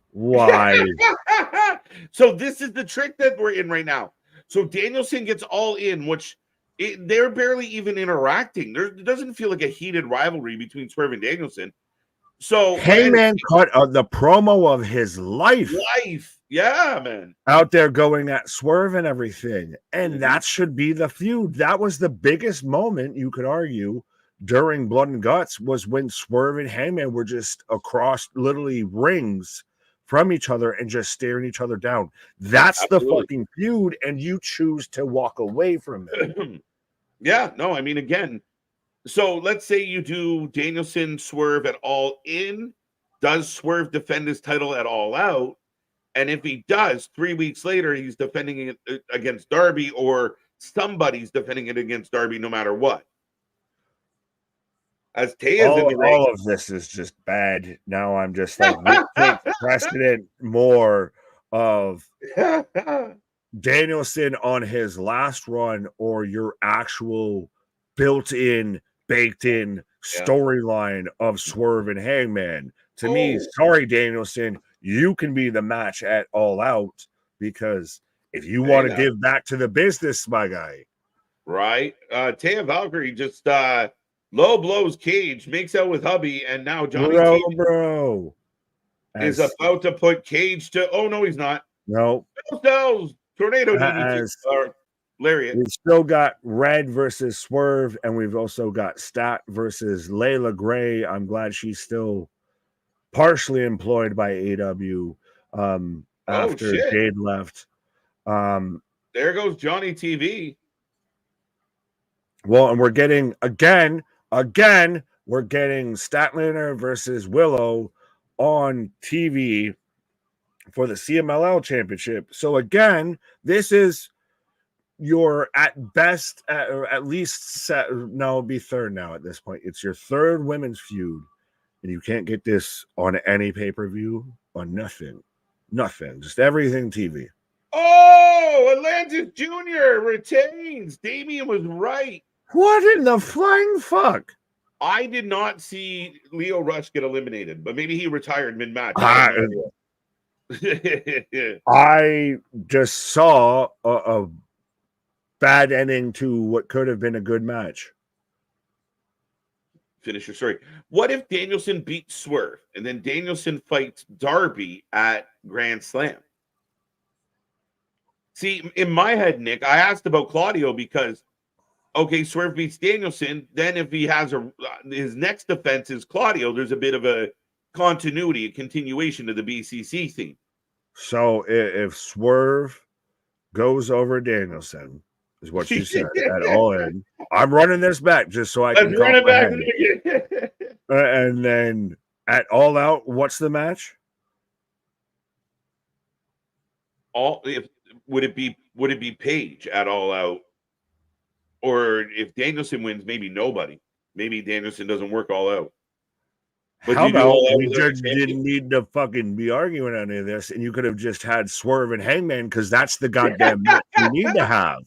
So this is the trick that we're in right now. So Danielson gets All In, which they're barely even interacting. There doesn't feel like a heated rivalry between Swerve and Danielson. So Hangman cut the promo of his life. Yeah, man. Out there going at Swerve and everything. And that should be the feud. That was the biggest moment, you could argue, during Blood and Guts, was when Swerve and Hangman were just across literally rings from each other and just staring each other down. That's the fucking feud, and you choose to walk away from it. Yeah, no, I mean, again, so let's say you do Danielson Swerve at All In. Does Swerve defend his title at All Out? And if he does, 3 weeks later, he's defending it against Darby, or somebody's defending it against Darby no matter what. As Taya's in the ring. All of this is just bad. Now I'm just like, we take precedent more of Danielson on his last run, or your actual built-in, baked-in storyline of Swerve and Hangman. To me, sorry, Danielson, you can be the match at All Out, because if you want to give back to the business, my guy. Right. Taya Valkyrie just low blows Cage, makes out with hubby, and now Johnny Cage is about to put Cage to. Oh no, he's not. No. Tornado DDT. Lariat. We've still got Red versus Swerve, and we've also got Stat versus Layla Gray. I'm glad she's still partially employed by AW after Jade left. There goes Johnny TV. Well, and we're getting again, we're getting Statlander versus Willow on TV for the CMLL championship. So again, this is your at best, or at least it'll be third now at this point. It's your third women's feud, and you can't get this on any pay-per-view, on nothing, just everything TV. Oh, Atlantis Jr. retains. Damian was right. What in the flying fuck? I did not see Leo Rush get eliminated, but maybe he retired mid-match. I just saw a bad ending to what could have been a good match. Finish your story. What if Danielson beats Swerve and then Danielson fights Darby at Grand Slam? See, in my head, Nick, I asked about Claudio because, okay, Swerve beats Danielson. Then if he has his next defense is Claudio, there's a bit of a continuity, a continuation to the BCC theme. So if Swerve goes over Danielson, is what you said at All In. I'm running this back just so I can run it back. And then at All Out, what's the match? Would it be Page at All Out? Or if Danielson wins, maybe nobody. Maybe Danielson doesn't work All Out. But how about we just didn't need to fucking be arguing any of this, and you could have just had Swerve and Hangman because that's the goddamn match you need to have.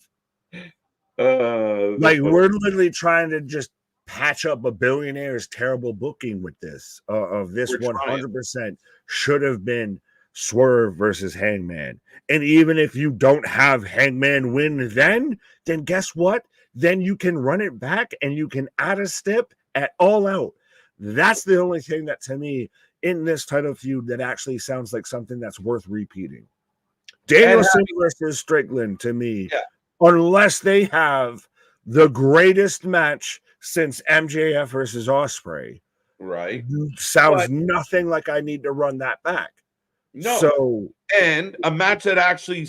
Like we're literally trying to just patch up a billionaire's terrible booking with this. Of this 100% should have been Swerve versus Hangman, and even if you don't have Hangman win, then guess what? Then you can run it back and you can add a step at All Out. That's the only thing that, to me, in this title feud that actually sounds like something that's worth repeating. Danielson versus Strickland, to me, unless they have the greatest match since MJF versus Ospreay, right? Sounds nothing like I need to run that back. No. So, and a match that actually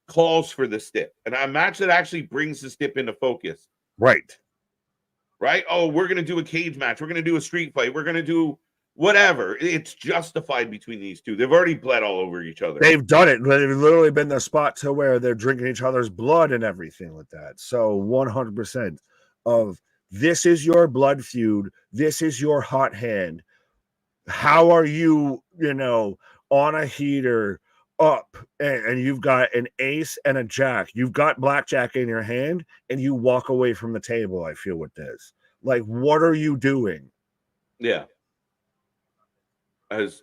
calls for the stip, and a match that actually brings the stip into focus. Right. Oh, we're going to do a cage match. We're going to do a street fight. We're going to do whatever. It's justified between these two. They've already bled all over each other. They've done it. They've literally been the spot to where they're drinking each other's blood and everything like that. So 100% of this is your blood feud. This is your hot hand. How are you, on a heater up and you've got an ace and a jack, you've got blackjack in your hand and you walk away from the table? I feel with this, like, what are you doing? As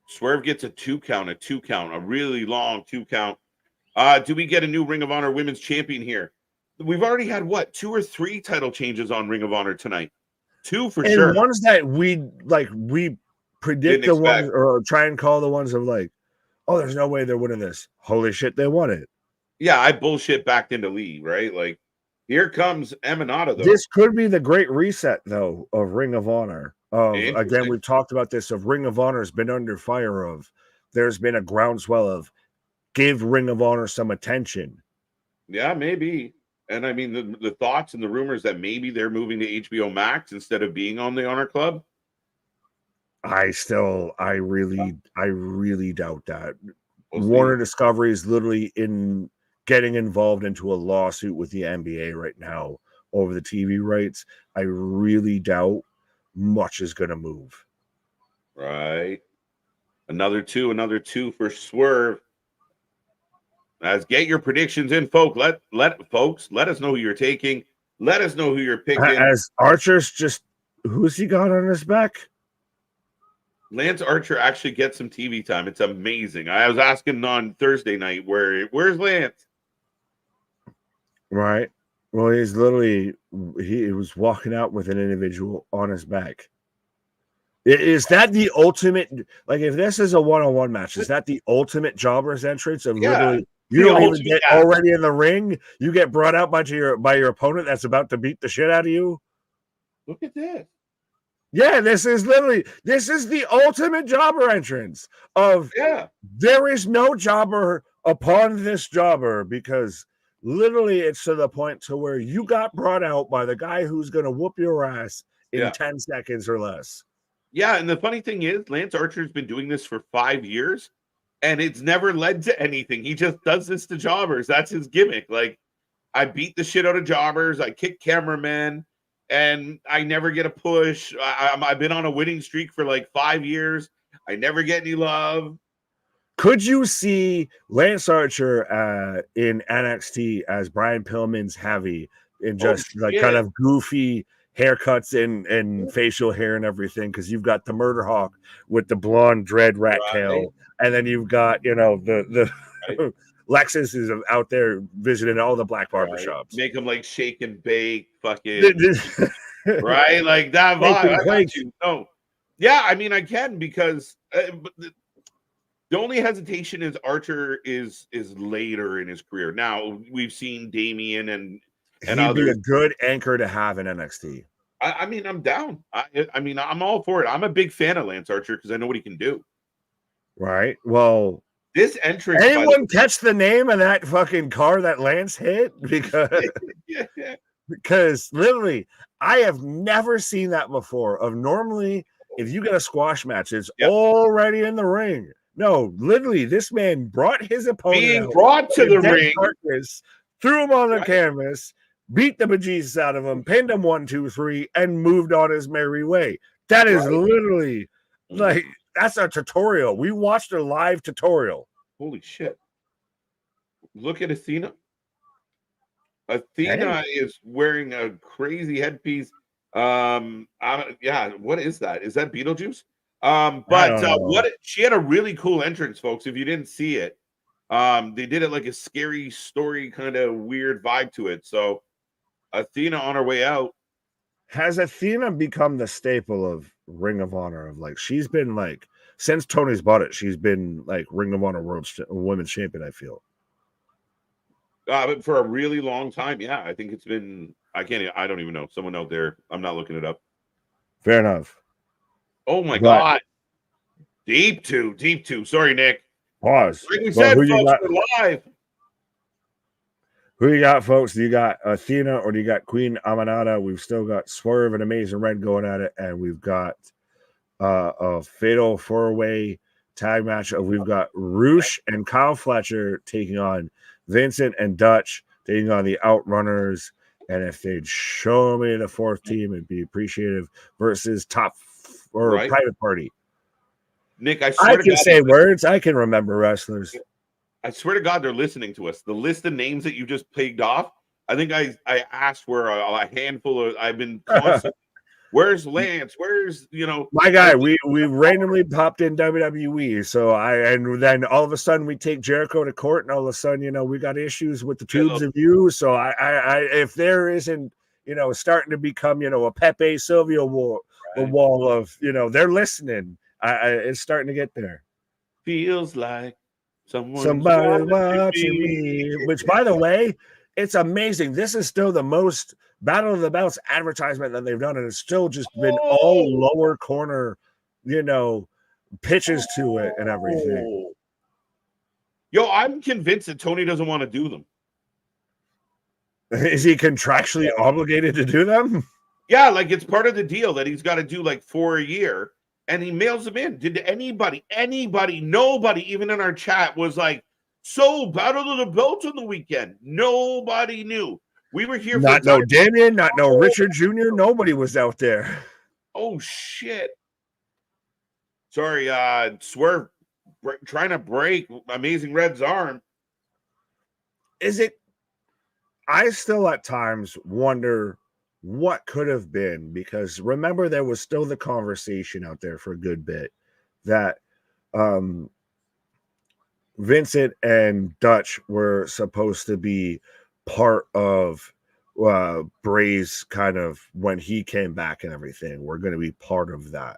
Swerve gets a 2 count, a really long 2 count. Do we get a new Ring of Honor Women's Champion here? We've already had 2 or 3 title changes on Ring of Honor tonight. 2 for sure. And ones that we predict the ones or try and call the ones of like, oh, there's no way they're winning this. Holy shit, they won it. Yeah, I bullshit backed into Lee, right? Like, here comes Emanata, though. This could be the great reset, though, of Ring of Honor. Again, we've talked about this, of Ring of Honor has been under fire of, there's been a groundswell of give Ring of Honor some attention. Yeah, maybe. And I mean, the thoughts and the rumors that maybe they're moving to HBO Max instead of being on the Honor Club. I really doubt that. Warner Discovery is literally getting involved into a lawsuit with the NBA right now over the TV rights. I really doubt much is going to move. Right. Another two for Swerve. Get your predictions in, folks. Let us know who you're taking. Let us know who you're picking. As Archer's who's he got on his back? Lance Archer actually gets some TV time. It's amazing. I was asking on Thursday night, where's Lance? Right. Well, he was walking out with an individual on his back. Is that the ultimate? Like, if this is a one-on-one match, is that the ultimate jobber's entrance of literally? You don't even get already in the ring. You get brought out by your opponent that's about to beat the shit out of you. Look at this. Yeah, this is the ultimate jobber entrance of there is no jobber upon this jobber, because literally it's to the point to where you got brought out by the guy who's going to whoop your ass in 10 seconds or less. Yeah, and the funny thing is, Lance Archer's been doing this for 5 years, and it's never led to anything. He just does this to jobbers. That's his gimmick. Like, I beat the shit out of jobbers. I kick cameramen. And I never get a push. I've been on a winning streak for like 5 years. I never get any love. Could you see Lance Archer in NXT as Brian Pillman's heavy and just kind of goofy haircuts and facial hair and everything, because you've got the Murder Hawk with the blonde dread rat tail, and then you've got the Right. Lexus is out there visiting all the black barbershops. Make them like shake and bake, fucking right, like that vibe. I got you. No, yeah, I mean I can, because but the only hesitation is Archer is later in his career. Now we've seen Damian and He'd others. be a good anchor to have in NXT. I mean, I'm down. I mean, I'm all for it. I'm a big fan of Lance Archer because I know what he can do. Right. Well, this entrance. Anyone catch the name of that fucking car that Lance hit? Because literally, I have never seen that before. Of normally, if you get a squash match, it's already in the ring. No, literally, this man brought his opponent being brought to the ring, darkness, threw him on the canvas, beat the bejesus out of him, pinned him 1, 2, 3, and moved on his merry way. That is literally like, that's a tutorial. We watched a live tutorial. Holy shit. Look at Athena. Athena is wearing a crazy headpiece. Yeah, what is that? Is that Beetlejuice? But she had a really cool entrance, folks. If you didn't see it, they did it like a scary story, kind of weird vibe to it. So Athena on her way out. Has Athena become the staple of Ring of Honor? Of like, she's been like, since Tony's bought it, she's been like Ring of Honor Women's Champion, I feel. But for a really long time, yeah. I think it's been, I don't even know. Someone out there, I'm not looking it up. Fair enough. Oh my God. Deep two. Sorry, Nick. Pause. Like we said, folks, we're live. Who you got, folks? Do you got Athena or do you got Queen Amanada? We've still got Swerve and Amazing Red going at it, and we've got a fatal 4-way tag match. We've got Roosh and Kyle Fletcher taking on Vincent and Dutch, taking on the Outrunners. And if they'd show me the fourth team, it'd be appreciative, versus Private Party. Nick, I can say words. I can remember wrestlers. I swear to God, they're listening to us. The list of names that you just picked off, I think I asked where a handful of, I've been constantly, where's Lance? Where's, my guy, we randomly popped in WWE. So and then all of a sudden we take Jericho to court, and all of a sudden, we got issues with the tubes of you. So I if there isn't, starting to become, a Pepe Silvio wall, a wall of, they're listening. It's starting to get there. Feels like somebody watching me. Which, by the way, it's amazing. This is still the most Battle of the Belts advertisement that they've done, and it's still just been all lower corner, pitches to it and everything. Yo, I'm convinced that Tony doesn't want to do them. Is he contractually obligated to do them? Yeah, like it's part of the deal that he's got to do like 4 a year. And he mails them in. Did anybody, nobody, even in our chat, was like, so Battle of the Belts on the weekend? Nobody knew. We were here. Not no Damien, not no Richard Jr. Nobody was out there. Oh, shit. Sorry, Swerve trying to break Amazing Red's arm. Is it? I still at times wonder what could have been, because remember, there was still the conversation out there for a good bit that Vincent and Dutch were supposed to be part of Bray's kind of, when he came back and everything, we're going to be part of that.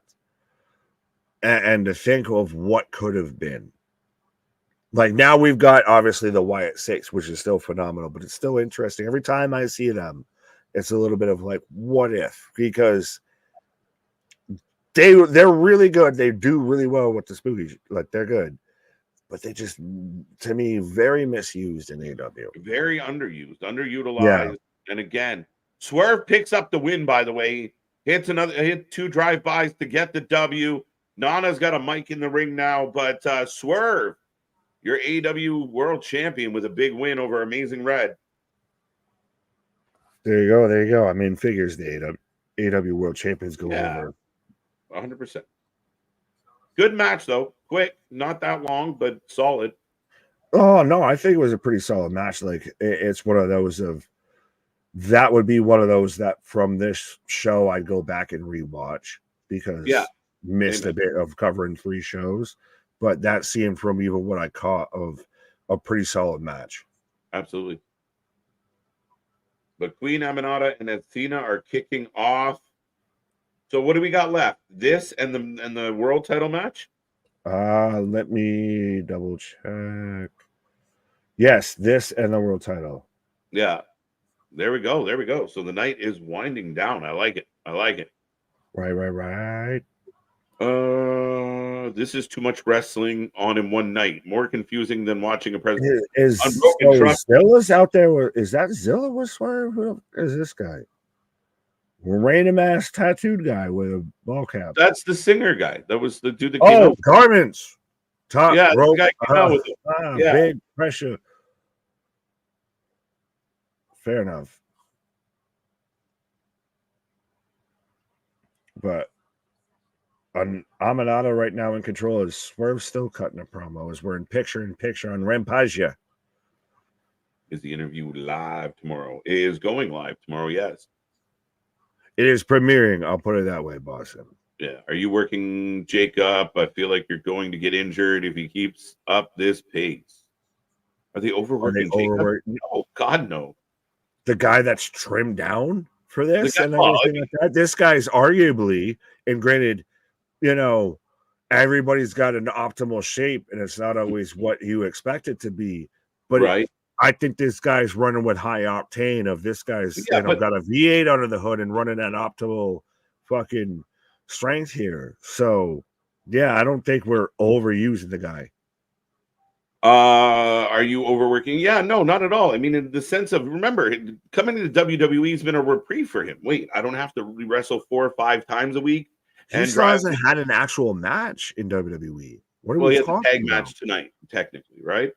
And to think of what could have been. Like, now we've got obviously the Wyatt Six, which is still phenomenal, but it's still interesting. Every time I see them, it's a little bit of like, what if? Because they're really good. They do really well with the spooky. Like, they're good. But they just, to me, very misused in AEW. Very underutilized. Yeah. And again, Swerve picks up the win, by the way. Hit 2 drive-bys to get the W. Nana's got a mic in the ring now, but Swerve, your AEW World Champion, with a big win over Amazing Red. There you go. I mean, figures the AEW World Champions go over. 100%. Good match, though. Quick, not that long, but solid. Oh, no, I think it was a pretty solid match. Like, it's one of those of, that would be one of those that from this show I'd go back and rewatch because missed a bit of covering 3 shows. But that seemed from even what I caught of a pretty solid match. Absolutely. But Queen Aminata and Athena are kicking off. So what do we got left? This and the world title match? Let me double check. Yes, this and the world title. Yeah. There we go. There we go. So the night is winding down. I like it. I like it. Right. This is too much wrestling on in one night. More confusing than watching a president. Is Zilla's out there? Is that Zilla with Swerve? Who is this guy? Random ass tattooed guy with a ball cap. That's the singer guy. That was the dude that came out. Garments. Top rope. Guy came out with it. Big pressure. Fair enough. But Aminata right now in control. Is Swerve still cutting a promo? As we're in picture on Rampage. Is the interview live tomorrow? It is going live tomorrow, yes. It is premiering. I'll put it that way, Boston. Yeah. Are you working Jacob? I feel like you're going to get injured if he keeps up this pace. Are they overworking Jacob? No, God, no. The guy that's trimmed down for this and everything like that. This guy's arguably, and granted, everybody's got an optimal shape, and it's not always what you expect it to be. But I think this guy's running with high octane of this guy's got a V8 under the hood and running at optimal fucking strength here. So I don't think we're overusing the guy. Are you overworking? Yeah, no, not at all. I mean, in the sense of, remember, coming into WWE has been a reprieve for him. Wait, I don't have to wrestle 4 or 5 times a week. He still hasn't had an actual match in WWE. What are we talking about? He has a tag match tonight, technically, right?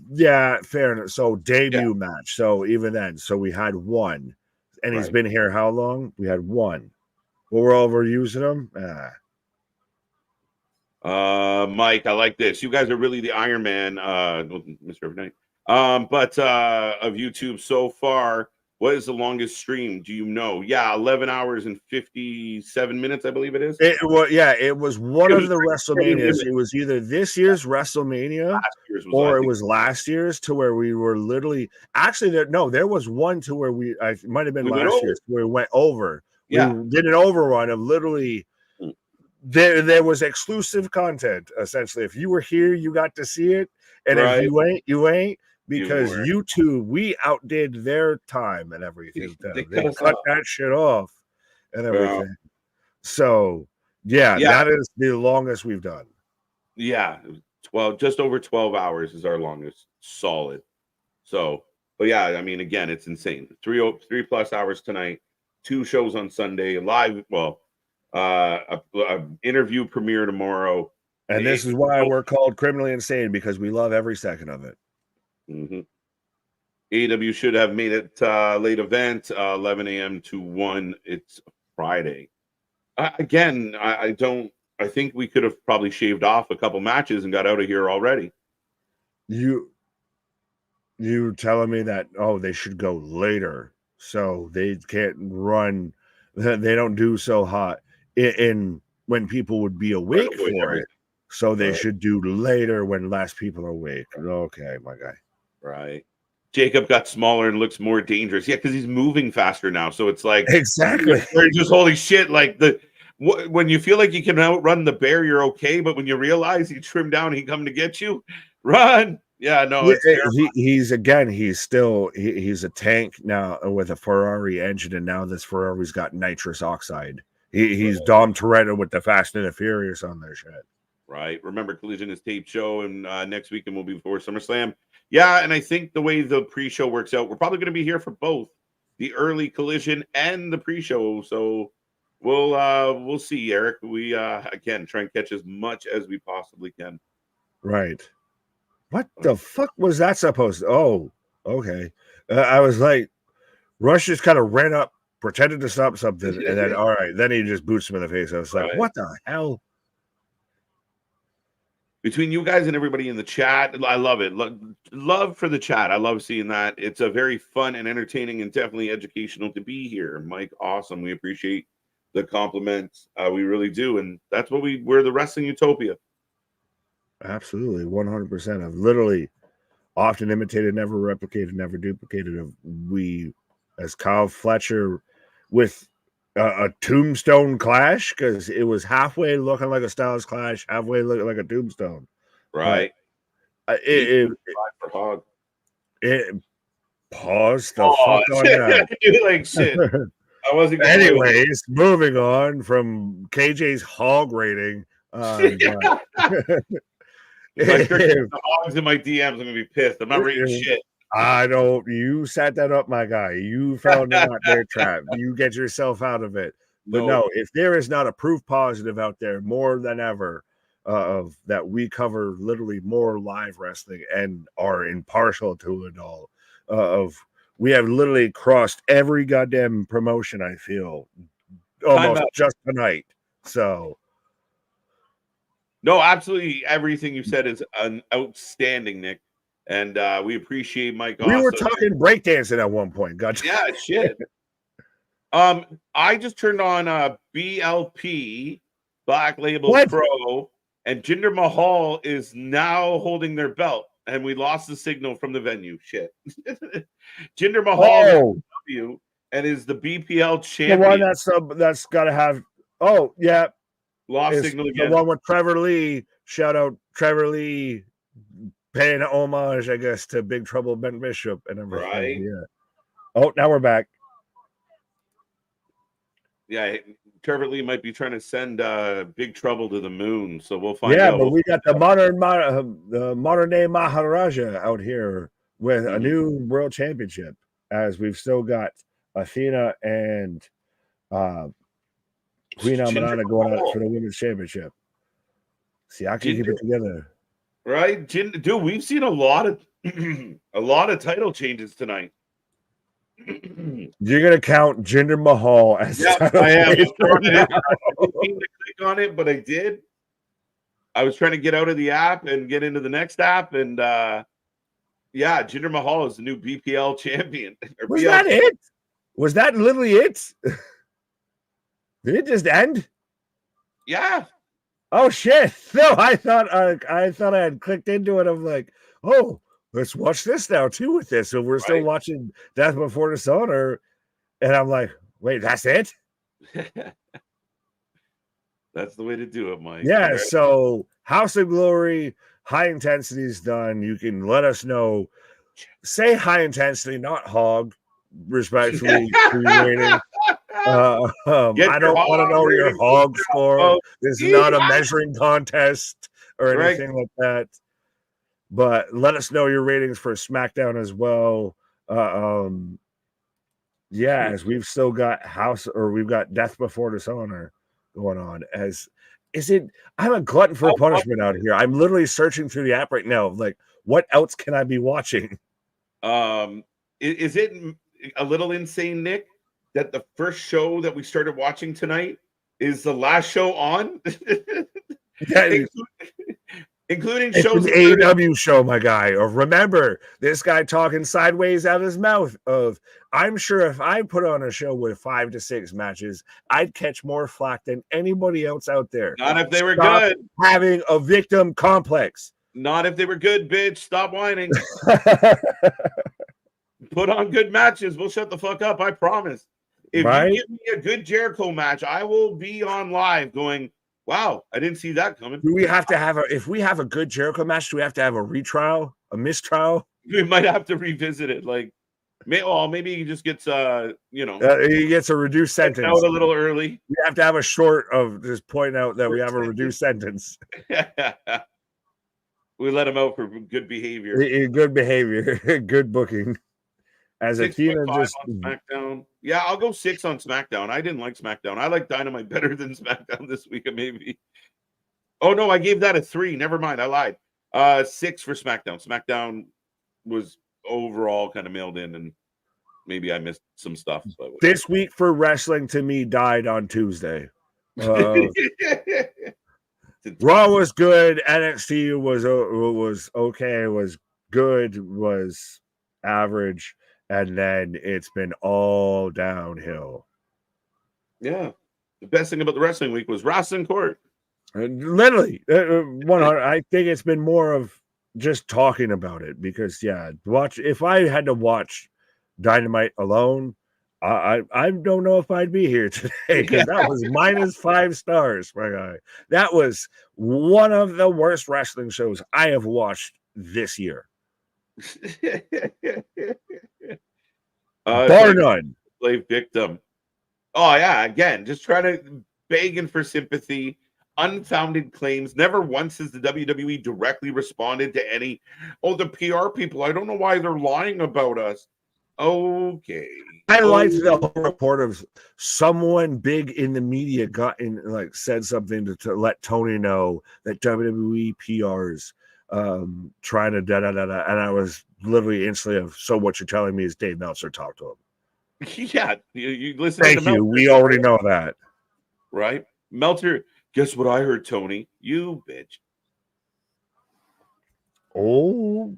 Yeah, fair enough. So debut match. So even then, so we had one, and he's been here how long? We had one. Well, we're overusing him. Mike, I like this. You guys are really the Iron Man, Mr. Evernight. But of YouTube so far, what is the longest stream? Do you know? Yeah, 11 hours and 57 minutes, I believe it is. It was one of the WrestleManias. It was either this year's WrestleMania or it was last year's, to where we were literally there was one to where it might have been last year's where we went over. Yeah. We did an overrun of literally there was exclusive content, essentially. If you were here, you got to see it. And if you ain't. Because YouTube, we outdid their time and everything. They cut that shit off and everything. Wow. So, that is the longest we've done. Yeah, just over 12 hours is our longest solid. So, but I mean, again, it's insane. 3+ hours tonight, 2 shows on Sunday, live. Well, a interview premiere tomorrow. And this is why we're called Criminally Insane, because we love every second of it. Mm-hmm. AEW should have made it late event, 11 a.m. to 1. It's Friday. Again, I think we could have probably shaved off a couple matches and got out of here already. You telling me that they should go later so they can't run, they don't do so hot in when people would be awake for it. So they should do later when less people are awake. Okay, my guy. Right. Jacob got smaller and looks more dangerous. Yeah, because he's moving faster now. So it's like exactly. You're just holy shit. Like when you feel like you can outrun the bear, you're okay. But when you realize he trimmed down, he come to get you, run. Yeah, no. He's a tank now with a Ferrari engine, and now this Ferrari's got nitrous oxide. He's Dom Toretto with the Fast and the Furious on their shit. Right. Remember, Collision is taped show, and next weekend will be before SummerSlam. Yeah, and I think the way the pre-show works out, we're probably going to be here for both the early Collision and the pre-show. So we'll see, Eric. We again try and catch as much as we possibly can. Right. What the fuck was that supposed to? Oh, okay. I was like, Rush just kind of ran up, pretended to stop something, and then all right, then he just boots him in the face. I was like, what the hell? between you guys and everybody in the chat, I love it. Love for the chat. I love seeing that. It's a very fun and entertaining and definitely educational to be here. Mike, awesome. We appreciate the compliments. We really do. And that's what we're the wrestling utopia. Absolutely. 100%. I've literally often imitated, never replicated, never duplicated. We, as Kyle Fletcher, with a tombstone clash, because it was halfway looking like a Styles clash, halfway looking like a tombstone. Right. It pause the fuck on that. Like shit. I wasn't. Anyways, moving on from KJ's hog rating. If I start getting the hogs in my DMs, I'm gonna be pissed. I'm not rating shit. I don't. You set that up, my guy. You found out their trap. You get yourself out of it. But no, if there is not a proof positive out there more than ever of that we cover literally more live wrestling and are impartial to it all. We have literally crossed every goddamn promotion, I feel, almost just tonight. So. No, absolutely. Everything you said is an outstanding, Nick. And we appreciate Mike. We were talking breakdancing at one point. Gotcha. Yeah, shit. I just turned on BLP, Black Label Pro, and Jinder Mahal is now holding their belt. And we lost the signal from the venue. Shit. Jinder Mahal and is the BPL champion. The one that's got to have. Oh, yeah. Lost signal again. The one with Trevor Lee. Shout out Trevor Lee paying homage, I guess, to Big Trouble Ben Bishop and everything. Right. Yeah. Oh, now we're back. Yeah, Trevor Lee might be trying to send Big Trouble to the moon, so we'll find out. Yeah, but we got the modern day Maharaja out here with a new world championship, as we've still got Athena and Queen Amanana going out for the women's championship. See, I can keep it together. Right, dude, we've seen a lot of title changes tonight. You're gonna count Jinder Mahal as I am. I didn't mean to click on it, but I did. I was trying to get out of the app and get into the next app, and Jinder Mahal is the new BPL champion. Was that it? Was that literally it? Did it just end? Yeah. Oh shit! No, I thought I had clicked into it. I'm like, oh, let's watch this now too with this. So we're still watching Death Before Dishonor, and I'm like, wait, that's it? That's the way to do it, Mike. Yeah. Right. So House of Glory, high intensity is done. You can let us know. Say high intensity, not hog. Respectfully, I don't want to know your hog score. This is not a measuring contest or anything like that. But let us know your ratings for SmackDown as well. As we've still got we've got Death Before Dishonor going on. I'm a glutton for punishment out here. I'm literally searching through the app right now. Like, what else can I be watching? Is it a little insane, Nick, that the first show that we started watching tonight is the last show on? Including shows. The AEW show, my guy. Or remember this guy talking sideways out of his mouth of, I'm sure if I put on a show with 5 to 6 matches, I'd catch more flack than anybody else out there. Not if they were good. Having a victim complex. Not if they were good, bitch. Stop whining. Put on good matches. We'll shut the fuck up. I promise. If you give me a good Jericho match, I will be on live going, wow, I didn't see that coming. Do we have to have if we have a good Jericho match, do we have to have a retrial, a mistrial? We might have to revisit it. Like, maybe he just gets, he gets a reduced sentence. Out a little early. We have to have a short of just pointing out that we have a reduced sentence. We let him out for good behavior. Good behavior, good booking. As Athena just on SmackDown. Yeah, I'll go 6 on SmackDown. I didn't like SmackDown. I like Dynamite better than SmackDown this week, maybe. Oh no, I gave that a 3. Never mind, I lied. 6 for SmackDown. SmackDown was overall kind of mailed in, and maybe I missed some stuff. But this week for wrestling to me died on Tuesday. Raw was good. NXT was okay. Was good. Was average, and then it's been all downhill. Yeah, the best thing about the wrestling week was Wrestling Court. Literally, 100. I think it's been more of just talking about it because, if I had to watch Dynamite alone, I don't know if I'd be here today because that was -5 stars, my guy. That was one of the worst wrestling shows I have watched this year, bar none. Slave victim. Oh yeah, again, just trying to begging for sympathy. Unfounded claims. Never once has the WWE directly responded to any. Oh, the PR people. I don't know why they're lying about us. Okay. I liked the whole report of someone big in the media said something to let Tony know that WWE PRs trying to and I was literally instantly of, so what you're telling me is Dave Meltzer talked to him. Yeah, you listen. Thank you. We already know that, right? Meltzer. Guess what I heard, Tony? You bitch. Oh,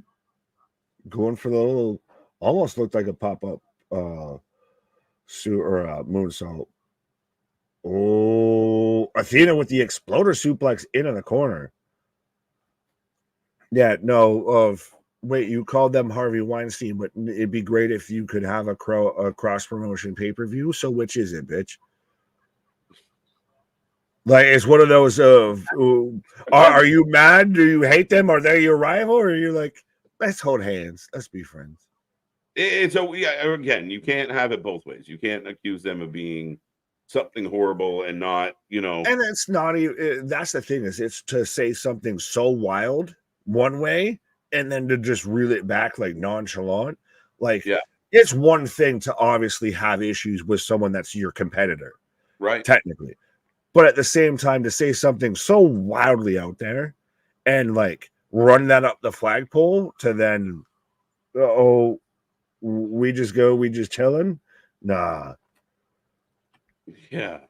going for the little, almost looked like a pop-up moonsault. Oh, Athena with the exploder suplex into the corner. Yeah, no, wait, you called them Harvey Weinstein, but it'd be great if you could have a cross-promotion pay-per-view. So which is it, bitch? Like, it's one of those of, are you mad? Do you hate them? Are they your rival? Or are you like, let's hold hands. Let's be friends. Again, you can't have it both ways. You can't accuse them of being something horrible and not, And it's not even, that's the thing is it's to say something so wild one way and then to just reel it back like nonchalant. Like, it's one thing to obviously have issues with someone that's your competitor. Right. Technically. But at the same time, to say something so wildly out there and like run that up the flagpole to then, we just chilling? Nah. Yeah.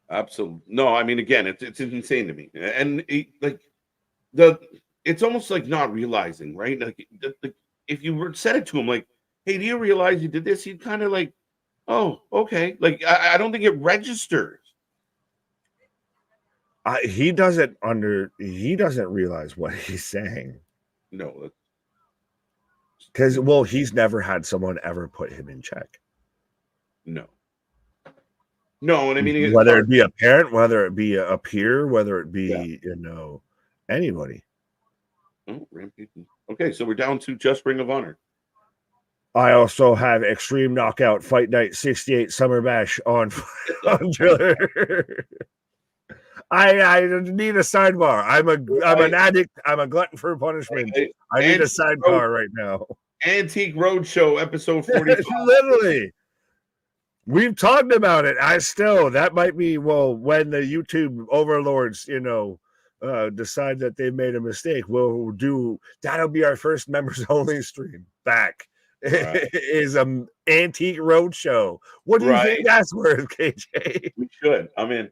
Absolutely. No, I mean, again, it's insane to me. And it's almost like not realizing, right? Like, if you said it to him, like, hey, do you realize you did this? He'd kind of like, oh, okay. Like, I don't think it registers. He doesn't realize what he's saying. No. Because, he's never had someone ever put him in check. No. No, and I mean, whether it be a parent, whether it be a peer, whether it be, anybody. Oh, Rampage. Okay, so we're down to just Ring of Honor. I also have Extreme Knockout Fight Night 68 Summer Bash on Triller. I need a sidebar. I'm an addict. I'm a glutton for punishment. I need a sidebar right now. Antique Roadshow episode 45. Literally. We've talked about it. That might be, when the YouTube overlords, decide that they made a mistake, that'll be our first members only stream back. Right. Is an Antique Roadshow. What do you think that's worth, KJ? We should. I'm in.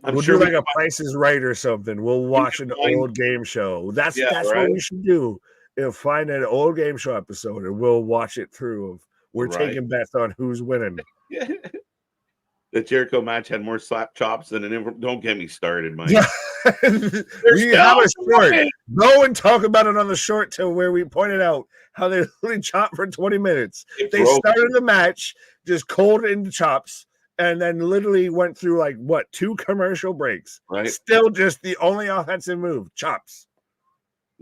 We'll do like a Price is Right or something. We'll watch an old game show. That's what we should do. Find an old game show episode and we'll watch it through. We're taking bets on who's winning. The Jericho match had more slap chops than an. Don't get me started, Mike. We have a short. Go and talk about it on the short till where we pointed out how they literally chopped for 20 minutes. They started the match just cold into chops and then literally went through 2 commercial breaks. Right. Still just the only offensive move, chops.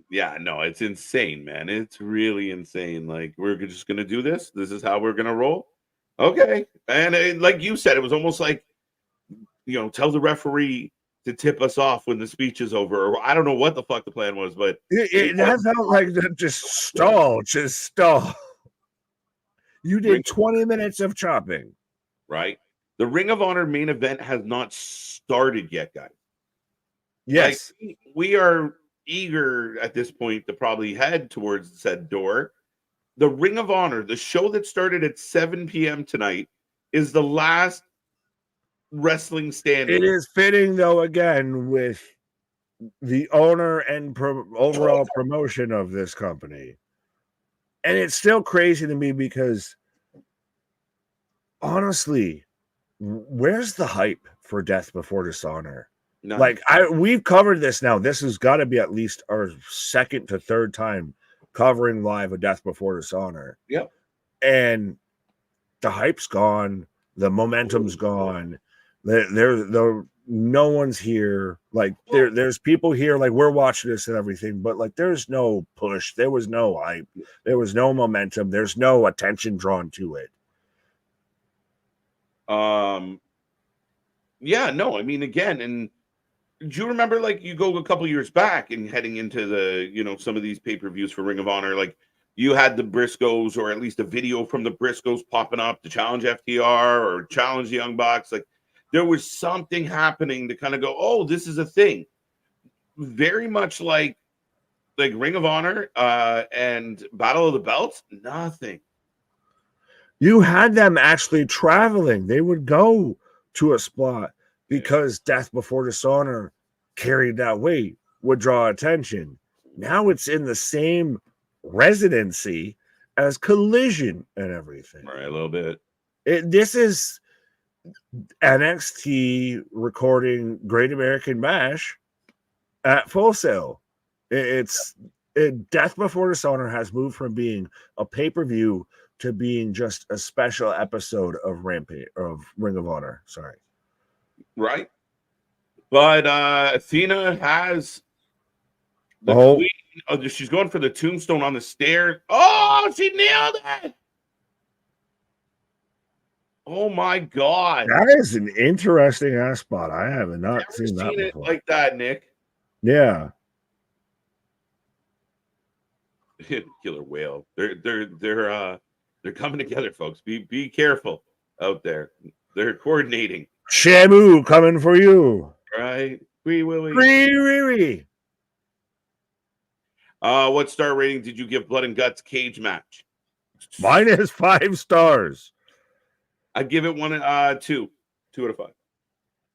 Yeah, no, it's insane, man. It's really insane. Like, we're just going to do this. This is how we're going to roll. Okay. And like you said, it was almost like, tell the referee to tip us off when the speech is over. Or I don't know what the fuck the plan was, but that felt like just stall. You did 20 minutes of chopping. Right. The Ring of Honor main event has not started yet, guys. Yes. We are eager at this point to probably head towards said door. The Ring of Honor, the show that started at 7 p.m. tonight, is the last wrestling standing. It is fitting, though, again, with the owner and overall promotion of this company. And it's still crazy to me because, honestly, where's the hype for Death Before Dishonor? None. Like, we've covered this now. This has got to be at least our second to third time covering live a Death Before Dishonor. Yep. And the hype's gone. The momentum's gone. No one's here. Like, there's people here. Like, we're watching this and everything, but like, there's no push. There was no hype. There was no momentum. There's no attention drawn to it. Yeah, no, I mean, again, and do you remember, like, you go a couple years back and heading into the, you know, some of these pay-per-views for Ring of Honor, like, you had the Briscoes, or at least a video from the Briscoes popping up to challenge FTR or challenge the Young Bucks. Like, there was something happening to kind of go, oh, this is a thing. Very much like Ring of Honor and Battle of the Belts, nothing. You had them actually traveling. They would go to a spot because Death Before Dishonor carried that weight, would draw attention. Now it's in the same residency as Collision and everything. All right, a little bit. This is NXT recording Great American Bash at Full Sail. Death Before Dishonor has moved from being a pay-per-view to being just a special episode of Rampage, of Ring of Honor. Sorry. Right. But Athena has the queen. Oh, she's going for the tombstone on the stairs. Oh, she nailed it. Oh my God. That is an interesting ass spot. I have not seen that before. It like that, Nick. Yeah. Killer whale. They're coming together, folks. Be careful out there. They're coordinating. Shamu coming for you. Right. Wee willy. Wee. What star rating did you give Blood and Guts cage match? Mine is 5 stars. I'd give it 2 out of 5.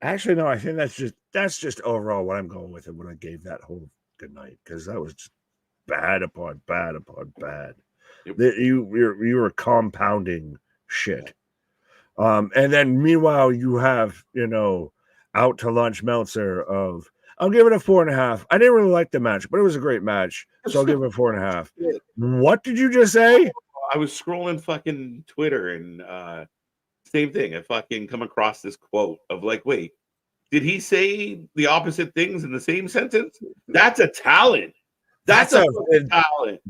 Actually, no, I think that's just overall what I'm going with it when I gave that whole good night, because that was just bad upon bad upon bad. You were compounding shit. And then meanwhile you have, out to lunch Meltzer of, I'll give it a 4.5. I didn't really like the match, but it was a great match, so I'll give it a 4.5. What did you just say? I was scrolling fucking Twitter and same thing. I fucking come across this quote of like, wait, did he say the opposite things in the same sentence? That's a talent. That's a talent.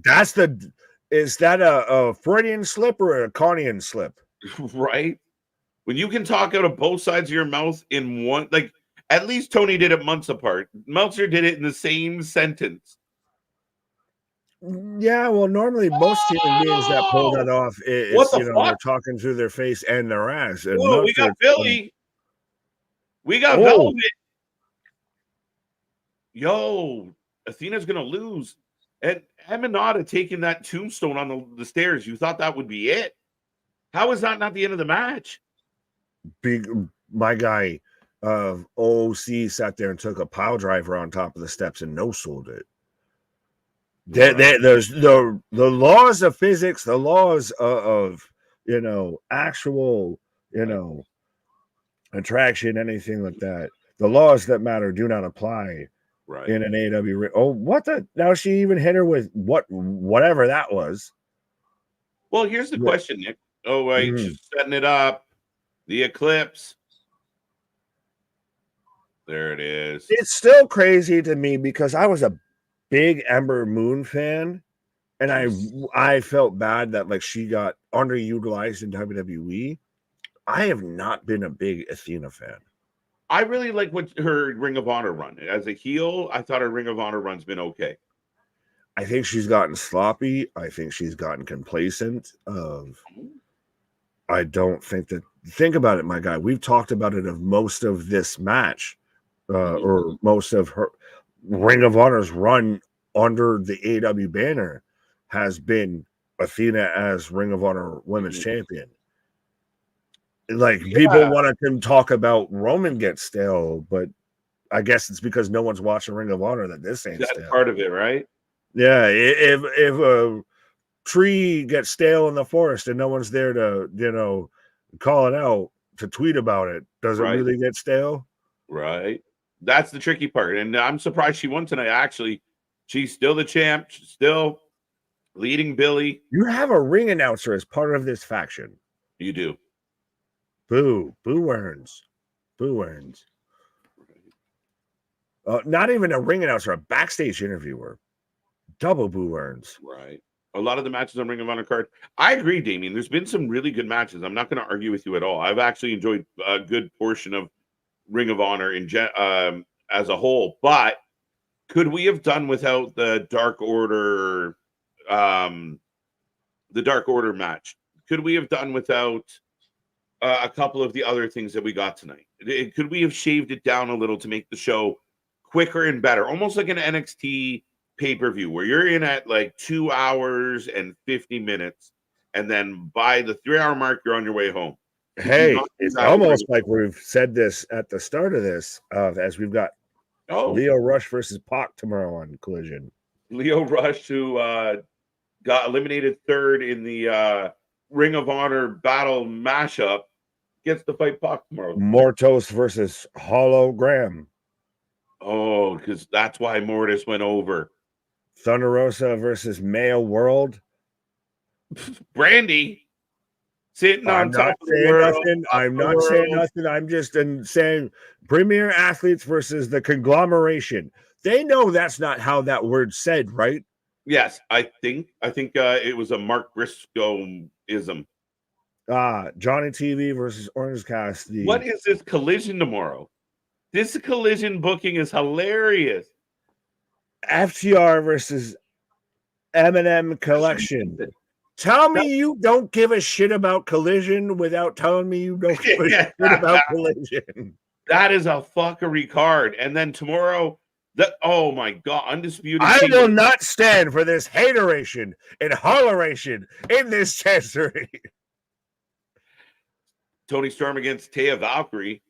Is that a Freudian slip or a Kantian slip? Right? When you can talk out of both sides of your mouth in one, like, at least Tony did it months apart. Meltzer did it in the same sentence. Yeah, well, normally most human beings that pull that off is they're talking through their face and their ass. And whoa, we got Billy. We got Velvet. Yo, Athena's gonna lose. And Emanata taking that tombstone on the stairs. You thought that would be it? How is that not the end of the match? My guy OC sat there and took a pile driver on top of the steps and no-sold it. There's the laws of physics, the laws of actual attraction, anything like that. The laws that matter do not apply in an AEW. Oh, what the? Now she even hit her with whatever that was. Well, here's the question, Nick. Oh, wait, she's setting it up. The Eclipse. There it is. It's still crazy to me because I was a big Ember Moon fan, and I felt bad that like she got underutilized in WWE. I have not been a big Athena fan. I really like what her Ring of Honor run. As a heel, I thought her Ring of Honor run's been okay. I think she's gotten sloppy. I think she's gotten complacent. I don't think that. Think about it, my guy. We've talked about it of most of this match, or most of her Ring of Honor's run under the AEW banner has been Athena as Ring of Honor Women's Champion. Like people want to talk about Roman gets stale, but I guess it's because no one's watching Ring of Honor that this ain't That's stale. part of it, right? Yeah, if a tree gets stale in the forest and no one's there to call it out, to tweet about it, does it really get stale? Right. That's the tricky part, and I'm surprised she won tonight. Actually, she's still the champ. She's still leading Billy. You have a ring announcer as part of this faction. You do. Boo earns. Boo earns. Not even a ring announcer, a backstage interviewer. Double boo earns. Right. A lot of the matches on Ring of Honor card. I agree, Damien. There's been some really good matches. I'm not going to argue with you at all. I've actually enjoyed a good portion of Ring of Honor as a whole. But could we have done without the Dark Order, match? Could we have done without a couple of the other things that we got tonight? Could we have shaved it down a little to make the show quicker and better, almost like an NXT pay-per-view where you're in at like 2 hours and 50 minutes, and then by the 3-hour mark you're on your way home? Hey, it's almost like we've said this at the start of this, as we've got Leo Rush versus Pac tomorrow on Collision. Leo Rush, who got eliminated third in the Ring of Honor battle mashup, gets to fight Pac tomorrow. Mortos versus Hologram. Oh, because that's why Mortis went over. Thunder Rosa versus Mayo World. Brandy sitting on top of the world. I'm not saying nothing. I'm just saying premier athletes versus the conglomeration. They know that's not how that word's said, right? Yes, I think it was a Mark Briscoe-ism. Johnny TV versus Orange Cassidy. What is this Collision tomorrow? This Collision booking is hilarious. FTR versus Eminem Collection. Tell me you don't give a shit about Collision without telling me you don't give a shit about Collision. That is a fuckery card. And then tomorrow, oh my God, Undisputed. I will not stand for this hateration and holleration in this chancery. Tony Storm against Taya Valkyrie.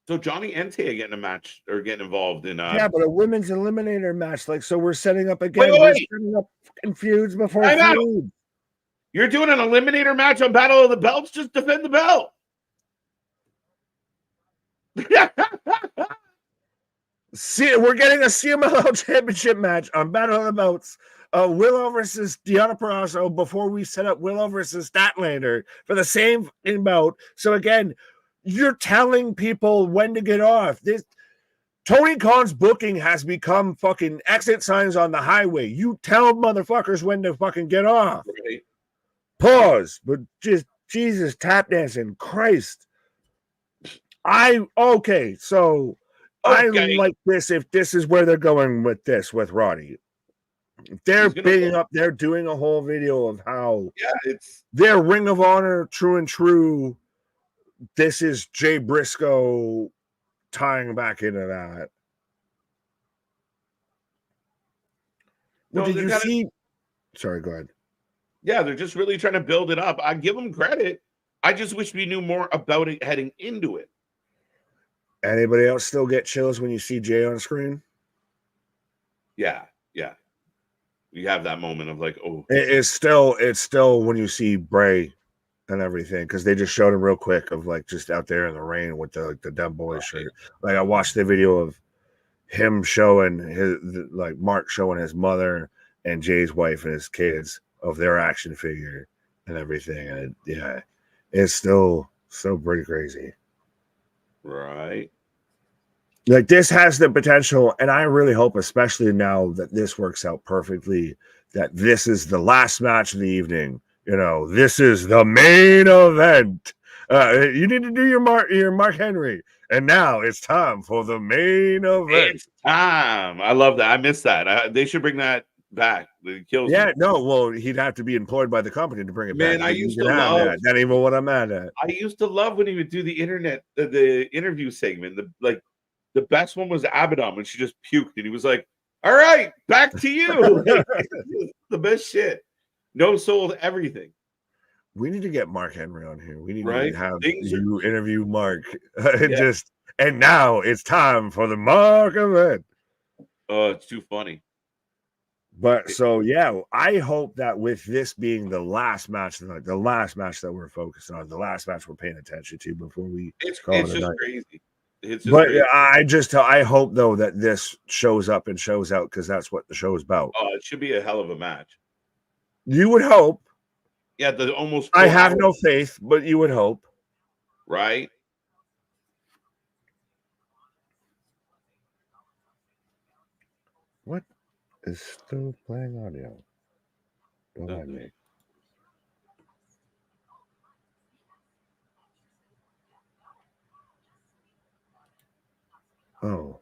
So Johnny and Taya getting a match or getting involved in but a women's eliminator match. Like, so we're setting up again. We're setting up fucking feuds before feuds. You're doing an eliminator match on Battle of the Belts. Just defend the belt. See, we're getting a CMLL championship match on Battle of the Belts. Willow versus Deonna Purrazzo before we set up Willow versus Statlander for the same bout. So again, you're telling people when to get off. This Tony Khan's booking has become fucking exit signs on the highway. You tell motherfuckers when to fucking get off. Right. Pause. But just Jesus, tap dancing, Christ. I like this if this is where they're going with this with Roddy. They're bigging up, they're doing a whole video of how it's their Ring of Honor true and true. This is Jay Briscoe tying back into that. No, did you see? Sorry, go ahead. Yeah, they're just really trying to build it up. I give them credit. I just wish we knew more about it heading into it. Anybody else still get chills when you see Jay on screen? Yeah. You have that moment of like, oh, it's still when you see Bray and everything, because they just showed him real quick of like just out there in the rain with the Dumb Boy shirt. Like I watched the video of him showing Mark showing his mother and Jay's wife and his kids of their action figure and everything, and it's still pretty crazy. Right. Like this has the potential, and I really hope, especially now that this works out perfectly, that this is the last match of the evening. You know, this is the main event. You need to do your Mark Henry, and now it's time for the main event. It's time. I love that. I miss that. They should bring that back. It kills me. No, well, he'd have to be employed by the company to bring it back. Man, I used to love that. Not even what I'm mad at. I used to love when he would do the interview segment. The best one was Abaddon when she just puked and he was like, "All right, back to you." Like, the best shit. No sold everything. We need to get Mark Henry on here. We need Right? to have Things are you interview Mark. yeah. And now it's time for the Mark event. Oh, it's too funny. But so yeah, I hope that with this being the last match tonight, the last match that we're focused on, the last match we're paying attention to before we call It's it a just night. crazy. It's just But crazy. I hope though that this shows up and shows out because that's what the show is about. Oh, it should be a hell of a match. You would hope. Yeah, the almost I 4 have hours, no faith, but you would hope. right? What is still playing audio? Don't mind me. Oh,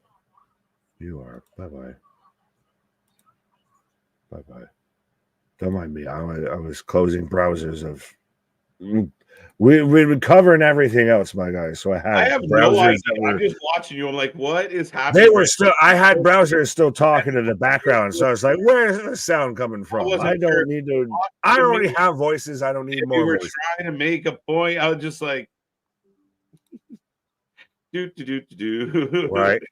you are. Bye-bye. Bye-bye. Don't mind me. I was closing browsers of... We've been covering everything else, my guys. So I have had no idea. browsers that were... I'm just watching you. I'm like, what is happening? They were still... I had browsers still talking in the background. So I was like, where's the sound coming from? I don't need to... I already have voices. I don't need if more you were voices. trying to make a point, I was just like, do. Right.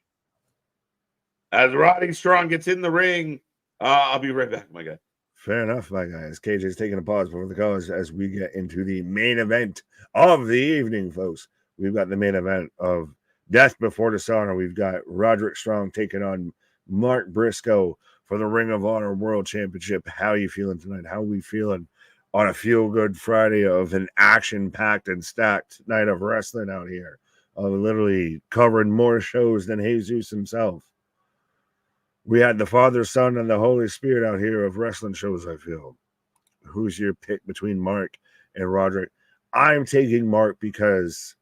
As Roddy Strong gets in the ring, I'll be right back, my guy. Fair enough, my guys. KJ's taking a pause before the cause as we get into the main event of the evening, folks. We've got the main event of Death Before Dishonor. We've got Roderick Strong taking on Mark Briscoe for the Ring of Honor World Championship. How are you feeling tonight? How are we feeling on a feel-good Friday of an action-packed and stacked night of wrestling out here? Literally covering more shows than Jesus himself. We had the Father, Son, and the Holy Spirit out here of wrestling shows, I feel. Who's your pick between Mark and Roderick? I'm taking Mark because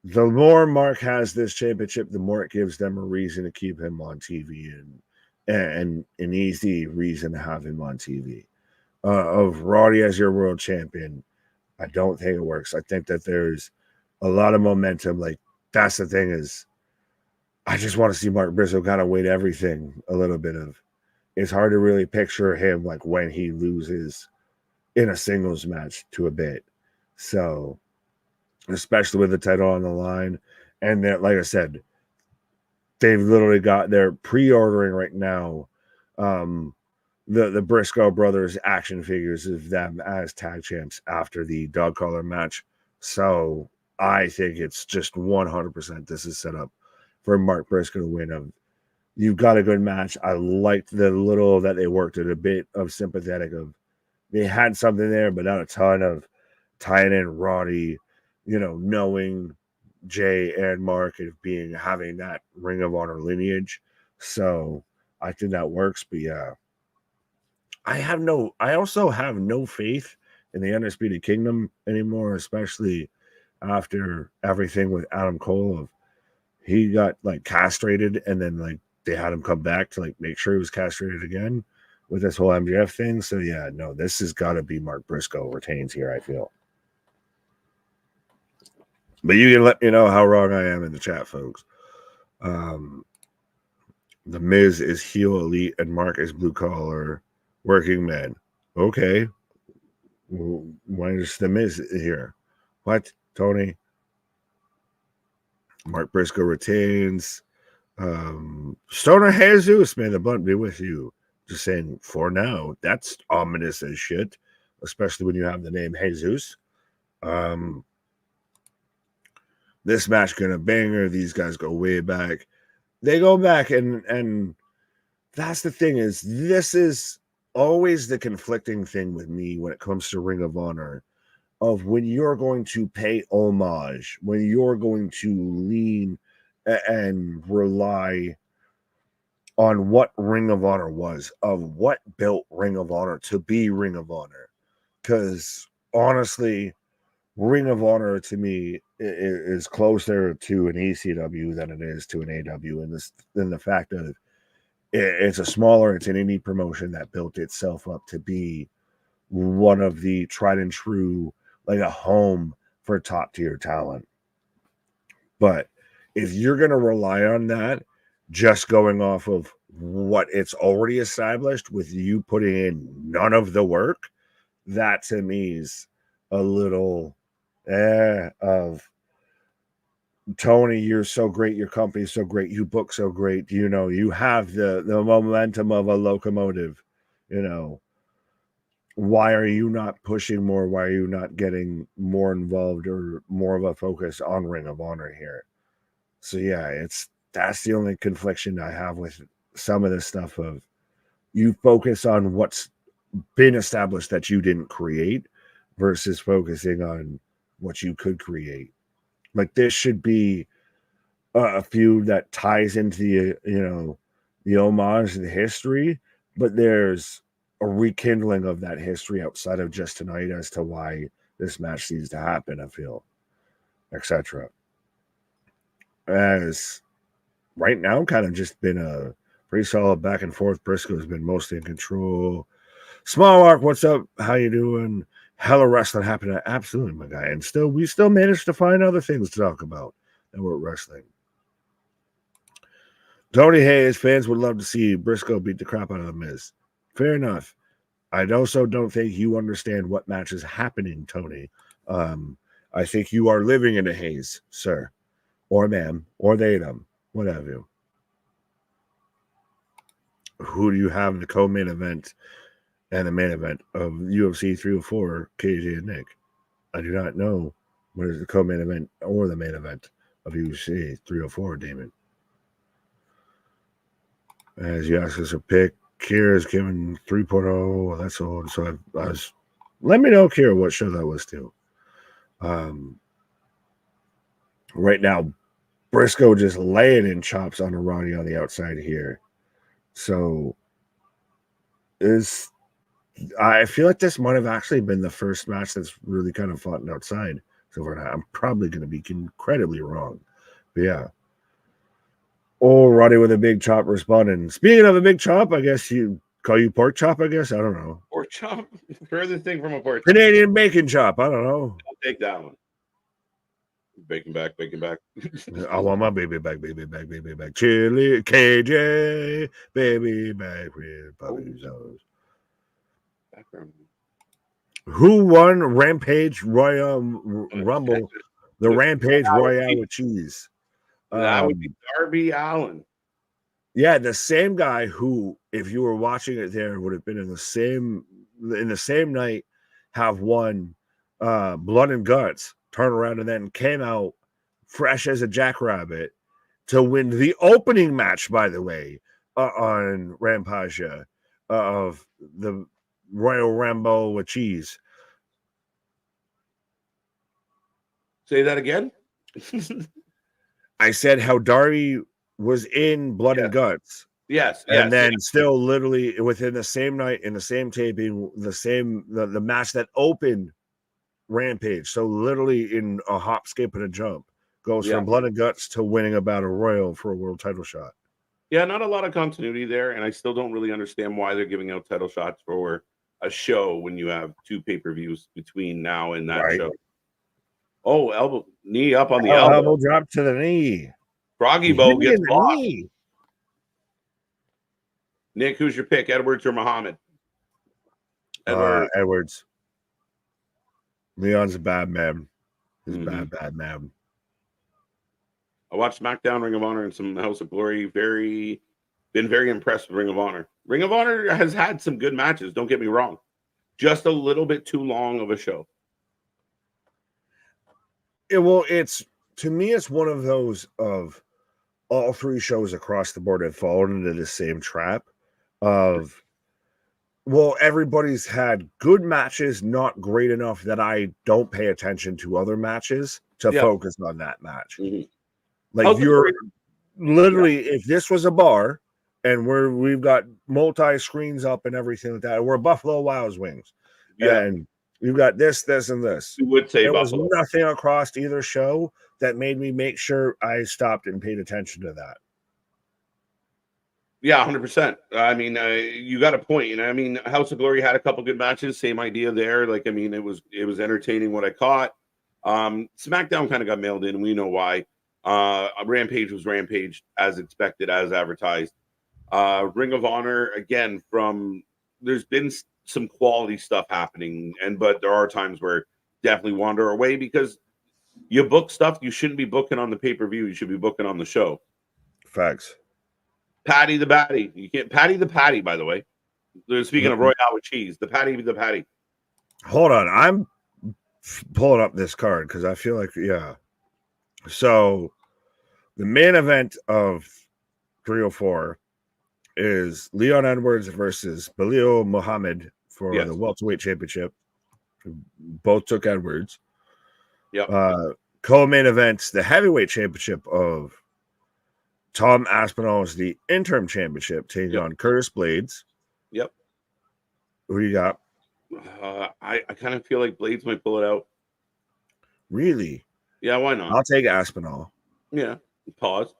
the more Mark has this championship, the more it gives them a reason to keep him on TV and an easy reason to have him on TV. Of Roddy as your world champion, I don't think it works. I think that there's a lot of momentum. Like, that's the thing is, I just want to see Mark Briscoe kind of weight everything a little bit of. It's hard to really picture him like when he loses in a singles match to a bit. So, especially with the title on the line. And that, like I said, they've literally they're pre-ordering right now the Briscoe brothers action figures of them as tag champs after the dog collar match. So I think it's just 100% this is set up for Mark Briscoe to win. You've got a good match. I liked the little that they worked at, a bit of sympathetic of they had something there, but not a ton of tying in Roddy, knowing Jay and Mark and having that Ring of Honor lineage. So I think that works. But yeah, I also have no faith in the Undisputed Kingdom anymore, especially after everything with Adam Cole. He got like castrated and then like they had him come back to like make sure he was castrated again with this whole MJF thing. So yeah, no, this has got to be Mark Briscoe retains here, I feel. But you can let me know how wrong I am in the chat, folks. The Miz is heel elite and Mark is blue collar working man. Okay. Why is the Miz here? What, Tony? Mark Briscoe retains. Stoner Jesus, may the blunt be with you. Just saying, for now, that's ominous as shit, especially when you have the name Jesus. This match gonna banger. These guys go way back. They go back, and that's the thing is, this is always the conflicting thing with me when it comes to Ring of Honor, of when you're going to pay homage, when you're going to lean and rely on what Ring of Honor was, of what built Ring of Honor to be Ring of Honor. Because honestly, Ring of Honor to me is closer to an ECW than it is to an AW, and the fact that it's a smaller, it's an indie promotion that built itself up to be one of the tried and true, like a home for top tier talent. But if you're going to rely on that, just going off of what it's already established with you putting in none of the work, that to me is a little of Tony, you're so great, your company's so great, you book so great, you know, you have the momentum of a locomotive, you know. Why are you not pushing more? Why are you not getting more involved or more of a focus on Ring of Honor here? So yeah, that's the only confliction I have with some of this stuff of you focus on what's been established that you didn't create versus focusing on what you could create. Like this should be a feud that ties into the homage and the history, but there's a rekindling of that history outside of just tonight as to why this match needs to happen, I feel, etc. As right now, kind of just been a pretty solid back and forth. Briscoe's been mostly in control. Small Mark, what's up? How you doing? Hella wrestling happened. Absolutely, my guy. And we still managed to find other things to talk about that were wrestling. Tony Hayes, fans would love to see Briscoe beat the crap out of the Miz. Fair enough. I also don't think you understand what match is happening, Tony. I think you are living in a haze, sir, or ma'am, or they them, what have you. Who do you have in the co-main event and the main event of UFC 304, KJ and Nick? I do not know what is the co-main event or the main event of UFC 304, Damon. As you ask us a pick, Kira's given 3.0. That's old. So I was. Let me know, Kira, what show that was too. Right now, Briscoe just laying in chops on Ronnie on the outside here. So I feel like this might have actually been the first match that's really kind of fought outside. So far, I'm probably going to be incredibly wrong. But yeah. Oh, Roddy with a big chop responding. Speaking of a big chop, I guess you call you pork chop, I guess. I don't know. Pork chop? Further thing from a pork chop. Canadian bacon chop. I don't know. I'll take that one. Bacon back. I want my baby back. Chili, KJ, baby back with puppy sauce. Background. Who won Rampage Royal Rumble? The Rampage Royale with cheese. That would be Darby Allin. Yeah, the same guy who, if you were watching it there, would have been in the same night, have won Blood and Guts, turn around and then came out fresh as a jackrabbit to win the opening match, by the way, on Rampage of the Royal Rumble with cheese. Say that again. I said how Darby was in Blood and Guts. Yes. And then still literally within the same night, in the same taping, the match that opened Rampage. So literally in a hop, skip, and a jump goes from Blood and Guts to winning a battle royal for a world title shot. Yeah, not a lot of continuity there. And I still don't really understand why they're giving out title shots for a show when you have 2 pay-per-views between now and that show. Oh, elbow, knee up on the elbow. Elbow drop to the knee. Froggy Bow gets blocked. Nick, who's your pick, Edwards or Muhammad? Edwards. Leon's a bad man. He's bad man. I watched SmackDown, Ring of Honor, and some House of Glory. Been very impressed with Ring of Honor. Ring of Honor has had some good matches, don't get me wrong. Just a little bit too long of a show. To me, it's one of those of all 3 shows across the board have fallen into the same trap of, well, everybody's had good matches, not great enough that I don't pay attention to other matches to focus on that match. Like you're literally, if this was a bar and we've got multi screens up and everything like that, we're Buffalo Wild Wings, and you've got this, and this. You would say there Buffalo. Was nothing across either show that made me make sure I stopped and paid attention to that. Yeah, 100%. I mean, you got a point. And I mean, House of Glory had a couple good matches. Same idea there. Like, I mean, it was entertaining what I caught. SmackDown kind of got mailed in. We know why. Rampage was Rampage as expected, as advertised. Ring of Honor, again, there's been some quality stuff happening, but there are times where definitely wander away because you book stuff you shouldn't be booking on the pay-per-view. You should be booking on the show. Facts. Patty the Batty. You can't Patty the Patty, by the way. Speaking of Royale with cheese, the Patty the Patty. Hold on. I'm pulling up this card because I feel like, yeah. So the main event of 304 is Leon Edwards versus Belio Muhammad for the welterweight championship. Both took Edwards. Yep. Co-main events, the heavyweight championship of Tom Aspinall's the interim championship, taking on Curtis Blades. Yep. Who you got? I kind of feel like Blades might pull it out. Really? Yeah, why not? I'll take Aspinall. Yeah. Pause.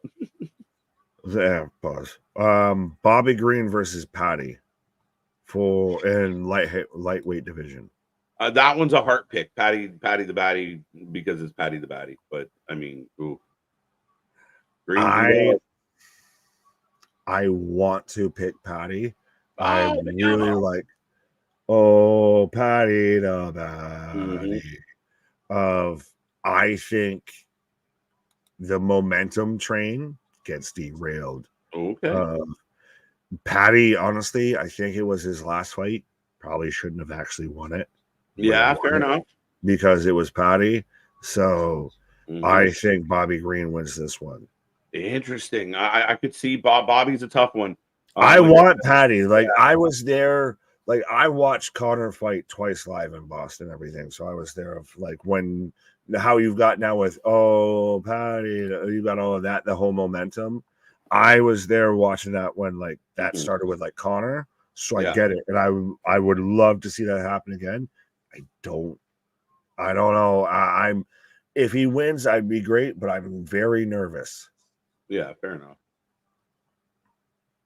Yeah, pause. Bobby Green versus Patty for in lightweight division. That one's a heart pick. Patty the Batty, because it's Patty the Batty. But I mean, I want to pick Patty. Oh, I really like Patty the Batty. I think the momentum train gets derailed. Okay. Patty, honestly, I think it was his last fight. Probably shouldn't have actually won it. Yeah, fair enough. Because it was Patty. So I think Bobby Green wins this one. Interesting. I could see Bobby's a tough one. I want Patty. Like, I was there. Like, I watched Connor fight twice live in Boston and everything. So I was there of like when how you've got now with Patty, you got all of that, the whole momentum. I was there watching that when like that started with like Connor. So I get it. And I would love to see that happen again. I don't know. I'm if he wins, I'd be great, but I'm very nervous. Yeah, fair enough.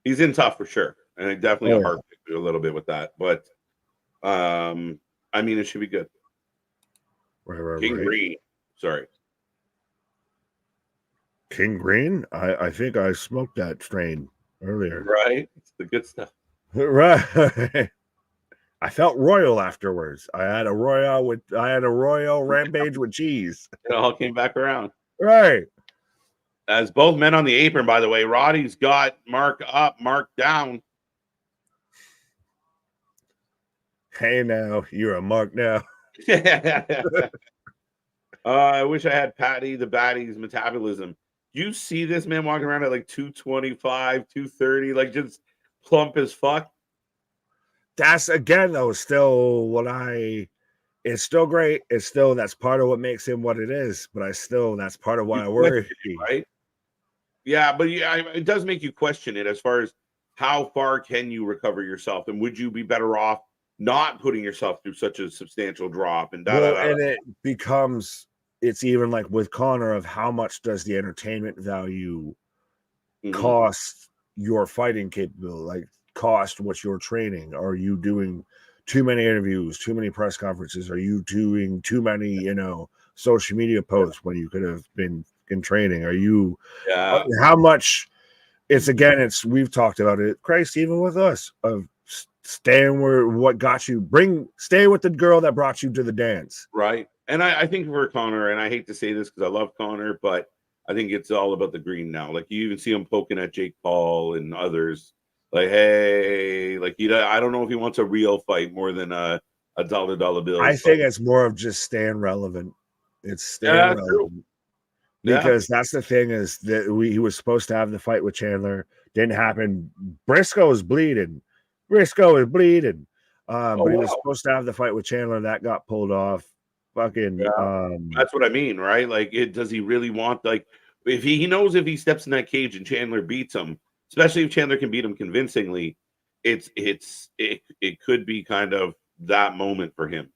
He's in tough for sure. And definitely a hard pick a little bit with that. But I mean it should be good. Right. King Green. Sorry. King Green? I think I smoked that strain earlier. Right. It's the good stuff. Right. I felt royal afterwards. I had a royal rampage with cheese. It all came back around. Right. As both men on the apron, by the way, Roddy's got Mark up, Mark down. Hey now, you're a mark now. I wish I had Patty the Batty's metabolism. You see this man walking around at like 225, 230, like just plump as fuck. That's again though, still it's still great. It's still that's part of what makes him what it is. But that's part of why I worry. Right? Yeah, but it does make you question it as far as how far can you recover yourself, and would you be better off not putting yourself through such a substantial drop? And and it becomes it's even like with Connor of how much does the entertainment value cost your fighting capability, like cost what you're training? Are you doing too many interviews, too many press conferences? Are you doing too many, social media posts when you could have been in training? Are you how much we've talked about it, Christ, even with us of staying stay with the girl that brought you to the dance. Right. And I think for Connor, and I hate to say this because I love Connor, but I think it's all about the green now. Like you even see him poking at Jake Paul and others. Like, hey, like I don't know if he wants a real fight more than a dollar bill. I think it's more of just staying relevant. It's staying relevant. True. Because that's the thing is that he was supposed to have the fight with Chandler. Didn't happen. Briscoe is bleeding. But he was supposed to have the fight with Chandler. That got pulled off. Fucking that's what I mean, right? Like does he really want, like, if he knows if he steps in that cage and Chandler beats him, especially if Chandler can beat him convincingly, it could be kind of that moment for him.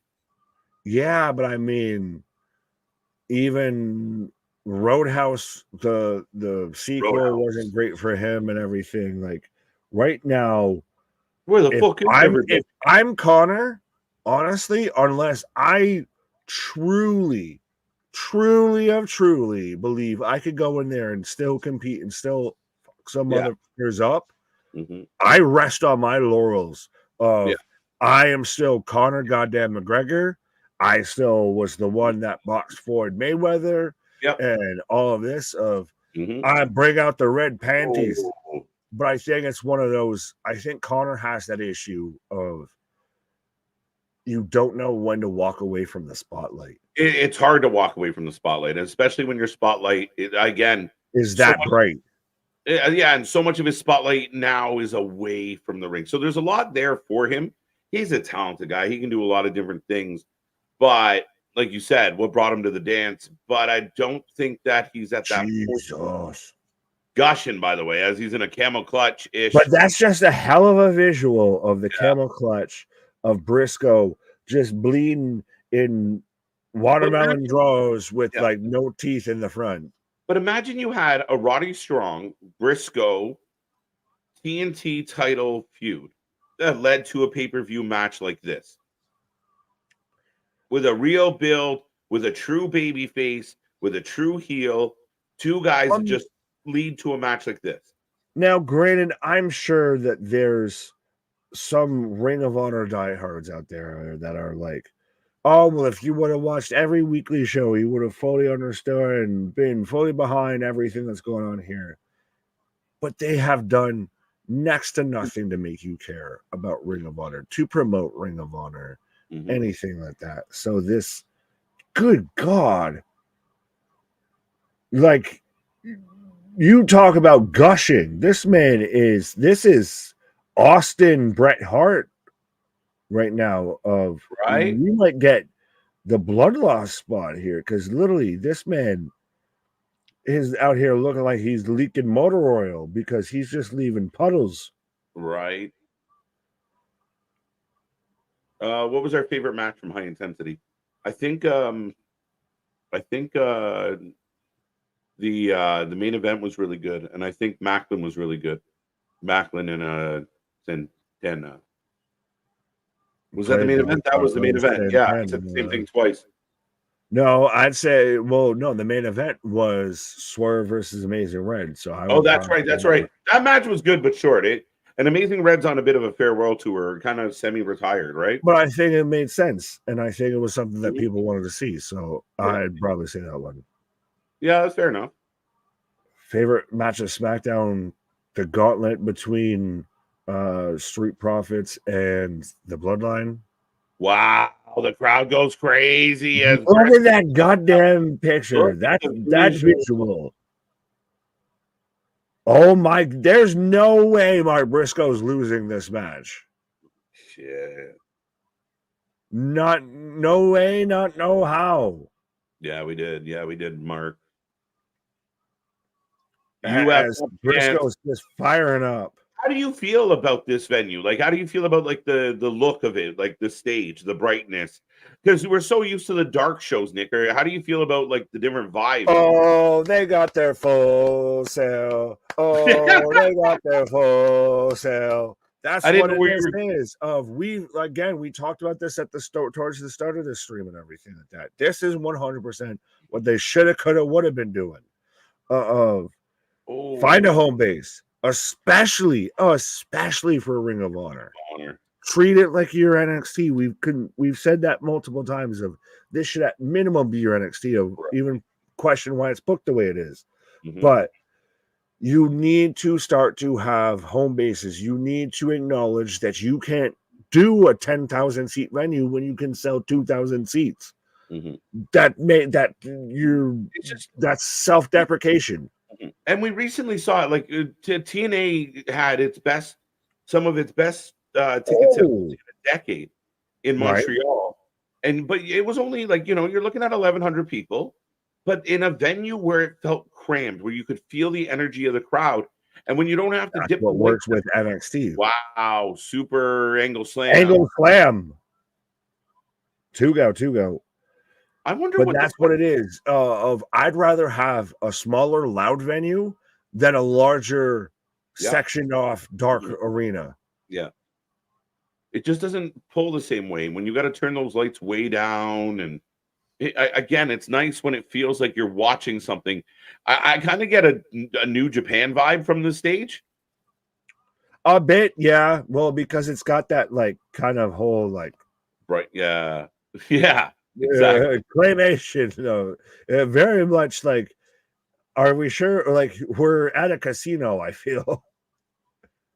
Yeah, but I mean, even Roadhouse, the sequel wasn't great for him and everything. Like right now, where the fuck is if I'm Connor, honestly, unless I truly believe I could go in there and still compete and still fuck some other players up, I rest on my laurels of I am still Conor goddamn McGregor. I still was the one that boxed Floyd Mayweather Yep. and all of this of Mhm. I bring out the red panties. Oh. But I think it's one of those. I think Connor has that issue of you don't know when to walk away from the spotlight. It's hard to walk away from the spotlight, especially when your spotlight, again, Is so that much, bright? yeah, and so much of his spotlight now is away from the ring. So there's a lot there for him. He's a talented guy. He can do a lot of different things. But like you said, what brought him to the dance? But I don't think that he's at that point. Jesus. Gushing, by the way, as he's in a camel clutch-ish. But that's just a hell of a visual of the camel clutch of Briscoe just bleeding in watermelon draws with like no teeth in the front. But imagine you had a Roddy Strong, Briscoe, TNT title feud that led to a pay-per-view match like this. With a real build, with a true baby face, with a true heel, two guys that just lead to a match like this. Now, granted, I'm sure that there's some Ring of Honor diehards out there that are like, oh, well, if you would have watched every weekly show, you would have fully understood and been fully behind everything that's going on here. But they have done next to nothing to make you care about Ring of Honor, to promote Ring of Honor, anything like that. So this, good God, like, you talk about gushing. This is Austin Bret Hart right now. We might get the blood loss spot here because literally this man is out here looking like he's leaking motor oil because he's just leaving puddles. Right. What was our favorite match from High Intensity? I think the main event was really good, and I think Macklin was really good. Macklin and Santana. Was that the main event? That was the main event. Yeah, I said the same thing twice. No, I'd say, the main event was Swerve versus Amazing Red. So that's right. That match was good but short. And Amazing Red's on a bit of a farewell tour, kind of semi-retired, right? But I think it made sense, and I think it was something that people wanted to see. So I'd probably say that one. Yeah, that's fair enough. Favorite match of SmackDown, the gauntlet between Street Profits and the Bloodline. Wow, the crowd goes crazy. Look at that goddamn picture. That's visual. Oh my, there's no way Mark Briscoe's losing this match. Shit. No way, not no how. Yeah, we did, Mark. As Briscoe's just firing up. How do you feel about this venue? Like, how do you feel about like the look of it, like the stage, the brightness? Because we're so used to the dark shows, Nick. Or how do you feel about like the different vibes? Oh, they got their full sale. Oh, they got their full sale. That's what it is. We talked about this at the towards the start of this stream and everything like that. This is 100% what they should have, could have, would have been doing. Find a home base. Especially for Ring of Honor. Treat it like your NXT. We've said that multiple times of this should at minimum be your NXT, of even question why it's booked the way it is. But you need to start to have home bases. You need to acknowledge that you can't do a 10,000 seat venue when you can sell 2,000 seats. That's self-deprecation. And we recently saw it. Like TNA had some of its best ticket sales in a decade in Montreal, but it was only like you're looking at 1,100 people, but in a venue where it felt crammed, where you could feel the energy of the crowd, and when you don't have to dip. What works with NXT? Wow, super angle slam, two go. I wonder, but that's what it is. I'd rather have a smaller, loud venue than a larger, sectioned off, dark arena. Yeah, it just doesn't pull the same way when you got to turn those lights way down. And again, it's nice when it feels like you're watching something. I kind of get a New Japan vibe from the stage. A bit, yeah. Well, because it's got that like kind of whole like, right, yeah. exactly. Claymation. No, very much like. Are we sure? Like we're at a casino. I feel.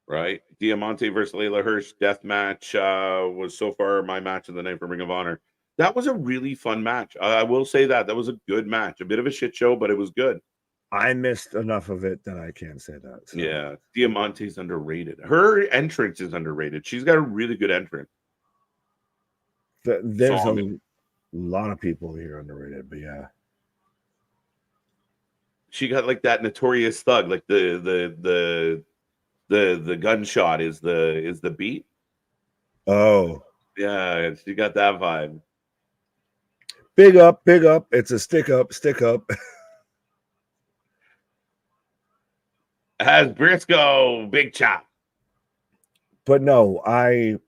Right. Diamante versus Layla Hirsch death match was so far my match of the night for Ring of Honor. That was a really fun match. I will say that was a good match. A bit of a shit show, but it was good. I missed enough of it that I can't say that. So. Yeah, Diamante's underrated. Her entrance is underrated. She's got a really good entrance. There's a lot of people here underrated, but yeah. She got like that notorious thug, like the gunshot is the beat. Oh. Yeah, she got that vibe. Big up. It's a stick up. Has Briscoe, big chop. But no, I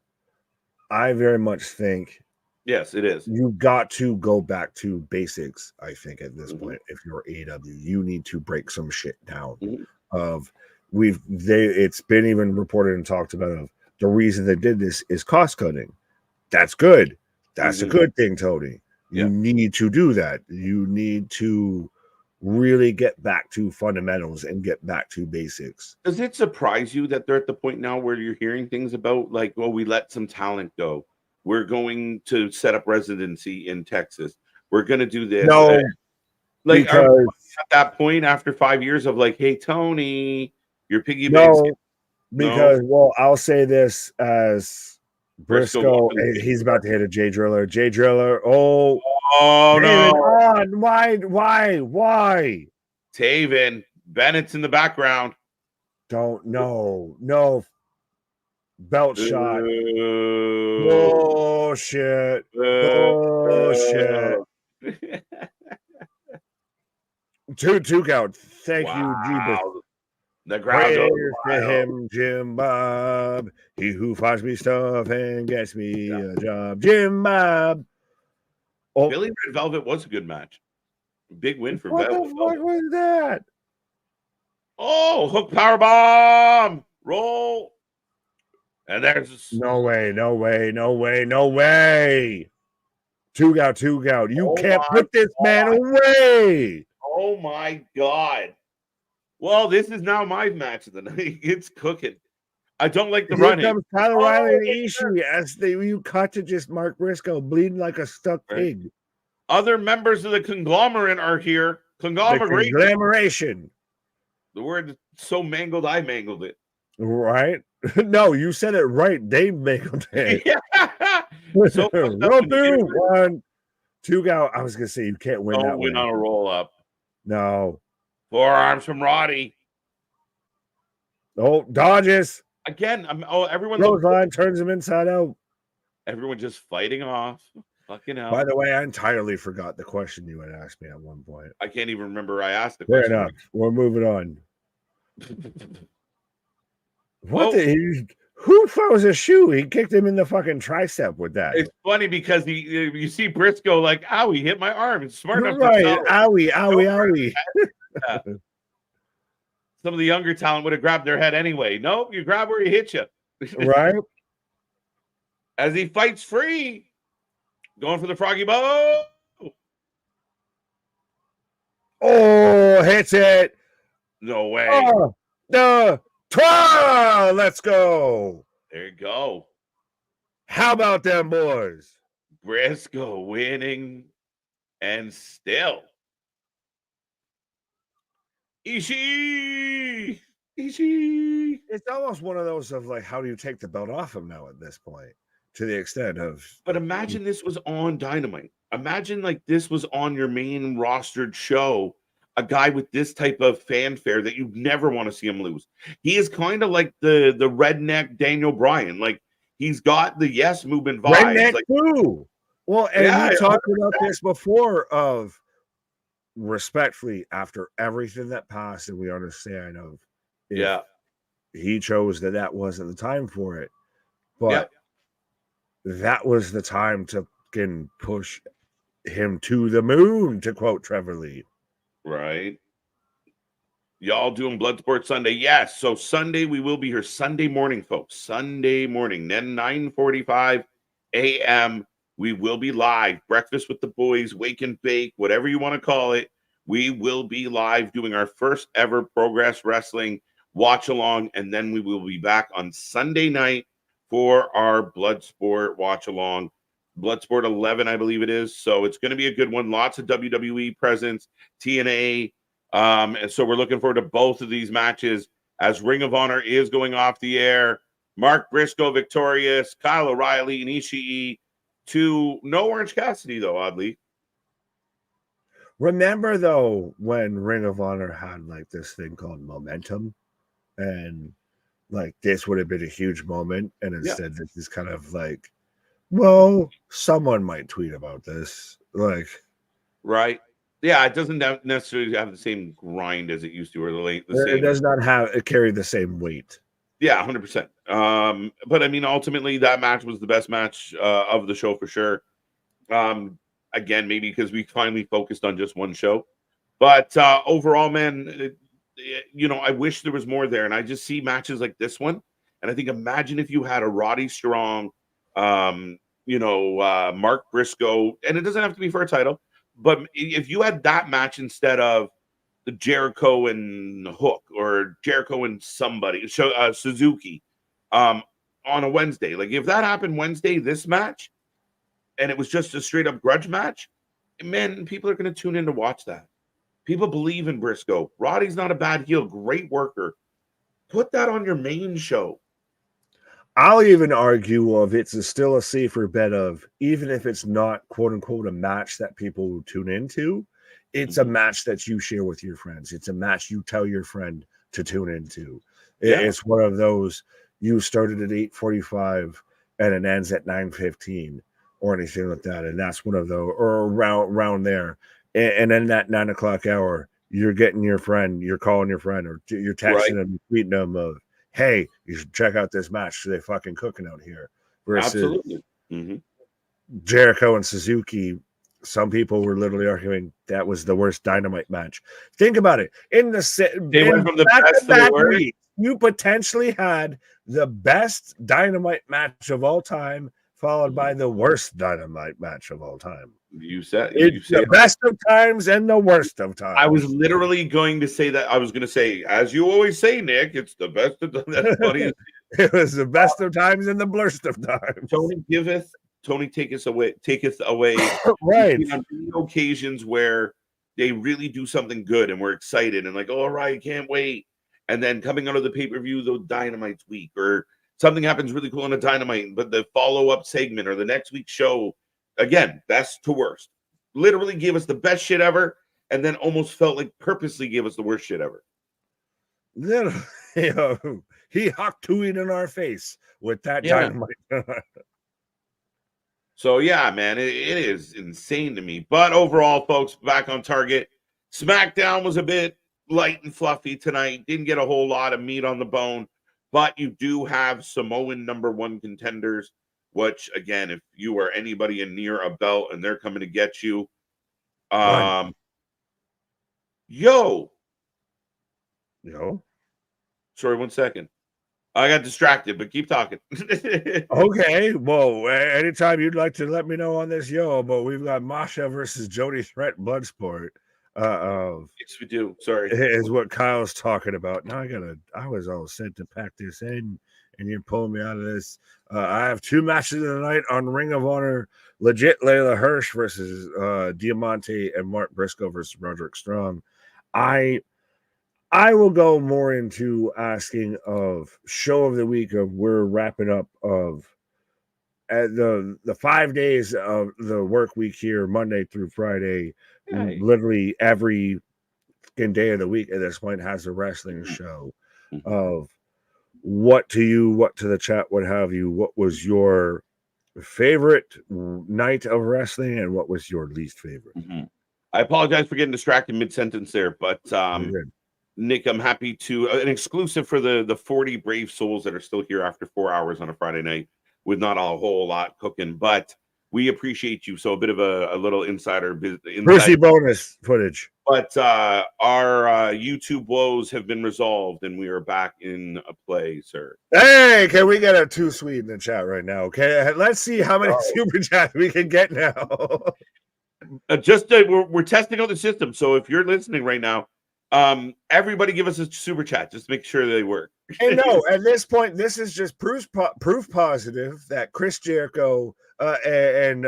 very much think yes, it is. You got to go back to basics, I think, at this point. If you're AEW, you need to break some shit down. It's been even reported and talked about of the reason they did this is cost cutting. That's good. That's a good thing, Tony. You need to do that. You need to really get back to fundamentals and get back to basics. Does it surprise you that they're at the point now where you're hearing things about like, well, we let some talent go. We're going to set up residency in Texas. We're going to do this. No, like because at that point after 5 years of like, hey, Tony, your piggy no, banks. Because well, I'll say this as Briscoe, he's about to hit a Jay Driller. Oh no! Why? Taven Bennett's in the background. Don't no belt shot. Bullshit. Two count. Thank you, Jeebus. The crowd goes to him, Jim Bob. He who finds me stuff and gets me a job. Jim Bob. Oh, Billy Red Velvet was a good match. Big win for What the fuck was that? Oh, hook power bomb. Roll. And there's no way. Two count. You can't put this man away. Oh my God. Well, this is now my match of the night. It's cooking. I don't like the running. Here comes Kyle O'Reilly and Ishii as you cut to just Mark Briscoe bleeding like a stuck pig. Other members of the conglomerate are here. Conglomeration. The word is so mangled, I mangled it. Right? No, you said it right. They mangled it. So roll through 1, 2 count. I was gonna say you can't win that win on a roll up. No. Forearms from Roddy. Oh, dodges. Again, everyone Clothesline turns him inside out. Everyone just fighting off. Fucking hell. By the way, I entirely forgot the question you had asked me at one point. I can't even remember I asked the question. Fair enough. We're moving on. Who throws a shoe? He kicked him in the fucking tricep with that. It's funny because you see Briscoe like, ow, he hit my arm. It's smart enough to tell owie. Yeah. Some of the younger talent would have grabbed their head anyway. Nope, you grab where he hit you. Right. As he fights free. Going for the froggy bow. Oh, hits it. No way. Let's go. There you go. How about them boys? Briscoe winning and still. Ishii. It's almost one of those of like, how do you take the belt off him now at this point? To the extent of, but imagine this was on Dynamite. Imagine like this was on your main rostered show. A guy with this type of fanfare that you never want to see him lose. He is kind of like the redneck Daniel Bryan. Like he's got the yes movement vibes. Redneck like, too. Well, and we talked about this before. Of respectfully, after everything that passed, and we understand of, he chose that wasn't the time for it, but. That was the time to push him to the moon, to quote Trevor Lee. Right. Y'all doing Bloodsport Sunday? Yes. So Sunday, we will be here Sunday morning, folks. Sunday morning, then 9:45 a.m. We will be live. Breakfast with the boys, wake and bake, whatever you want to call it. We will be live doing our first ever Progress Wrestling watch along, and then we will be back on Sunday night for our Bloodsport watch along. Bloodsport 11, I believe it is. So it's going to be a good one. Lots of WWE presence, TNA. And so we're looking forward to both of these matches as Ring of Honor is going off the air. Mark Briscoe victorious, Kyle O'Reilly and Ishii to no Orange Cassidy, though, oddly. Remember, though, when Ring of Honor had like this thing called Momentum, and like this would have been a huge moment, and instead this is kind of like, well, someone might tweet about this, like, right? Yeah, it doesn't necessarily have the same grind as it used to, or it does not have it carry the same weight. Yeah, 100%. But I mean, ultimately, that match was the best match of the show for sure. Again, maybe because we finally focused on just one show, but overall, man, I wish there was more there. And I just see matches like this one, and I think imagine if you had a Roddy Strong, Mark Briscoe, and it doesn't have to be for a title, but if you had that match instead of the Jericho and Hook or Jericho and somebody, Suzuki, on a Wednesday, like if that happened Wednesday, this match, and it was just a straight up grudge match, man, people are going to tune in to watch that. People believe in Briscoe. Roddy's not a bad heel, great worker. Put that on your main show. I'll even argue of it's still a safer bet of, even if it's not quote unquote a match that people will tune into, it's a match that you share with your friends. It's a match you tell your friend to tune into. It's one of those, you started at 8:45 and it ends at 9:15 or anything like that. And that's one of those, or around there. And then that 9 o'clock hour, you're getting your friend, you're calling your friend, or you're texting them, tweeting them of, hey, you should check out this match. They fucking cooking out here. Versus absolutely. Jericho and Suzuki, some people were literally arguing that was the worst Dynamite match. Think about it. They went from the best to the worst. You potentially had the best Dynamite match of all time, followed by the worst Dynamite match of all time. You said the best of times and the worst of times. I was literally going to say that. I was going to say, as you always say, Nick, it's the best of times. That's funny. It was the best of times and the worst of times. Tony taketh away. Right. On occasions where they really do something good and we're excited and like, all right, can't wait. And then coming out of the pay-per-view, the Dynamite's week, or something happens really cool on a Dynamite, but the follow-up segment or the next week's show, again, best to worst. Literally gave us the best shit ever, and then almost felt like purposely gave us the worst shit ever. He hocked it in our face with that Dynamite. So, yeah, man, it is insane to me. But overall, folks, back on target. SmackDown was a bit light and fluffy tonight. Didn't get a whole lot of meat on the bone. But you do have Samoan #1 contenders, which, again, if you are anybody in near a belt and they're coming to get you, Yo. Sorry, 1 second. I got distracted, but keep talking. Okay. Well, anytime you'd like to let me know on this, but we've got Masha versus Jody Threat Bloodsport. Yes, we do. Sorry. Is what Kyle's talking about. Now I was all set to pack this in, and you're pulling me out of this. I have 2 matches of the night on Ring of Honor. Legit Layla Hirsch versus Diamante, and Mark Briscoe versus Roderick Strong. I will go more into asking of show of the week of we're wrapping up of the 5 days of the work week here, Monday through Friday. Literally every day of the week at this point has a wrestling show of what to the chat, what have you, what was your favorite night of wrestling and what was your least favorite. I apologize for getting distracted mid-sentence there, but Nick, I'm happy to an exclusive for the 40 brave souls that are still here after 4 hours on a Friday night with not a whole lot cooking, but we appreciate you. So a bit of a little insider Brucey bonus footage. But our YouTube woes have been resolved, and we are back in a play, sir. Hey, can we get a too sweet in the chat right now? Okay, let's see how many super chats we can get now. We're testing out the system, so if you're listening right now, everybody give us a super chat. Just make sure they work. And no, at this point, this is just proof positive that Chris Jericho and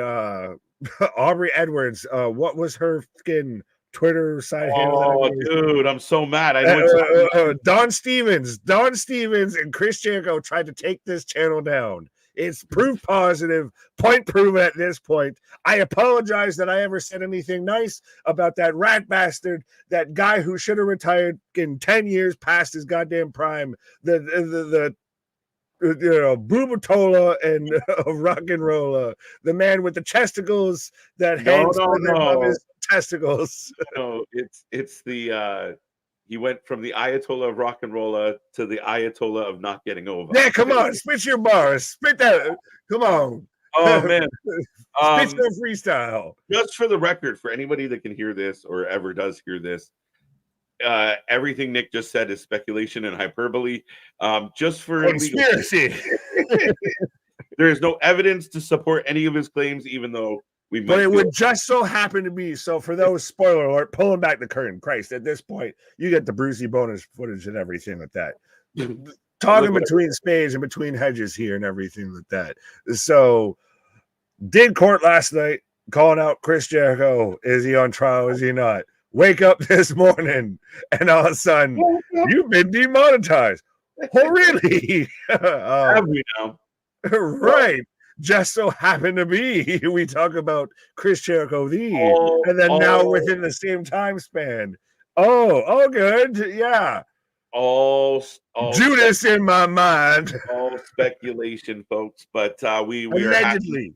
Aubrey Edwards. What was her fucking Twitter side handle? Oh, dude, I'm so mad. I know Don Stevens and Chris Jericho tried to take this channel down. It's proof positive, point proven at this point. I apologize that I ever said anything nice about that rat bastard, that guy who should have retired in 10 years past his goddamn prime. The Boobatola and rock and roller, the man with the testicles that hangs above his testicles. No, it's the he went from the Ayatollah of rock and roller to the Ayatollah of not getting over. Yeah, come on, spit your bars, spit that. Come on. Oh man, spit your freestyle. Just for the record, for anybody that can hear this or ever does hear this, everything Nick just said is speculation and hyperbole. Just for conspiracy. There is no evidence to support any of his claims, even though we might. But it would just so happen to be. So for those, spoiler alert, pulling back the curtain. Christ, at this point, you get the Brucey bonus footage and everything like that. Talking between spades and between hedges here and everything like that. So did court last night calling out Chris Jericho. Is he on trial? Is he not? Wake up this morning and all of a sudden you've been demonetized. Oh, really? Have we now? Right. Just so happened to be we talk about Chris Jericho and then now within the same time span. Oh, good. Yeah. All Judas in my mind. All speculation, folks. But we allegedly are happy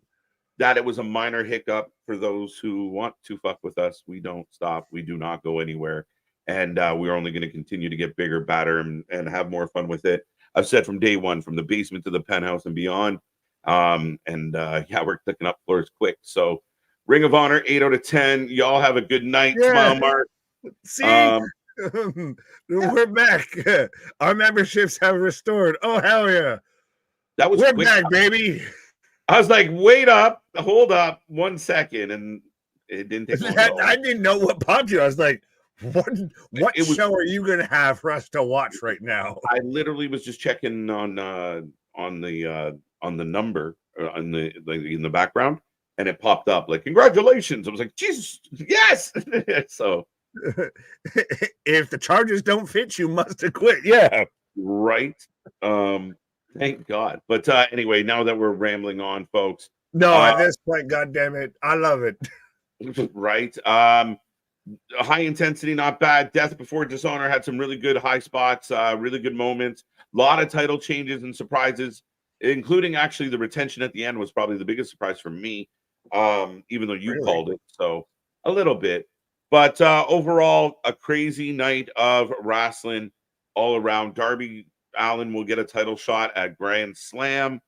that it was a minor hiccup for those who want to fuck with us. We don't stop. We do not go anywhere. And we're only going to continue to get bigger, badder, and have more fun with it. I've said from day one, from the basement to the penthouse and beyond. Yeah, we're clicking up floors quick. So Ring of Honor, 8 out of 10. Y'all have a good night. Yeah. Smile Mark. See, we're back. Our memberships have restored. Oh, hell yeah. We're back, baby. I was like, wait up, hold up 1 second. And it didn't take long. I didn't know what popped you. I was like, what show are you going to have for us to watch right now? I literally was just checking on the number in the background, and it popped up like, congratulations. I was like, Jesus, yes. So if the charges don't fit, you must have quit. Yeah, right. Thank God. But anyway, now that we're rambling on, folks. No, at this point, God damn it, I love it. Right. High intensity, not bad. Death Before Dishonor had some really good high spots, really good moments. A lot of title changes and surprises, including actually the retention at the end was probably the biggest surprise for me, even though you called it. So a little bit. But overall, a crazy night of wrestling all around. Darby Allin will get a title shot at Grand Slam.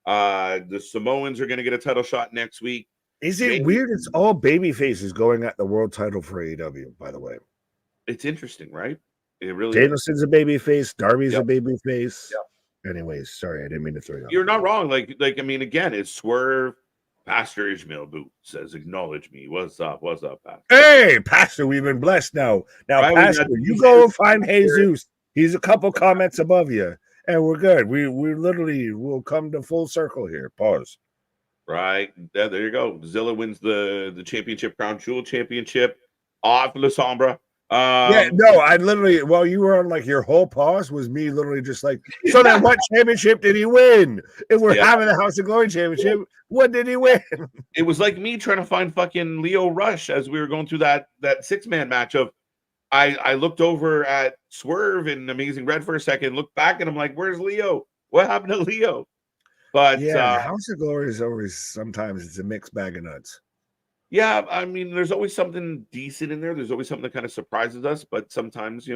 The Samoans are going to get a title shot next week. Is it weird? It's all baby faces going at the world title for AEW, by the way. It's interesting, right? It really Danielson's a baby face. Darby's a baby face. Yep. Anyways, sorry, I didn't mean to throw you off. You're not wrong. Like I mean, again, it's Swerve. Pastor Ishmael Boot says, acknowledge me. What's up? What's up, Pastor? Hey, Pastor, we've been blessed now. Now, right, Pastor, you go and find Jesus. He's a couple comments above you, and we're good. We literally will come to full circle here. Pause. Right. There you go. Zilla wins the championship, Crown Jewel championship off La Sombra. Yeah, no, I literally, while you were on like your whole pause was me literally just like, so then what championship did he win? If we're having the House of Glory championship, what did he win? It was like me trying to find fucking Leo Rush as we were going through that 6-man match of I looked over at Swerve and Amazing Red for a second, looked back, and I'm like, where's Leo? What happened to Leo? But yeah, House of Glory is always sometimes it's a mixed bag of nuts. Yeah, I mean, there's always something decent in there. There's always something that kind of surprises us, but sometimes,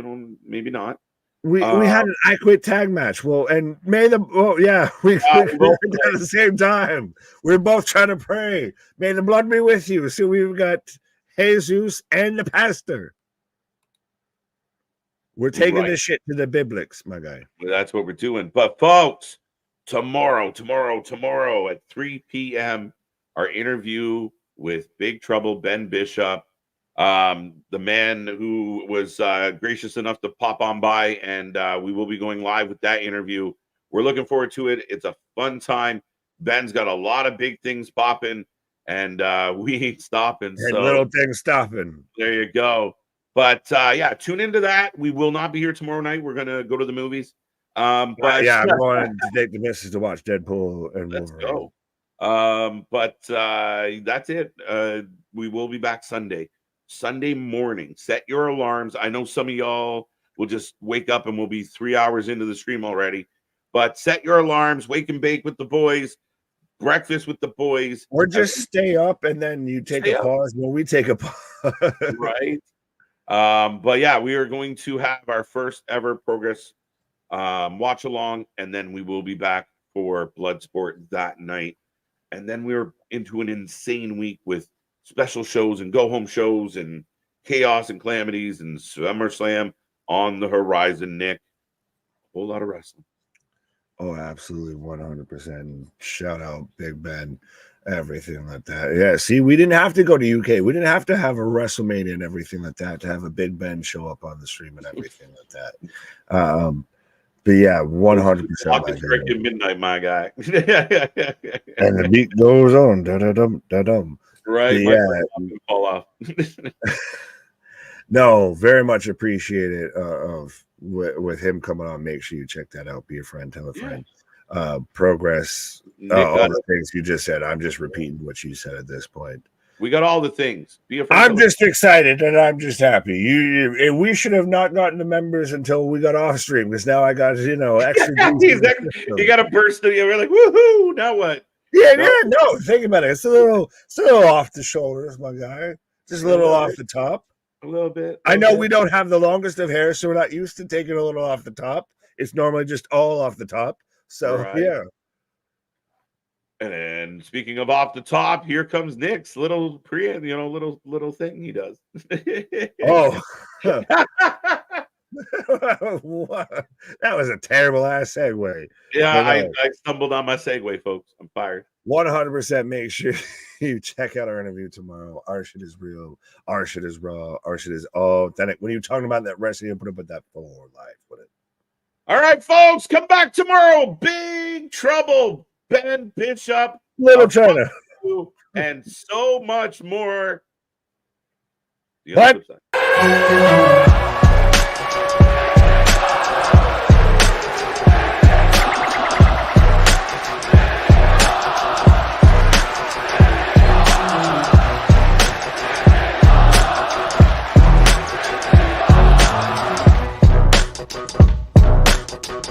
maybe not. We had an I Quit tag match. Well, and we were at the same time. We were both trying to pray. May the blood be with you. So we've got Jesus and the pastor. We're taking this shit to the biblics, my guy. That's what we're doing. But folks, tomorrow at 3 p.m., our interview with Big Trouble Ben Bishop, the man who was gracious enough to pop on by, and we will be going live with that interview. We're looking forward to it. It's a fun time. Ben's got a lot of big things popping, and we ain't stopping. And little things stopping. There you go. But tune into that. We will not be here tomorrow night. We're gonna go to the movies. I'm going to take the missus to watch Deadpool and let's Wolverine. Go. That's it. We will be back Sunday morning. Set your alarms. I know some of y'all will just wake up and we'll be 3 hours into the stream already. But set your alarms. Wake and bake with the boys. Breakfast with the boys. Or just stay up and then you take a pause when we take a pause. Right. But yeah, we are going to have our first ever Progress watch along, and then we will be back for Bloodsport that night. And then we're into an insane week with special shows and go home shows and chaos and calamities and SummerSlam on the horizon, Nick. A whole lot of wrestling. Oh, absolutely, 100%. Shout out Big Ben. Everything like that. Yeah, see, we didn't have to go to UK. We didn't have to have a WrestleMania and everything like that to have a Big Ben show up on the stream and everything like that. But yeah, 100%. Midnight, my guy. And the beat goes on. Da-da-dum, da-dum. Right. Yeah. Fall off. No, very much appreciated with him coming on. Make sure you check that out. Be a friend, tell a friend. Progress, all the things you just said. I'm just repeating what you said at this point. We got all the things. Be a friend. I'm just excited and I'm just happy. We should have not gotten the members until we got off stream because now I got extra. You got a burst of you. We're like, woohoo! Now what? No. Think about it. It's a little off the shoulders, my guy. Just a little off the top. A little bit. I know we don't have the longest of hair, so we're not used to taking a little off the top. It's normally just all off the top. So yeah. And then speaking of off the top, here comes Nick's little little thing he does. Oh. That was a terrible ass segue. Yeah, I stumbled on my segue, folks. I'm fired. 100%. Make sure you check out our interview tomorrow. Our shit is real. Our shit is raw. Our shit is authentic. When you're talking about that wrestling, you put up with that for life with it. All right, folks, come back tomorrow. Big Trouble, Ben Bishop, Little China, and so much more. What?